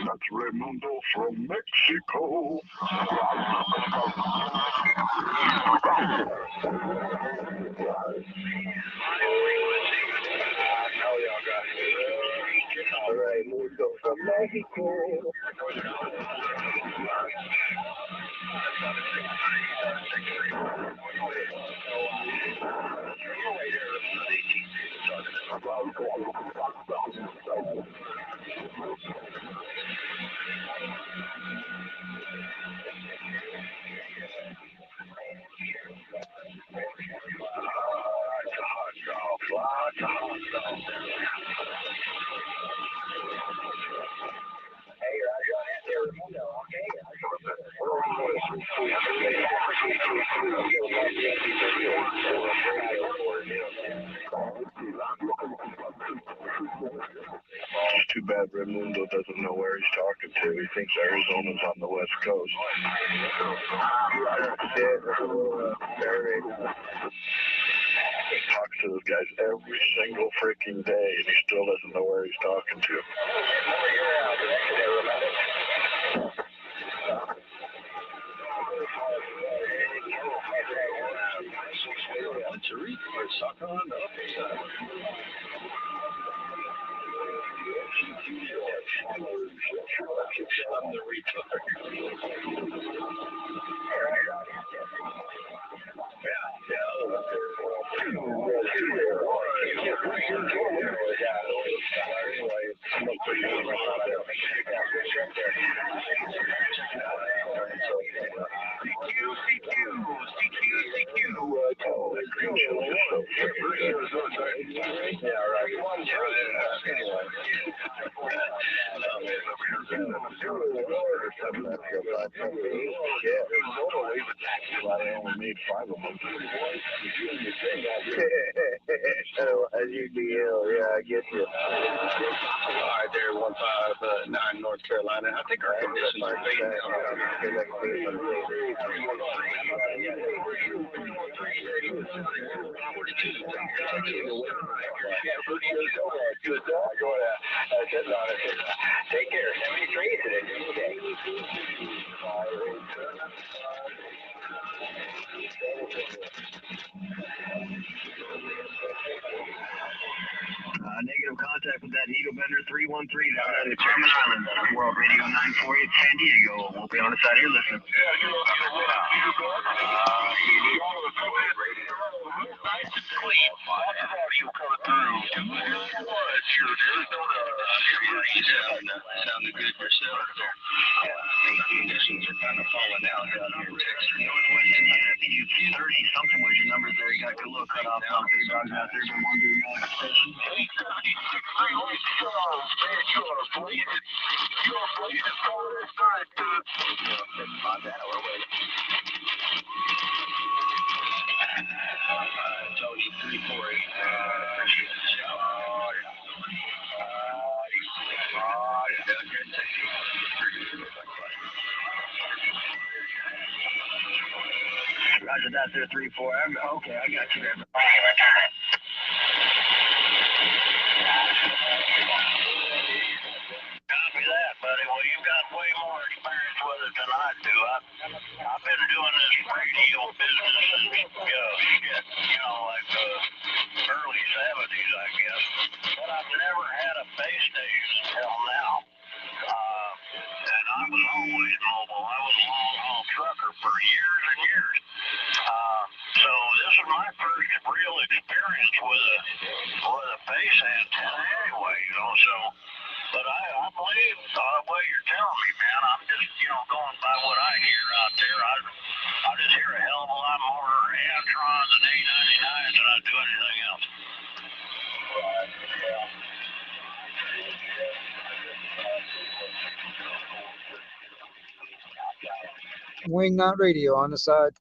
That's Raimundo from Mexico. Raimundo from Mexico. Too bad Raimundo doesn't know where he's talking to. He thinks Arizona's on the West Coast. talks to those guys every single freaking day, and he still doesn't know where he's talking to. Sucker on the upper side. I'm the Yeah, I get you. All right, there, 159 North Carolina. I think our conditions are fading Take care. 73 today. Negative contact with that Eagle Bender 313 down at the Carmen Islands. World Radio 948 San Diego. We'll be on the side here listening. Sounded good yourself there. Conditions are kind of falling out down here in Texas. Northwest Indiana. I think you 30 something was your number there. You got a good little cut off out there. Dogs out there been wondering about the station. Tony 348. Roger that there, 3-4. Okay, I got you there. Copy that, buddy. Well, you've got way more experience with it than I do. I've been doing this radio business since, like the early 70s, I guess. But I've never had a base station until now. And I was always mobile. I was a long-haul trucker for years and years. So this is my first real experience with a base antenna anyway, so. But I believe what you're telling me, man. I'm just, going by what I hear out there. I just hear a hell of a lot more Antrons and A99s than I do anything else. Wingnut Radio on the side.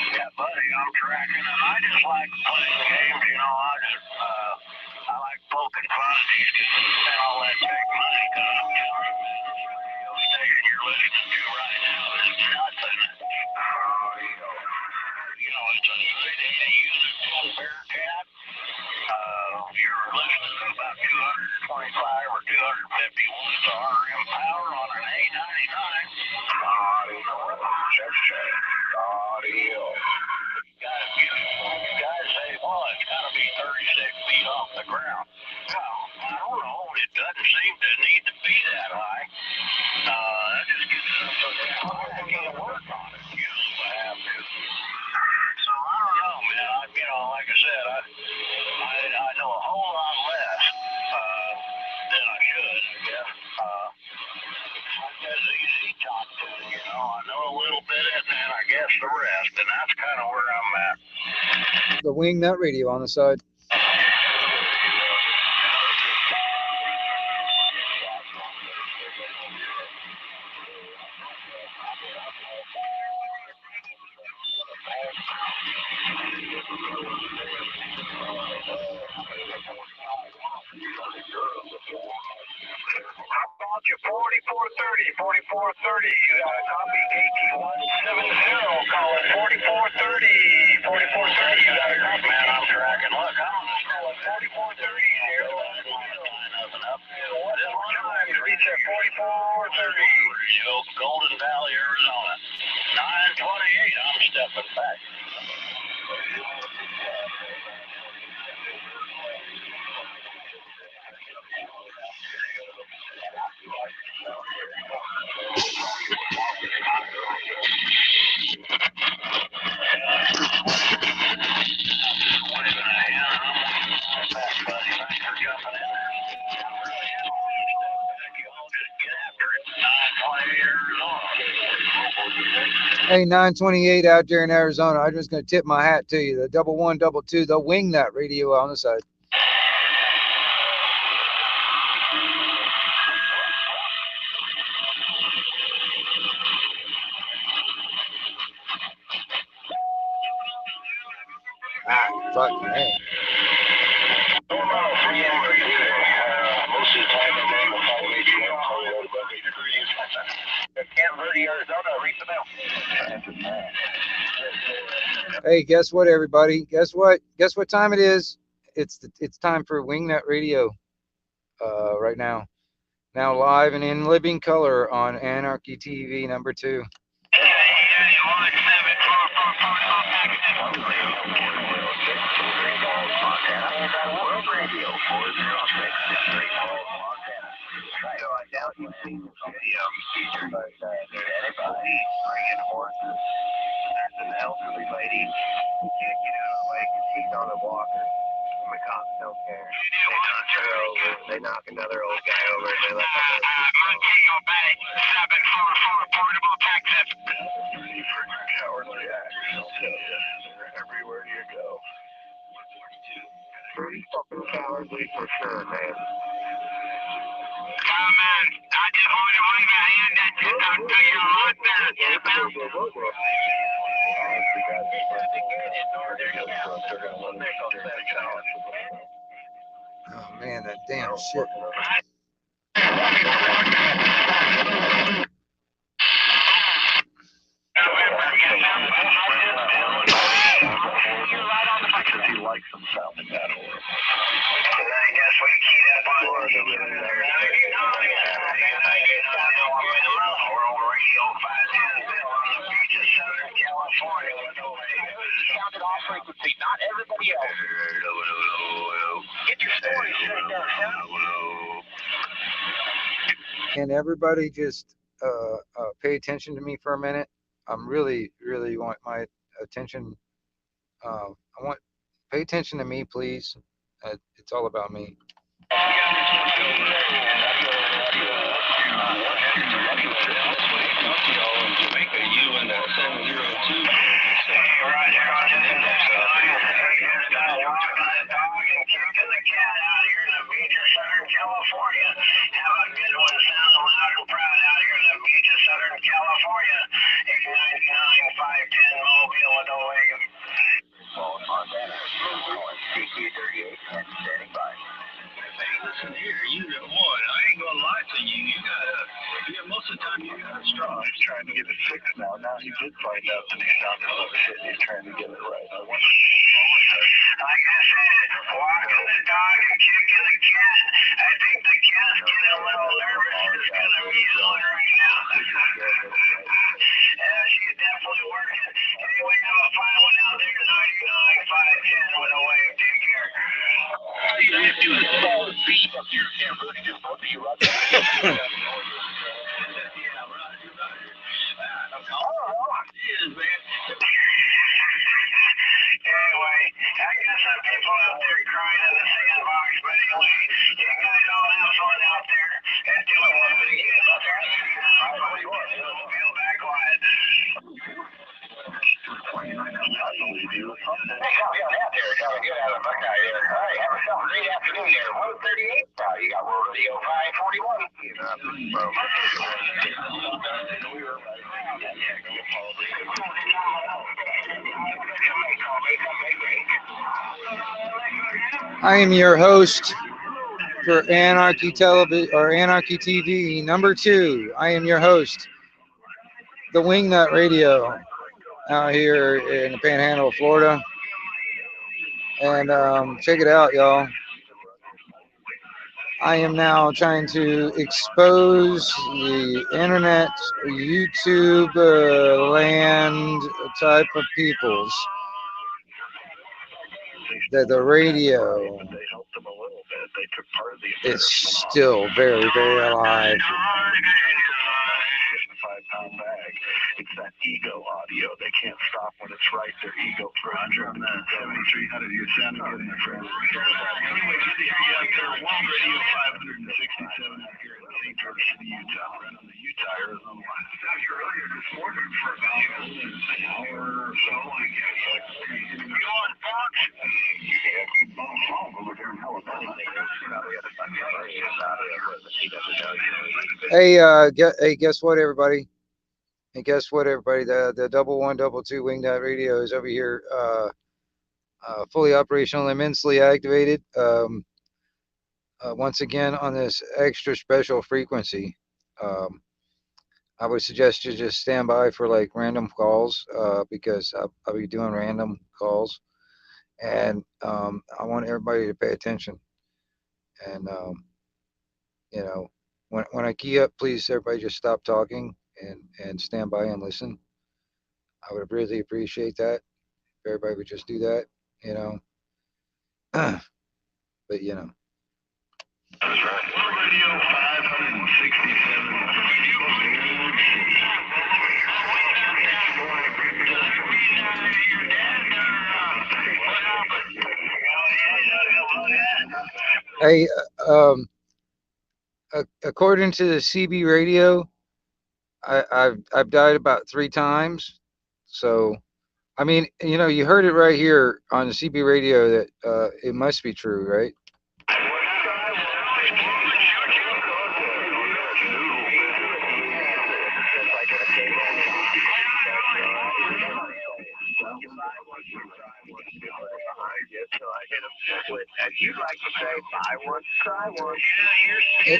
Yeah, buddy, I'm tracking, and I just like playing games, I like poking fun at these guys and all that big money, because I'm telling you, man, this radio station you're listening to right now is nothing. It's a 980 unit full Bearcat. You're listening to about 225 or 250 watts of RM power on an A99. Audio. You guys say, well, it's got to be 36 feet off the ground. Well, I don't know. It doesn't seem to need to be that high. That just gets up so damn high. I can't work on it. I have to. So I don't know, man. Like I said, I know a whole lot less than I should, I guess. It's easy to talk to, I know a little catch the rest, and that's kind of where I'm at. The Wingnut Radio on the side. How about you 4430, 4430, you got a copy, KT170, calling 4430, 4430, you got a copy. Man, I'm tracking, look, I'm calling 4430 here. What is my time to reach at 4430? Yo, Golden Valley, Arizona. 928, I'm stepping back. Hey, 928 out there in Arizona. I'm just going to tip my hat to you. The 1122, the Wingnut Radio on the side. Fucking hey. Most of the time, I'm on the highway, Camp Verde, Arizona, reach the mail. Hey, guess what, everybody? Guess what? Guess what time it is? It's time for Wingnut Radio. Right now. Now live and in living color on Anarchy TV number 2. I doubt you've seen this video, but anybody bringing horses, there's an elderly lady who can't get out of the way because she's on a walker. And the cops don't care. They knock her over. They knock another old guy over. And they let the horse go. 744 portable Texas. Cowardly act. They're everywhere you go. Pretty fucking cowardly for sure, man. Come on, I just want to wave a hand at you, Dr. You're on there, Oh man, that damn shit. You like some sound in that order. I guess we keep that on. They're 99, World Radio 510 on the beach of Southern California. Sounded off frequency, not everybody else. Get your story straight down, Can everybody just pay attention to me for a minute? I'm really want my attention. I want pay attention to me, please. It's all about me. California. Have a good one, sound loud and proud out here in the beach of Southern California. 899 510 Mobile with a wagon. Well, Montana, CQ38 and standing by. Hey, listen here, you got one. I ain't gonna lie to you. You gotta, most of the time you got a straw. He's trying to get it fixed now. Now he did find out that he sounded a little shit. He's trying to get it right. I wonder. Like I said, walking the dog and kicking the cat. I think the cat's getting a little nervous. It's gonna be yelling right now. Yeah, she's definitely working. Anyway, have a fine one out there. 99 510 with a wave. Take care. You didn't do a solid beat up your camera. You just both of you right there. Anyway, I got some people out there crying in the sandbox, but anyway, you guys all have fun out there and do it again. Feel back quiet. I am your host for Anarchy Television or Anarchy TV #2. I am your host, the Wingnut Radio, out here in the Panhandle of Florida. And check it out, y'all. I am now trying to expose the internet, YouTube land type of peoples that the radio is still very, very alive. It's that ego audio. They can't stop when it's right. Their ego throws on that 7300. You're sounding good, my friend. Anyway, good to hear you out there. One Radio 567 out here in St. George City, Utah. Right on the Utah Arizona line. I was out here earlier this morning for about an hour or so. I guess. You on Fox? You can bounce home over there in Alabama. Hey, guess what, everybody? And guess what, everybody? The 1122 Wingnut Radio is over here, fully operational, immensely activated. Once again on this extra special frequency. I would suggest you just stand by for like random calls, because I'll be doing random calls, and I want everybody to pay attention. And you know, when I key up, please everybody just stop talking and stand by and listen. I would really appreciate that if everybody would just do that, you know. But you know. That's right. Radio 567. Hey, according to the CB radio, I've died about 3 times. So, I mean, you know, you heard it right here on the CB radio that it must be true, right?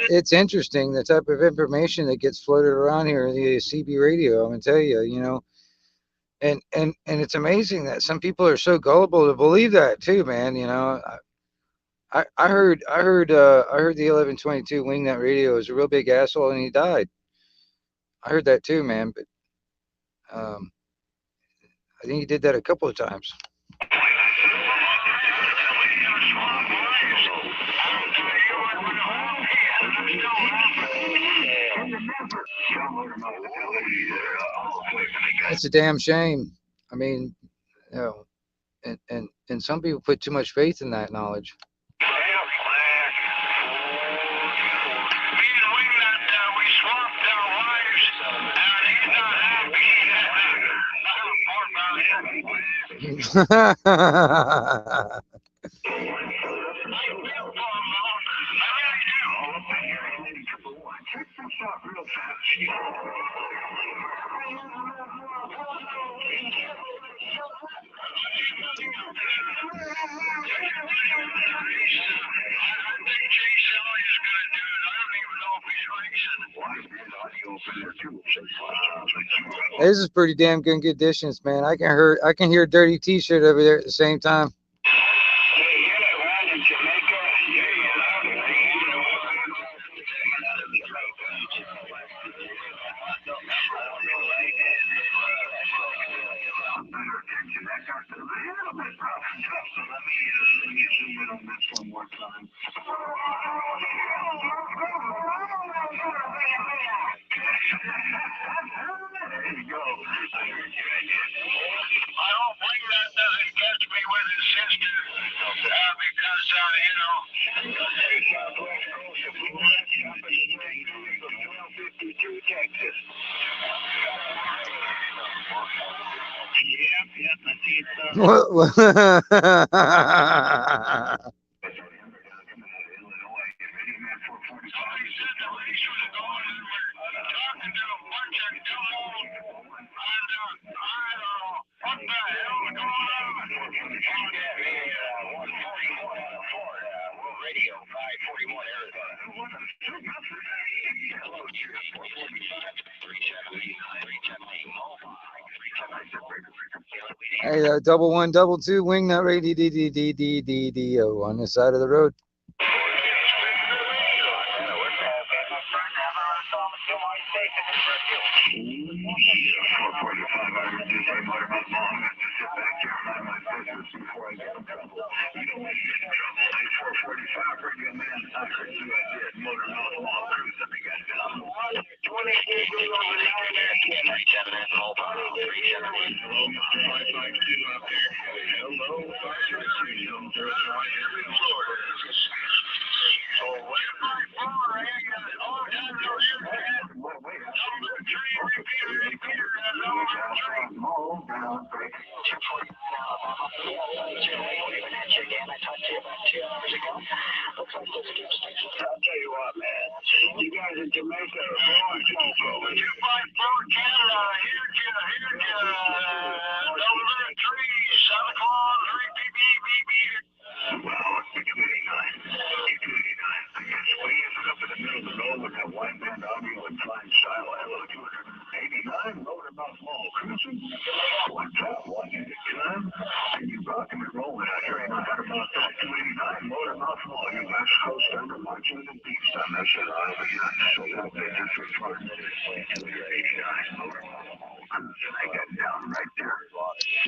It's interesting the type of information that gets floated around here in the CB radio. I'm gonna tell you, you know, and it's amazing that some people are so gullible to believe that too, man. You know, I heard the 1122 Wingnut Radio is a real big asshole and he died. I heard that too, man. But I think he did that a couple of times. It's a damn shame. I mean, you know, and some people put too much faith in that knowledge. This is pretty damn good conditions, man. I can hear Dirty T-shirt over there at the same time. Hey, 1122 Wingnut Radio D on the side of the road.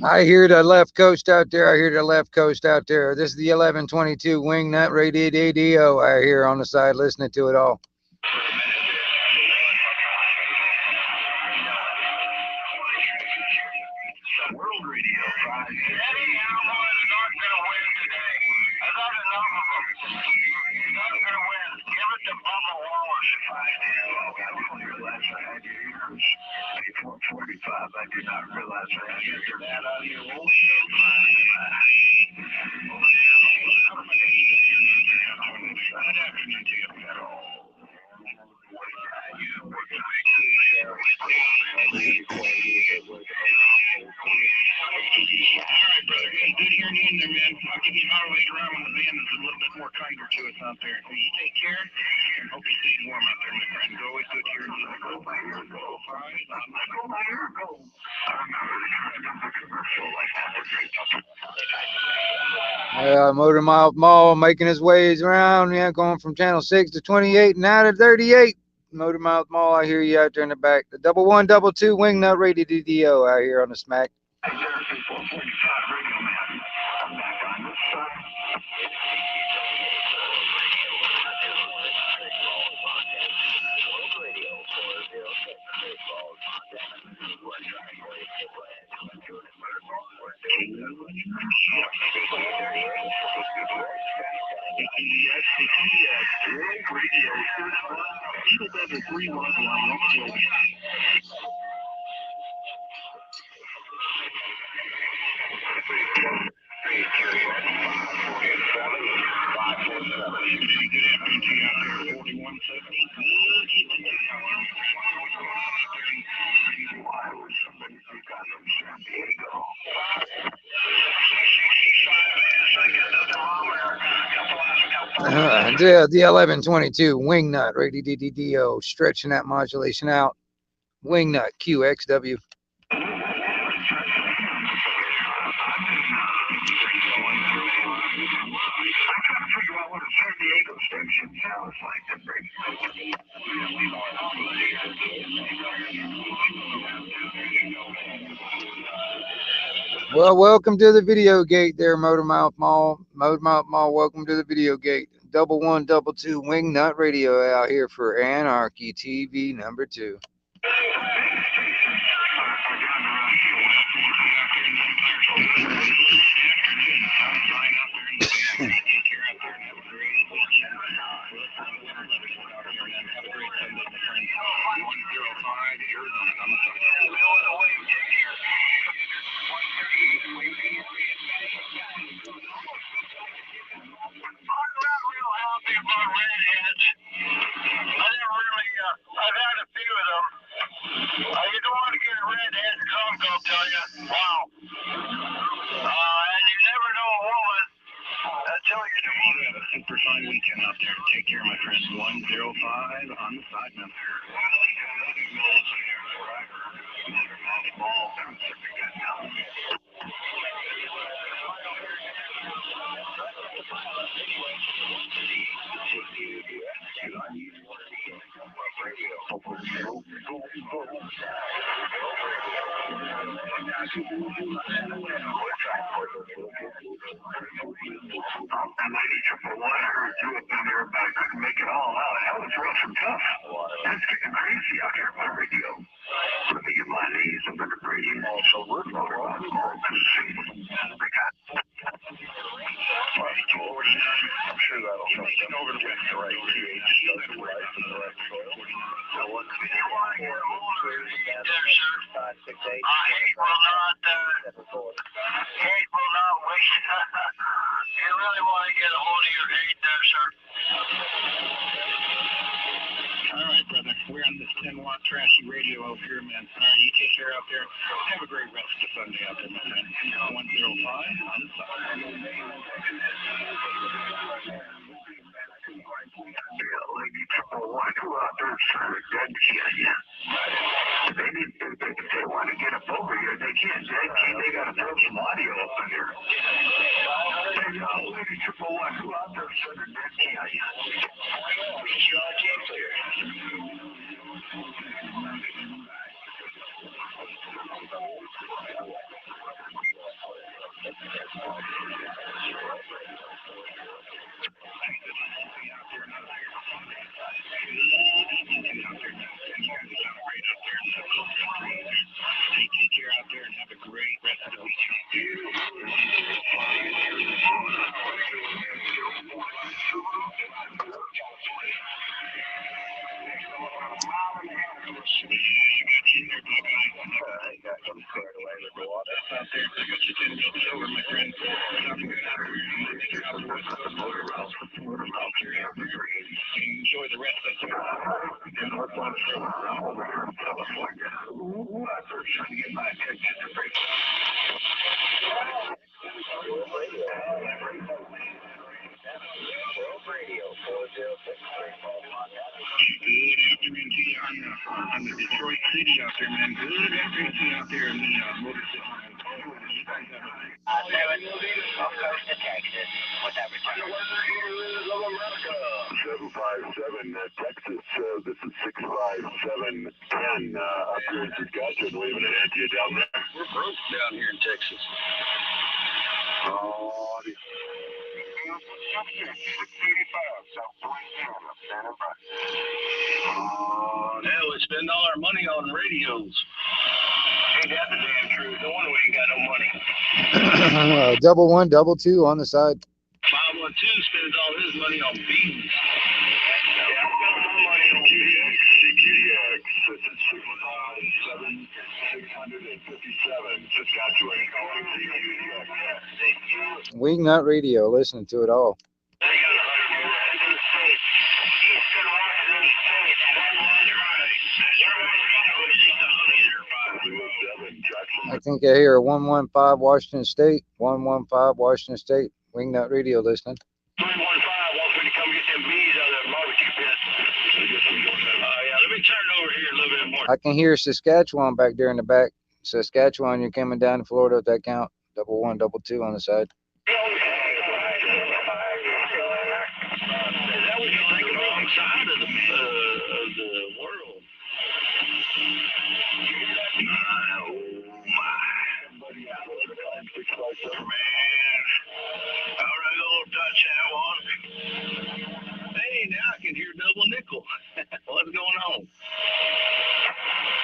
I hear the left coast out there. I hear the left coast out there. This is the 1122 Wingnut Radio. I hear on the side listening to it all. Motor Mouth Mall making his ways around, going from channel 6 to 28 and out of 38. Motor Mouth Mall, I hear you out there in the back. The 1122 Wingnut Radio DDO out here on the smack. The 1122 Wingnut Radio DDO, stretching that modulation out. Wingnut QXW. Well, welcome to the video gate there, Motor Mouth Mall. Motor Mouth Mall, welcome to the video gate. 1122 Wingnut Radio out here for Anarchy TV number 2. I've had a few of them. You don't want to get a redhead drunk, I'll tell you. Wow. And you never know a woman until you do. You have a super fine weekend out there. Take care, my friend. 105 on the side now. And lady triple one, I heard you up in there, but I couldn't make it all out. That was rough and tough. That's getting crazy out here by radio. Let me get my knees up in the radio. So we're going to see. They got 49. I'm sure that'll come over to the right pH. Doesn't right in the right soil. So what's the you want to get older there, sir? 5, 6, 8. Hate will not wait. You really want to get a hold of your hate there, sir? All right, brother. We're on this 10-watt trashy radio out here, man. All right, you take care out there. Have a great rest of Sunday out there, my friend. 105 on the side. Lady triple one, who out there trying to dead kill you? They want to get up over here. They can't. They got to throw some audio up in here. Lady triple one, who out there trying to dead kill you? Take care out there and have a great rest of the week. Enjoy the rest of the Good afternoon to you on the Detroit City out there, man. Good afternoon to you out there in the Motor City. You guys have a off coast to Texas with that return. 757 Texas. This is 65710 up here in Saskatchewan. Waving it at you down there. We're broke down here in Texas. Oh, 685 South 27. I'm standing by. Hell, we spend all our money on radios. Ain't that the damn truth? No wonder we ain't got no money. 111, 22 on the side. 512 spends all his money on beans. Yeah, I'm spending my money on beans. CQDX, this is 657 Saskatchewan calling CQDX. Wingnut Radio, listening to it all. They got 100 more in the state. Eastern Washington State. I think I hear 115 Washington State, 115 Washington State, Wingnut Radio listening. 315 wants me to come get them bees out of that barbecue pit. Yeah, let me turn it over here a little bit more. I can hear Saskatchewan back there in the back. Saskatchewan, you're coming down to Florida with that count. 11, 22 on the side. Is that what you think of the wrong side of the world? Man. All right, little touch that one. Hey, now I can hear double nickel. What's going on?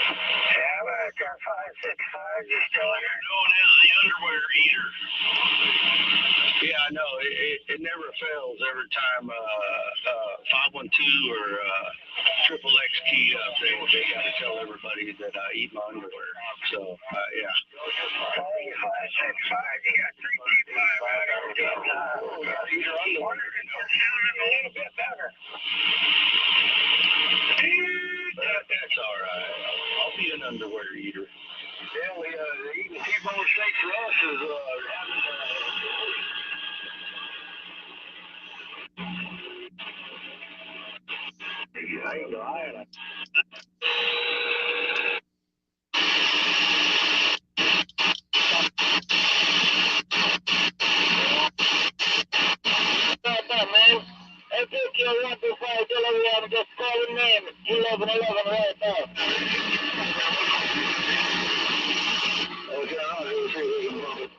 Yeah, America 565, you still here? Known as the underwear eater. Yeah, I know. It never fails every time 512 or Triple X key up. They got to tell everybody that I eat my underwear. So, yeah. 565, you got 335 out of it. Your underwear. It's sounding a little bit better. It's all right. I'll be an underwear eater. Yeah, we eating T-bone steak for us is I ain't lying. Man. APQ 125 delivery on just calling name 1111 right now. Okay, I'll do it.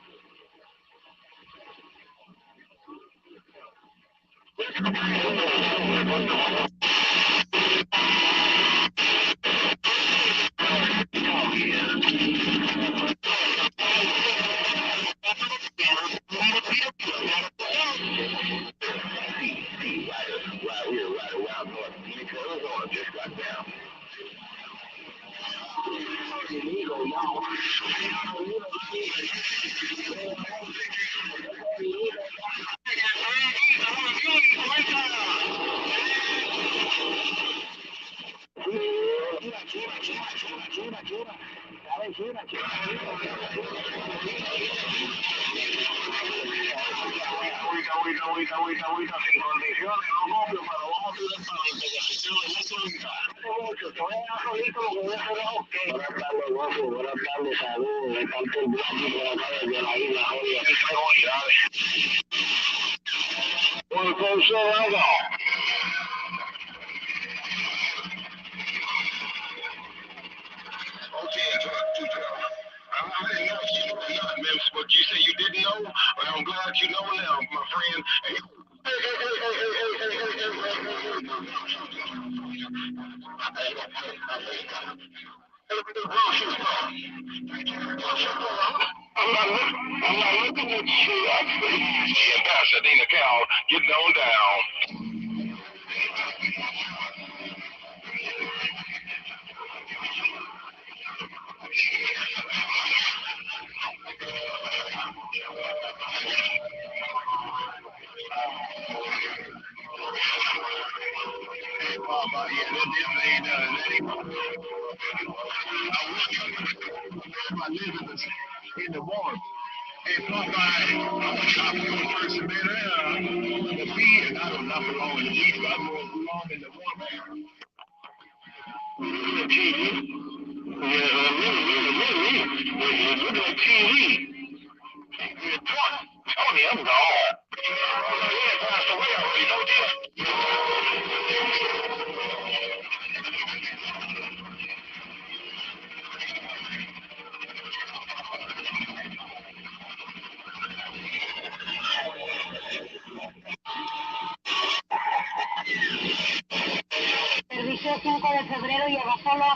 Right here, right around North Phoenix, Arizona, just got down. Ahorita sin condiciones, no copio, pero vamos a tirar para adelante, que se quede mucho mensaje. Mucho, te voy a dar solito lo que voy a hacer es ok. Buenas tardes, guapo, buenas tardes, saludos, de parte del Blanco por acá desde la isla, oye, aquí traigo unidades. Por consolado. Okay, I didn't know you know nothing, man. What you say you didn't know, but I'm glad you know now, my friend. Hey, I'm not looking at you, actually. Yeah, Pasadena Cal, getting on down. I live in the warm. Hey, Popeye, I'm a tropical person, man. The beach, and I don't not belong in the beach, but I belong in the warm air. The TV. Yeah, look at TV. Tony, I'm gone. Yeah, passed away already, don't you? Servicio 5 de febrero y abajalo.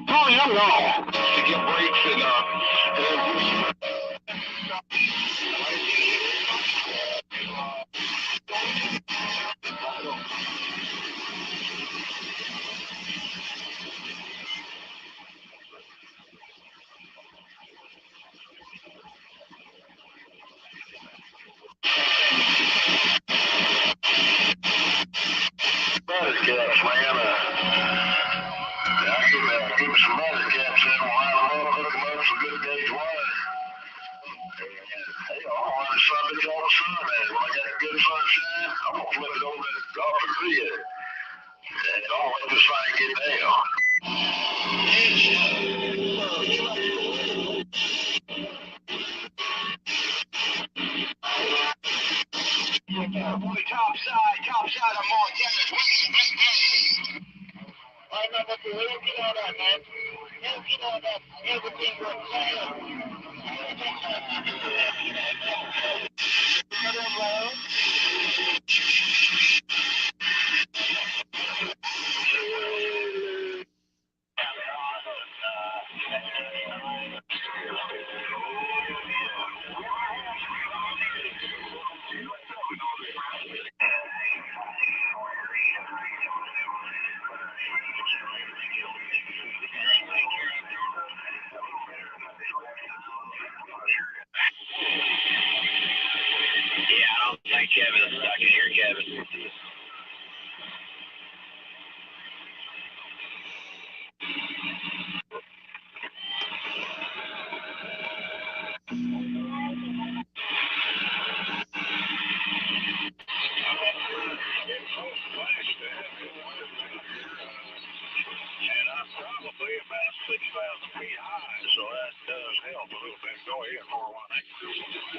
Tony, I'm gone. To get breaks and butter caps, man. I give me some butter caps in, line them up, hook them up some good gauge wire. Hey, I'm on the Sunday all the sun, man. When I got good sunshine, I'm gonna flip it over off the grid. And I'll let this thing get down. Top side, I'm on tennis. I know what you're looking at, man. Looking at that, everything was planned. Probably about 6,000 feet high, so that does help a little bit. Go ahead, 418.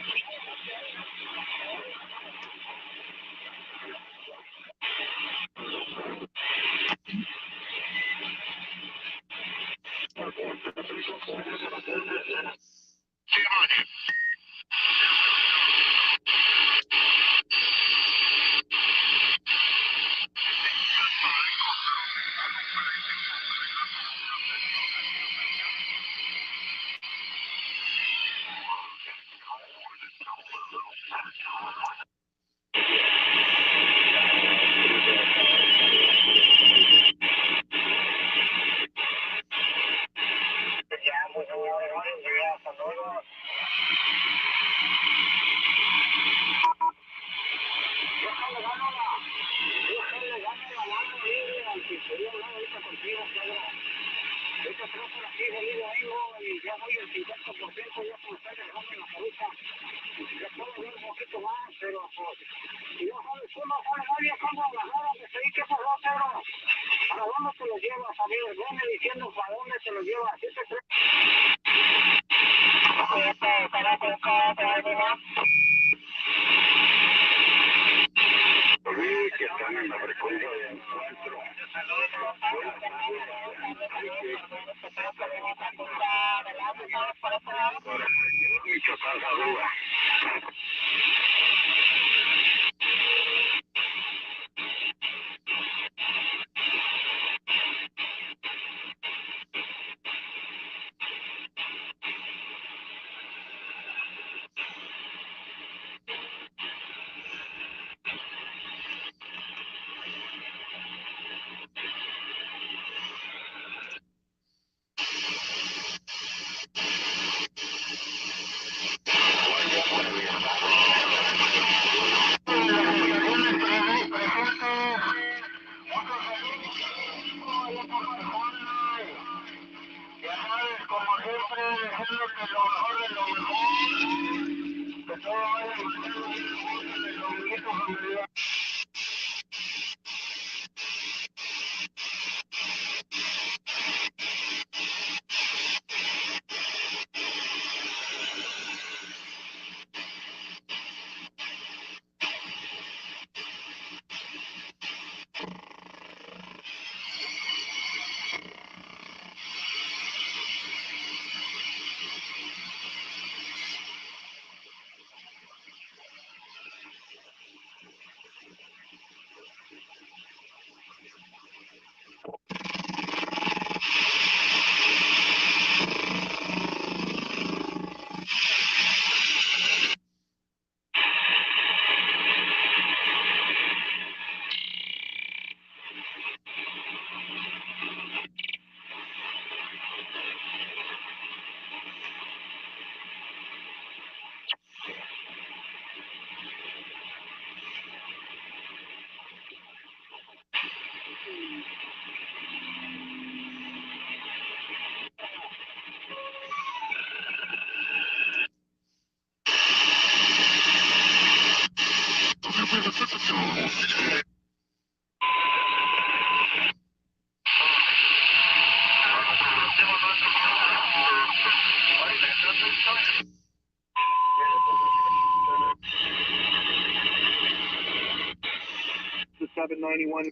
The 791.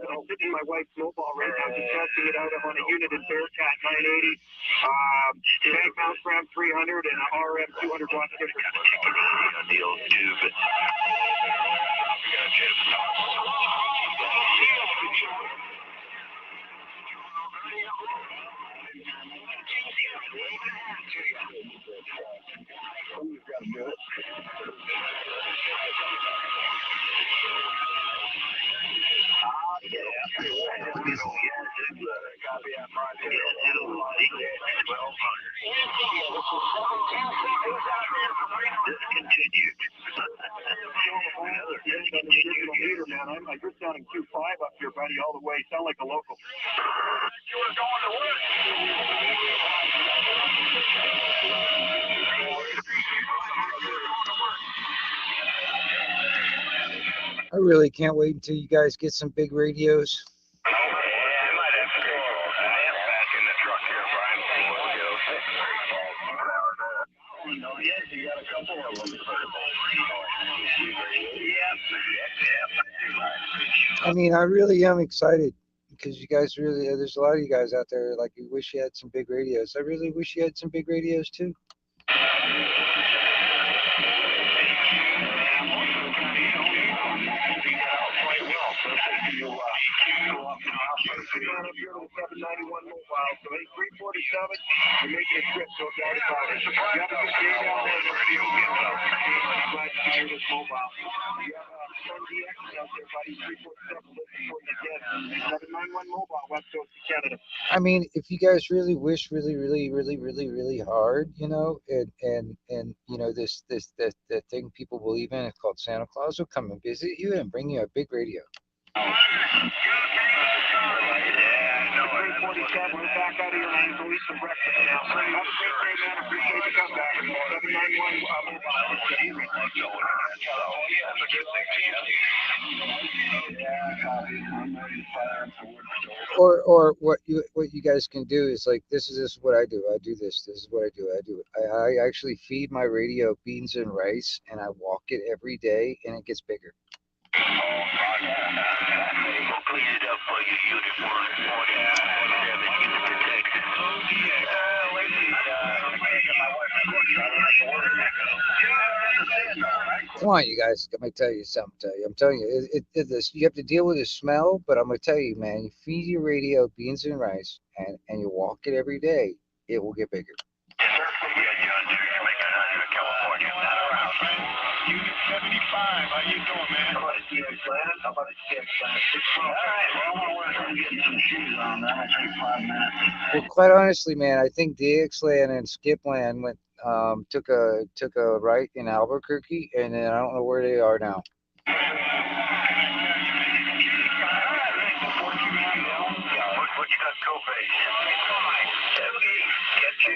I'm sitting in my wife's mobile right now, just testing it out. I'm on a unit in Bearcat 980. Tank mount for M300 and RM 200 watt difference. Deal tube. You're sounding 2.5 up here, buddy, all the way. Sound like a local. You were going to work. I really can't wait until you guys get some big radios. I might have to go. I am back in the truck here, Brian. You got a couple of them. I mean, I really am excited because you guys really, there's a lot of you guys out there, like, you wish you had some big radios. I really wish you had some big radios too. I mean, if you guys really wish really hard, you know, and you know, this the thing people believe in, it's called Santa Claus will come and visit you and bring you a big radio. We're back out of your lane, go eat some breakfast now. Have a great day, man. Appreciate the comeback. 791 Or what you guys can do is, like, this is what I do. I do this. This is what I do. I actually feed my radio beans and rice, and I walk it every day, and it gets bigger. Come on, you guys. Let me tell you something. I'm telling you, you have to deal with the smell, but I'm gonna tell you, man. You feed your radio beans and rice, and you walk it every day. It will get bigger. Unit 75, how you doing, man? How about a CX Land? How about a CX Land? All right, well, I'm getting some shoes on that. I'll take 5 minutes. Well, quite honestly, man, I think DXLand and Skipland went took a right in Albuquerque, and then I don't know where they are now. What you got, co-base? Get you.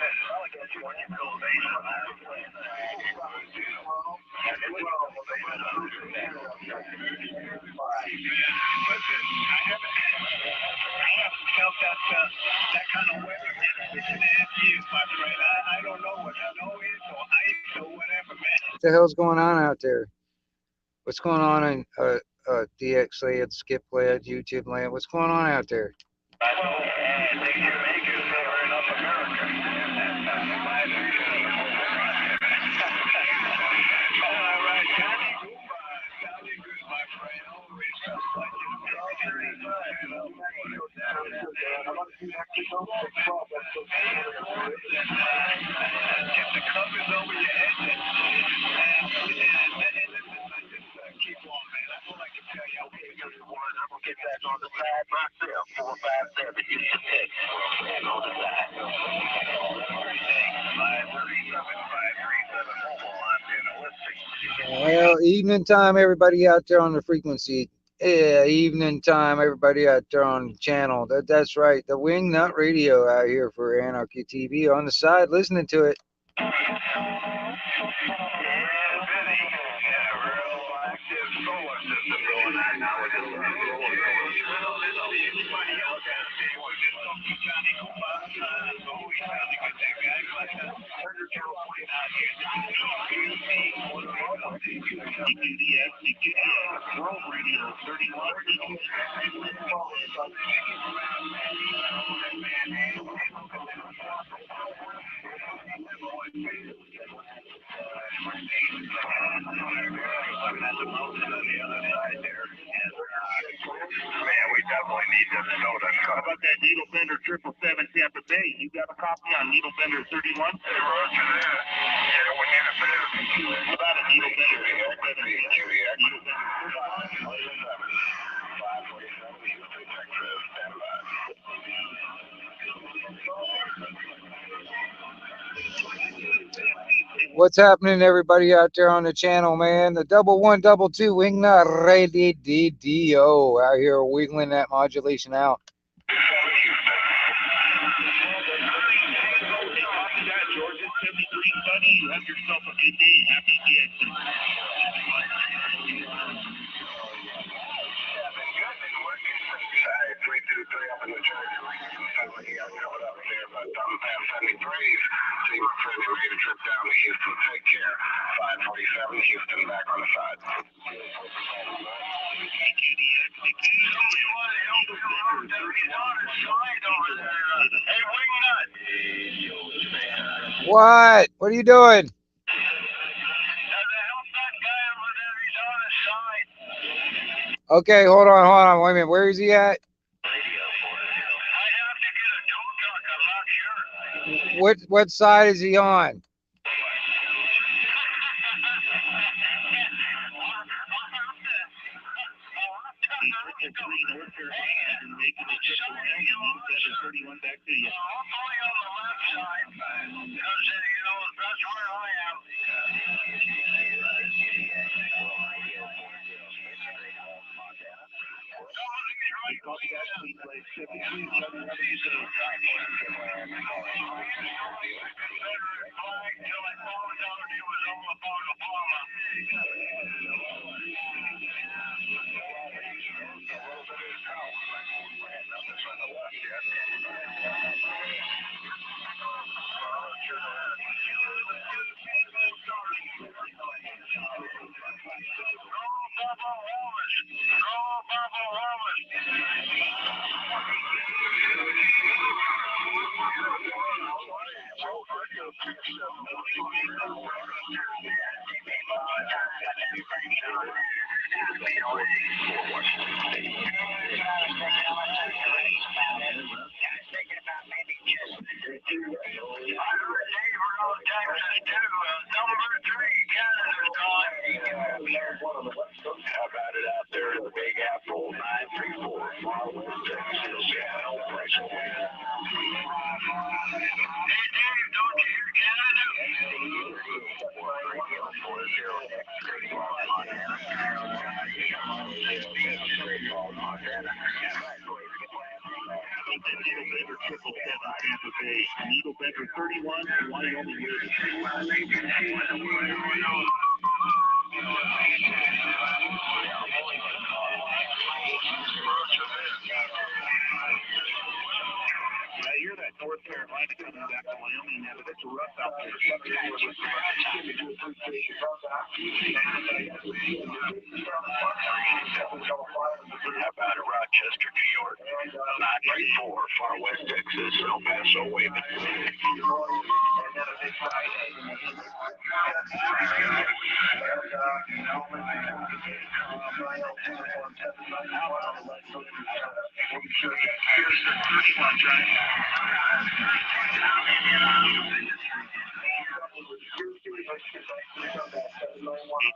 Listen, I haven't felt that kind of weather in 6.5 years, my friend. I don't know what snow is or ice or whatever, man. What the hell's going on out there? What's going on in DXLand, Skipland, YouTube land? What's going on out there? I know, and they can make it fair enough America. All right, Johnny. Johnny, good, my friend. Always just like you. Get the covers over your head and keep on, man. That's all I can tell you. I'm gonna get back on the side myself. 457, you should text. And on the side. 537 mobile on Well, evening time, everybody out there on the frequency. Yeah, evening time, everybody out there on the channel. That's right, the Wingnut Radio out here for Anarchy TV on the side, listening to it. Man, we definitely need this snow to cut. How about that Needle Bender 777 Tampa Bay? You got a copy on Needle Bender 31? Hey, roger that. Yeah, we need a better. How about a Needle Bender 777? Needle Bender 31? What's happening, everybody out there on the channel, man? The 1122 Wingnut Radio out here wiggling that modulation out. Georgia 73, buddy. You have yourself a good day. Happy DXing. Hey, 323 up in the Georgia region. Sounds like you got coming up there, but I'm past 73s. See my friend who made a trip down to Houston. Take care. 547 Houston back on the side. What? What are you doing? Okay, hold on. Wait a minute. Where is he at? What side is he on? How about it out there in the Big Apple 934 Far West Texas? Needle Bender 31, Wyoming. I hear that North Carolina coming back to Wyoming now, but it's rough out there. How about Rochester, New York? 934, Far West Texas, El Paso, Waving.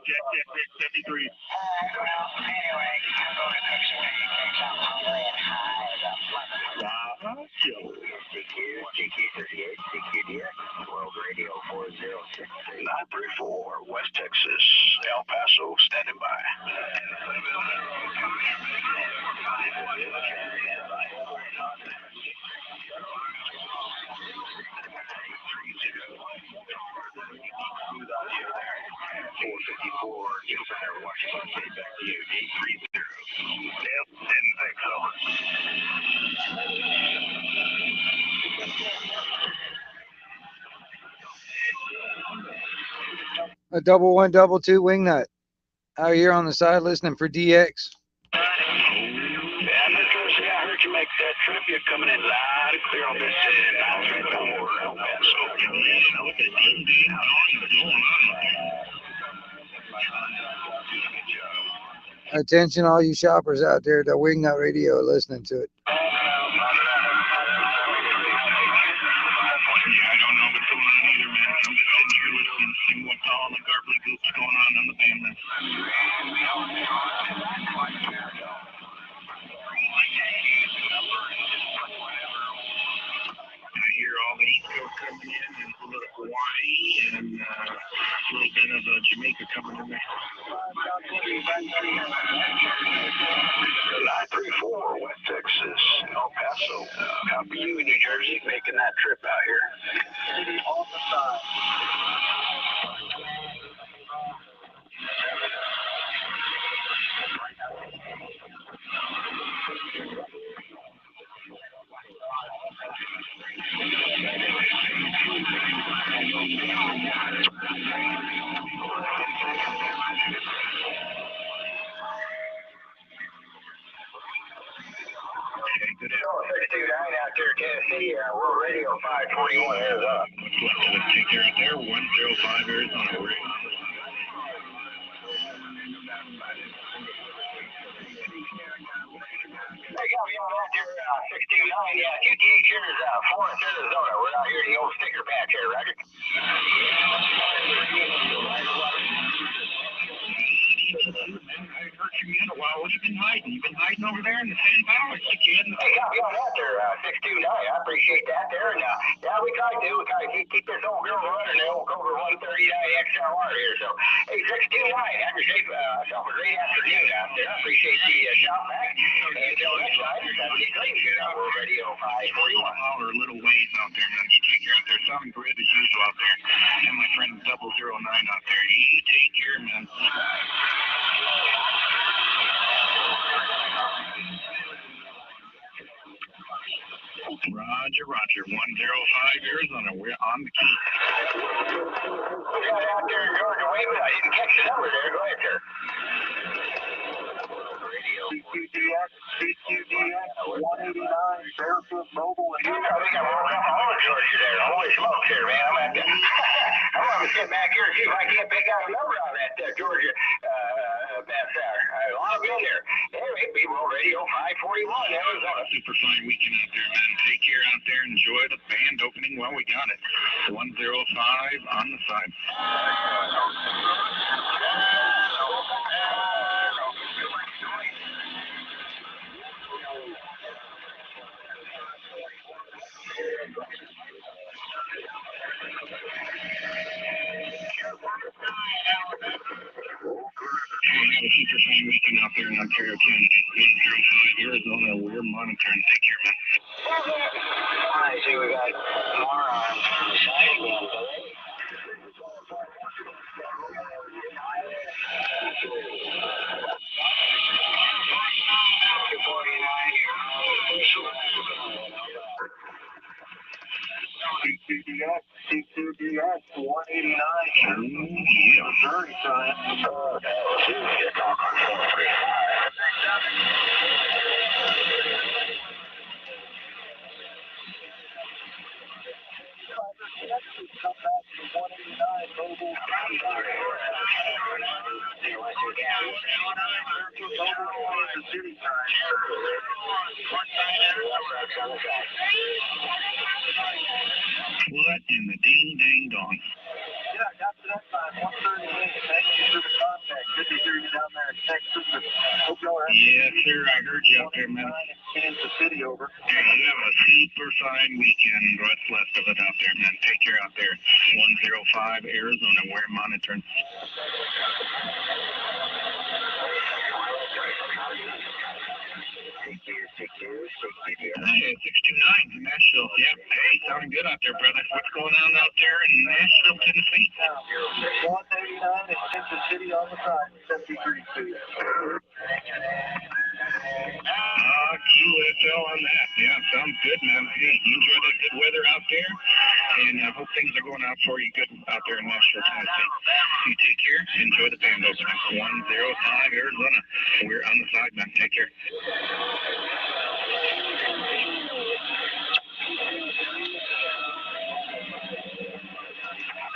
Jack 73. World Radio 406 934 West Texas, El Paso, standing by. A 1122 Wingnut out here on the side listening for DX. Yeah, I heard you make that trip. You're coming in loud and clear on this 934 El Paso. With the ding ding going on. Attention, all you shoppers out there at the Wingnut Radio listening to it. I don't know what's going on either, man. I'm just sitting here listening, seeing what's all the garbly goops going on the bandlist. I hear all the East Coast coming in and a little Hawaii and speaker coming in there. 934 West Texas, El Paso. Copy you in New Jersey, making that trip out here. On the side. Good 629 out there, Tennessee. World Radio 541 Arizona. Take care out there. 105 Arizona. We're in. Hey, copy on out there, 629. Yeah, QTH here is Florence, Arizona. We're out here in the old sticker patch here, Roger. I haven't heard from you in a while. What have you been hiding? You've been hiding over there in the sand pile? Hey, copy on out there, 629. I appreciate that there. And, yeah, we try to keep this old girl running, the old Cobra 130 XLR here. So, hey, 629, have yourself a great afternoon out there. I appreciate the shout back. And until next time, 73 here on World Radio 541. We're a little ways out there, man. You take care out there. Sounding great as usual out there. And my friend 009 out there. You take care, man. Roger. 105 Arizona. We're on the key. Yeah, out there in Georgia. Wait a minute. I didn't catch the number there. Go ahead, sir. CQDX 189 Barefoot Mobile. I think I woke up all of Georgia there. Holy smokes here, man. I'm going to sit back here and see if I can't pick out a number on that Georgia I've been there. Anyway, be World Radio 541 Arizona. Super fine weekend out there, man. Take care out there. Enjoy the band opening while we got it. 105 on the side. Have a super fine weekend out there in Ontario, Canada. 105 Arizona. We're monitoring. Take care, man. I see we got more on the side again, CQDX 189. Missouri time. Come back to 189 mobile. City time. What in the ding dang dong? Yeah, I got to that time, 138. Thank you for the contact. Good to hear you down there in Texas. Hope y'all are yes, sir. I heard you out there, man. Kansas City over. Hey, you have a super fine weekend. What's left of it out there, man. Take care out there. 105 Arizona. We're monitoring. Hey, 629 Nashville. Yep. Hey, sounding good out there, brother. What's going on out there in Nashville, Tennessee? 189 in Kansas City on the side. 73.2. QSL on that. Yeah, sounds good, man. Hey, you enjoy that good weather out there, and I hope things are going out for you good out there in Nashville, Tennessee. You take care. Enjoy the band opening. 105 Arizona. We're on the side, man. Take care.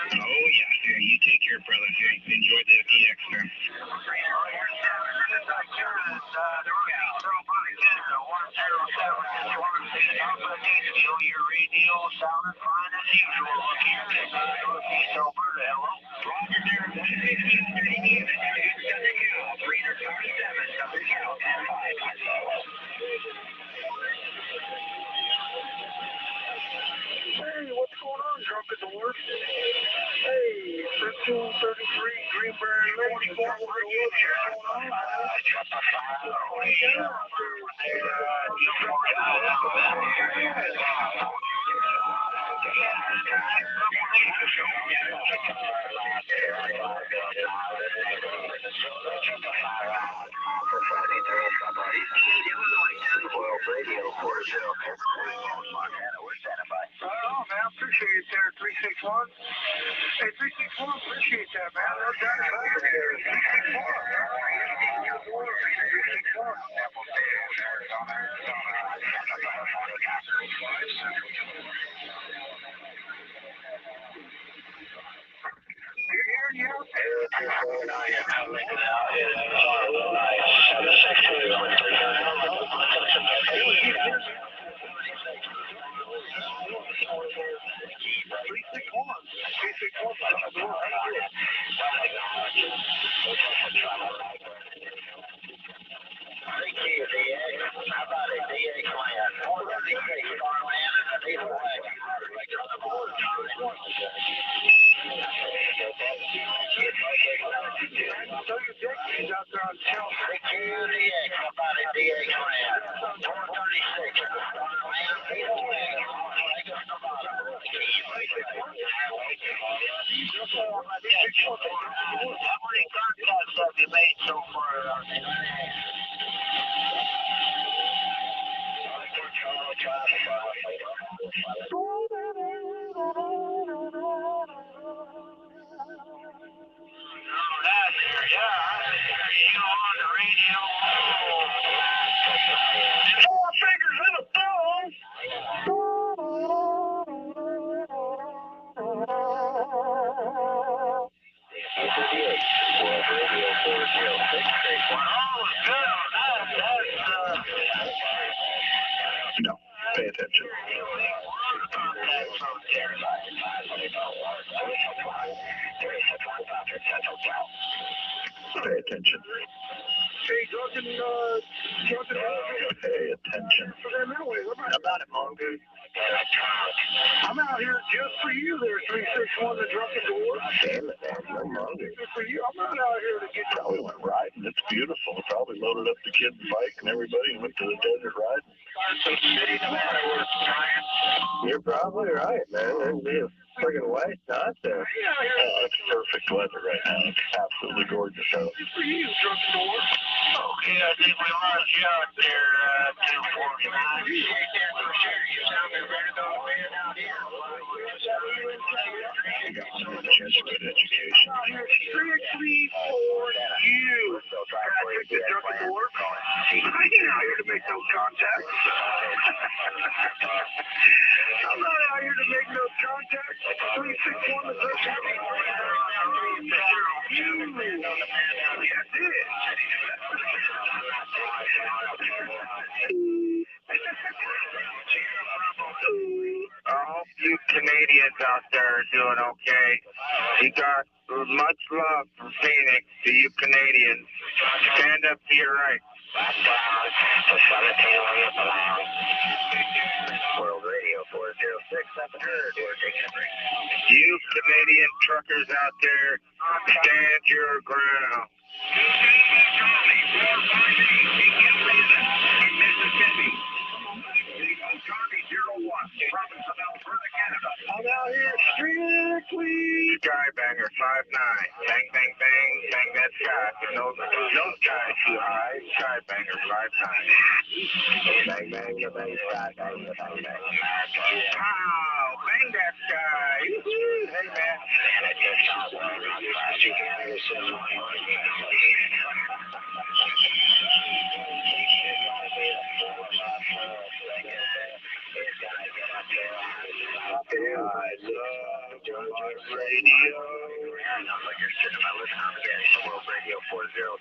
Oh, yeah. Yeah, you take care, brother. Hey, enjoy the DX there. Your radio sounded fine as usual here in Northeast Alberta. Hello? Roger there. 337 Southern Cal and 5. Hey, what's going on, Drunk at the Wharf? Hey, Greenberry Lake, 44, Radio 40. Montana, we're standing by. Oh, man, appreciate it there, 361. Hey, 361, appreciate that, man. No doubt about it there.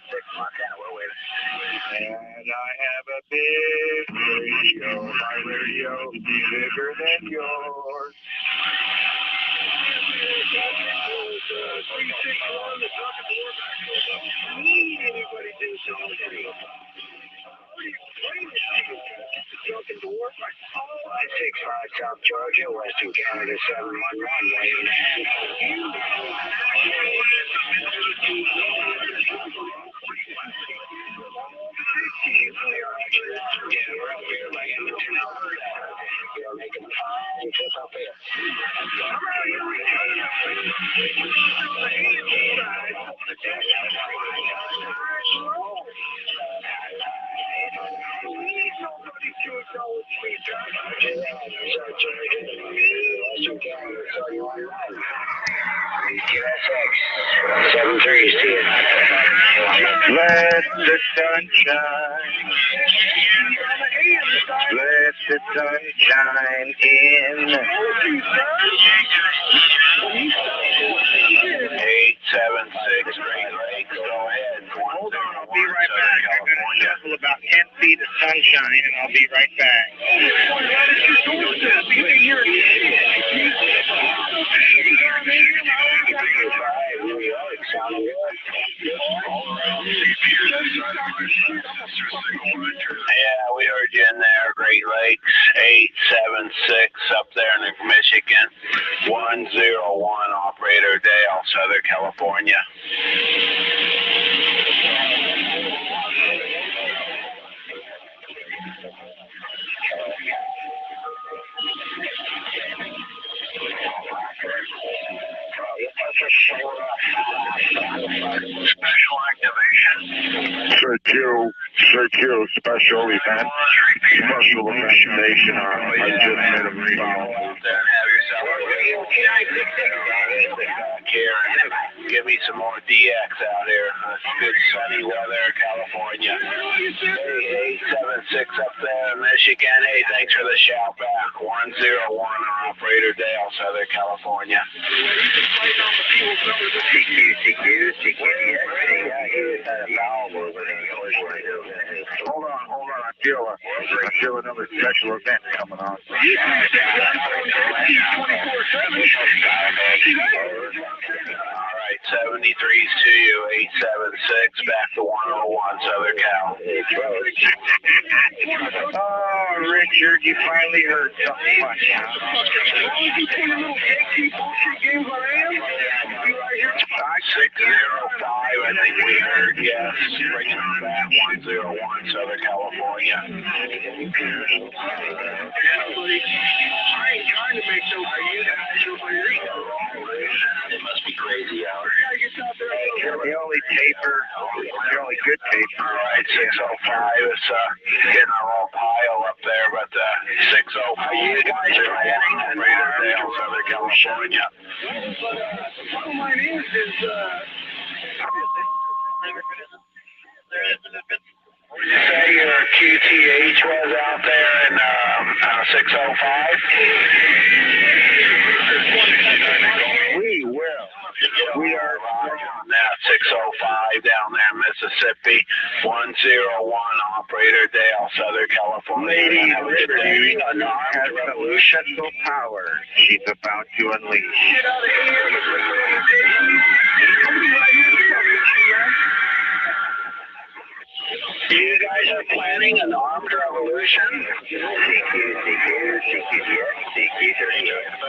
6, Montana, we're waiting. And I have a big radio, my radio bigger than yours. 361, the talk of the war back. Need anybody do something? The Drunken Dwarf. Oh, I South Georgia, Western Canada 711, waiting Let the sun shine. Let the sun shine in. 876 Great Lakes. Go ahead. Hold on, I'll be right back. I'm going to shuffle about 10 feet of sunshine, and I'll be right back. Yeah, we heard you in there, Great Lakes, 876 up there in Michigan, 101 Operator Dale, Southern California. Special activation. CQ, special event. Special investigation on legitimate foul. Give me some more DX out here. Good sunny weather, California. 876 up there in Michigan. Hey, thanks for the shout back. 101 Operator Dale, Southern California. Hold on. I feel another special event coming on. All right, 73's to you, 876, back to 101 Southern Cal. Oh, Richard, you finally heard something funny, huh? 605, I think we heard, yes. Bringing on back 101 Southern California. I ain't trying to make no it must be crazy out here. The only good paper. All right, 605 is getting a little pile up there, but 605 you guys are planning Raider, Southern California. Mine is what did you say your QTH was out there in 605? We are now 605 down there in Mississippi. 101 Operator Dale, Southern California. Lady Liberty has revolutionary power she's about to unleash. You guys are planning an armed revolution?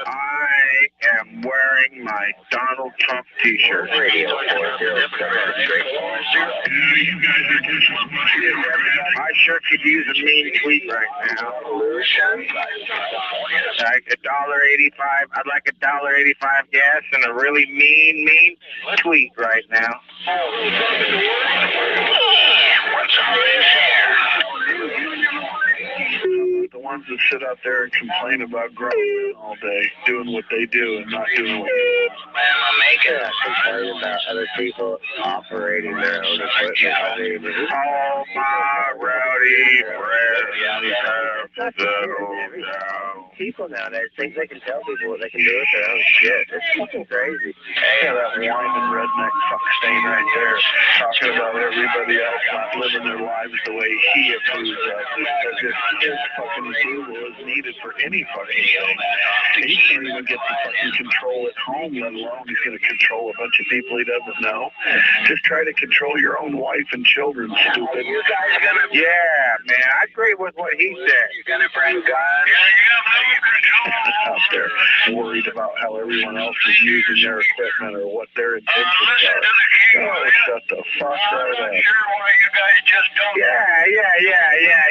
I am wearing my Donald Trump t-shirt. You guys are just I sure could use a mean tweet right now. Like $1.85. I'd like $1.85 gas and a really mean tweet right now. What's all this here? The ones that sit out there and complain about growing all day, doing what they do and not doing what they do. I'm making a complaint about other people operating their own equipment. All my rowdy friends have settled down. People nowadays think they can tell people what they can do with their own shit. It's fucking crazy. Hey, that whining redneck fuckstain right there talking about everybody else not living their lives the way he approves of, as if his fucking approval is needed for any fucking thing. He can't even get the fucking control at home, let alone he's going to control a bunch of people he doesn't know. Just try to control your own wife and children, stupid. Yeah, man, I agree with what he said. You're going to bring guns? out there worried about how everyone else is using their equipment or what their intentions listen are. to the king, Oh, will shut the fuck I'm right not up. sure why you guys just don't. Yeah.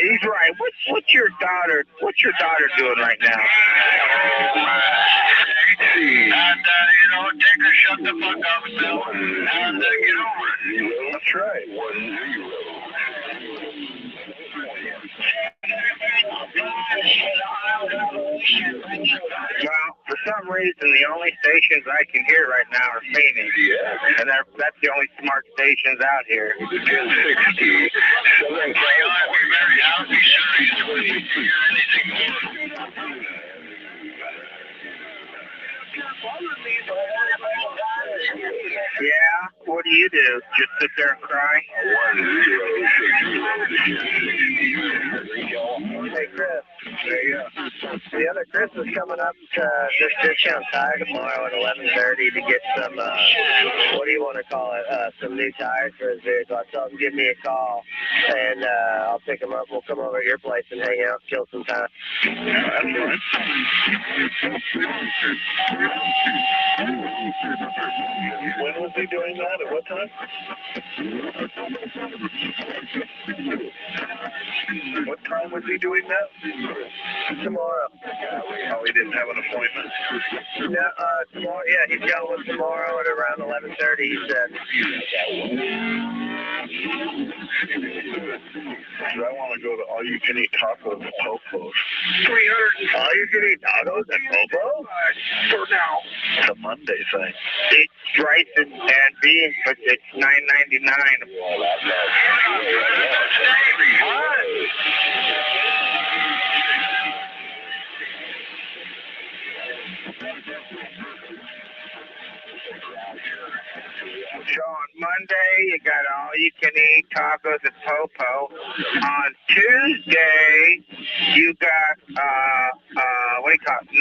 He's right. What's your daughter doing right now? And, take her, shut the fuck up, Bill, and get over it. That's right. Well, for some reason, the only stations I can hear right now are Phoenix. And that's the only smart stations out here. 1060. Southern Cal. I'd be very happy, sir, if you hear anything. Yeah? What do you do? Just sit there and cry? Hey, Chris. The other Chris is coming up to this discount tire tomorrow at 11:30 to get some, what do you want to call it, some new tires for his vehicle. I told him give me a call, and I'll pick him up. We'll come over to your place and hang out, kill some time. When was he doing that? At what time? What time was he doing that? Tomorrow. Oh, he didn't have an appointment? Yeah, tomorrow. Yeah, he's got one tomorrow at around 11:30, he said. I want to go to All You Can Eat Tacos at Popo's. 300 All You Can Eat Tacos at Popo's? For now. It's a Monday thing. It's rice and beans, but it's $9.99. So on Monday, you got All You Can Eat Tacos at Popo. On Tuesday, you got, what do you call it? $99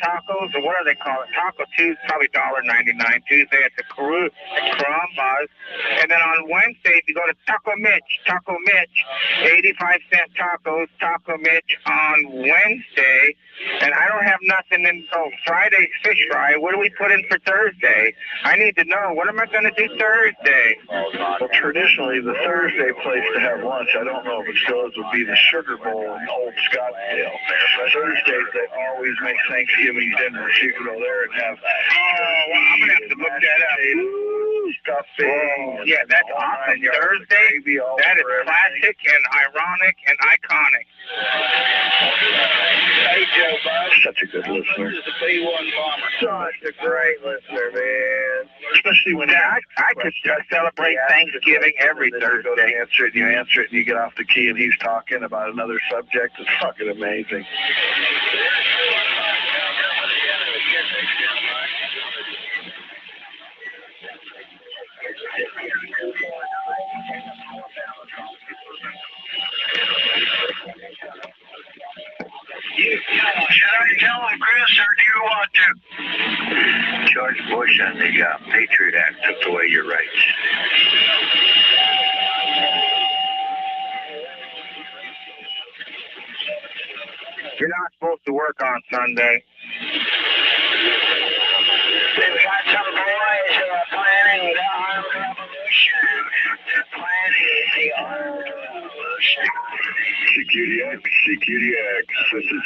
tacos, or what do they call it? Taco Tuesday, probably $1.99. Tuesday at the Carambas. And then on Wednesday, you go to Taco Mitch, 85-cent tacos, Taco Mitch on Wednesday. And I don't have nothing in, Friday's fish fry. What do we put in for Thursday? I need to know. What am I going to do Thursday? Well, traditionally, the Thursday place to have lunch, I don't know if it still is, would be the Sugar Bowl in Old Scottsdale. Thursdays, they always make Thanksgiving dinner. So you can go there and have... Oh, well, I'm going to have to look that up. Stuffing. Yeah, that's awesome. Thursday, that is classic and ironic and iconic. Hey, Joe Bud. Such a good listener. This is the B1 Bomber. Such a great listener, man. Especially when I could celebrate Thanksgiving every Thursday. You answer it, and you get off the key, and he's talking about another subject. It's fucking amazing. Should I tell him, Chris, or do you want to? George Bush and the Patriot Act took away your rights. You're not supposed to work on Sunday. They've got some boys who are planning the armed revolution. They're planning the armed revolution. CQDX, this is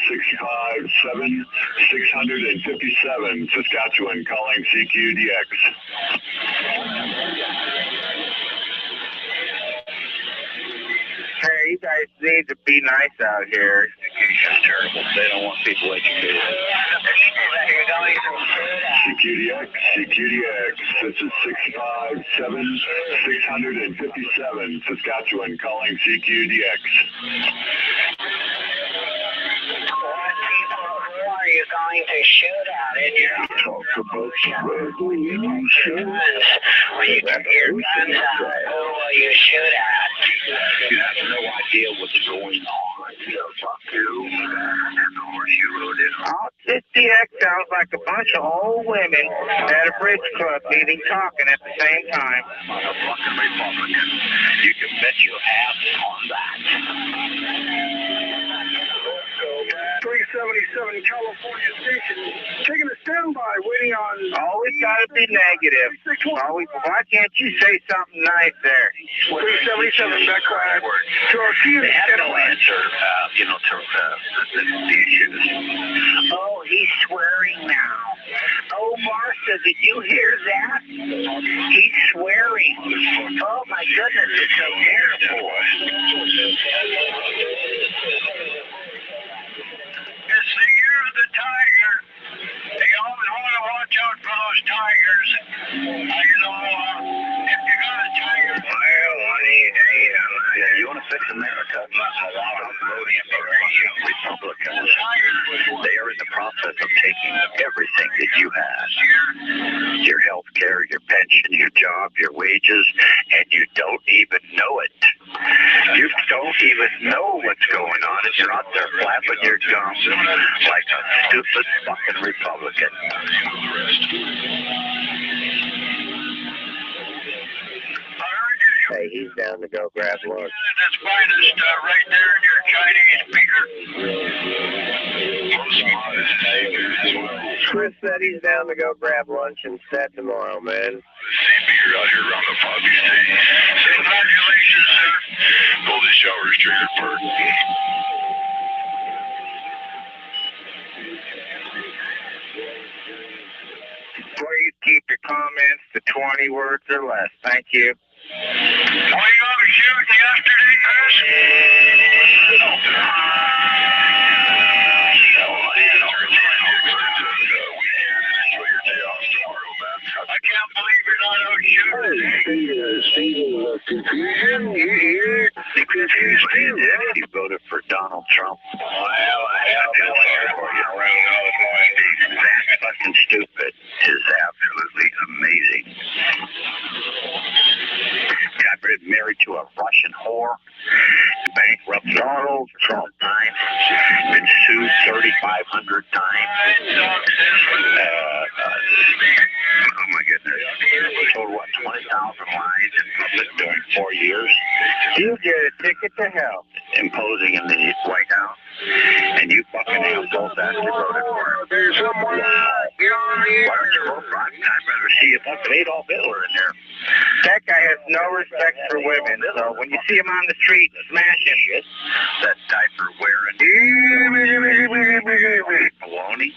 657-657, Saskatchewan, calling CQDX. Hey, you guys need to be nice out here. Education's terrible. They don't want people educated. CQDX, this is 657-657, Saskatchewan, calling CQDX. Are you going to shoot at in your Talk about revolution. when you get your guns out? Who will you shoot at? You have no idea what's going on. Fuck you. And the horse you rode in. All 50X sounds like a bunch of old women at a bridge club meeting talking at the same time. Motherfucking Republican. You can bet your ass on that. 377 California Station, taking a standby, waiting on... Always gotta be negative. Always, why can't you say something nice there? 377 back to our team. They have no answer, to the issues. Oh, he's swearing now. Oh, Martha, did you hear that? He's swearing. Oh, my goodness, it's so terrible. It's the year of the tiger. They always want to watch out for those tigers. If you got a tiger... Well, you want to fix America, not allow them voting for Republicans. They are in the process of taking everything that you have. Your health care, your pension, your job, your wages, and you don't even know it. You don't even know what's going on if you're out there flapping your gums like a stupid fucking Republican. Hey, he's down to go grab lunch. That's finest right there in your Chinese speaker. Chris said he's down to go grab lunch instead tomorrow, man. See me out here around the foggy state. Congratulations, sir. Pull the showers triggered for Please keep your comments to 20 words or less. Thank you. Were you on a shoot yesterday, Chris? I can't believe you're not out shooting. You voted for Donald Trump. Well, I have been for you around all the morning. That fucking stupid is absolutely amazing. Got married to a Russian whore, bankrupt Donald Trump times, been sued 3,500 times. Oh my goodness. Total what, 20,000 lines in public during 4 years? You get a ticket to hell. Imposing in the White House, and you fucking assholes actually voted for him. There's someone why don't you vote for him? I'd rather see a fucking Adolf Hitler in there. That guy has no respect for women, so when you see him on the street smashing that diaper wearing baloney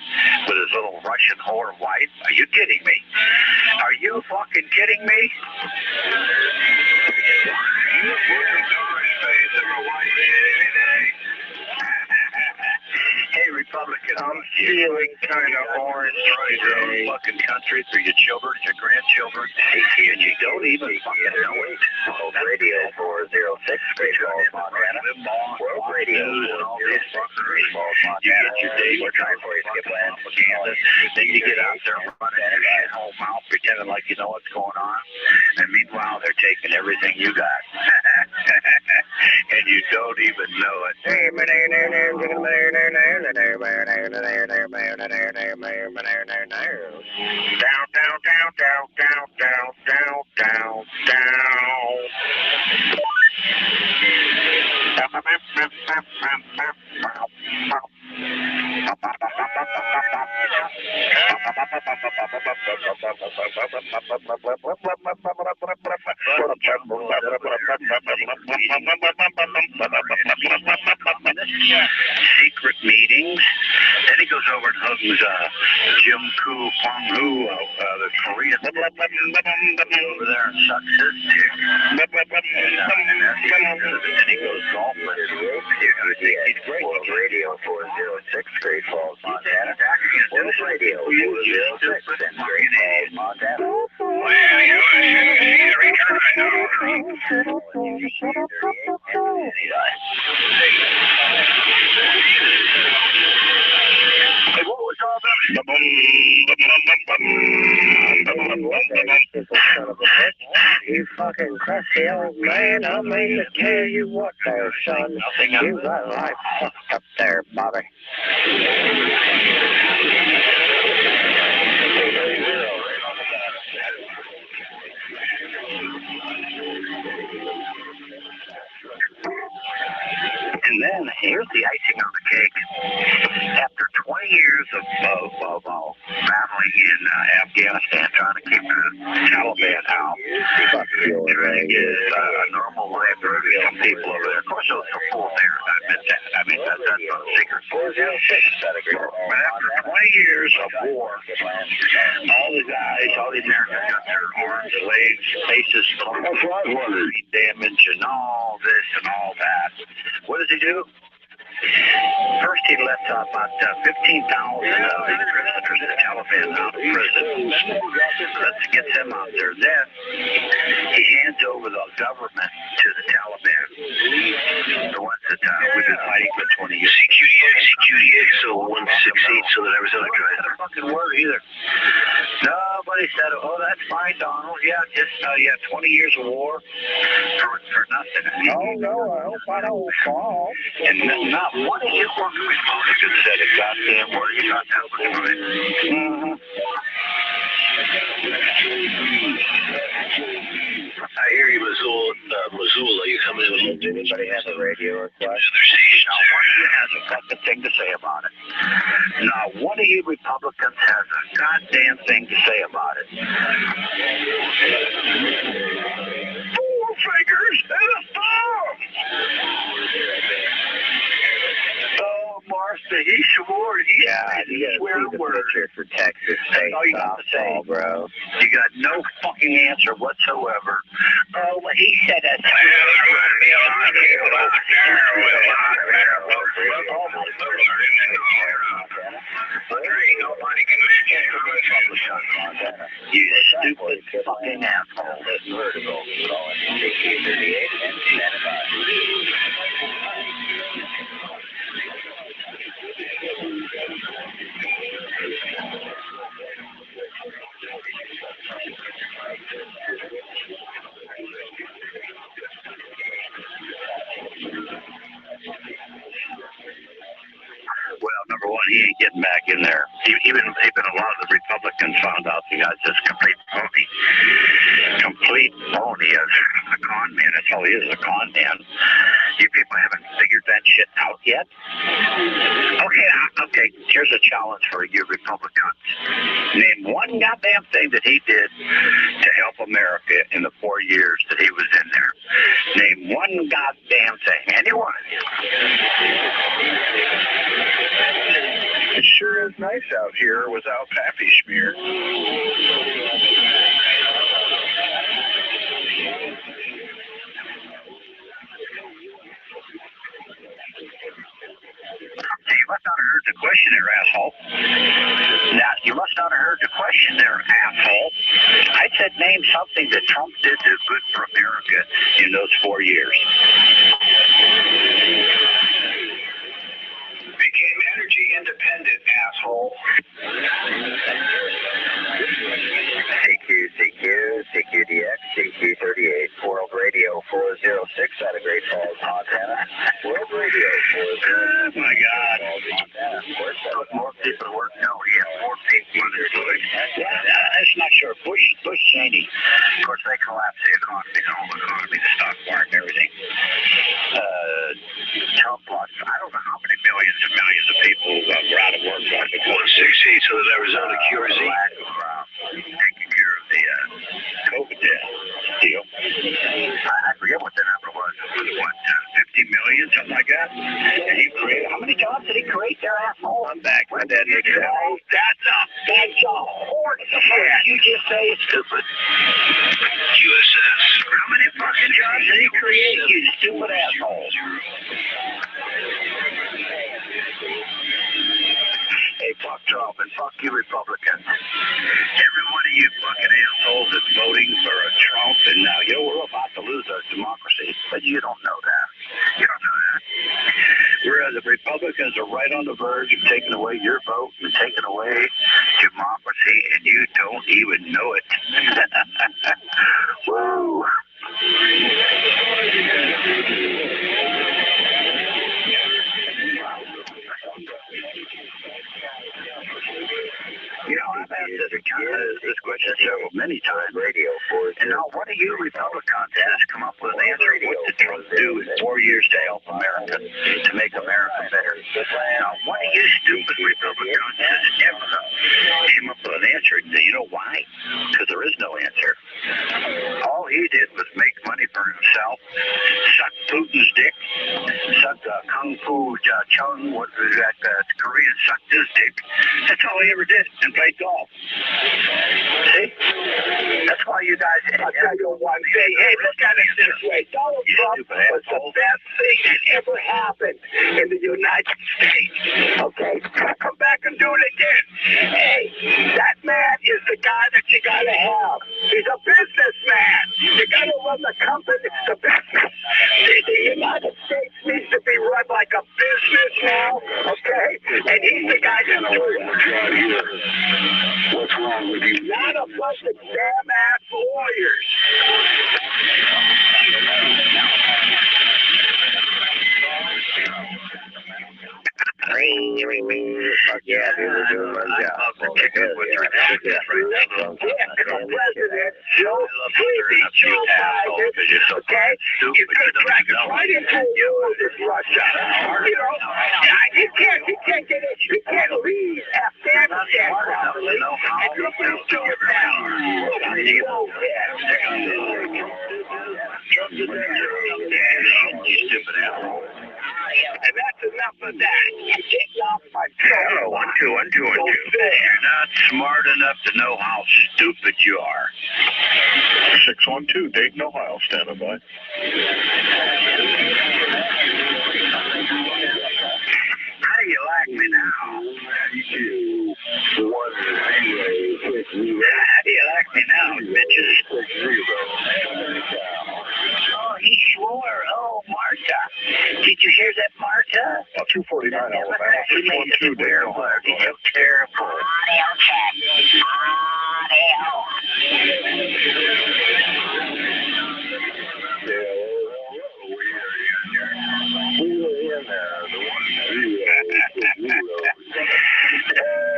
with his little Russian whore wife, are you kidding me? Are you fucking kidding me? Hey, Republican, I'm feeling kind of orange today. Fucking country for your children, your grandchildren, and you don't even fucking know it. World Radio 406, Great Falls, Montana. World Radio and all this fucking you get your day for trying for you to get propaganda. Then you get out there running your shithole mouth, pretending like you know what's going on. And meanwhile, they're taking everything you got. And you don't even know it. Secret meetings. Then he goes over and hugs Jim Koo Kwang Hoo, the Korean over there, and sucks his dick. And then he goes golfing. He's great. World Radio 406, Great Falls, Montana. World Radio 406, Great Falls, Montana. Well, you see the return. Hey, what was all that? You fucking crusty old man, I mean to tell you what there, son. You got life fucked up there, Bobby. And then here's the icing on the cake. After 20 years of battling in Afghanistan, trying to keep the Taliban out, trying to get a normal life for some people over there. Of course, those are fools there. I admit that. I mean, that's not a secret. But after 20 years of war, all the guys, all the Americans got their arms, legs, faces torn, brain damage, and all this and all that. What does he do? First, he left about 15,000 of these prisoners, the Taliban, out of prison. Let's get them out there. Then he hands over the government to the Taliban, the ones that we've been fighting for 20 years. CQDX, so 168, so that Arizona guy. Not a fucking word either. Nobody said, "Oh, that's fine, Donald. Yeah, just 20 years of war for nothing." No, I hope I don't fall. And not one of you fucking Republicans said a goddamn word. You thought that was right. I hear you, Missoula. You coming in with anybody has a radio or what? Now, one of you has a fucking thing to say about it. Now, one of you Republicans has a goddamn thing to say about it. 4 fingers and a thumb! Oh, Martha, he swore. He swear a word. For Texas State. Oh, you got to say, bro. You got no fucking answer whatsoever. Oh, well, he said that. You stupid fucking asshole. Well, number one, he ain't getting back in there. Even a lot of the Republicans found out the guy's just complete phony. Complete phony as a con man. That's all he is, a con man. You people haven't figured that shit out yet? Okay, here's a challenge for you Republicans. Name one goddamn thing that he did to help America in the 4 years that he was in there. Name one goddamn thing. Any one of you. It sure is nice out here without Pappy Smear. You must not have heard the question there, asshole. Now, you must not have heard the question there, asshole. I said name something that Trump did that's good for America in those 4 years. Became energy independent, asshole. CQDX, CQ38, World Radio 406 out of Great Falls, Montana. World Radio 406. Oh my God. More people to work. No, he has more people in there. That's not sure. Bush Cheney. Of course, they collapsed the economy, the whole economy, the stock market, and everything. Trump lost, I don't know how many millions and millions of people were out of work. 168, so that Arizona cures taking care of the COVID deal. I forget what the number was. It was, 50 million, something like that? And he created, how many jobs did he create there, asshole? I'm back. My dad makes that. That's a horse. You just say it's stupid. USS. How many fucking jobs did he create, you stupid asshole? Hey, fuck Trump and fuck you Republicans. Every one of you fucking assholes that's voting for a Trump, and now we're about to lose our democracy, but you don't know that. You don't know that. Whereas the Republicans are right on the verge of taking away your vote and taking away democracy, and you don't even know it. Woo! You know, I've asked this question several many times. And now one of you Republicans has come up with an answer what to Trump do in 4 years to help America, to make America better? Now, one of you stupid Republicans has never came up with an answer. You know why? Because there is no answer. All he did was make money for himself, suck Putin's dick, suck Kung Fu Chung, what was that, Korean sucked his dick. That's all he ever did, and played golf. See? That's why you guys... I'll tell you one thing. Hey, look at it this way. Donald Trump was the best thing that ever happened in the United States. Okay? Come back and do it again. Hey, that man is the guy that you gotta have. He's a businessman. You gotta run the company, the business. The United States needs to be run like a business now, okay? And he's the guy that's doing it. What's wrong with you? Not a bunch of damn-ass lawyers. Fuck yeah, dude, we're doing one job. President Joe Biden, okay? You could drag it right into a war with Russia. You know, he can't get it. He can't leave Afghanistan properly. And look what he's doing now. What are you stupid asshole. And that's enough of that. You're getting off my show. 1, 2, 1, 2, 1, 2. You're not smart enough to know how stupid you are. 612, Dayton, Ohio, standing by. How do you like me now? 2, 1, 0, 6, 0. How do you like me now, bitches? 6, 0. Oh, he swore. Oh, Martha. Did you hear that, Martha? 249, Alabama. He made it 612, Dayton, Ohio. He's so terrible. Audio check.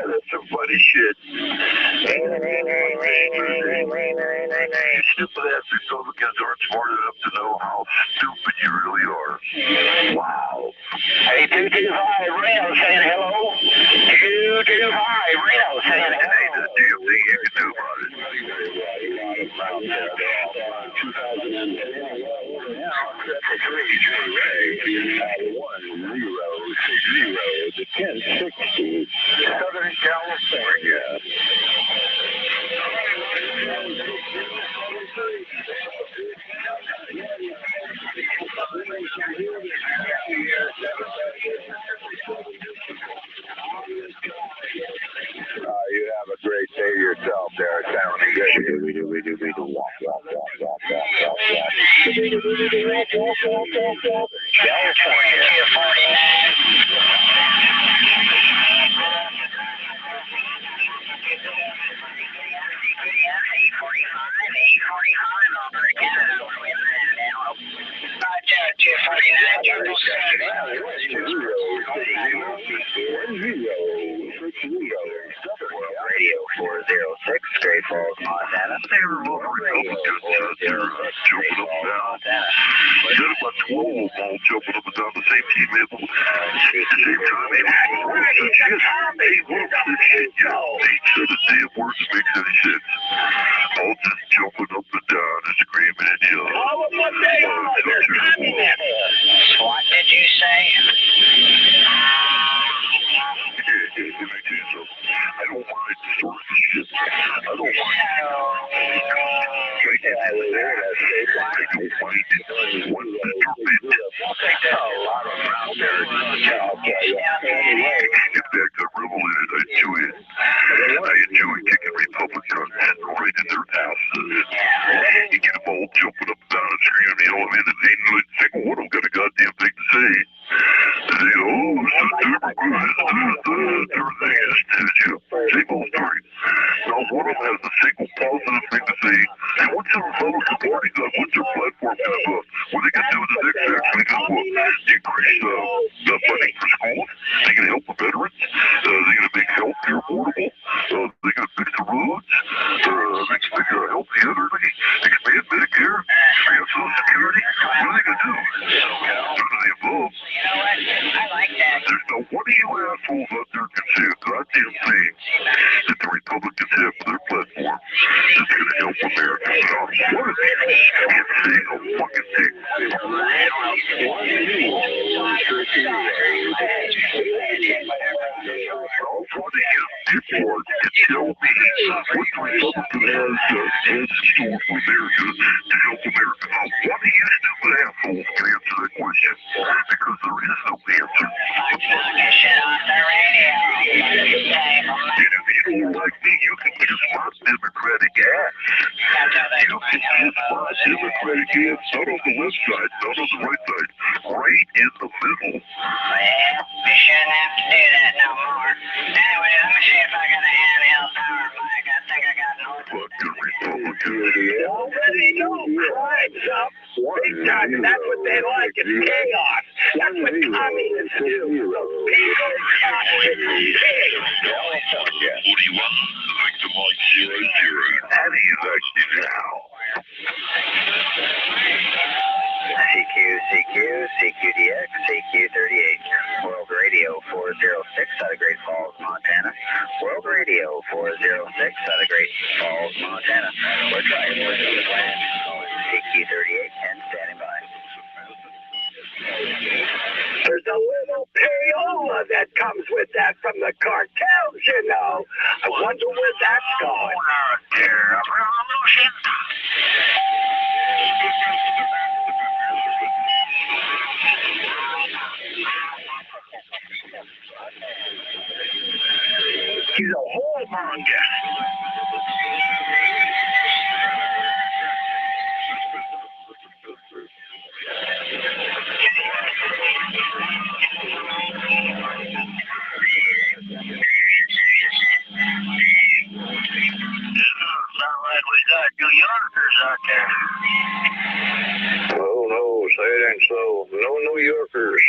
That's some funny shit. Stupid ass Republicans aren't smart enough to know how stupid you really are. Wow. Hey, 225 Reno saying hello. 225 Reno saying hello. Hey, the damn thing you can do about it. The 1060 Southern California. You have a great day yourself there, sounding good. We do. Walk. California 49. Radio 406, Great Falls, Montana. They were over Republicans jumping up and down. They got about 12 of them jumping up and down the same team at the same time. They said the damn words that makes any sense. All just jumping up and down and screaming and yelling. All of what they are, they're communists. What did you say? I don't mind the sort of shit. I don't mind a lot of them out there. In fact, I revel in it. I enjoy it. I enjoy kicking Republicans right in their asses. You get them all jumping up and down and screaming and yelling, and they ain't a single one of them got a goddamn thing to say. They say, oh, so everything is same old story. Not one of them has a single positive thing to say. Hey, what's the Republican Party done? What's their platform going to do? What they can do in the next section is what? Decrease the funding for schools? They can help the veterans? They're going to make health care affordable? They're going to fix the roads? They're going to help the elderly? Expand Medicare? Expand Social Security? ready? What are they gonna do? None of the above. You know what? I like that. There's no one of you assholes out there can say a goddamn thing that the Republicans have for their platform that's gonna help America. What is it? Can't say a fucking thing. All for the people to tell me what the Republican has in store for America to help America. Now, one of you stupid assholes can answer that question because there is no answer. And if you don't like me, you can kiss my Democratic ass. You can kiss my Democratic ass, not on the left side, not on the right side, right in the middle. Well, we shouldn't have to do that no more. Anyway, let me see if I got a handheld power mic. I think I got an Fucking Republican. Already know crime's up big time, and that's what they like, is chaos. That's what communists do. People got it big. California. 41, victim like 00. How do you like it now? CQDX, CQ38, World Radio 406 out of Great Falls, Montana. World Radio 406 out of Great Falls, Montana. We're trying to do the plan. CQ38, 10 standing by. There's a little payola that comes with that from the cartels, you know. I wonder where that's going. There, revolution. He's a whoremonger. Sound like we got New Yorkers out there. Oh no, say it ain't so. No New Yorkers.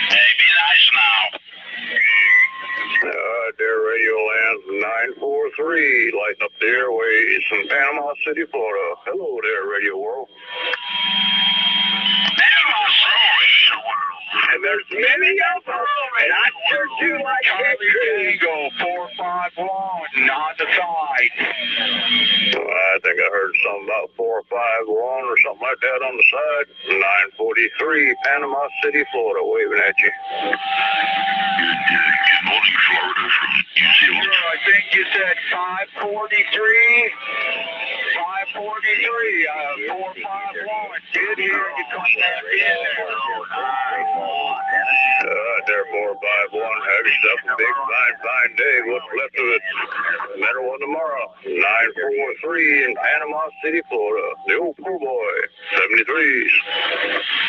Hey, be nice now. Dear Radio Land 943, lighting up the airways in Panama City, Florida. Hello there, Radio World. Panama City. And there's many of them, and I sure do like it. Go 451 on the side. I think I heard something about 451 or something like that on the side. 943, Panama City, Florida, waving at you. Good morning, Florida from New Zealand. I think you said 543. 543, 451. Did hear you come back in there. There, 451. Have yourself a big, fine day. What's left of it? Better one tomorrow. 943 in Panama City, Florida. The old poor boy. 73s.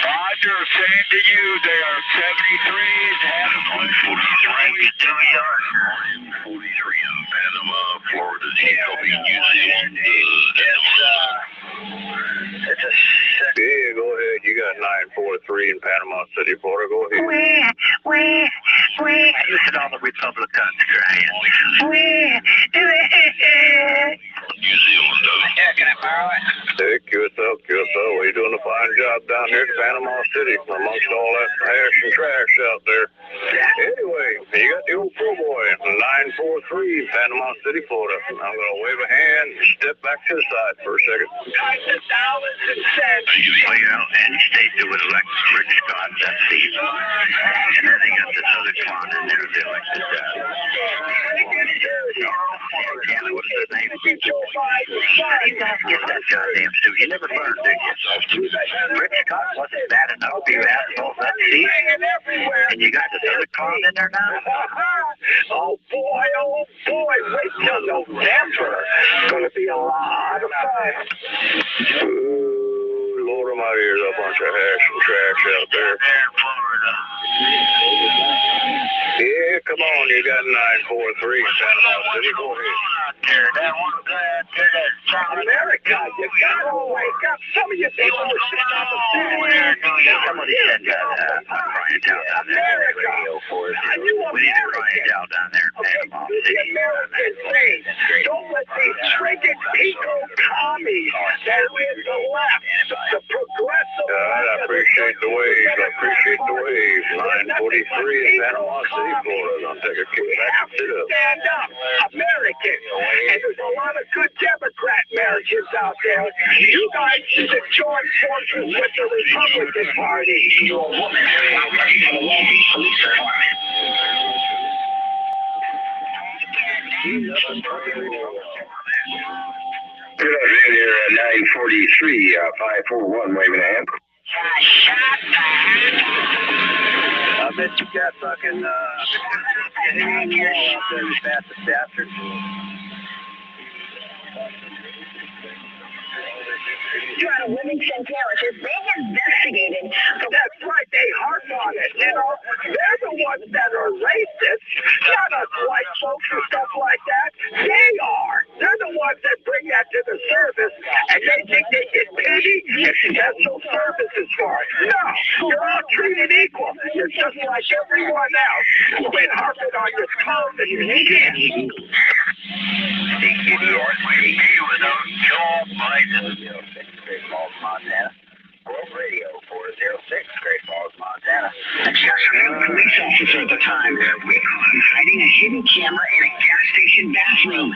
Roger, same to you. They are 73s. Have a good 43 to New York. 43 in Panama, Florida. New Zealand. It's a yeah, go ahead. You got 943 in Panama City, Florida. Go ahead. Listen, all the Republicans crying. New Zealand, Yeah, can I borrow it? hey, QSL. Well, you're doing a fine job down here in Panama City amongst all that hash and trash out there. Anyway, you got the old pro boy, 943, Panama City, Florida. I'm going to wave a hand and step back to the side for a second. Times the dollars and cents. You play out and stay to an electric Scott, that's the and then they got this other clown in there, they like this guy. What's his name? You guys get that goddamn suit. You never learned, did you? Rick Scott wasn't bad enough for you assholes. Let's see. And you got this other clown in there now? Oh boy, wait till November. It's gonna be a lot of fun. Ooh, Lord of my ears, a bunch of hash and trash out there. Yeah, come on, you got 943 Panama City. Go ahead. out there. That one guy out there that's America, you gotta wake up. Some of you people are sitting on the floor. Somebody said Brian Dow down there at Radio 4. We need to Brian Dow down there in Panama Do the City. American thing. Don't let these friggin' eco-commies that are in the left, the progressive I appreciate the wave. I appreciate the wave. 943 in Panama City, Florida. I'll take a kick we back have and to sit up. stand up, Americans. And there's a lot of good Democrat Americans out there. You guys should have joined forces with the Republican Party. You're a woman operating for the Long Beach Police Department. Good afternoon here at 943, 541, waving a hand. I bet you got fucking, out there, you bastard bastard. Out of Livingston Parish, they investigated. That's right, they harp on it. You know, they're the ones that are racist, not us white folks or stuff like that. They are. They're the ones that bring that to the service, and they think they get pity and special services for it. No, you're all treated equal. You're just like everyone else. You've been harping on your clothes and your skin. CQDR3 without Joe Biden. Great Falls, Montana. World Radio 406, Great Falls, Montana. A Chesterfield police officer at the time. We caught him hiding a hidden camera in a gas station bathroom.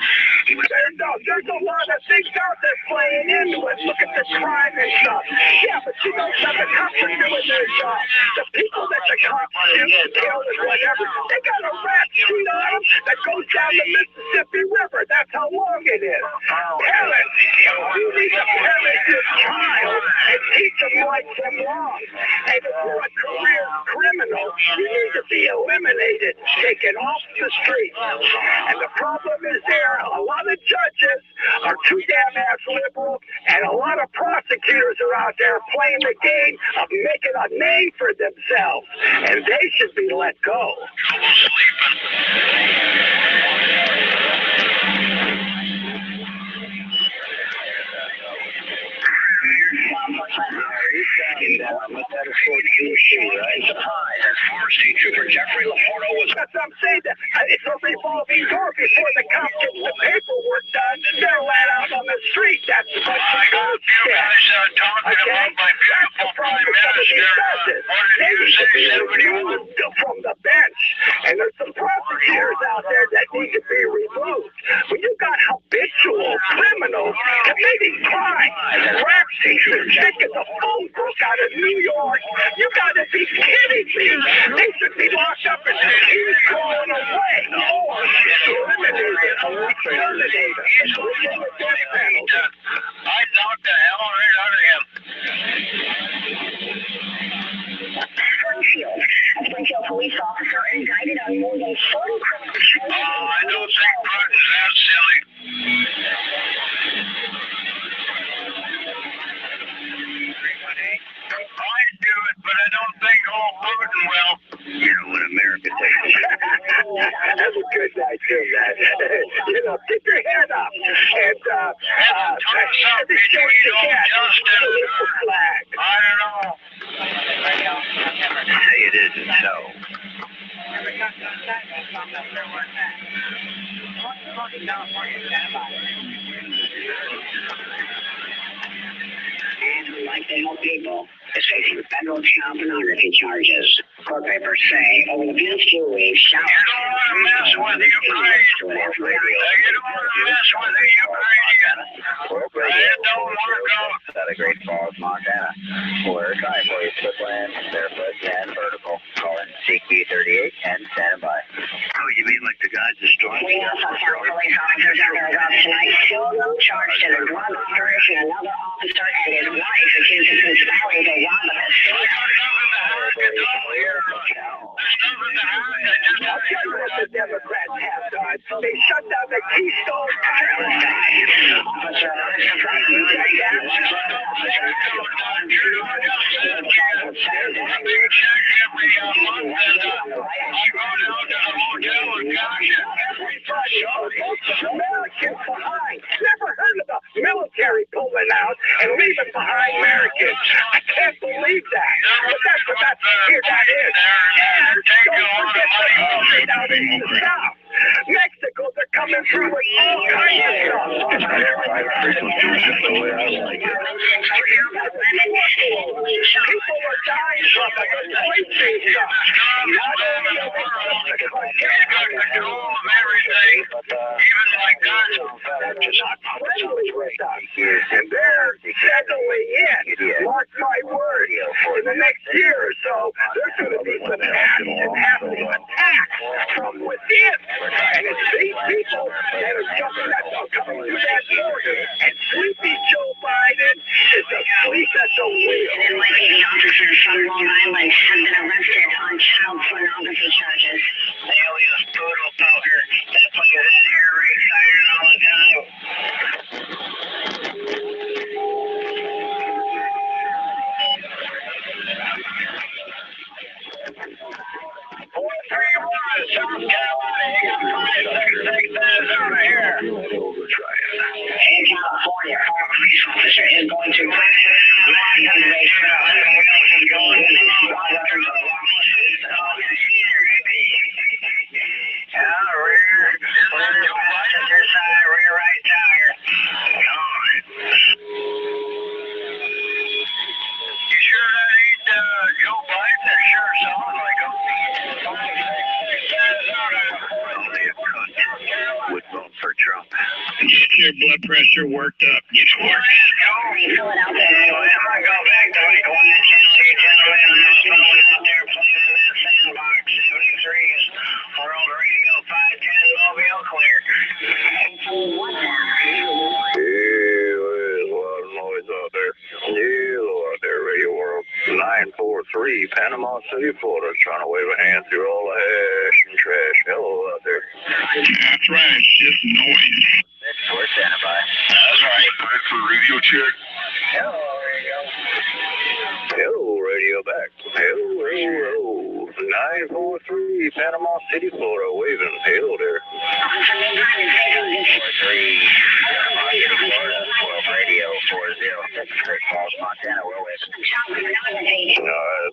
There's a lot of things out there playing into it. Look at the crime and stuff. Yeah, but you know something, the cops are doing their job. The people that the cops shoot and kill and whatever, they got a rap sheet on them that goes down the Mississippi River. That's how long it is. Parents, you need to parent your child and teach them right from wrong. And if you're a career criminal, you need to be eliminated, taken off the street. And the problem is there, a lot of judges are too damn ass liberal, and a lot of prosecutors are out there playing the game of making a name for themselves, and they should be let go. Jeffrey Laporto was. That's what I'm saying. It's a revolving door. Before the cop gets the paperwork done, they're let out on the street. That's what the cop said. Okay? That's the problem with some of these judges. They need to be removed from the bench. And there's some prosecutors out there that need to be removed. When you got habitual criminals committing crime, rap sheets and taking the phone book out of New York, you got to be kidding me. They should be locked up and keep going away. Or eliminated. I knocked the hell right out of him. Springfield. A Springfield police officer indicted on more than 40 criminal charges. I don't think Bruton's that silly. I do it, but I don't think all Bruton will. You know what America takes. That's a good night too, man. You know, keep your head up and every chance you get, salute the flag. I don't know. Say it isn't so. And would like to help people is facing federal child pornography charges. Court papers say over the past 2 weeks, You don't want to mess with the Ukraine. You don't want to mess with the Ukrainian. It don't work out. Out of Great Falls, Montana. Where driveways, footland, barefoot, and vertical. Call in CQ38 and stand by. Oh, you mean like the guys that stormed? we also have police officers under arrest tonight. Two of them charged in a drug operation. Another officer and his wife accused of conspiring to rob a casino. I'll tell you what the Democrats have done. They shut down the Keystone Pipeline. Officer American leaving behind Americans. I can't believe that. But here that is. And don't forget the money down in the South. Mexico, they're coming through with all kinds of stuff. It's nice quiet frequency, just the way I like it. People are dying from it. It's poison stuff. Not only the world, he's got control of everything, even like guns. That's not friendly with us. And they're settling in. Mark my word. In the next year or so, there's going to be some massive attacks from within. And it's these people that are jumping coming through that border. And sleepy Joe Biden is asleep at the wheel. NYPD officers from Long Island have been arrested on child pornography charges. Alias Poodle Poker. That plays that air raid siren all the time. South Carolina, you got 566 Arizona here. In California, a police officer is going to rear right tire. You sure that ain't Joe Biden? That sure sounds like him. Would vote for Trump. Get your blood pressure worked up. Get to work. Anyway, I'm gonna go back to my quiet channel. You gentlemen, I'm someone out there playing in that sandbox. 73's World Radio 510 Mobile clear. There's a lot of noise out there. Hello out there, Radio World. 943 Panama City, Florida. Trying to wave a hand through all the hash and trash. Hello out there. That's right. It's just noise. We're standing by. That's right. Time for radio check. Hello, Radio. Hello, Radio back. Hello, Radio. 943 Panama City, Florida. Waving. Hello there. 4-3 Panama City, Florida. World Radio 406 Great Falls, Montana. We're waving. I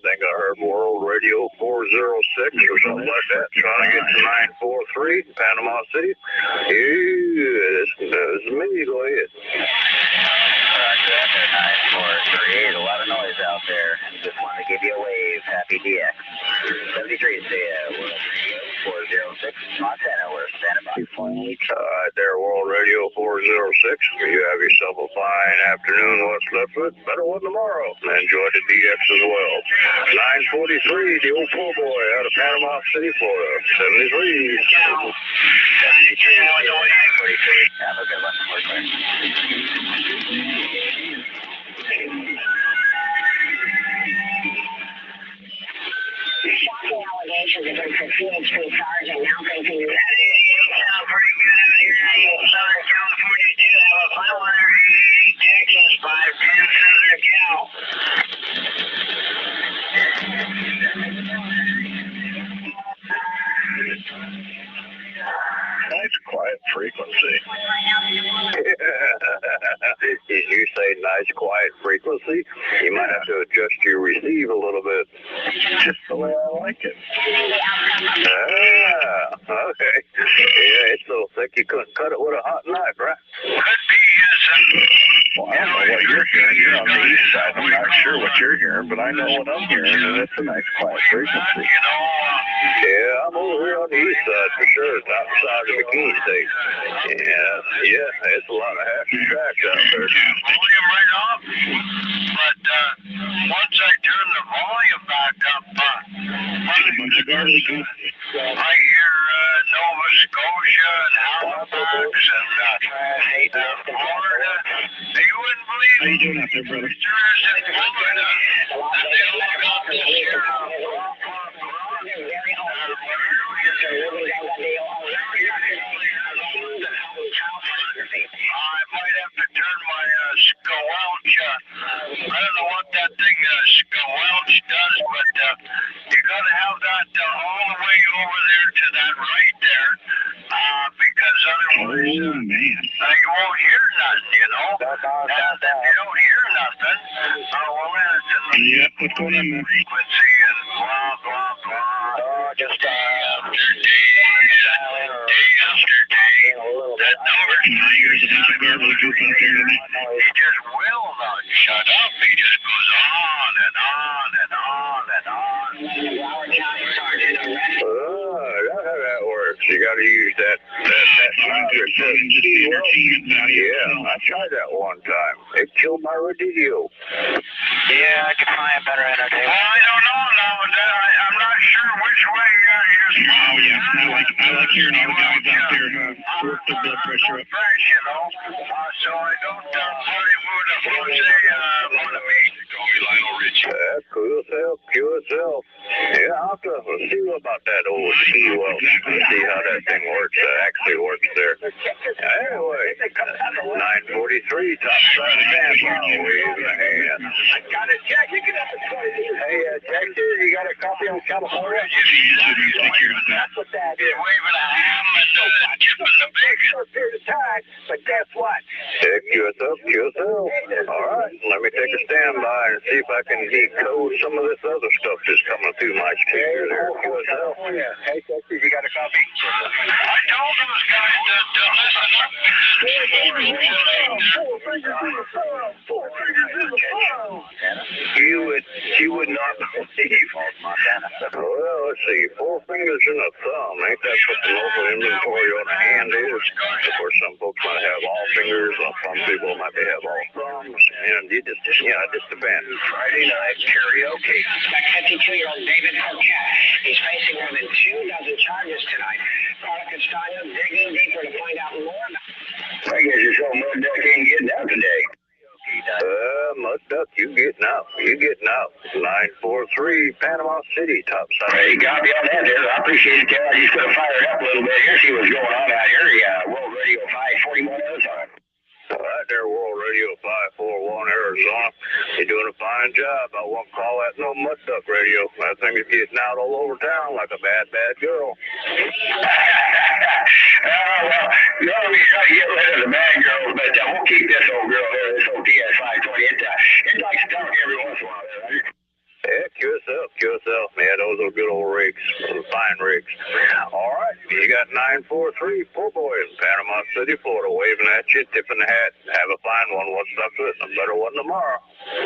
think I heard World Radio 406 or something like that. Trying to get to 943 Panama City. Yeah, this is me. Go ahead. Roger that there, 943. A lot of noise out there. Just wanted to give you a wave. Happy DX. 73 say World Radio 406 Montana. We're standing by. There, World Radio 406. You have yourself a fine afternoon. What's left of it? Better one tomorrow. Enjoy the DX as well. 943, the old poor boy out of Panama City, Florida. 73. 73. Have a good one. shocking allegations against the PhD sergeant now facing That sound pretty good out here in Southern California, too. Have a 588 Texas 510 Southern Cal. Nice quiet frequency. Did you say nice quiet frequency? You might have to adjust your receive a little bit. Just the way I like it. Okay. Yeah, it's so thick you couldn't cut it with a hot knife, right? Could be, yes. Well, I don't know what you're hearing. You're on the east side. I'm not sure what you're hearing, but I know what I'm hearing, and it's a nice quiet frequency. Yeah, I'm over here on the east side for sure. It's outside of the Bikini State. Yeah, it's a lot of happy tracks out there. Volume right off, but once I turn the volume back up, I hear Nova Scotia and Halifax and Florida. You wouldn't believe it. How you doing out there, brother? In Florida, they all got the Sierra. I might have to turn my squelch. I don't know what that thing squelch does, but you gotta have that all the way over there to that right there, because otherwise, you won't hear nothing, you know. You don't hear nothing. Yep, what's going on, man? Frequency and blah, blah, blah. Oh, just day after day after day. That number's not There's a bunch of garbage group out there today. He just will not shut up. He just goes on and on and on and on. Howard County Sergeant arrested. That's how that works. You got to use that knob that says Just the entertainment value. yeah, I tried that one time. It killed my radio. Yeah, I can find better entertainment. I don't know now. I'm not sure which way you're Oh, yeah. I like hearing all the guys out there work the blood pressure up. fresh, you know. So I don't really want to meet. Call me Lionel Richie. Cool self, pure self. Yeah, I'll have to see about that old ski well. See how that thing works. Actually works there. Anyway, 943 top side standby. Wave the hand. I got it, Jack. You can have it. Hey, Texas, you got a copy on California? Take care of that. That's what that is. Waving a ham and chipping the bacon. Short period of time, but guess what? Check yourself. All right, let me take a standby and see if I can decode some of this other stuff that's coming through my speaker there. Hey, Texas, you got a copy? I told those guys to listen up. You would not believe. Well, let's see. 4 fingers and a thumb. Ain't that what the local inventory on the hand is? Of course, some folks might have all fingers, or some people might have all thumbs. And it just depends. Friday night karaoke. Suspect 52-year-old David Paquette. He's facing more than 2 dozen charges tonight. Carla Castaño digging deeper to find out more about. I guess you're so mud duck ain't getting out today. Mud Duck, you getting out. 943, Panama City, topside. Hey, copy on that there. I appreciate it, Ted. I just gonna fire it up a little bit here, see what's going on out here. Yeah, World Radio 541 Arizona. All right there, World Radio 541 Arizona. You're doing a fine job. I won't call that no Mud Duck radio. That thing is getting out all over town like a bad, bad girl. Well, you know, we try to get rid of the bad girls, but we'll keep this old girl here, this old TS 520. It likes to talk every once in a while. Yeah, QSL. Man, those are good old rigs. Those are fine rigs. All right, you got 943, poor boy in Panama City, Florida, waving at you, tipping the hat. Have a fine one. What's up to it? A better one tomorrow.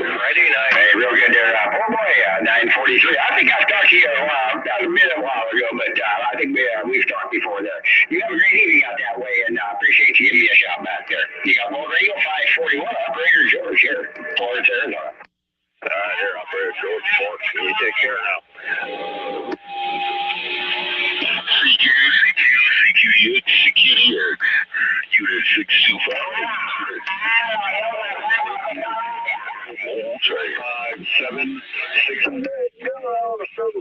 Friday night. Hey, real good there. Poor boy, 943. I think I've talked to you a while. That was a while ago, but I think we've talked before there. You have a great evening out that way, and I appreciate you giving me a shout back there. You got World Radio 541, operator George here, Florence, Arizona. All right, here, operator George Forks. You take care now. Security, Unit 625. 576.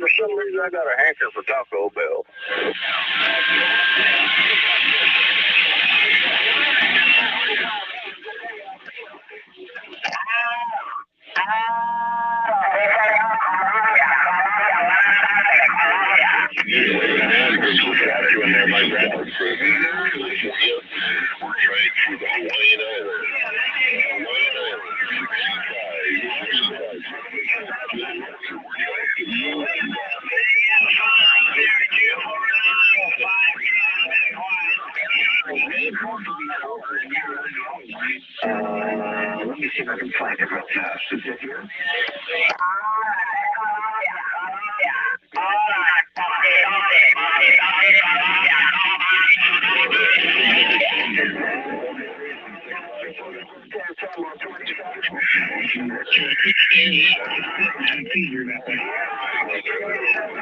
For some reason, I got a hanker for Taco Bell. Let me see if I can find it real fast. Is it here? Take care out there. Have a great rest of the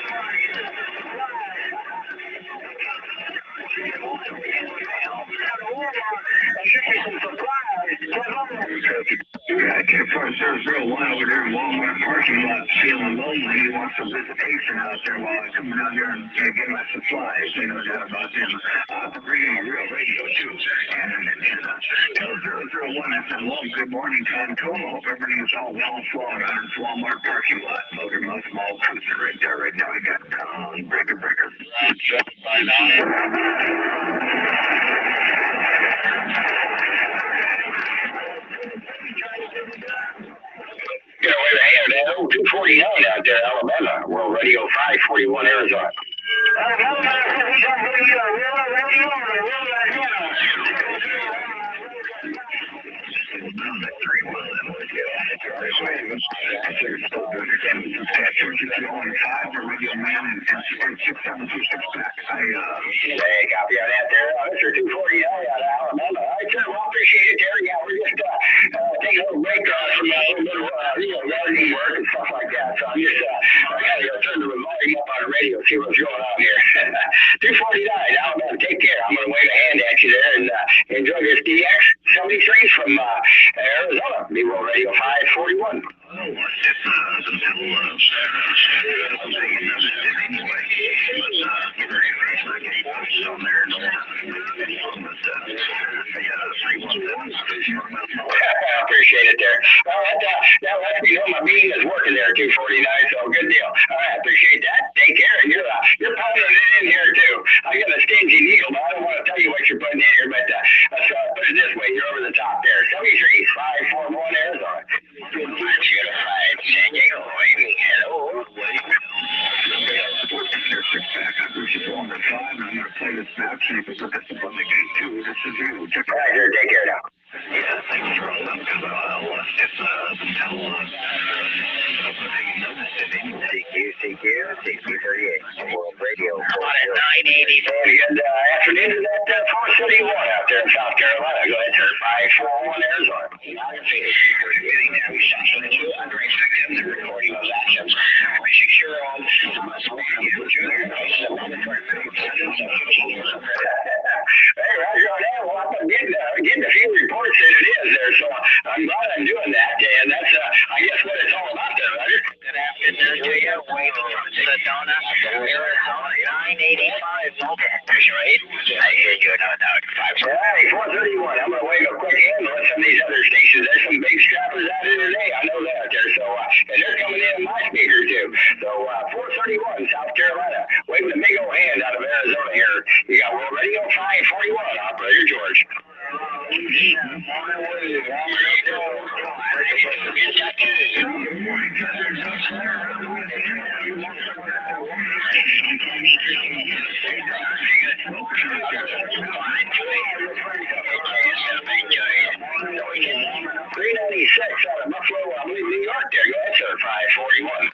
week. Walmart parking lot feeling lonely. He wants some visitation out there while I come down here and get my supplies. You know that about them. Bringing a real radio too. And 001, that's a long good morning time. Como. Hope everything's all well and flowing out in this Walmart parking lot. Motor Mouth Mall cruiser right there. Right now we got breaker. Get away the hand at 249 out there, Alabama. World Radio 541 Arizona. Hey, copy on that there. Mr. 240 out of Alabama. I sure well appreciate it, Terry. Yeah, we're just taking a little break from a little bit of gardening work and stuff like that. So I'm just I gotta go turn the volume up on the radio, see what's going on here. 249 Alabama. Take care. I'm gonna wave a hand at you there and enjoy this DX 73 from Arizona. B-Roll Radio 541. I appreciate it there. That lets me know my beam is working there, 249, so good deal. All right, appreciate that. Take care, and you're pounding it in here too. I got a stingy needle, but I don't want to tell you what you're putting in here, but let's put it this way, you're over the top there. 73 541 Arizona. Good match, unified. San Diego, baby. Hello. Roger, take care now. Yeah, thanks for all that. CQ38, World Radio. On at 980. Good afternoon to that 471 out there in South Carolina. Go ahead, sir. 541 Arizona. The recording of actions. 36-year-old. Hey, Roger on that. Well, I'm getting a few reports that it is there, so I'm glad I'm doing that, and that's, I guess, what it's all about there, Roger. Good afternoon to you. Wayne from Sedona, Arizona, 985. Okay, there's your 8. I hear you. No, 5. Hey, 431. I'm going to wave a quick hand and let some of these other stations. There's some big strappers out here today. I know that out there, so, and they're coming in my speaker, too. So, 431, South Carolina, waving a big old hand out of Arizona here. You got World Radio 541, Operator George. Out of Buffalo, I believe New York there. Go ahead, sir, 541.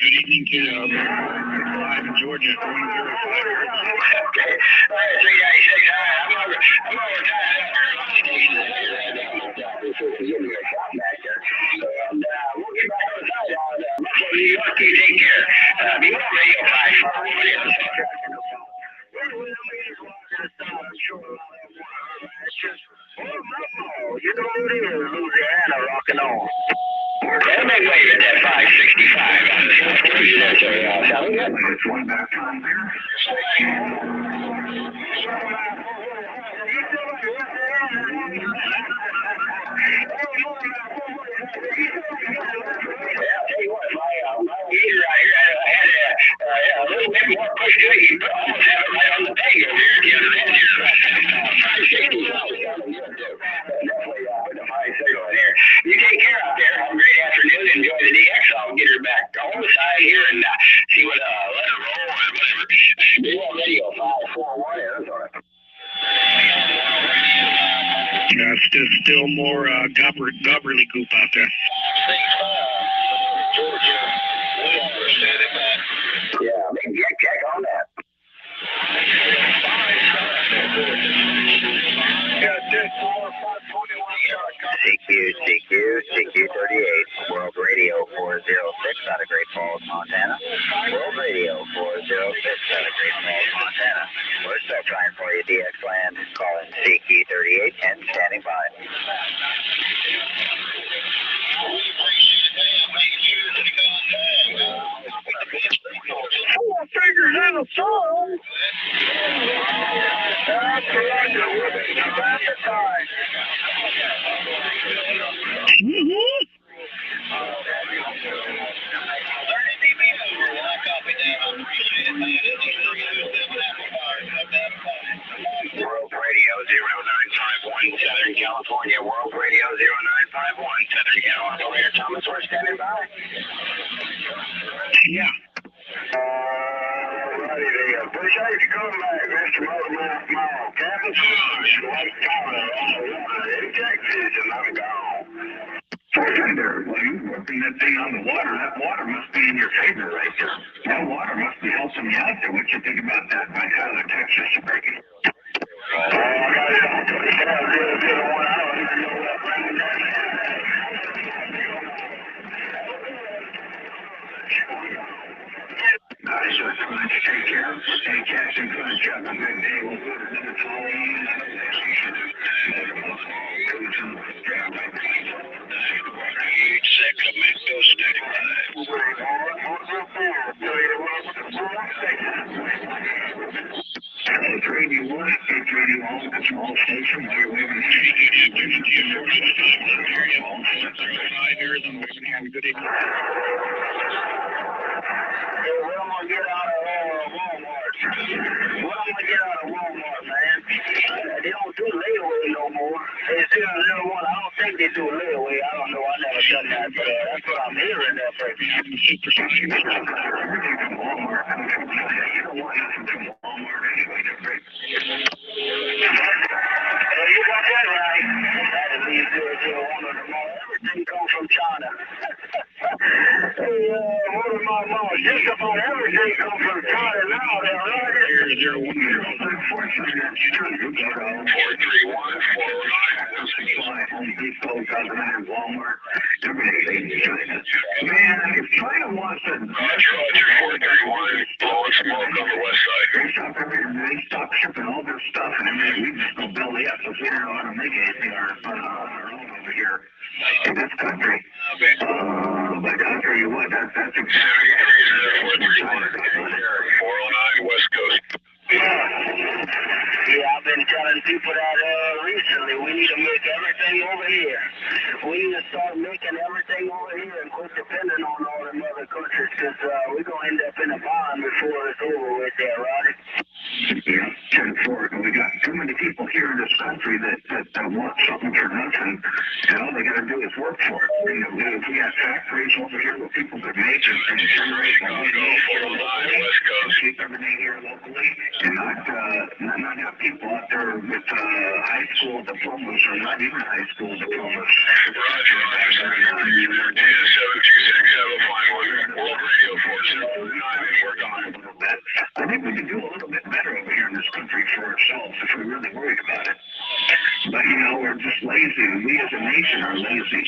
Good evening to Georgia. Okay. All right, 396. I'm over time. Give me a shot back there. And we'll get back on the side out of Buffalo, New York. You take care. Be more Radio 541. You know what it is, Louisiana rocking on. And big wave at that 565 on the station there, so sounding good. It's one back time there. I'll tell you what, my meter out here, I had a little bit more push to it. You almost have it right on the peg over here at the other end here. 560 sounding good, too. Definitely put the fine signal in here. You take care out there. Have a great afternoon. Enjoy the DX. I'll get her back on the side here and see what, let her roll or whatever. Big One Radio 541 Arizona. Still more gobberly goop out there. Yeah, big check on that. CQ38, World Radio 406 out of Great Falls, Montana. World Radio 406 out of Great Falls, Montana. We're still trying for you, DX Land. Calling CQ38 and standing by. little song. That's correct. About the time. World Radio 0951 Southern California. World Radio 0951 Southern California. Thomas, we're standing by. Yeah. Righty there. Appreciate you coming back, Mr. Motormouth Mall. Captain Slush, White Collar, in Texas, and I'm gone. Bartender, well, you're working that thing on the water. That water must be in your favor right there. That water must be helping you out there. What you think about that by Tyler, Texas, Ricky? Nice. So it's going to take care of stay catching good job. A good day. We'll go to the Sacramento State. It's Radio 1. It's Radio 1. It's a small station. We're waving at What I'm gonna get out of Walmart? What I'm gonna get out of Walmart, man? They don't do layaway no more. They still a little one. I don't think they do layaway. I don't know. I never done that, but that's what I'm hearing. That but everything from Walmart. I don't know. You don't want nothing from Walmart anyway, right? you got that right. That'll be 001 tomorrow. Everything comes from China. Hey, what are my laws? Just about everything comes from China now. They're right. 001. Unfortunately, that's true. 431 409 Home Depot, Government, Walmart. Everything is China. Man, if China wants to. 431. Blowing smoke on the west side. They stop shipping all their stuff and everything. We just go belly up because we don't know how to make anything on our own over here in this country. But I'll tell you what, that's exactly 409 West Coast. Yeah, I've been telling people that recently. We need to make everything over here. We need to start making everything over here and quit depending on all them other countries because we're going to end up in a bond before it's over with there, Roddy. Yeah, 10-4. We got too many people here in this country that want something for nothing, and all they got to do is work for it. If we got factories over here where people could make and generate keep everything here locally, and not have people out there with high school diplomas or not even high school diplomas. Roger, 13 726 World Radio 479, and we're gone. I think we could do a little bit better over here in this country for ourselves if we're really worried about it. But we're just lazy. We as a nation are lazy.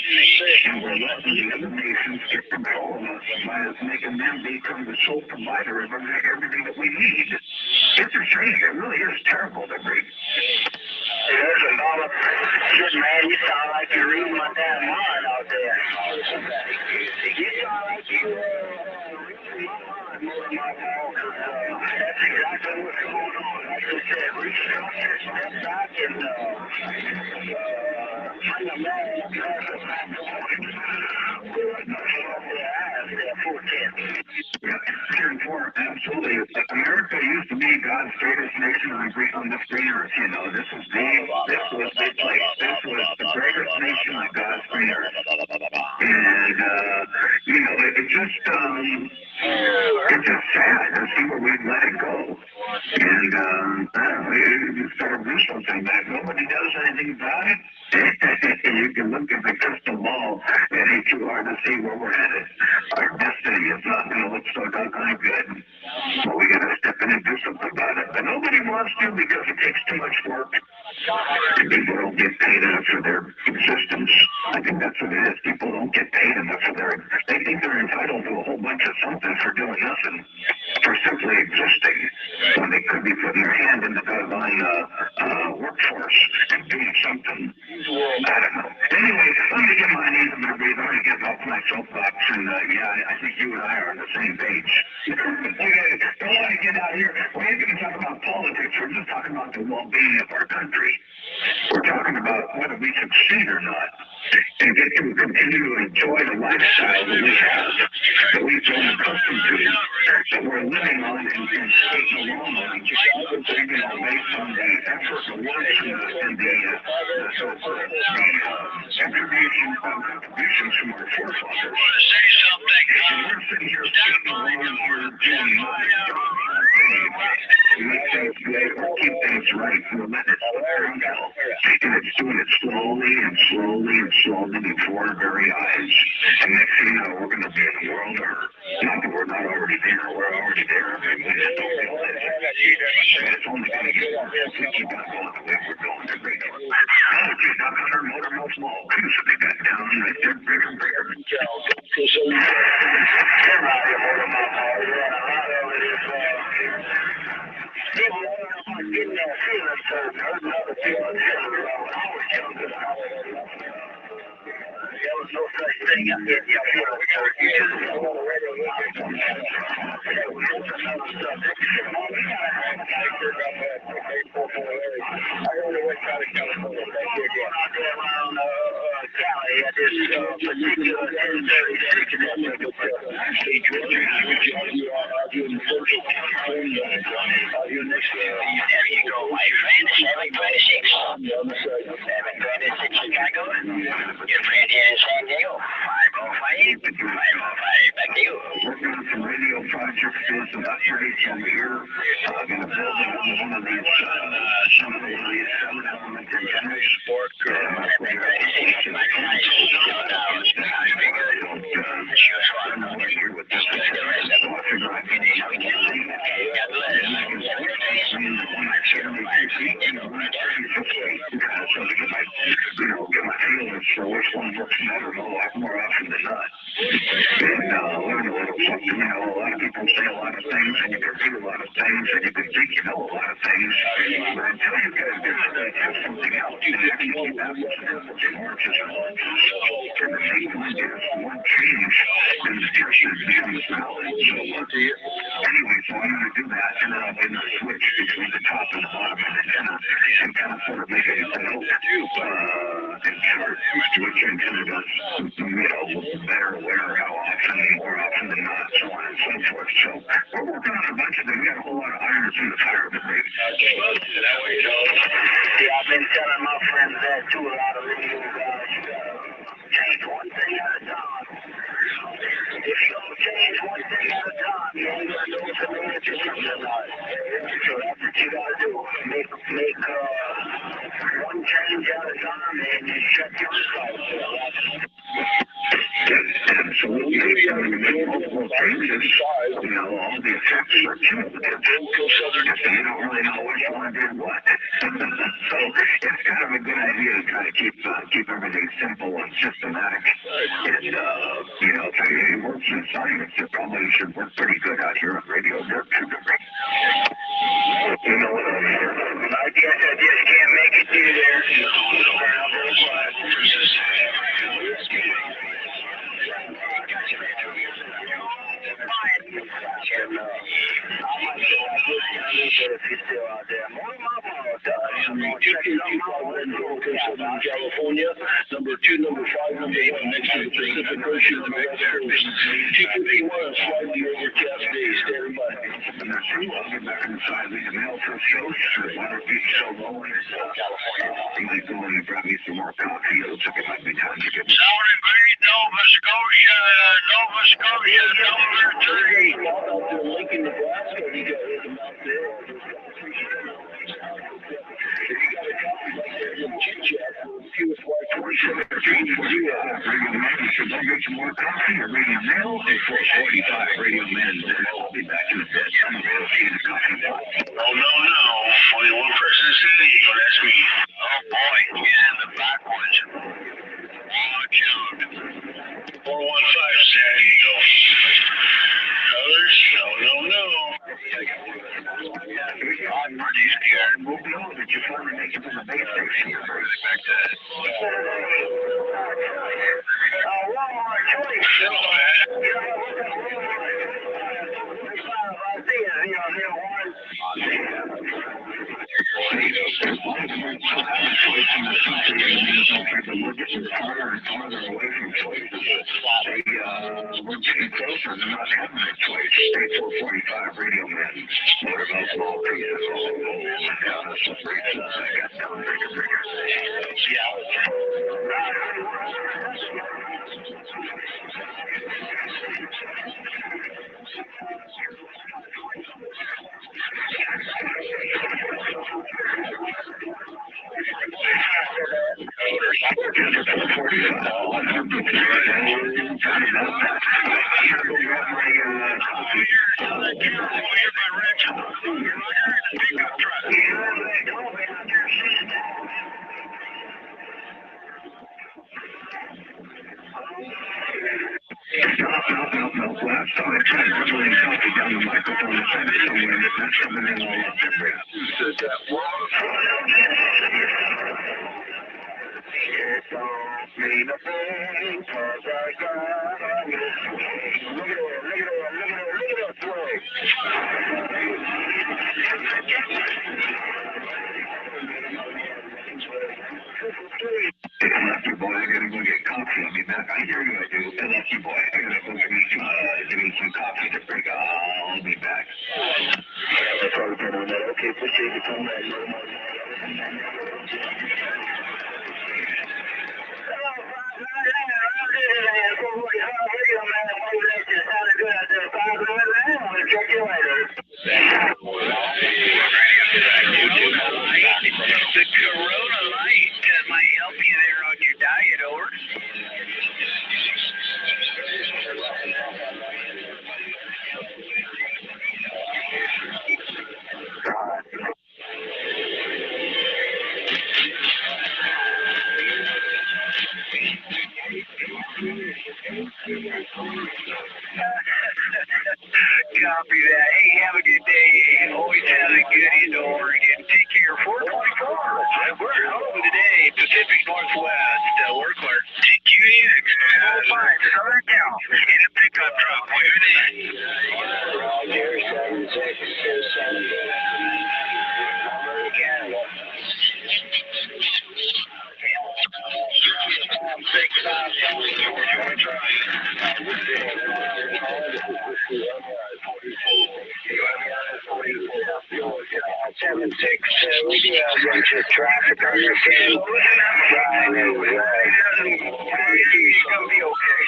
And we're letting the other nations get control of us by making them become the sole provider of everything that we need. It's a shame. It really is terrible to read. There's a dollar. Shit, man, you sound like you're reading my damn mind out there. You sound like you reading my mind more than my phone. That's exactly what's going on. Like I said, restructure, step back, and bring a man back to Absolutely. America used to be God's greatest nation on this great earth. This was the place. This was the greatest nation on God's great earth. And it's just sad to see where we let it go. And you start to do something that nobody does anything about it. You can look at the crystal ball. It ain't too hard to see where we're headed. Our destiny is not going to look so doggone good. But we got to step in and do something about it. But nobody wants to because it takes too much work. And people don't get paid enough for their existence. I think that's what it is. People don't get paid enough for they think they're entitled to a whole bunch of something for doing nothing. for simply existing when they could be putting their hand in the doggone workforce and doing something. I don't know. Anyway, let me get my knees in my breathe. I'm going to get off my soapbox, and yeah, I think you and I are on the same page. Okay, don't want to get out here. We ain't going to talk about politics. We're just talking about the well-being of our country. We're talking about whether we succeed or not, and get to continue to enjoy the lifestyle that we have, that we've grown accustomed to, that we're living on and taking along on, based on the effort, the work, and the contributions from our forefathers. And we're sitting here sitting along here doing make things good or keep things right, we're letting it burn out. And it's doing it slowly and slowly and slowly before our very eyes. And next thing you know, we're going to be in a world of hurt. Not that we're not already there, we're already there. I mean, we just don't realize it. And it's only going to get worse if we keep on going the way we're going to radio. Oh, gee, Doc Hunter, Motor Mill Smoke. So they got down right there, bigger and bigger. There was no such thing as getting your foot on San Diego, 505, 505, back to you. Working on some radio projects, doing some upgrades over here. Going to build one of these, some of these 7-element antennas. Sport, get my feelings for which one works better a lot more often than not. And learn a little something. You know, a lot of people say a lot of things, and you can do a lot of things, and you can think you know a lot of things, but until you get to have something else, you actually keep apples and apples and oranges and oranges. And the same thing is one change, and the difference becomes valid. So anyway, so I'm going to do that, and then I'm going to switch between the top and the bottom of the antenna, and kind of sort of make it and chart which antenna does, better where, how often, more often than not, so on and so forth. So we're working on a bunch of things. We got a whole lot of irons in the fire today. Yeah, I've been telling my friends that too. A lot of radio guys change one thing at a time. If you don't change one thing at a time, you ain't gonna know if it's interesting or not. So that's what you gotta do. Make one change at a time and you shut your site. Absolutely. When you make multiple changes, you know, all the effects are cumulative. So you don't really know which one did what. So it's kind of a good idea to try to keep everything simple and systematic. And, you know, if it works in science, it probably should work pretty good out here on radio. You know what I mean? I guess I just can't make it through there. California, number 2, number 5, number 1, next to the Pacific Ocean, the Big Bear. 251, slightly overcast day, standing by. And that's true. I'll get back inside the mail for shows. Water being so low in California. You might go in and grab me some more coffee. It looks like it might be time to get. Sound and great, Nova Scotia, number 3. Out there in Lincoln, Nebraska, you got him out there. If you got a copy like that, you chit-chat for QSY 47 for you, Radio Man, should I get some more coffee or Radio Mail? At 445 Radio Man, I'll be back in a bit. I'm going to see the coffee pot. Oh, no. Only one person in San Diego, that's me. Oh, boy, yeah, the backwoods. Watch out. 415 San Diego. Others? No. you finally make it to the base station. You're very Walmart choice. We're getting closer to not having a choice. State 445 Radio Man. Motor Mill small pieces. Down the street. I got down bigger. Lucky boy, I gotta go get coffee. I'll be back. I hear you, I do. Lucky boy, I gotta go get me some coffee to bring. I'll be back. Okay, appreciate you coming back. The Corona Light might help you there on your diet, over. Copy that. Hey, have a good day. Always have a good end, Oregon. Take care. 424. We're home today. Pacific Northwest. We're clear. TQX 205. Southern Cal. In a pickup truck. Moving in. Roger, 7627. Canada. 76, we do have a bunch of traffic on this end. Brian is, he's gonna be okay.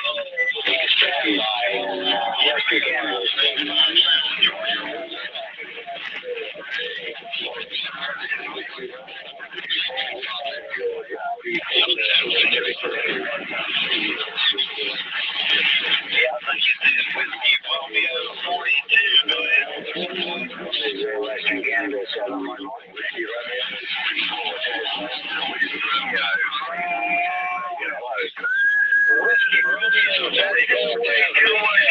You can stand by in Western Canada. Western Canada, 711. Whiskey Romeo, too much.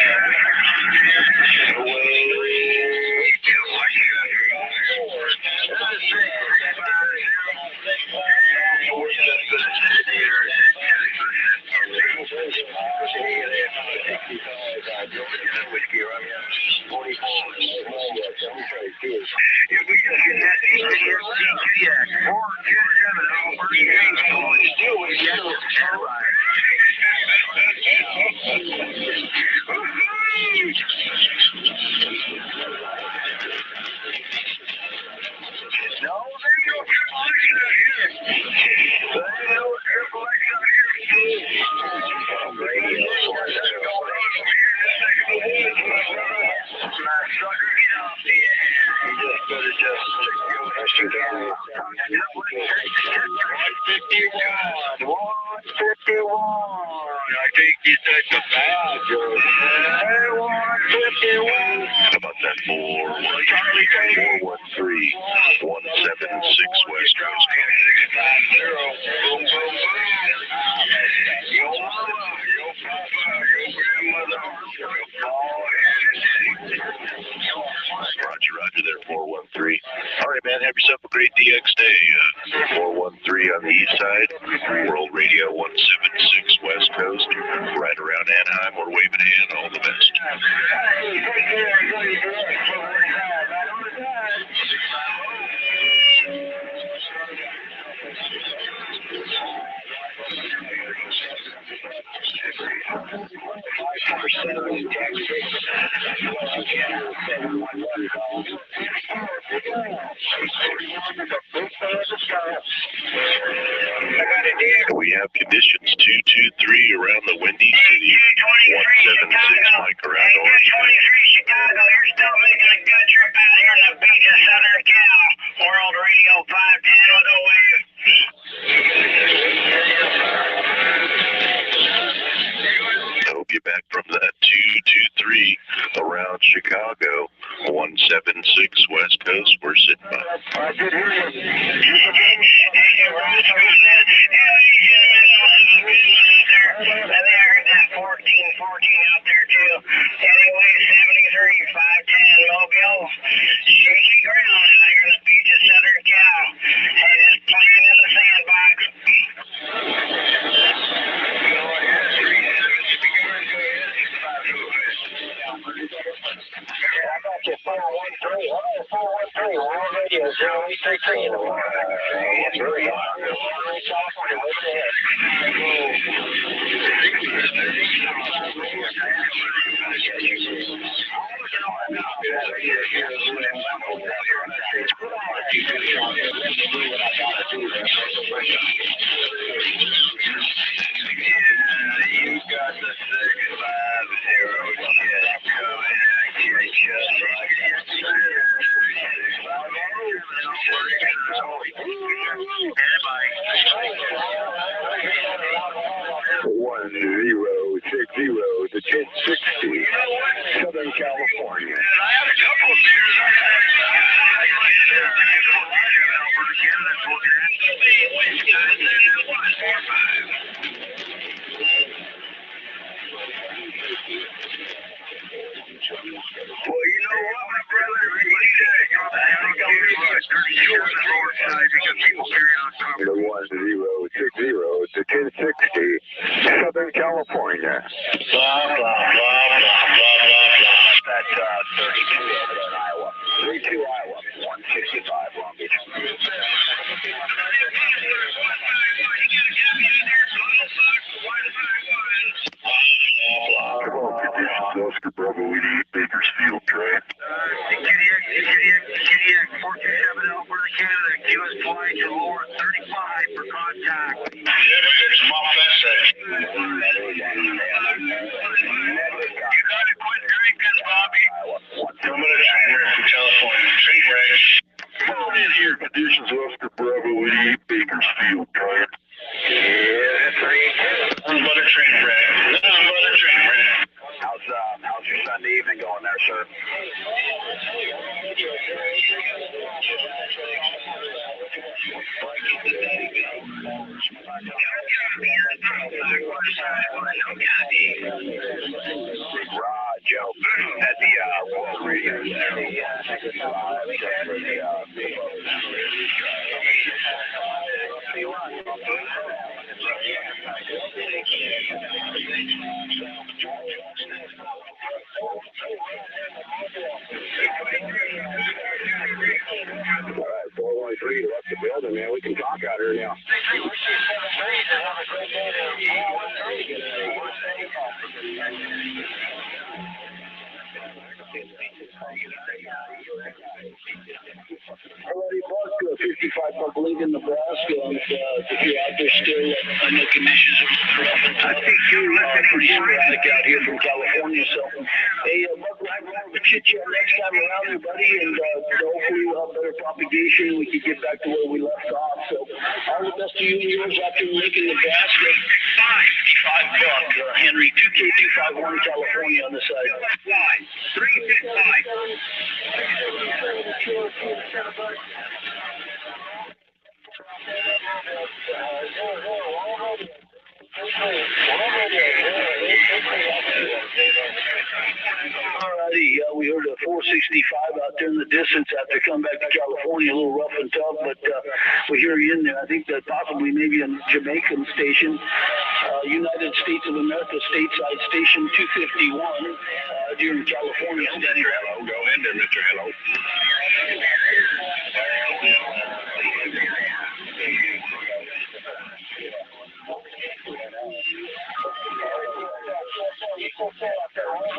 Roger there, 413. All right, man. Have yourself a great day. KDX Day, 413 on the east side, World Radio 176 West Coast, right around Anaheim. We're waving a hand, all the best. We have conditions 223 around the Windy City, 176 Mike around Orange. 23 Chicago, you're still making a good trip out here in the beach of Southern Cal. World Radio 510 with a wave. I hope you're back from that 223 around Chicago, 176 West Coast. We're sitting by. I did hear you. Hey, Roscoe said, I heard that 14 out there too. Anyway, 73, 510 Mobile. Shaky ground out here in the beach of Southern Cal. And it's playing in the sandbox. I got you 413. Oh, 413. World Radio 0833 in the morning. It's very hot. California, what's ahead? You got the 650 jet coming at you just like One 060 to 1060, Southern California. I have a couple of beers. Well, you know what, my brother? We need to go to 30 shores and lower side because people carrying on top. The 1060 to 1060, Southern California. Blah, blah, blah, blah, blah, blah, blah. That's 32 over there in Iowa. 32 Iowa, 165 Long Beach. Come on, conditions, Oscar Bravo 88, Bakersfield Drive. KDX 427 Alberta, Canada. QS flight to lower 35 for contact. It's Mount Fessay. You gotta quit drinking, Bobby. Coming to train wreck from California. Train wreck. Phone in here, conditions, Oscar Bravo 88, Bakersfield Drive. Yeah, that's right. Nothing but a train wreck. Nothing but a train wreck. How's your Sunday evening going there, sir? Joe at the World Radio All right, 413 left the building, man. We can talk out here now. Alrighty, Bosco, 55 Park Lincoln, Nebraska. If you're out there still, I know conditions are rough and tough. Pretty sporadic out here from California. So, hey, Buck, we'll have more of a chit chat next time around here, buddy. And hopefully we'll have better propagation. We can get back to where we left off. So, all the best to you and yours out there in Lincoln, Nebraska. 55 Buck, Henry, 2K251, California on the side. 355. Alrighty, we heard a 465 out there in the distance after coming back to California, a little rough and tough, but we hear you in there. I think that possibly maybe a Jamaican station, United States of America stateside station 251 here in California. Mr. Hello, go in there, Mr. Hello.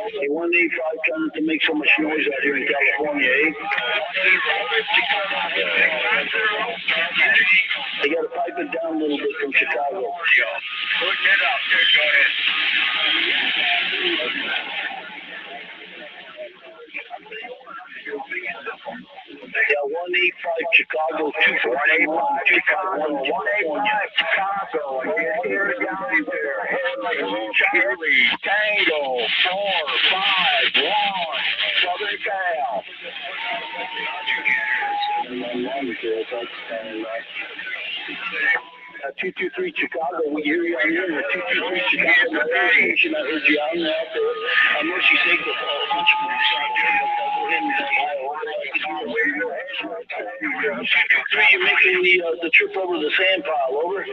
Hey, 185 trying to make so much noise out here in California, eh? They got to pipe it down a little bit from Chicago. Putting it up there, go ahead. Yeah, 185 Chicago, 241 Chicago, 185 Chicago. Here down there, Charlie, Tango, 451, Southern Cal. 223 Chicago, we hear you on here. 223 Chicago, station. I heard you on there out there. I know she's taking the call. 223, you're making the trip over the sand pile, over.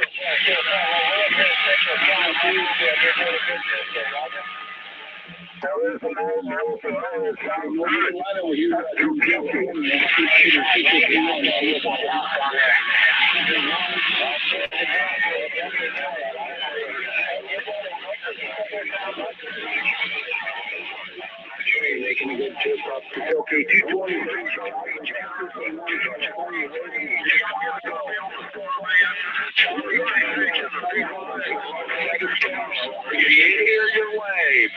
Making a good trip up. Okay, 223. Hear your wave.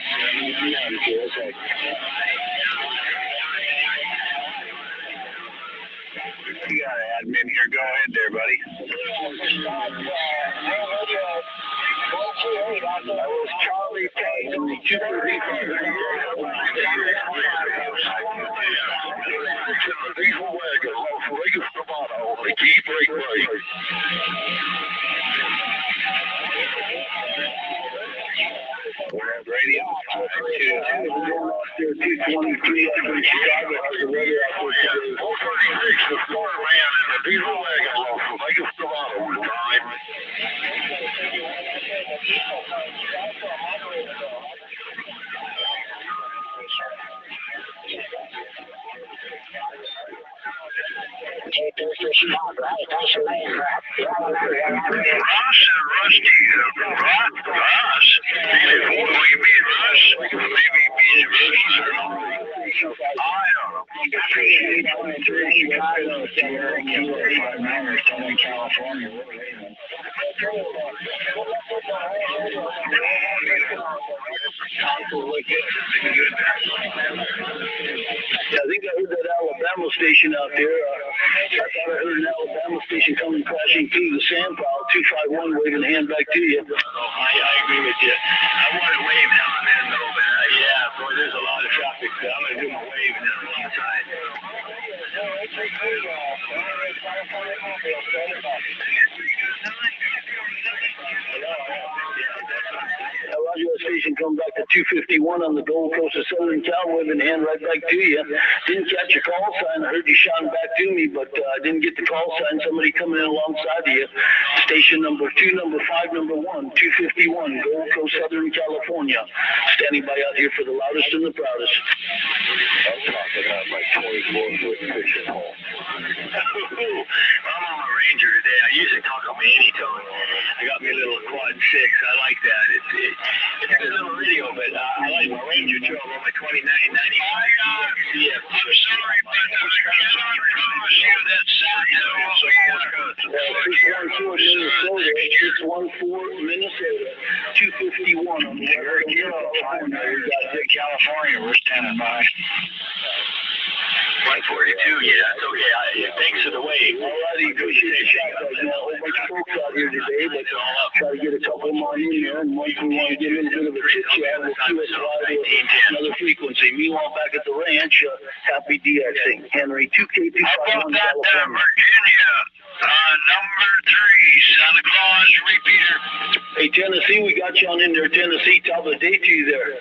You got an admin here, go ahead there, buddy. That was Charlie Tango, 223 up in Chicago. How's the weather out there today? 436, the floor man in the diesel wagon off of Vegas, Nevada, one time. Ross and Rusty, Ross. We meet Russ. Maybe meet Russ. I don't know. California. Yeah, I think I heard that Alabama station out there. I thought I heard an Alabama station coming crashing through the sand pile. 251 waving a hand back to you. I agree with you. I want to wave now and then, though, but yeah, boy, there's a lot of traffic. I'm going to do my wave and then I'm on the side. Roger, station come back to 251 on the Gold Coast of Southern Cal, waving a hand right back to you. Didn't catch your call sign. I heard you shouting back to me, but I didn't get the call sign. Somebody coming in alongside of you. Station number 2, number 5, number 1, 251, Gold Coast, Southern California. Standing by out here for the loudest and the proudest. I'm talking about my 24-foot fishing hole. I'm on my Ranger today. I usually talk on my Anytone. I got me a little quad 6. I like that. It's a good little video, but I like my Ranger too. I'm on my 2990. Yeah. I'm sorry, but I cannot promise you that Saturday will be 614 Minnesota, 251 on the California, we're standing by. 142, yeah, that's okay. Thanks for the wave. Alrighty, appreciate the shot. There's a whole bunch of folks out here today, but try to get a couple more in there, and once we want to get a little bit of a chit chat, we'll see what's live to another frequency. Meanwhile, back at the ranch, happy DXing. Henry, 2K251 California. Virginia, number 3, Santa Claus repeater. Hey, Tennessee, we got you on in there. Tennessee, top of the day to you there.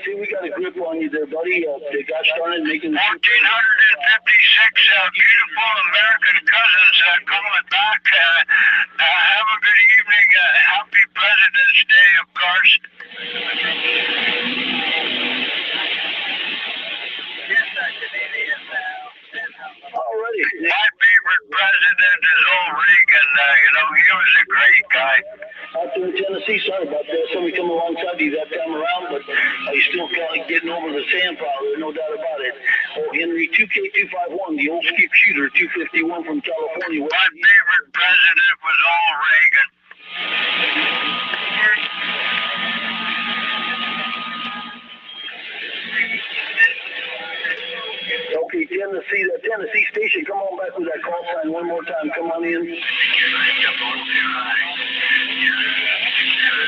Tennessee, we got a grip on you there, buddy. They got started making the 1456, beautiful American cousins calling back. Have a good evening. Happy President's Day, of course. Alrighty. My favorite president is old Reagan. He was a great guy. Out there in Tennessee, sorry about that. Somebody come alongside you that time around, but he's still kind of getting over the sand pile there, no doubt about it. Oh, Henry 2K251, the old skip shooter, 251 from California. My favorite president was old Reagan. Okay, Tennessee, that Tennessee station, come on back with that call sign one more time. Come on in.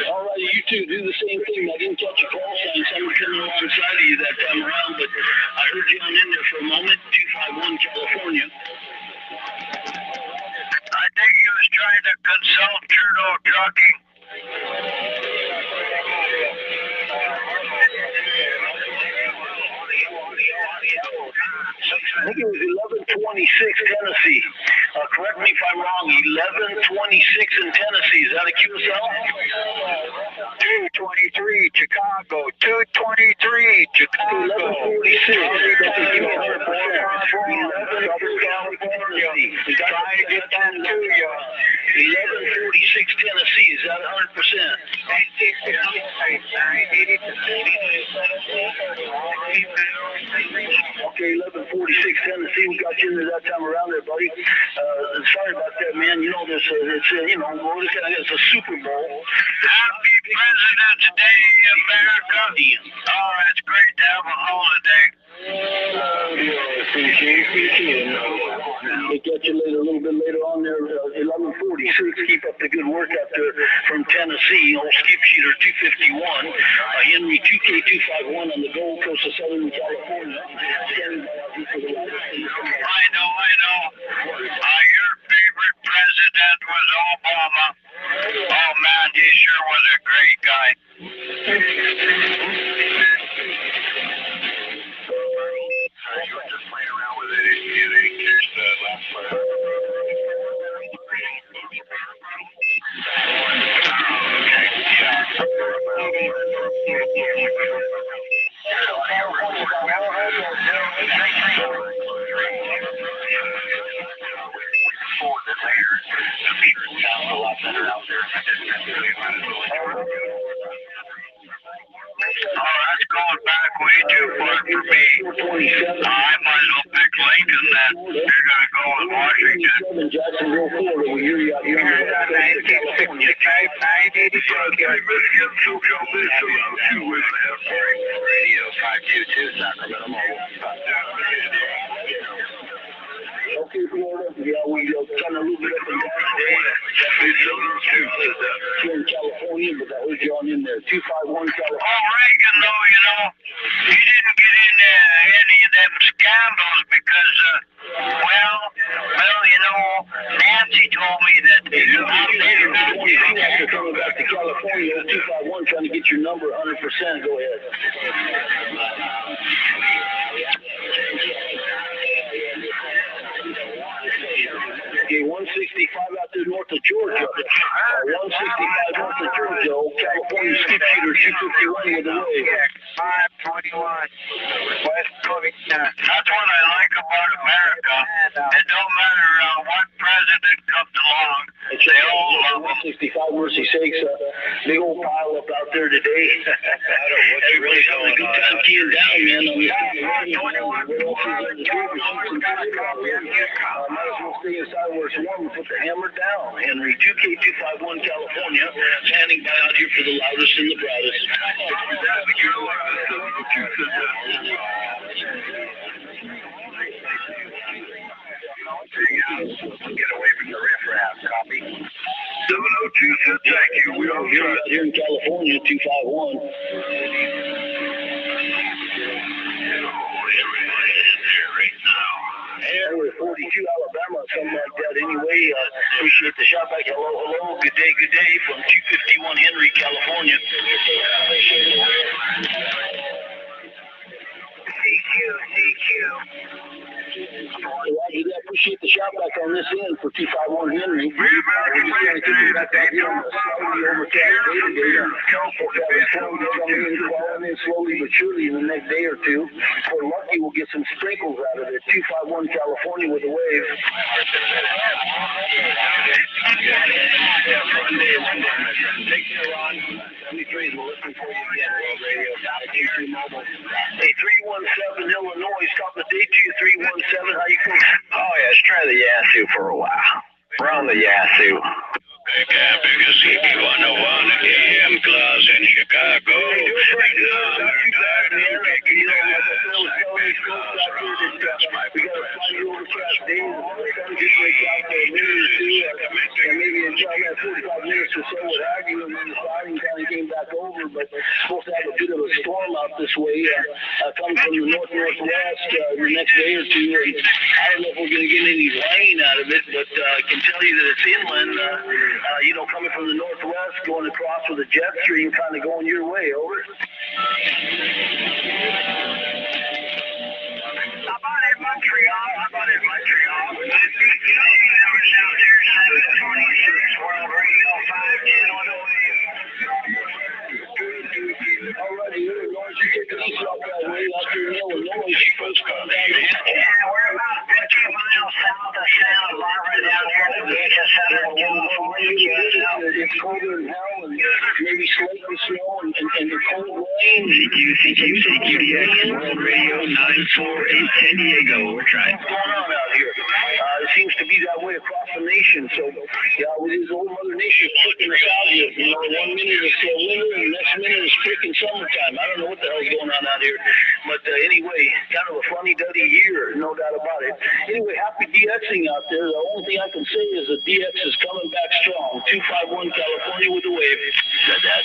All right, you two do the same thing. I didn't catch a call sign. Somebody coming alongside of you that time around, but I heard you on in there for a moment. 251 California. I think he was trying to consult Trudeau Trucking. I think it was 1126 Tennessee. Correct me if I'm wrong. 1126 in Tennessee. Is that a QSL? 223 Chicago. 223 Chicago. 1146. Give me 100%. 1146 Trying to get that to you. 1146 Tennessee. Is that 100%? Okay, 1146 Tennessee. We got you into that time around there, buddy. Sorry about that, man. You know this. It's it's a Super Bowl. Happy President's Day, America. Oh, it's great to have a holiday. Appreciate it. We'll get you later, a little bit later on there. 1146. Keep up the good work out there from Tennessee. Old skip shooter 251. Henry 2K251 on the Gold Coast of Southern California. I know. Your favorite president was Obama. Oh, man, he sure was a great guy. You were just playing around with it. You didn't catch the last part. Oh, that's going back way too far for me. I might as well pick Lincoln then. You're going to go with Washington. Jacksonville, Florida. We hear you out here in California. Radio 522 Sacramento Mobile. Okay, Florida. Yeah, we kind of a little bit up and down today. Here in California, but I heard you on in there. 251 California. Oh, Reagan, though, he didn't get into any of them scandals because, Nancy told me that After coming back to California, 251 trying to get your number 100%. Go ahead. Okay, 165 out there north of Georgia. 165 north of Georgia. Old California skip shooter 251 with the wave. 521 West Covington. That's what I like about America. It don't matter what president comes along. They all love them. 165 mercy sakes. Big old pile up out there today. Everybody's having a good time keying down, man. Might as well stay inside where it's warm and put the hammer down. Henry 2K251 California, standing by out here for the loudest and the proudest. Get away from the riffraff, copy. 702 said thank you. We are here out here in California, 251. Area 42, Alabama, something like that. Anyway, appreciate the shout back. Hello. Good day from 251 Henry, California. shake the shot back on this end for 251 Henry. We're just trying to kick it back out here on the slightly overcast day today. Coming in slowly but surely in the next day or two. If we're lucky, we'll get some sprinkles out of it. 251 California with a wave. Take care, Ron. 73 is listening for you again. World Radio, Mobile. Hey, 317 Illinois. Stop the day to you, 317. How you feeling? Oh, yeah, let's try the Yazoo for a while. We're on the Yazoo. Big CB101 AM class in Chicago. Maybe in 45 minutes or so, what have you, and then the firing kind of came back over, but supposed to have a bit of a storm out this way, coming from the northwest the next day or two. And I don't know if we're going to get any rain out of it, but I can tell you that it's inland, coming from the northwest, going across with a jet stream, kind of going your way. Over. How about in Montreal? Numbers out there, 726, World Radio 510 on the wave. Alrighty, Illinois, you take the east out that way, out there in Illinois, you folks come down to Yeah, we're about 15 miles south of Santa Barbara down here in the beach of Southern California. It's colder than hell, and maybe sleet and snow, and the cold rain. CQDX, World Radio 948 San Diego. We're trying. What's going on out here? It seems to be that way across the nation, so, with this old Mother Nature kicking us out here, 1 minute it's winter, and the next minute it's freaking summertime. I don't know what the hell's going on out here, but anyway, kind of a funny-duddy year, no doubt about it. Anyway, happy DXing out there. The only thing I can say is that DX is coming back strong. 251 California with the wave. Said that.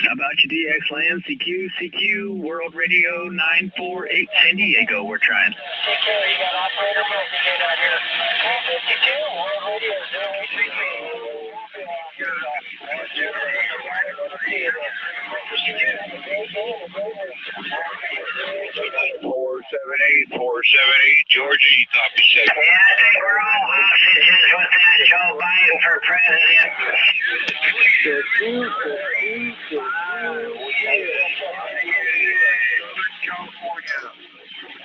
How about your DX land? CQ, World Radio 948 San Diego. We're trying. CQ, you got operator multi-gate out here. 452, World Radio 478, Georgia, you copy, Yeah, I think we're all hostages with that Joe Biden for president.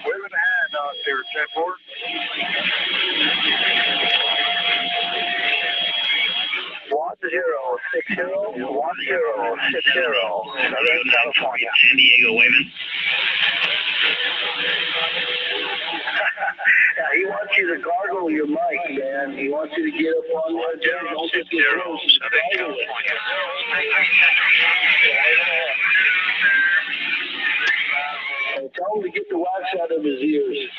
Where was the hand out there, 10-4? One 060 Southern California. San Diego waving. Yeah, he wants you to gargle your mic, man. He wants you to get up on there. Don't get your close. And tell him to get the wax out of his ears.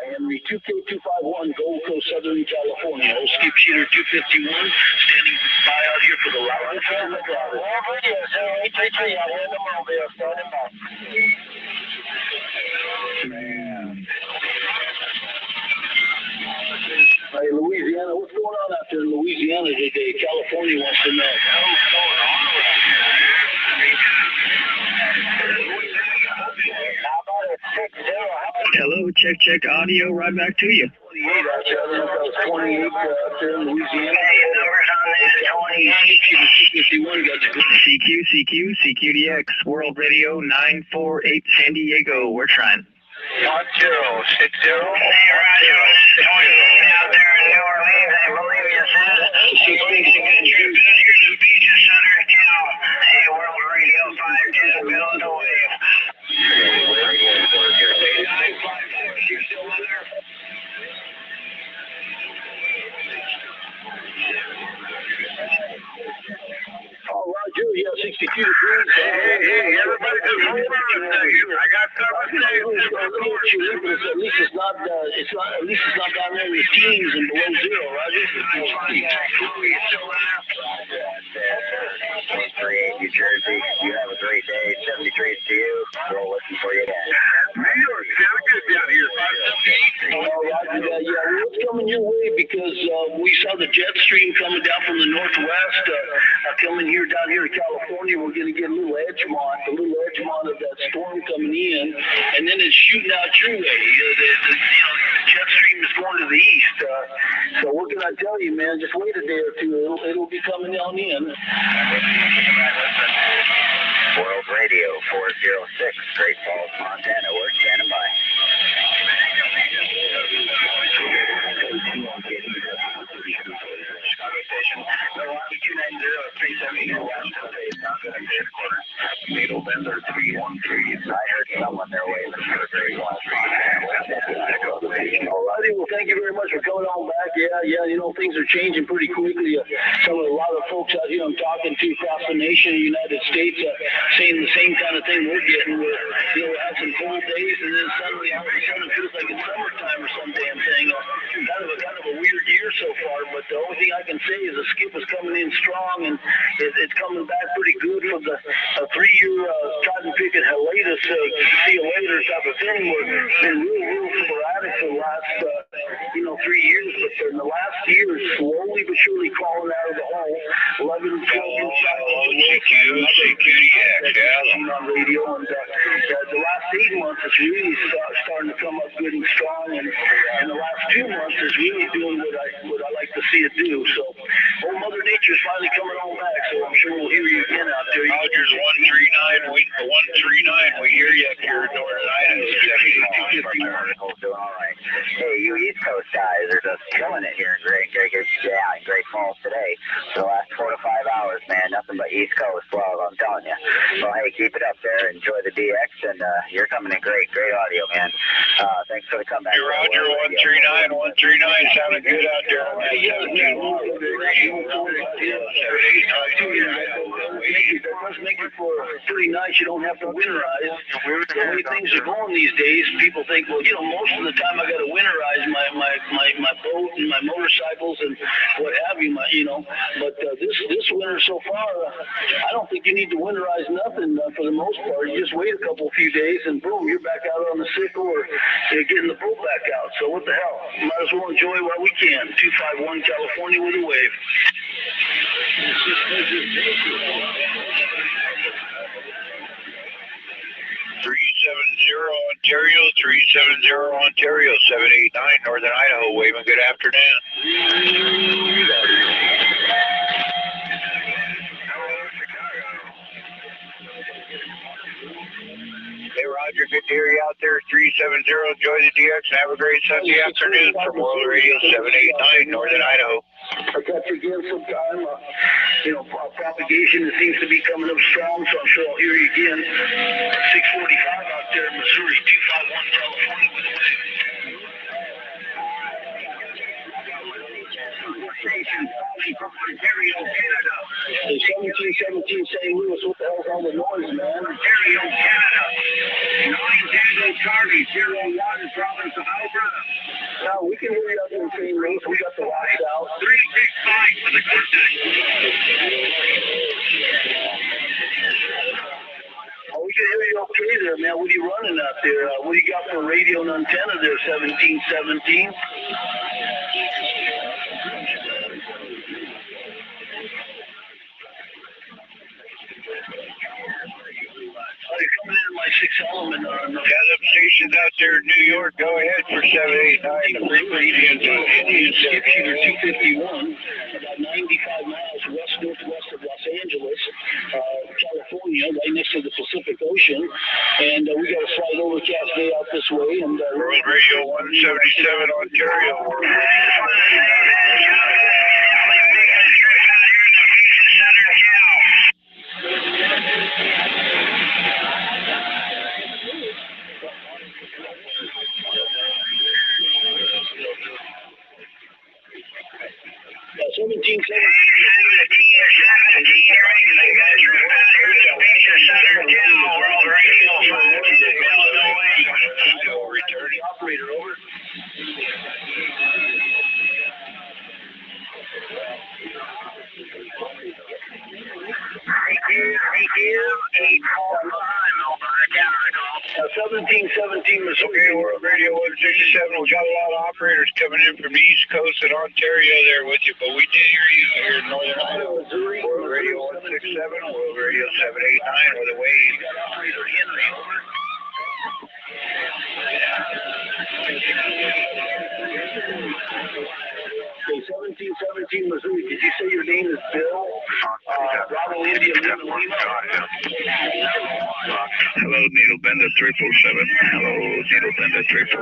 Henry, 2K251, Gold Coast, Southern California. Old Skip Shooter 251, standing by out here for the loudest in the crowd. Radio 0833, out here in the mobile, standing by. Man. Hey, Louisiana, what's going on out there in Louisiana today? California wants to know. What's going on around here? How about a 6-0? Hello, check audio, right back to you. 28 out there. I don't know if that was 28 out there in Louisiana. Hey, numbers on this 28. Got the CQDX, World Radio 948 San Diego. We're trying. 1060. Hey, Roger, on this 28 out there in New Orleans, I believe you said. Hey, here's the beach of Southern Cal. Hey, World Radio 510, Bill on the wave. You still in there? Oh, Roger, yeah, 62 degrees. Hey, everybody just hold on a second. I got something to say. At least it's not down there in the teens and below zero, Roger. 23, New Jersey. You have a great day. 73 to you. We'll listen for you again. Man, it's kind of good down here. Roger that. Yeah, well, it's coming your way because we saw the jet stream coming down from the northwest, coming here down here in California. We're going to get a little Edgemont of that storm coming in, and then it's shooting out your way. The jet stream is going to the east. So what can I tell you, man? Just wait a day or two. It'll be coming down in. World Radio 406, Great Falls, Montana. We're standing by. Milwaukee 290, 370, Needle Bender 313. I heard someone there waving for the Great Falls, Montana. Alrighty, well, thank you very much for coming on back. Yeah, things are changing pretty quickly. A lot of folks out here I'm talking to across the nation, the United States, saying the same kind of thing we're getting. We have some cold days, and then suddenly all of a sudden it feels like it's summertime or some damn thing. Kind of a weird year so far, but the only thing I can say is the skip is coming in strong, and it's coming back pretty good for the 3-year cotton picking hiatus. See you later type of thing. We've been real sporadic for the last 3 years, but in the last year, slowly but surely crawling out of the hole. 11, 12 inch on radio, and the last 8 months is really starting to come up good and strong, and the last 2 months is really doing what I like to see it do. So, old Mother Nature's finally coming on back, so I'm sure we'll hear you again out there. Rogers 139, we hear you up here in Northern Idaho. Doing all right. Hey, you East Coast guys are just killing it here in Great Falls today. For the last 4 to 5 hours, man, nothing but East Coast love, I'm telling you. So, hey, keep it up there. Enjoy the DX, and you're coming in great audio, man. Thanks for the comeback. Hey, Roger 139, sounding good out there on that 17. That does make it for pretty nice. You don't have to winterize. The way things are going these days, people think, well, most of the time I got to winterize my boat and my motorcycles and what have you, But this winter so far, I don't think you need to winterize nothing for the most part. You just wait a few days and boom, you're back out on the sickle or getting the boat back out. So what the hell? Might as well enjoy while we can. 251 California with a wave. 370 Ontario, 789 Northern Idaho, waving good afternoon. Hey Roger, good to hear you out there. 370, enjoy the DX and have a great Sunday afternoon from World Radio 789 Northern Idaho. I got you again sometime. Propagation seems to be coming up strong, so I'm sure I'll hear you again. 645 out there in Missouri, 251 California with a wave. 1717 St. Louis, what the hell's all the noise, man? Ontario, Canada. 910 Charlie, 01 province of Alberta. Now, we can hear you out there in St. Louis. We got the lights out. 365 for the contact. Oh, we can hear you okay there, man. What are you running out there? What do you got for radio and antenna there, 1717? Coming in my 6 element on the stations out there in New York, go ahead for 789. The frequency Indian skip shooter 251, about 95 miles northwest of Los Angeles, California, right next to the Pacific Ocean. And we got a slight overcast day out this way. And World Radio 177 Ontario. Operator, over. Thank you. 845 over Canada. 1717 1717 Missouri. Okay, World Radio 167. We got a lot of operators coming in from the East Coast and Ontario there with you, but we did hear you here in Northern Idaho. World Radio 167, World Radio 789 with a wave. Operator Henry, over. Okay, 1717 Missouri. Did you say your name is Bill? Bravo India Lima. Hello, Needle Bender 347. Hello, Needle Bender 347.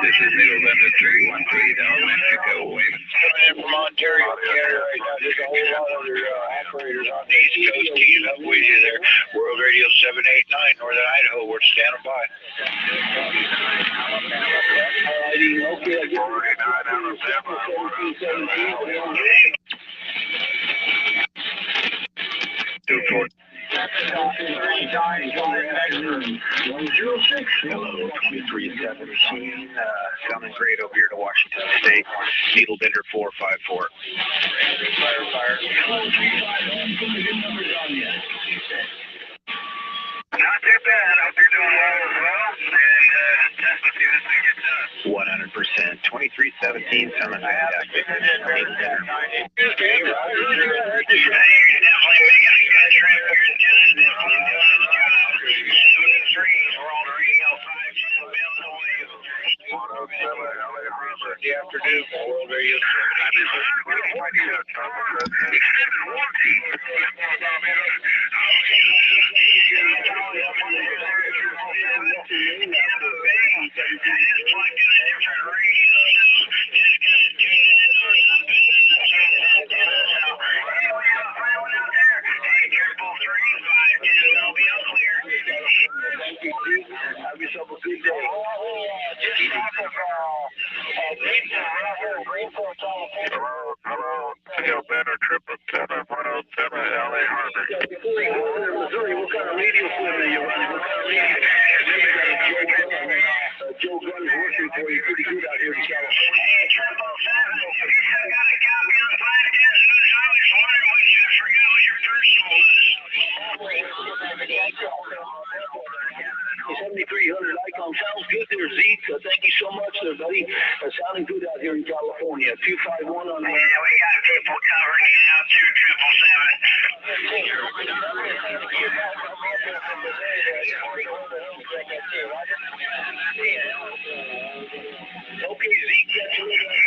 This is Needle Bender 313 down Mexico. Coming in from Ontario, Canada right now. There's a whole lot of other operators on the East Coast teeing up with you there. World Radio 789, Northern Idaho. We're standing by. Okay, I get 49 Alabama. 1717. 240. 106. Hello, 2317. Sounding great over here to Washington State. Needle Bender 454. Not too bad. Hope you're doing well as well. And let's see this thing get done. 100%. 2317. Sounding fantastic. Okay, Roger. You're definitely making a good trip. Your antenna's definitely doing its job. 73's World Radio 510 Bill and Wave. 107 LA Harbor. The afternoon World Radio 7. Extended warranty. Have yourself a good day. Hello. Needle Bender 777 107 LA Harbor. Missouri, what kind of radio flitter are you running? What kind of radio? Joe Gunn's working for you pretty good out here in California. Hey, 777, have you still got a copy on the flight again? I was wondering what you forgot what your first one was. 7300 Icon. Sounds good there, Zeke. Thank you so much there, buddy. Sounding good out here in California. 251 on the... Yeah, we got people covering it out there, 777. Okay, Zeke, that's what you got.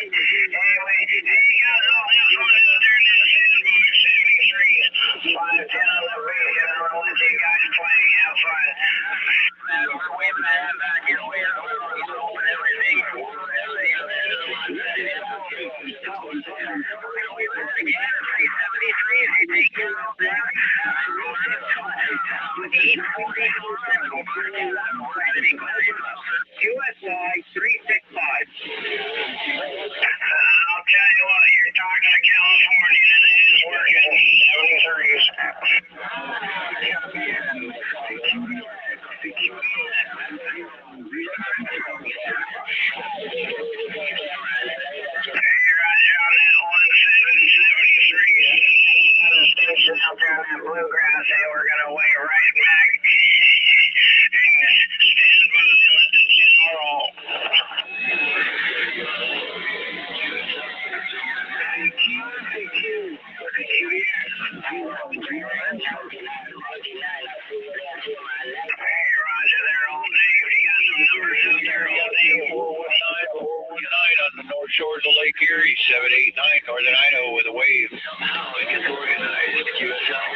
Anyway, you got all this one out there in that sandbox, 73. 510 on the radio. I don't want you guys playing outside. We're waving the hand back here. We're open everything. 365. I'll tell you what, you're talking to California, and it is working. 73s. Out there on that bluegrass, hey, we're gonna wait right back and stand by and let the channel roll. Hey, Roger there, old Dave. You got some numbers out there, old Dave. 419 on the north shores of Lake Erie, 789 Northern Idaho with a wave. It gets organized. QSL.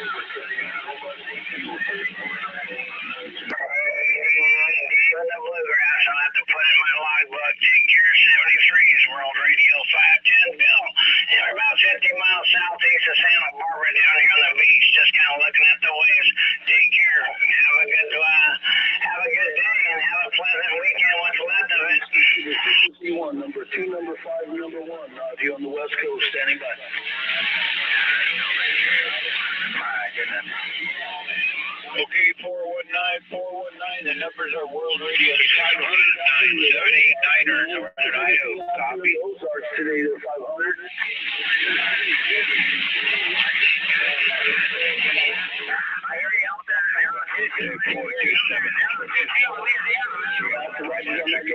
In the bluegrass, I'll have to put in my logbook. Take care, 73's World Radio 510 Bill. And we're about 50 miles southeast of Santa Barbara down here on the beach, just kind of looking at the waves. Take care. Have a good day and have a pleasant weekend. What's left of it? 61, number 2, number 5, number 1. Here on the West Coast, standing by. My goodness. Okay, 419, the numbers are World Radio 789 or Northern Idaho. Copy. Ozarks today, they're 500. I hear you out there. 427.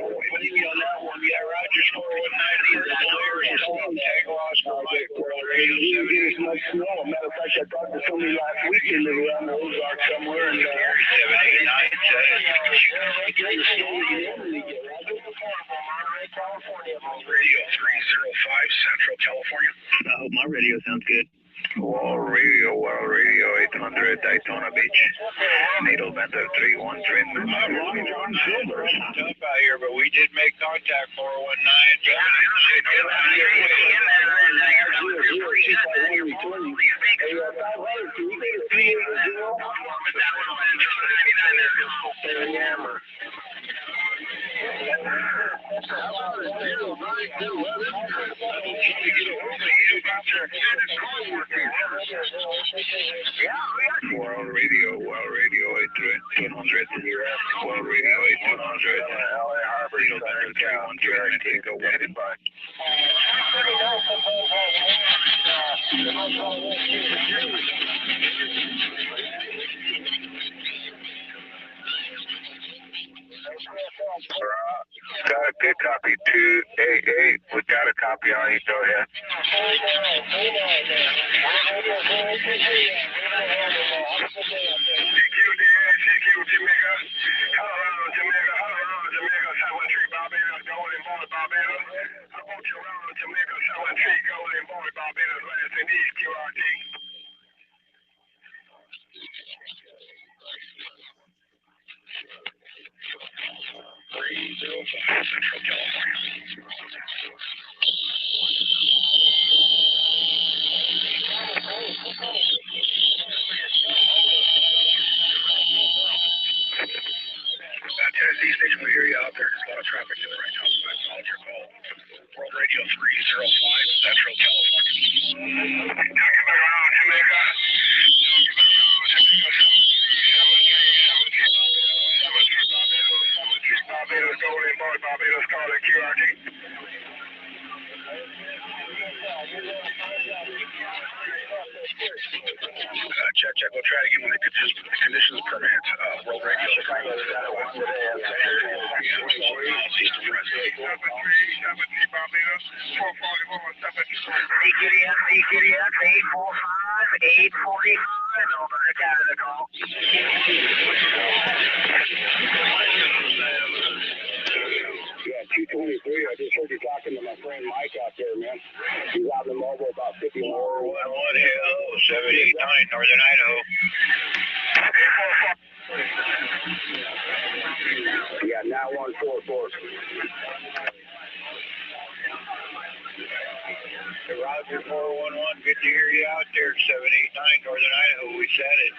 believe me on that one. Yeah, Rogers 419 Jaguars for my World Radio 70. Matter of fact, I talked to somebody last week in the around the Ozarks somewhere, and 789 Radio 305 Central California. My radio sounds good. World Radio 800 Daytona Beach. Needle Venter 313. John Silver. Tough out here, but we did make contact 419. World Radio 800. World Radio 800. Needle Venter 313. Take a waited by. Got a good copy. 288. We got a copy on you. Go ahead. Central California. Tennessee station, we hear you out there. There's a lot of traffic in right now. I apologize your call. World Radio 305 Central California. Talking around Jamaica. Barbados, Golden Boy, Barbados, calling QRT. Check. We'll try again when the conditions permit. World Radio. CQDF 845, Alberta, Canada, call. Yeah, 223. I just heard you talking to my friend Mike out there, man. He's out in Mobile about 50 miles. 789 Northern Idaho. Yeah, now 144. Roger 411, good to hear you out there. 789 Northern Idaho, we said it.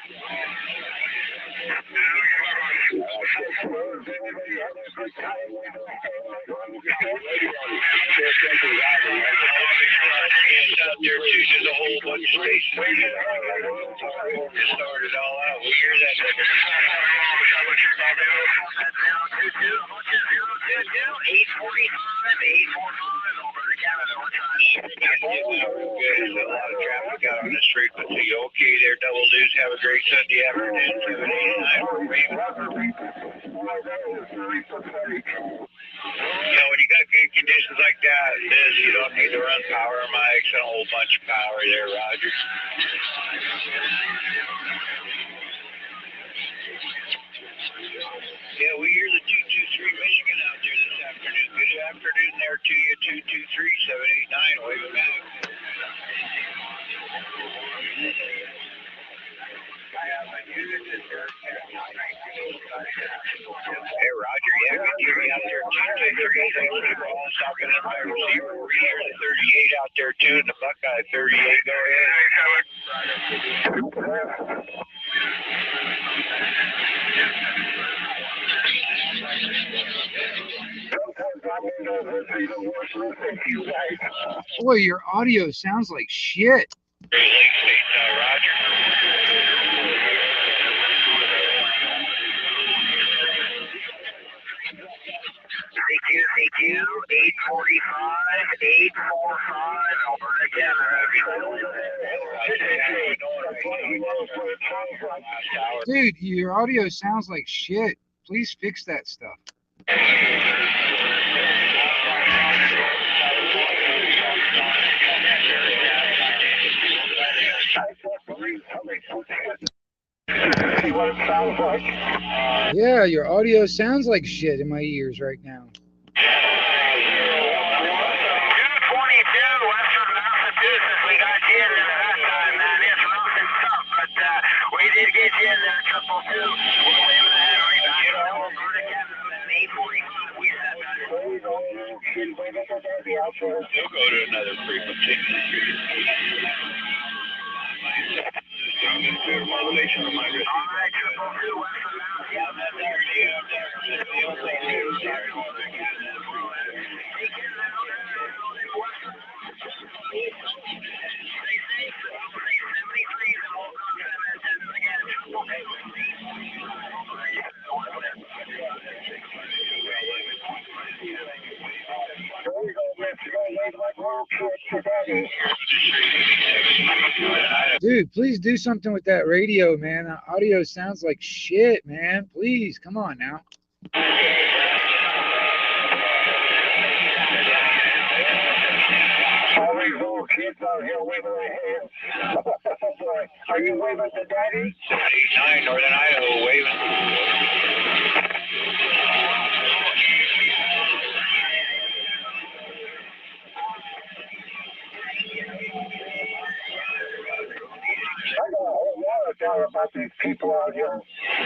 It's out there too, there's a whole bunch of stations. Just started it all out. We hear that. 845, Alberta, Canada, we're trying. There's a lot of traffic out on this frequency. Okay there, Double Deuce. Have a great Sunday afternoon. 789. When you got good conditions like that, you don't need to run power mics and a whole bunch of power there, Roger. Yeah, we hear the 223 Michigan out there this afternoon. Good afternoon there to you, 223 789. Wave it back. Hey, Roger, yeah, good to hear you out there, 223. Thanks for all stopping in my receiver. We're here at 38 out there, too, and the Buckeye 38. Go ahead. Boy, your audio sounds like shit. Great Lakes State, Roger. CQ 845, 845, Alberta, Canada. Dude, your audio sounds like shit. Please fix that stuff. See what it sounds like. Yeah, your audio sounds like shit in my ears right now. 222 Western Massachusetts. We got you in there that time, man. It's rough and tough, but we did get you in there, 222. We're waving the head right back to Alberta, Canada, man. 845. We said that. You'll go to another frequency. I'm in clear modulation on my wrist. All right, 222 Western Mass. Yeah, that's there. Dude, please do something with that radio, man. The audio sounds like shit, man. Please, come on now. All these little kids out here waving their hands. Are you waving to Daddy? 89 Northern Idaho waving. I got a whole lot of doubt about these people out here.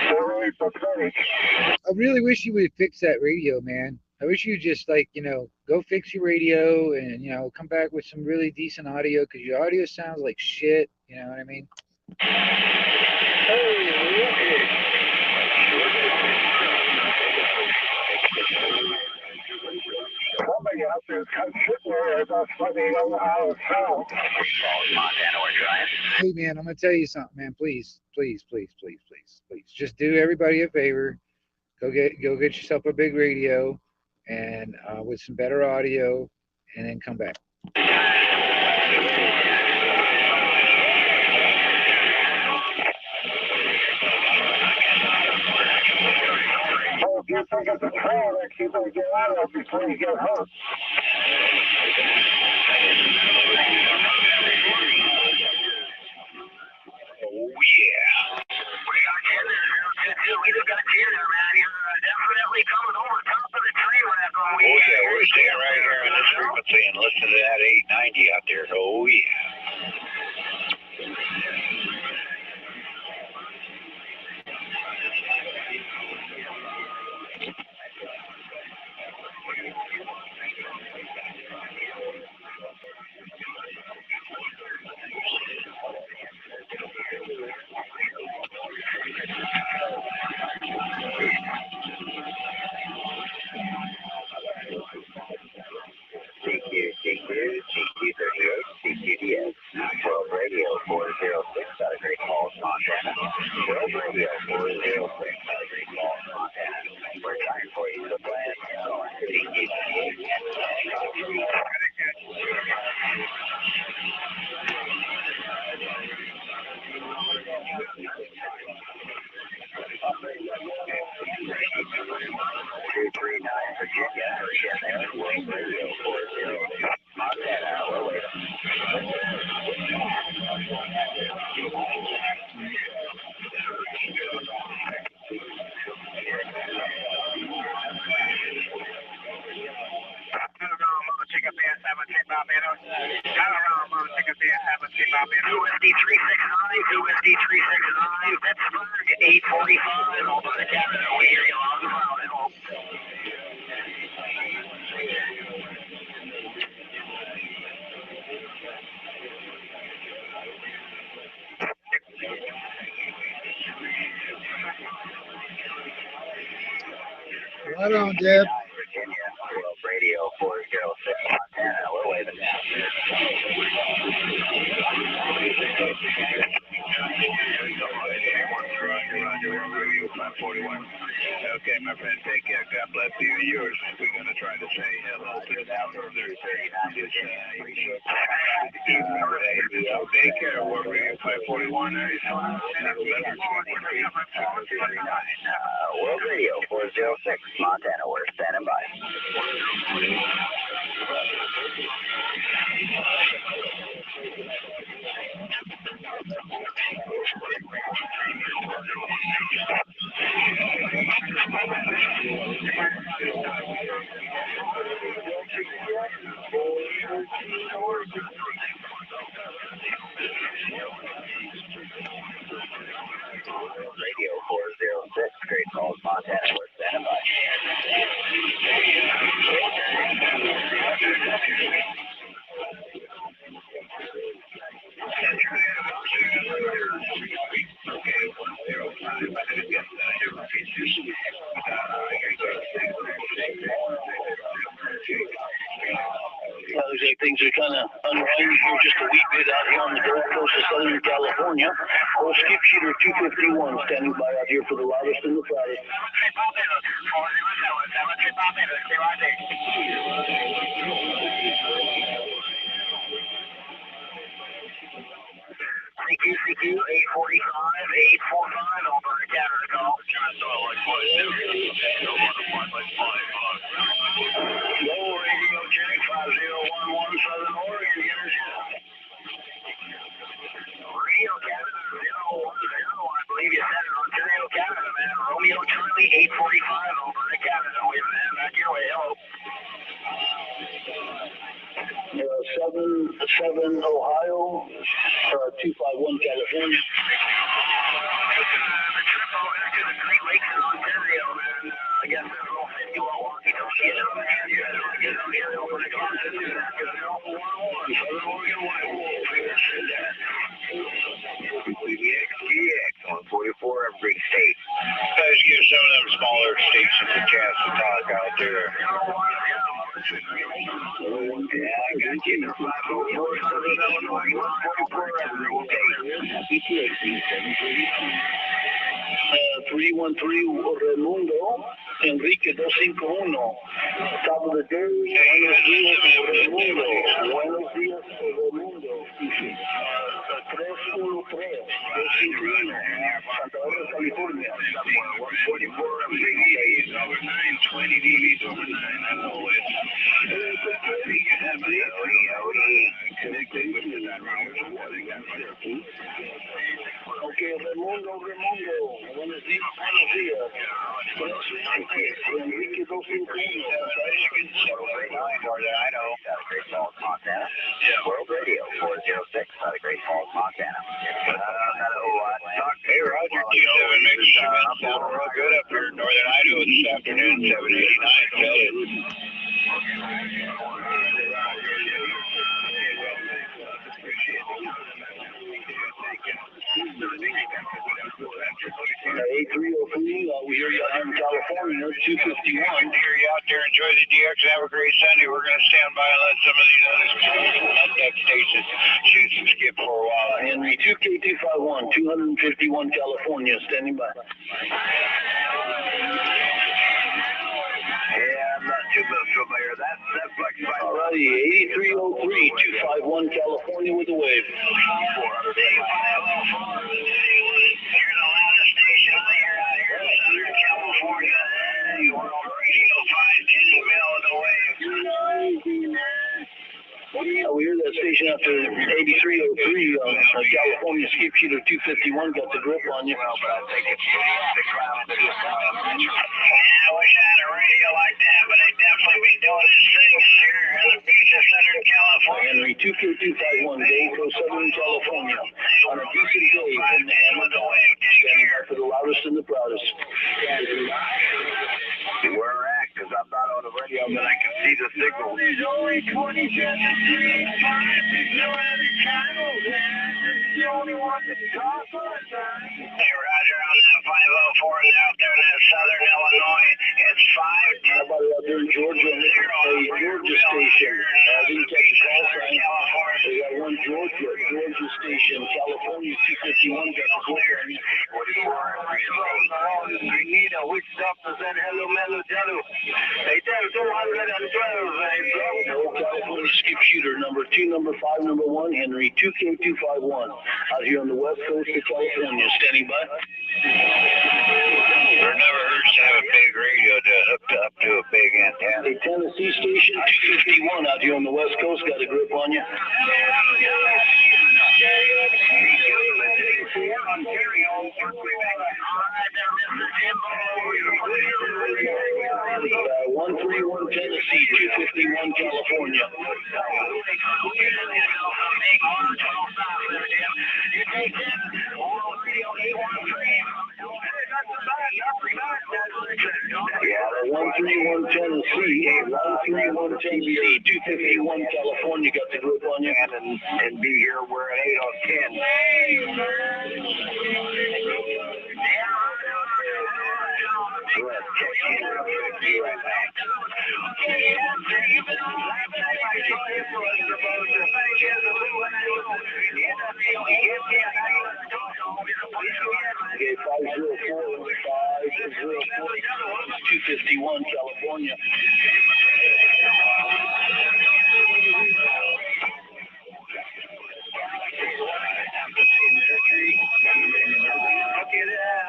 They're really pathetic. I really wish you would fix that radio, man. I wish you just like, go fix your radio and, come back with some really decent audio because your audio sounds like shit. You know what I mean? Somebody out there cut shit where that's what they don't know how to sound. Montana, we're trying. Hey, man, I'm going to tell you something, man. Please, please, please, please, please, please. Just do everybody a favor. Go get yourself a big radio and with some better audio and then come back. Well, if you think it's a trail that you better get out of before you get hurt. Oh, yeah. We got you in there, 222. We just got you in there, man. You're definitely coming over top of the train wrap. Oh, yeah, we're staying right here on this frequency and listen to that 890 out there. Oh, yeah. TQ38, TQDS, World Radio 406 out of Great Falls, Montana. World Radio 406 out of Great Falls, Montana. We're trying for you to plan. Virginia, World Radio 406, Montana. We're waiting. USD369, Pittsburgh, 845, Alberta, Canada. We hear you loud and loud. Right on, Deb. Virginia, World Radio 406, Montana. We're waving down. Roger, World Radio 541. Okay, my friend, take care. God bless you and yours. We're going to try to say hello to that further. Take care. We're Radio 541. World Radio 406, Montana. We're standing by. Radio 406, Great Falls, Montana. We're standing by. Looks like things are kind of unwinding here just a wee bit out here on the Gulf Coast of Southern California. Old Skip Shooter 251 standing by out here for the loudest and the proudest. CQ 845, 845, Alberta, Canada, Golf. Low radio check 5011 Southern Oregon. Radio Canada 010, I believe you said it. Ontario, Canada, man. Romeo Charlie 845, Alberta, Canada. We have an back your way. Hello. 7 Ohio, 251 California. The trip over to the Great Lakes in Ontario, man. I guess there's a little 51 walkie-talkie down there. You guys want to get out here over the Gulf and do that. Because they're all 101, Southern Oregon White Wolf. Figure said that. XGX 144 every state. Guys, give some of them smaller stations a chance to talk out there. Yeah, I got you. 504 Southern Illinois 144 every state. 313 Raimundo, Enrique 251. Top of the day, buenos días, Raimundo. Buenos días, Raimundo. 313, 251, Santa Bárbara, California. 144 every state. Over 920 DVs over 9. I know it. Okay, Raimundo, buenos días. Enrique 251. Great Falls, Montana. World Radio 406 out of Great Falls, Montana. Hey, Roger, Q7 makes sound real good up here in northern Idaho this afternoon, 789. Tell you. A303, we hear you out here in California, 251. Hear you out there. Enjoy the DX. Have a great Sunday. We're going to stand by and let some of these other stations shoot some skip for a while. Henry 2K251, 251 California, standing by. Yeah, I'm not too familiar. That's Flex 5. Alrighty, 8303, 251 California with the wave. 400. You're the loudest station out here in Southern California. World Radio 510 middle of the wave. We hear that station after 8303, California Skip Shooter 251 got the grip on you. Well, but I think it's the crowd that is I wish I had a radio like that, but I'd definitely be doing this thing here in the beach of Southern California. Henry 2K251, Dave from Southern California, on a decent day from the Hammer Dome, standing by for the loudest and the proudest. See where we're at, because I'm not on the radio, but I can see the signal. There's only 27 degrees, there's no other channel there. This is the only one that's talking. Hey, Roger, on that out there in that southern Illinois. It's 5. How about out there in Georgia? A Georgia station. Didn't catch a call sign. They got one Georgia station. California 251 got the call sign. Which stuff is that? Hello, Mellow Jello. Hey, Jello, 212. No California skip shooter, number 2, number 5, number 1, Henry, 2K251. Out here on the west coast of California, standing by. It never hurts to have a big radio to hook up to a big antenna. A Tennessee station, 251 out here on the west coast, got a grip on you. 131 Tennessee, 251 California. Yeah, 131 Tennessee, 131 Tennessee, 251 California got the grip on you. And be here where an 8 on 251 California.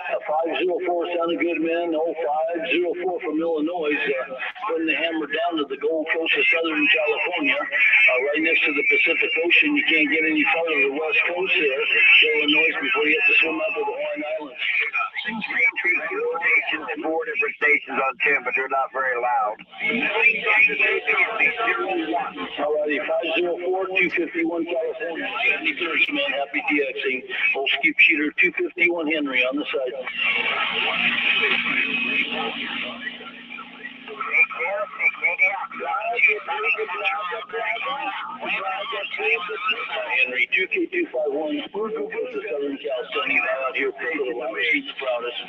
A 504 sounded good, man. 0504 from Illinois. Putting the hammer down to the Gold Coast of Southern California, right next to the Pacific Ocean. You can't get any farther to the west coast there, Illinois, before you have to swim out to the Hawaiian Islands. 4 different stations on 10, but they're not very loud. Alrighty, 504, 251 California. 73rd, man. Happy DXing. Old skip shooter 251 Henry on the side. Henry 2K251, Southern Cal, sunny out here for the Lava Sheets Proudest.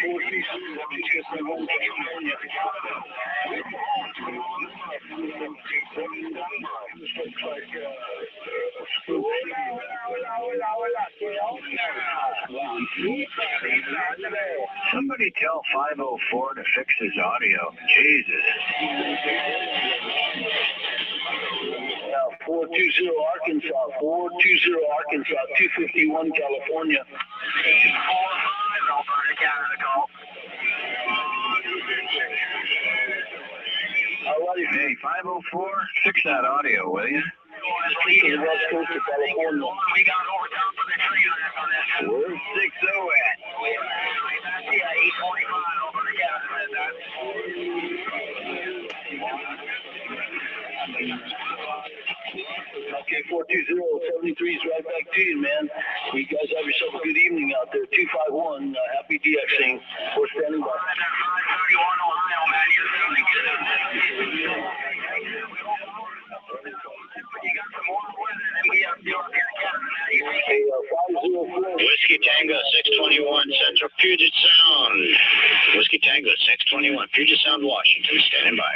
431 California. Somebody tell 504 to fix his audio. Jesus. 420 Arkansas, 420 Arkansas, 251 California. Alrighty, Hey, 504, fix that audio, will you? to the west coast of California. We got over top of the tree on that. Where's 60 at? Yeah, 845 over the Okay, 420, 73 is right back to you, man. You guys have yourself a good evening out there. 251, happy DXing. We're standing by. 531 Ohio, man. You're really good. You got some more weather than we have to Hey, 504. Whiskey Tango 621 Central Puget Sound. Whiskey Tango 621 Puget Sound, Washington. Standing by.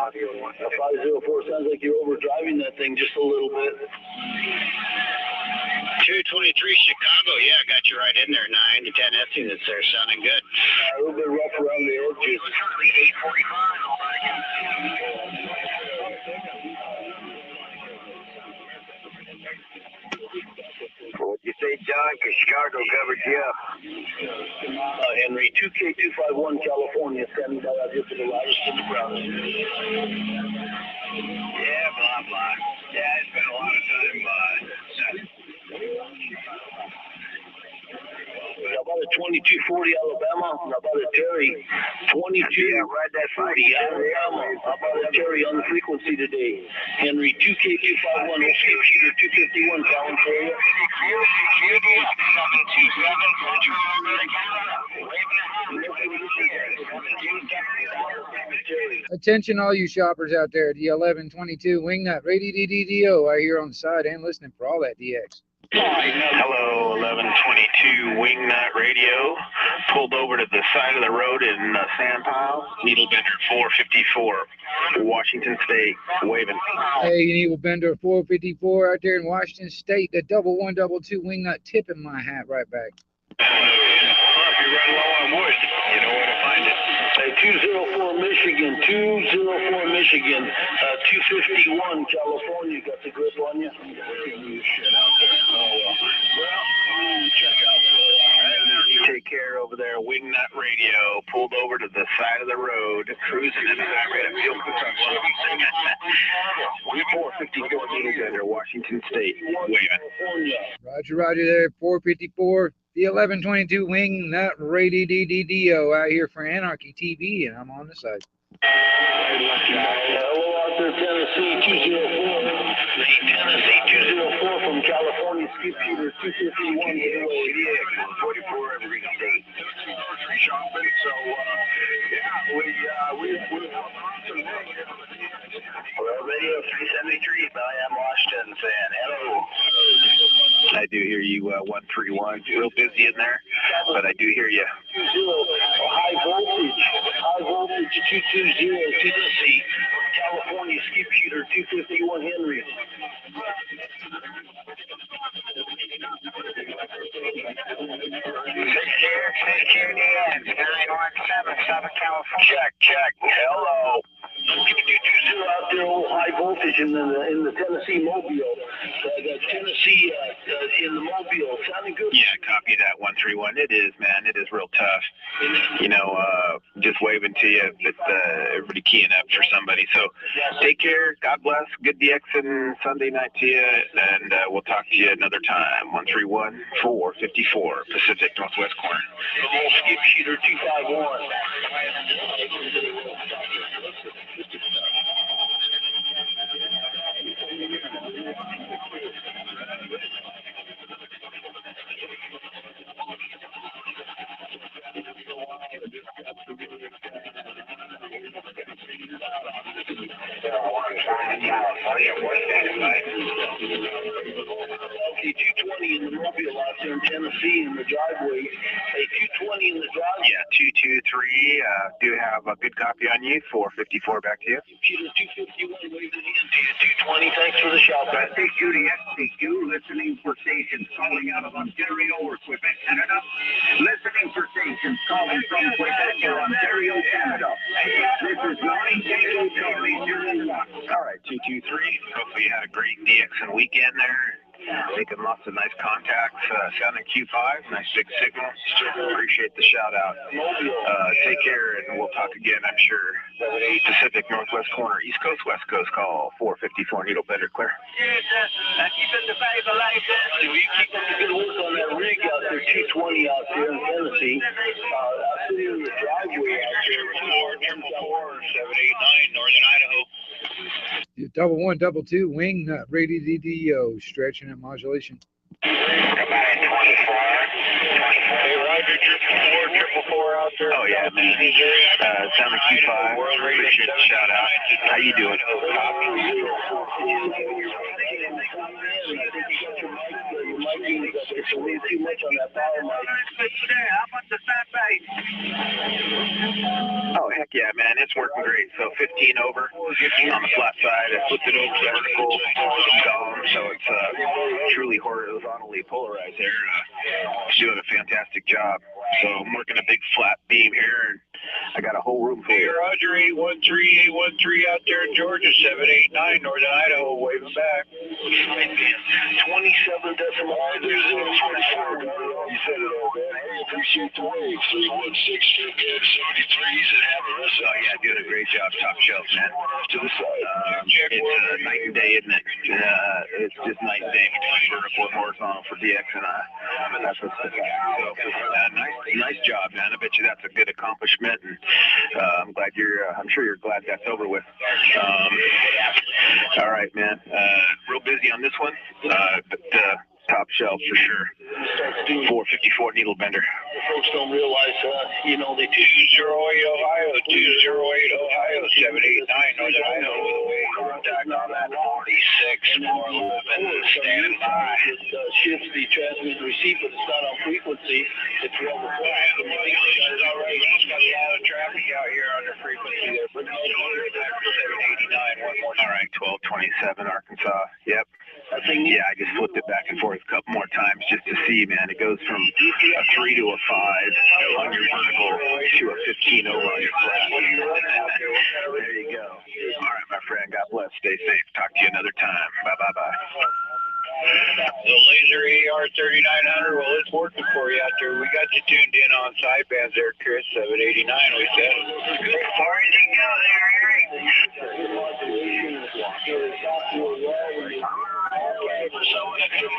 504 sounds like you're overdriving that thing just a little bit. 223 Chicago. Yeah, I got you right in there. 9 to 10 estimates there. Sounding good. A little bit rough around the edges. 845. What'd you say, John? Because Chicago covered you up. Henry, 2K251 California, standing by out here for the loudest and the proudest. Yeah, blah, blah. Yeah, it's been a lot of time, How about a 2240 Alabama? How about a Terry? 2240 Alabama. How about a Terry on the frequency today? Henry, 2K251, Escape Shooter 251, calling for you. Attention, all you shoppers out there. The 1122 Wingnut Radio DDO. I hear on the side and listening for all that DX. Hello, 1122 Wingnut Radio. Pulled over to the side of the road in Sandpile. Needle Bender 454, Washington State, waving. Hey, Needle Bender 454 out there in Washington State. The 1122 Wingnut tipping my hat right back. If you run low on wood, you know where to find it. Hey, 204 Michigan, 251 California. Got the grip on you? Take care over there, Wingnut Radio. Pulled over to the side of the road, cruising in the highway to fuel consumption. 454 Needle Bender, Washington State, waving. Roger, roger there, 454. The 1122 Wingnut Radio DDO out here for Anarchy TV, and I'm on the side. Hello out there, Tennessee 204. Tennessee 204 from California, Skip Peter 251. 44 every state. Shopping, so Well, Radio 373, Bellingham, Washington, saying hello. I do hear you, 131. Real busy in there, but I do hear you. high voltage 220 Tennessee, California, Skip Shooter 251 Henry. Check. Hello. 220 out there, high voltage in the Tennessee Mobile. That Tennessee in the Mobile, sounding good. Yeah, copy that 131. It is, man. It is real tough. You know, just waving to you, but everybody keying up for somebody. So take care. God bless. Good DX and Sunday night to you, and we'll talk to you another time. 131 454 Pacific Northwest corner. Skip Shooter 251. Okay, 220 in the Mobile out there in Tennessee in the driveway. Hey, 220 in the driveway. Yeah, 223. Do have a good copy on you. 454 back to you. Peter 251 waving in to you. 220. Thanks for the shout. State Duty SCQ, listening for stations calling out of Ontario or Quebec, Canada. Listening for stations calling from Quebec or Ontario, Canada. This is 9 Charlie 01. All right, 223. Hopefully you had a great DX and weekend there. Making lots of nice contacts. Sounding Q5. Nice big signal. Appreciate the shout out. Take care, and we'll talk again, I'm sure. Pacific Northwest corner, East Coast, West Coast, call 454 Needle Bender, clear. Keeping the faith alive. So you keep up the good work on that rig out there, 220 out there in Tennessee. Sitting in the driveway out there, 789 Northern Idaho. 1122 Wingnut Radio DDO, stretching at modulation. Hey, Roger, 444 out there. Oh, yeah, man. Sound Q5. Appreciate the shout out. How you doing? Too much on that power mic. Oh, heck yeah, man. It's working great. So 15 over on the flat side. I flipped it over to vertical column, so it's truly horizontally polarized there. It's doing a fantastic job. So I'm working a big flat beam here, and I got a whole room full. Hey, Roger, 813 out there in Georgia, 789 Northern Idaho, waving back. 27 decimal. You said it all, man. I appreciate the wave. 316 73s and have a rest. Oh, yeah, doing a great job. Top shelf, man. To the side. It's night and day, isn't it? It's just night and day between vertical and horizontal for DX, and that's what's the fact. So, nice job, man. I bet you that's a good accomplishment, and I'm glad I'm sure you're glad that's over with. All right, man. Real busy on this one, but Top shelf for sure. 454 needle bender. Folks don't realize, they 208 Ohio, 208 Ohio, 789 Northern Idaho with a way contact on that 46, 411, stand by. It shifts the transmit receive, but it's not on frequency. It's real. All right, we also got a lot of traffic out here under frequency there, but 789, one more. All right, 1227 Arkansas. Yep. Yeah, I just flipped it back and forth a couple more times just to see, man. It goes from a 3 to a 5 on your vertical to a 15 over on your flat. There you go. All right, my friend. God bless. Stay safe. Talk to you another time. Bye. The Laser AR 3900, well, it's working for you out there. We got you tuned in on sidebands there, Chris. 789, we said. Good for you to go there, Eric. Okay, for someone that's in the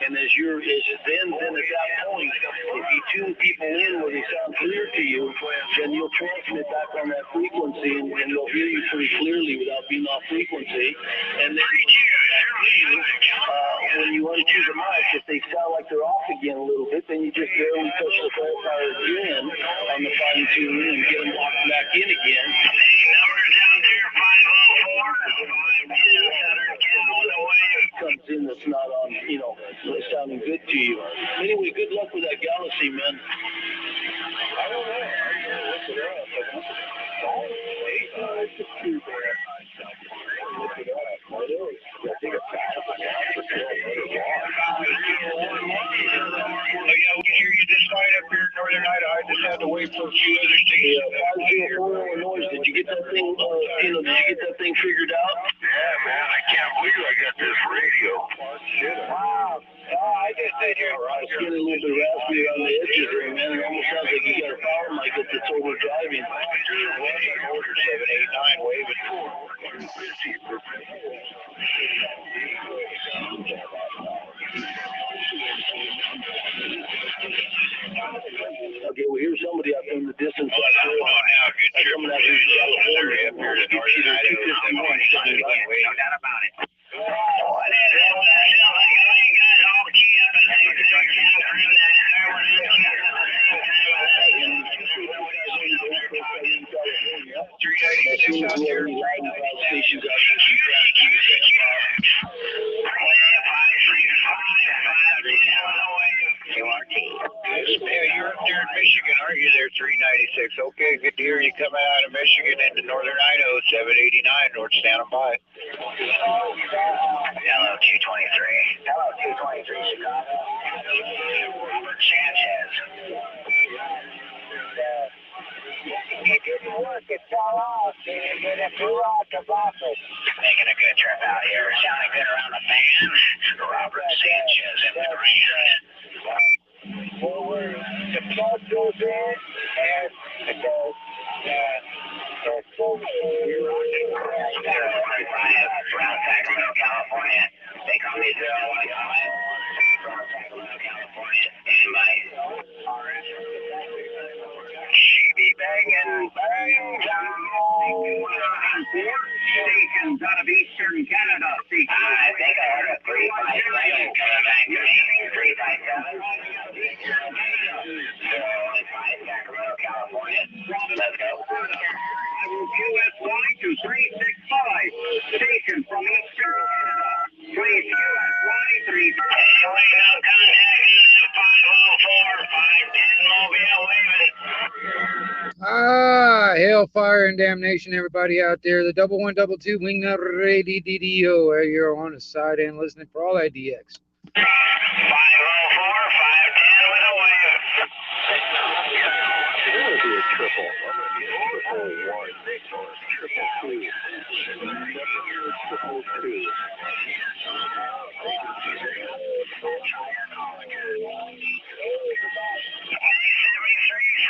and as then at that point, if you tune people in where they sound clear to you, then you'll transmit back on that frequency, and they'll hear you pretty clearly without being off frequency. And then when you untune the mic, if they sound like they're off again a little bit, then you just barely touch the qualifier again on the fine tuning and get them locked back in again. Number down there, 504, 510, comes in that's not on, sounding good to you. Anyway, good luck with that Galaxy, man. I don't know. Look it up. Yeah, we can hear you just fine up here in Northern Idaho. I just had to wait for a few other stations. 504 Illinois. Did you get that thing? Did you get that thing figured out? Yeah, man. I can't believe I got this radio. Wow. I just did here. It's getting a little bit raspy around the edges there, man. It almost sounds like you got a power mic that's overdriving. Order 789 waving. Okay, well, here's somebody out there in the distance. Good trip coming out here to California. up here to Northern Idaho. No doubt about it. What is it? You guys all key up and things. Out there. Stations out You're up there in Michigan, aren't you there, 396? Okay, good to hear you coming out of Michigan into Northern Idaho, 789, North standing by. Hello, 223. Hello, 223, Chicago. Robert Sanchez. It didn't work. It fell off. It flew out the office. Making a good trip out here. Sounding good around the band. Robert Sanchez in the green. Forward, the plug goes in, and it goes. Around Sacramento, California. They call me 015. From Sacramento, California. She be banging, bang down. Stations out of Eastern Canada. I think I heard a 357 coming back to me. 357. Sacramento, California. Let's go. QS1 to 365. Station from Eastern Canada. Please QS1 365. No contact in that 504, 510 Mobile waving. Hellfire and damnation, everybody out there. The 1122 Wingnut Radio. Where you're on the side and listening for all that DX. 504, 510 with a wave. That would be a triple. Triple two.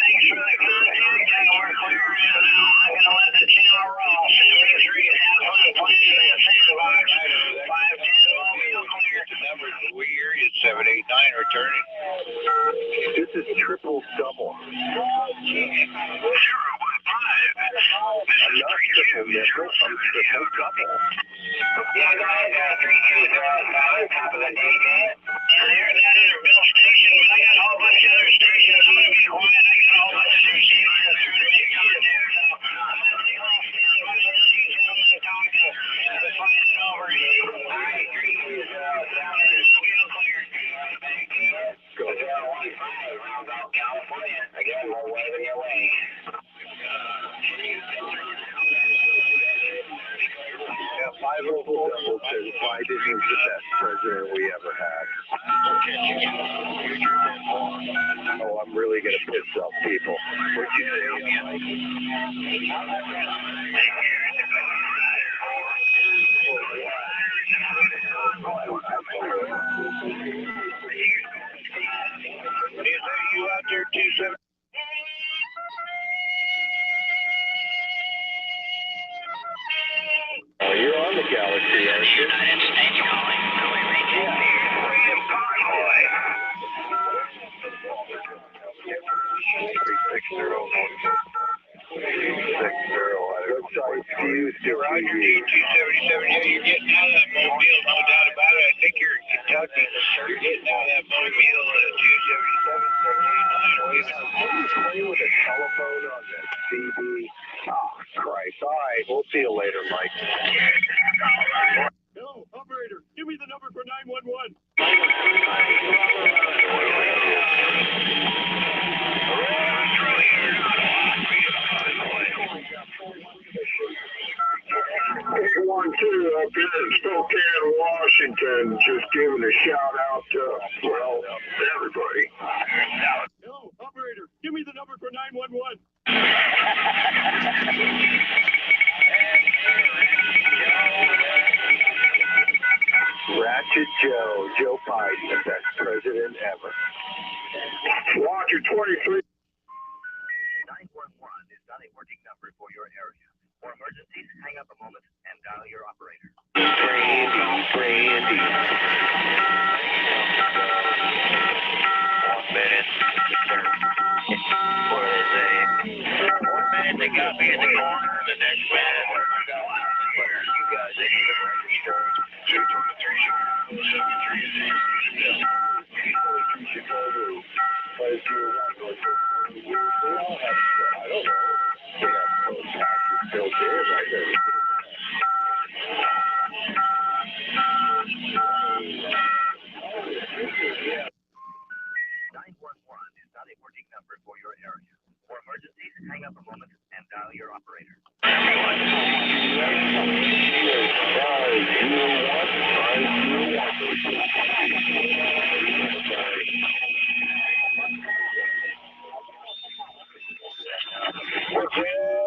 Thanks for the contact, and we're clear in now. I'm going to let the channel roll. 73, have fun playing in the sandbox. 510 Mobile clear. We hear you, 789 returning. This is triple double. Yeah, guys, 3-2 on top of the day, man. There's that Interbill station, but I got a whole bunch of other stations. I'm gonna be quiet. I got a whole bunch of other stations I'm trying to make contact, so I'm gonna be off standby and let you gentlemen talk and find it over. Alright, 3-2 Mobile clear. Thank you. Go 015, Roundout, California. Again, we're waving your way. Yeah, 504 double says Biden is the best president we ever had. Oh, I'm really going to piss off people. What'd you say? Is that you out there, 27? Oh, you're on the Galaxy, aren't you? United States calling. Really reaching Freedom Convoy. 360. Website fused to Roger, D277. Yeah, you're getting out of that mobile, no doubt about it. I think you're in Kentucky. You're getting out of that mobile, 277, 789. Play with a telephone on the CB. Oh, Christ. All right, we'll see you later, Mike. No, operator, give me the number for 911. One, two, up here in Spokane, Washington, just giving a shout out to, well, everybody. No, operator, give me the number for 911. Ratchet Joe Biden, the best president ever. Roger 23. 911 is not a working number for your area. For emergencies, hang up a moment and dial your operator. Brandy. 1 minute. What are they saying? 1 minute they got me in the corner. The next minute, you guys ain't even registered. 911 is not a working number for your area. For emergencies, hang up a moment and dial your operator.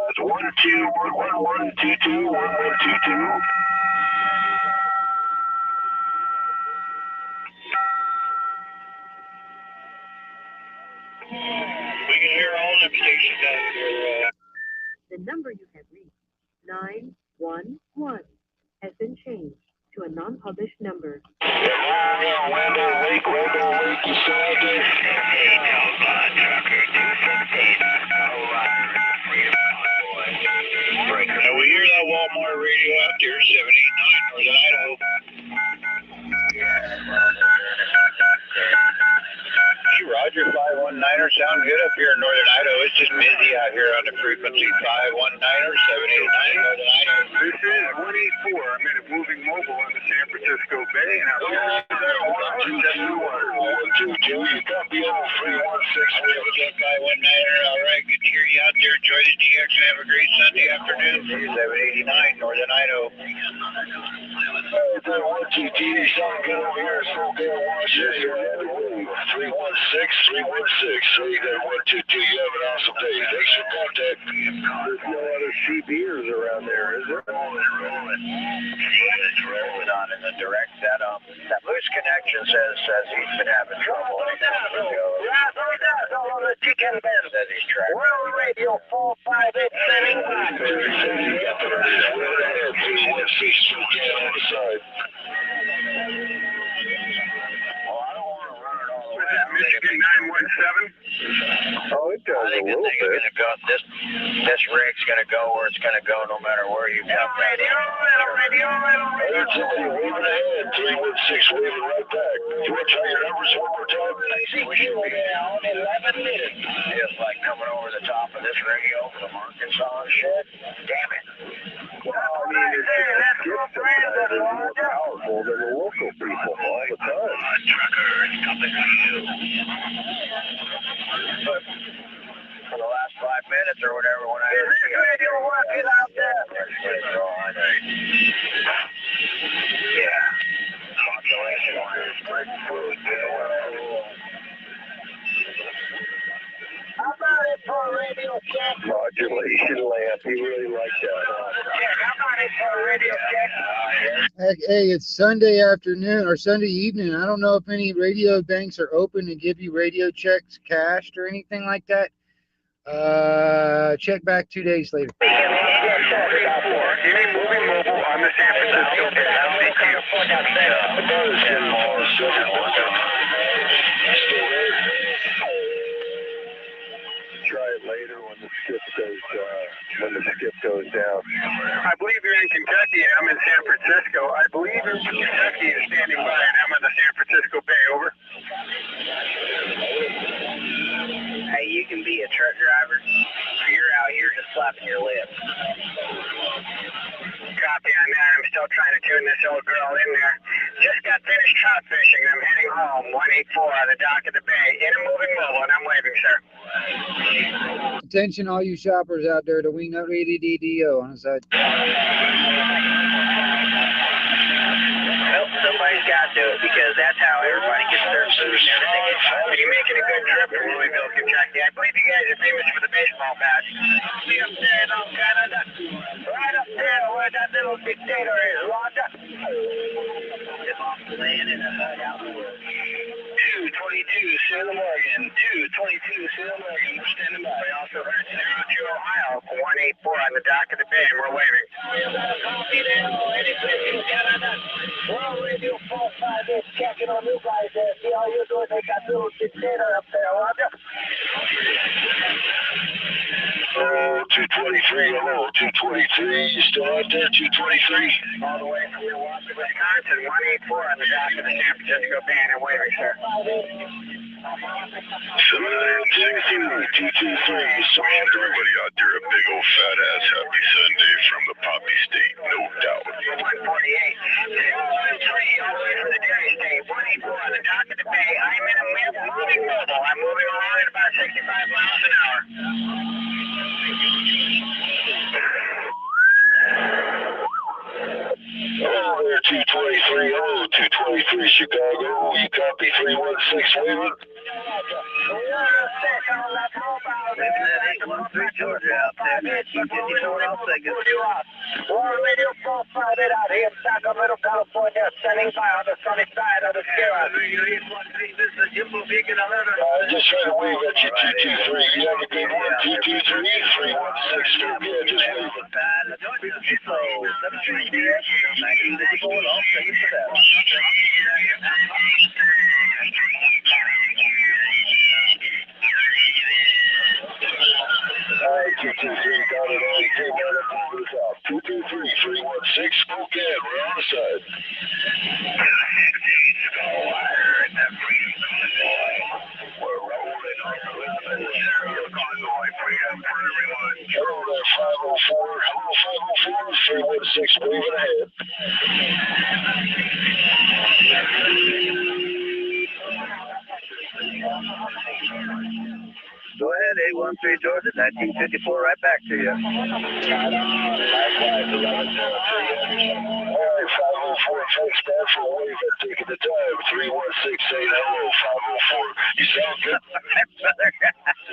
It's 1-2-1-1-1-2-2-1-1-2-2. We can hear all them stations out here. The number you have reached, 911, has been changed to a non-published number. Randall Lake, you still out there? Now we hear that Walmart radio out there, 789 Northern Idaho. Hey, Roger, 519er, sound good up here in Northern Idaho. It's just busy out here on the frequency. 519er, 789 Northern Idaho. This is 184. I'm in a moving mobile in the San Francisco Bay, and I'm You copy on 316. What's up, 519er? All right, good to hear you out there. Enjoy the DX and have a great Sunday afternoon. 789 Northern Idaho. Hey, 1GT, sound good over here in Spokane, Washington. 316. Say that 122. You have an awesome day. Thanks for contacting me. There's no other CBers around there, is there? Rolling. It's rolling on in the direct that loose connection says he's been having trouble. The chicken man says he's trying. World Radio 458 sending back. Oh, I don't want to run it all the way. Michigan 917? Oh, it does I think a little bit. Gonna go, this rig's gonna go where it's gonna go, no matter where you come from. Radio. That's somebody waving ahead. 316 waving right back. You want to try your numbers one more time? We should be down 11 minutes. Just like coming over the top of this radio from Arkansas and shit. Damn it. Well, I mean, it's more powerful than the local people all the time. Trucker, it's coming to you. For the last 5 minutes or whatever, when I heard this radio working out there. Yeah. Modulation wires, great food, How about it for a radio check? Modulation lamp. He really liked that. How about it for a radio check? Hey, it's Sunday afternoon or Sunday evening. I don't know if any radio banks are open to give you radio checks cashed or anything like that. Check back 2 days later. Any moving mobile on the San Francisco Bay. Try it later when the skip goes down. I believe you're in Kentucky. I'm in San Francisco. I believe Kentucky is standing by, and I'm on the San Francisco Bay. Over. Hey, you can be a truck driver, or you're out here just slapping your lips. Copy on that. I'm still trying to tune this old girl in there. Just got finished trout fishing. I'm heading home. 184 on the dock of the bay. In a moving mobile, and I'm waving, sir. Attention, all you shoppers out there to Wingnut Radio DDO on the side. Well, somebody's got to do it because that's how everybody gets their food and everything. Are you making a good trip from Louisville, Kentucky? I believe you guys are famous for the baseball bat. See up there in Canada? Right up there where that little dictator is, Roger. Laying in a hut out in the woods. 222, Salem, Oregon. 222, Salem, Oregon. We're standing by. We also heard 02, Ohio. 184 on the dock of the bay, and we're waving. World Radio 458 checking on you guys there. See how you're doing? They got little dictator up there, Roger. Oh, 223, hello, 223, you still out there, 223? All the way from Milwaukee, Wisconsin, 184 on the dock of the San Francisco Bay, and waving, sir. 223, so everybody out there, a big old fat ass happy Sunday from the Poppy State, no doubt. 148, 213, all the way from the Dairy State, 184 on the dock of the Bay. I'm in a moving mobile. I'm moving along at about 65 miles an hour. Hello there, 223, hello, 223 Chicago, you copy 316 waving? Georgia out there, 254, I'll take it. World Radio 458 out here in Sacramento, California, standing by on the sunny side of the Sierra. Just trying to wave at you, 223. You have a good one, 223, 316, still good, just waving. Alright, 223, got it on, came out up over the top. 223, 316, Spokane, we're on the side. We're rolling on the limit. Hello there, 504, hello 504, 316, waving ahead. Go ahead, 813 Georgia, 1954, right back to you. Alright, 504, thanks man for waving, taking the time. 3168, hello, 504. You sound good.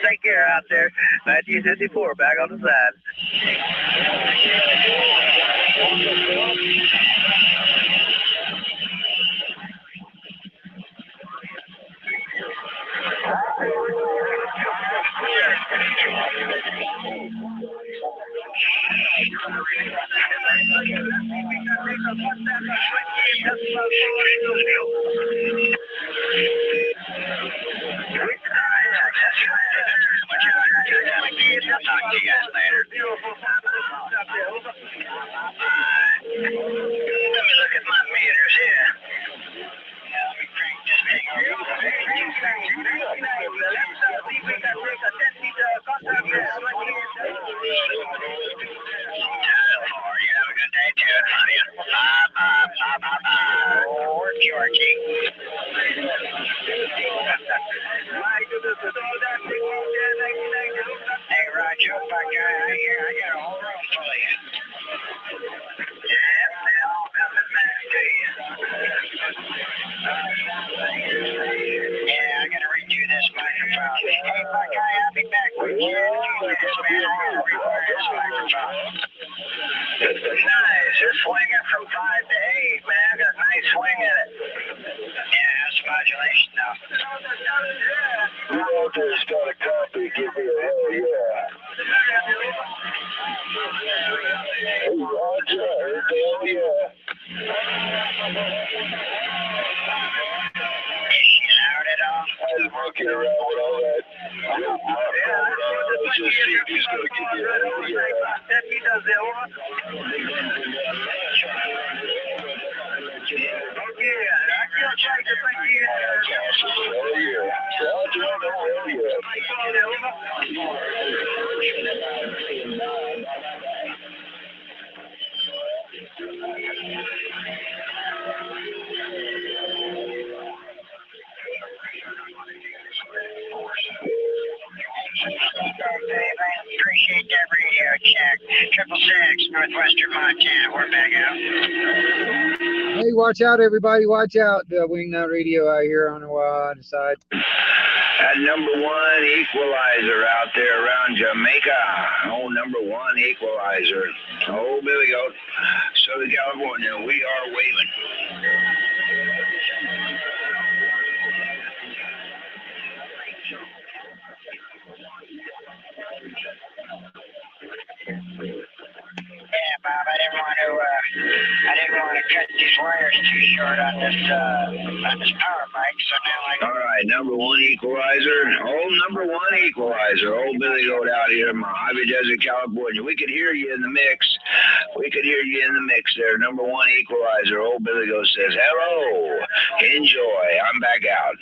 Take care out there. 1954, back on the side. later. Let me look at my meters here. Let me crank this thing You have a good day, too. Oh, Georgie. Hey, Roger, I got a whole room full of you. Yeah, they're all coming back to you. Yeah, I gotta redo this microphone. Hey, Buckeye, I'll be back with you in a few minutes, man. I gotta rewire this microphone. Nice. You're swinging from 5 to 8, man. I got a nice swing in it. Yeah, that's modulation now. You want this got a copy? Give me a hell yeah. Hey, Roger, hell yeah. Loud it off. I was working around with all that. Just see if he's going to give you a hell yeah. Appreciate that radio check. 666 Northwestern Montana. We're back out. Hey, watch out, everybody. Watch out. Wingnut Radio out here on the side. That number one equalizer out there around Jamaica. Oh, number one equalizer. Oh, Billy Goat. Southern California, we are waving. Yeah, Bob, I didn't want to cut these wires too short on this power mic, so now all right, number one equalizer. Oh, number one equalizer. Old Billy Goat out here in Mojave Desert, California. We could hear you in the mix. There. Number one equalizer. Old Billy Goat says, hello. Enjoy. I'm back out.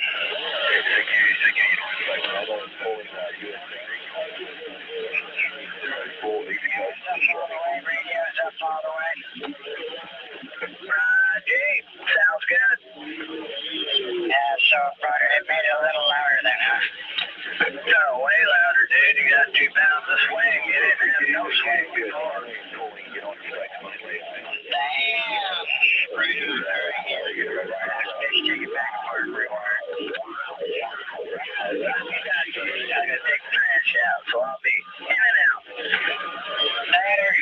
Radio's up all the way. Hey, sounds good. Yeah, so far it made it a little louder then, huh? No, way louder, dude. You got 2 pounds of swing. You didn't have no swing before. Damn. Right on there. Take it back apart, rewind. I gotta take the trash out, so I'll be in and out. Later.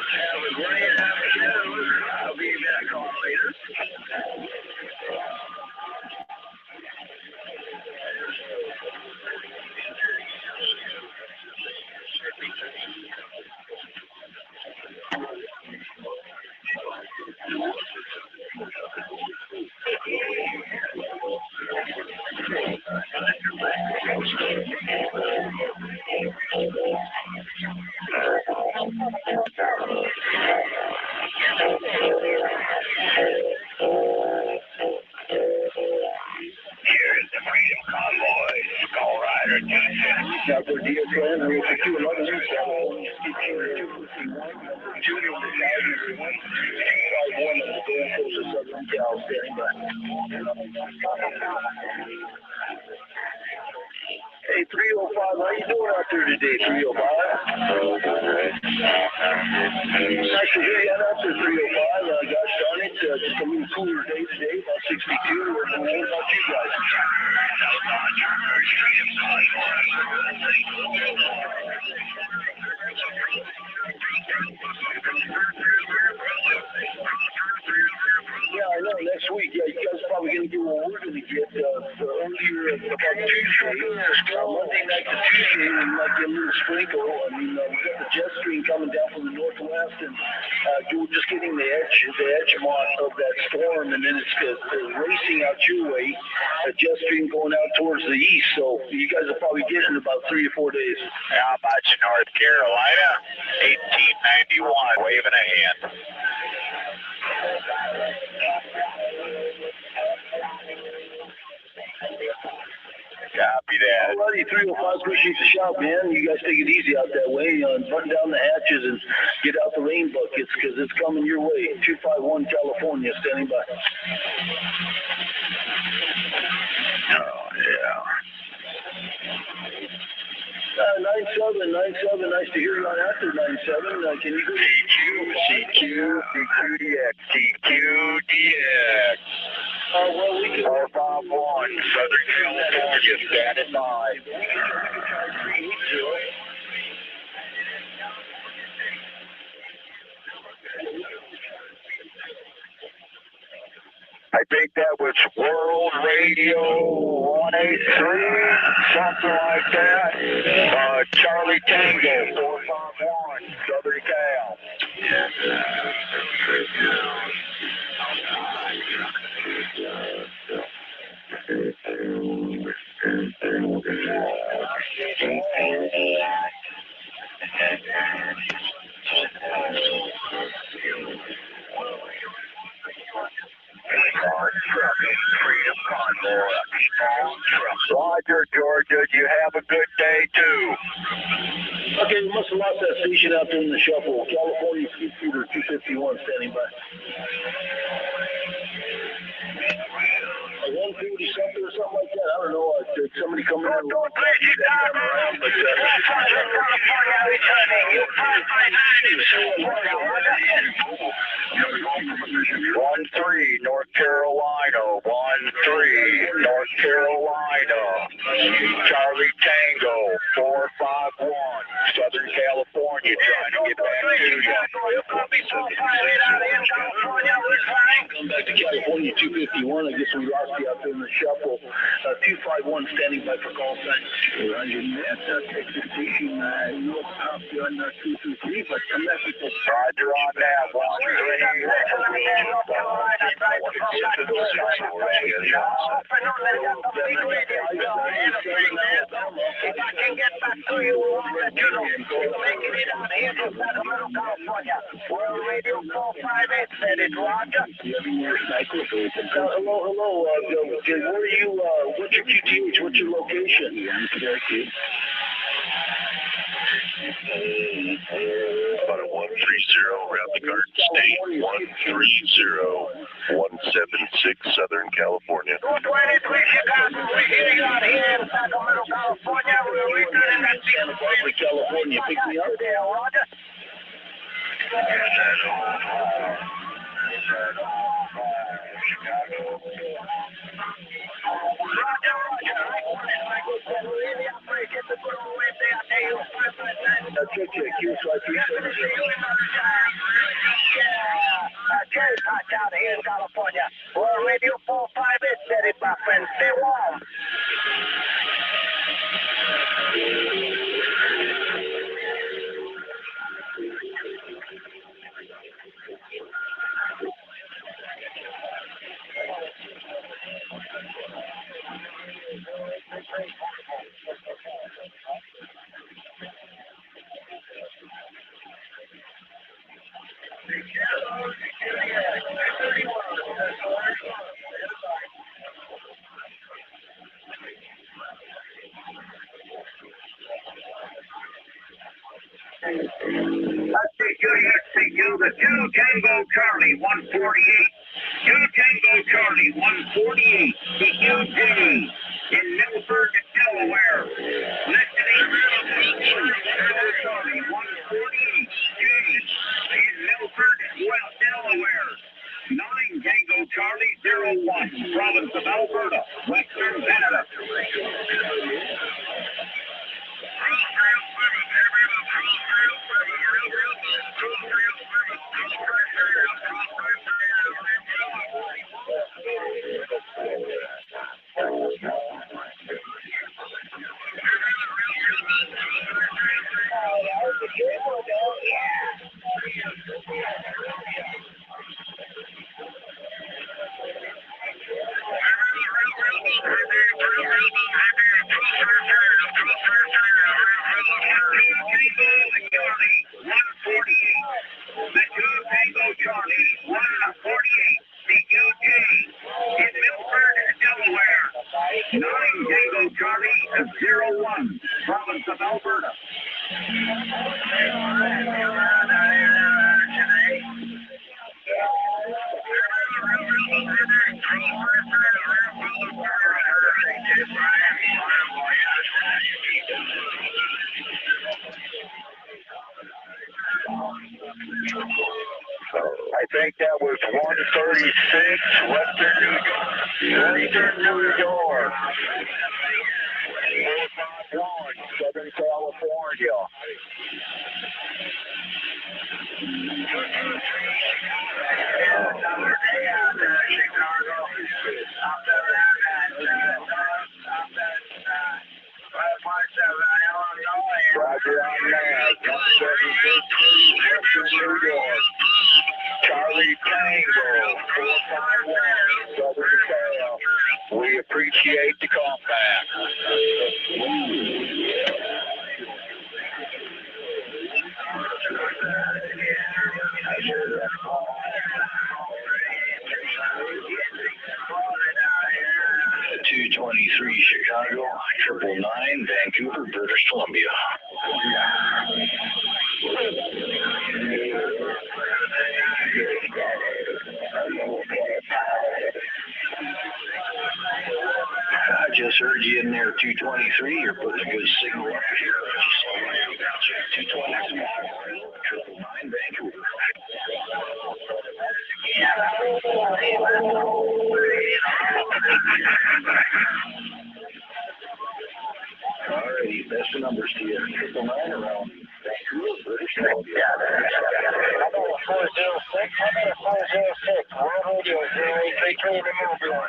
Have a great afternoon. I'll be back on later. Here's the Freedom Convoy. Skull Rider, Dr. DSN, we have 211 Junior with the Southern Cal standing by. Hey, 305, how you doing out there today, 305? Nice to hear you out there, 305. Gosh darn it, just a little cooler day today, about 62. What about you guys? Yeah, I know. next week. Yeah, you guys are probably going to get what we're going to get earlier about Tuesday. Monday night to Tuesday, we might get a little sprinkle. I mean, we got the jet stream coming down from the northwest, and we're just getting the edge of that storm, and then it's racing out your way. A jet stream going out towards the east, so you guys will probably get it in about 3 or 4 days. How about you, North Carolina? 1891, waving a hand. Copy that. Alrighty, 305, appreciate the shot, man. You guys take it easy out that way. Button down the hatches and get out the rain buckets because it's coming your way. 251 California, standing by. Oh, yeah. 97, nice to hear you on after 97. Can you go CQDX, TQDX. Well, we can 451, Southern California, standing by. we can try 380. I think that was World Radio 183, something like that. Charlie Tango 451, Southern Cal. Freedom Convoy. Roger, Georgia. You have a good day, too. Okay, we must have lost that station out there in the shuffle. California Computer 251 standing by. 140 something or something like that. I don't know. Did somebody come in? Don't play Chicago. California returning. You 13 North Carolina. 13 North Carolina. Charlie Tango 451, Southern California, trying to get back to you. Come back to California 251. I guess we lost you out there in the shuffle. 251 standing by for call sign. Roger, Texas Station. You up on 223, but come back with the Roger on that. 13. If I can get back to you, I'll let you know. Making it out here from Sacramento, California. World Radio 458 said it, Roger. Hello. Where are you? What's your QTH? What's your location? About a 130 around the Garden State. 130-176 Southern California. 223 Chicago. We hear you out here in Sacramento, California. We're returning that Santa Barbara, California. Pick me up. there, Roger. Check. Here's what you said. Out here in California. World Radio 458 said it, my friend. Stay warm. The 2 Tango Charlie 148. 2 Tango Charlie 148. The Eugene in Milford, Delaware. Listening Tango Charlie 148. Judy in Milford, West Delaware. 9 Tango Charlie 01. Province of Alberta, Western Canada. I think that was 136 Western New York. Western New York. 451 Southern California. Roger on that. 176 Western New York. Charlie Tango, 451 Southern Cal. We appreciate the comeback. .223 Chicago, 999 Vancouver, British Columbia. I just heard you in there, 223. You're putting a good signal up here. 223, 999 Vancouver. Alrighty, best of numbers to you. 999 around Vancouver, British Columbia. How about a 406? How about a 406? World Radio 0833 in the Mobile.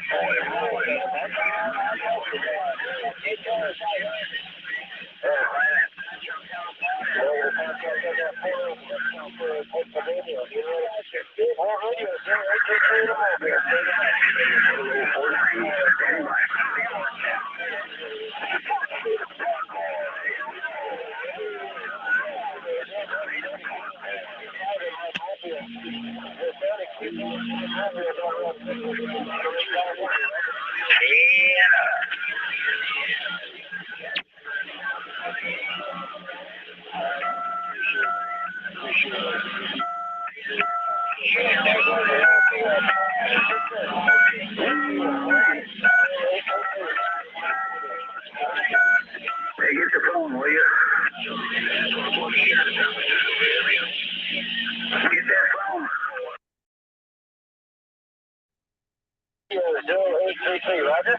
Hey, get the phone, will you? Get that phone. 0833, Roger.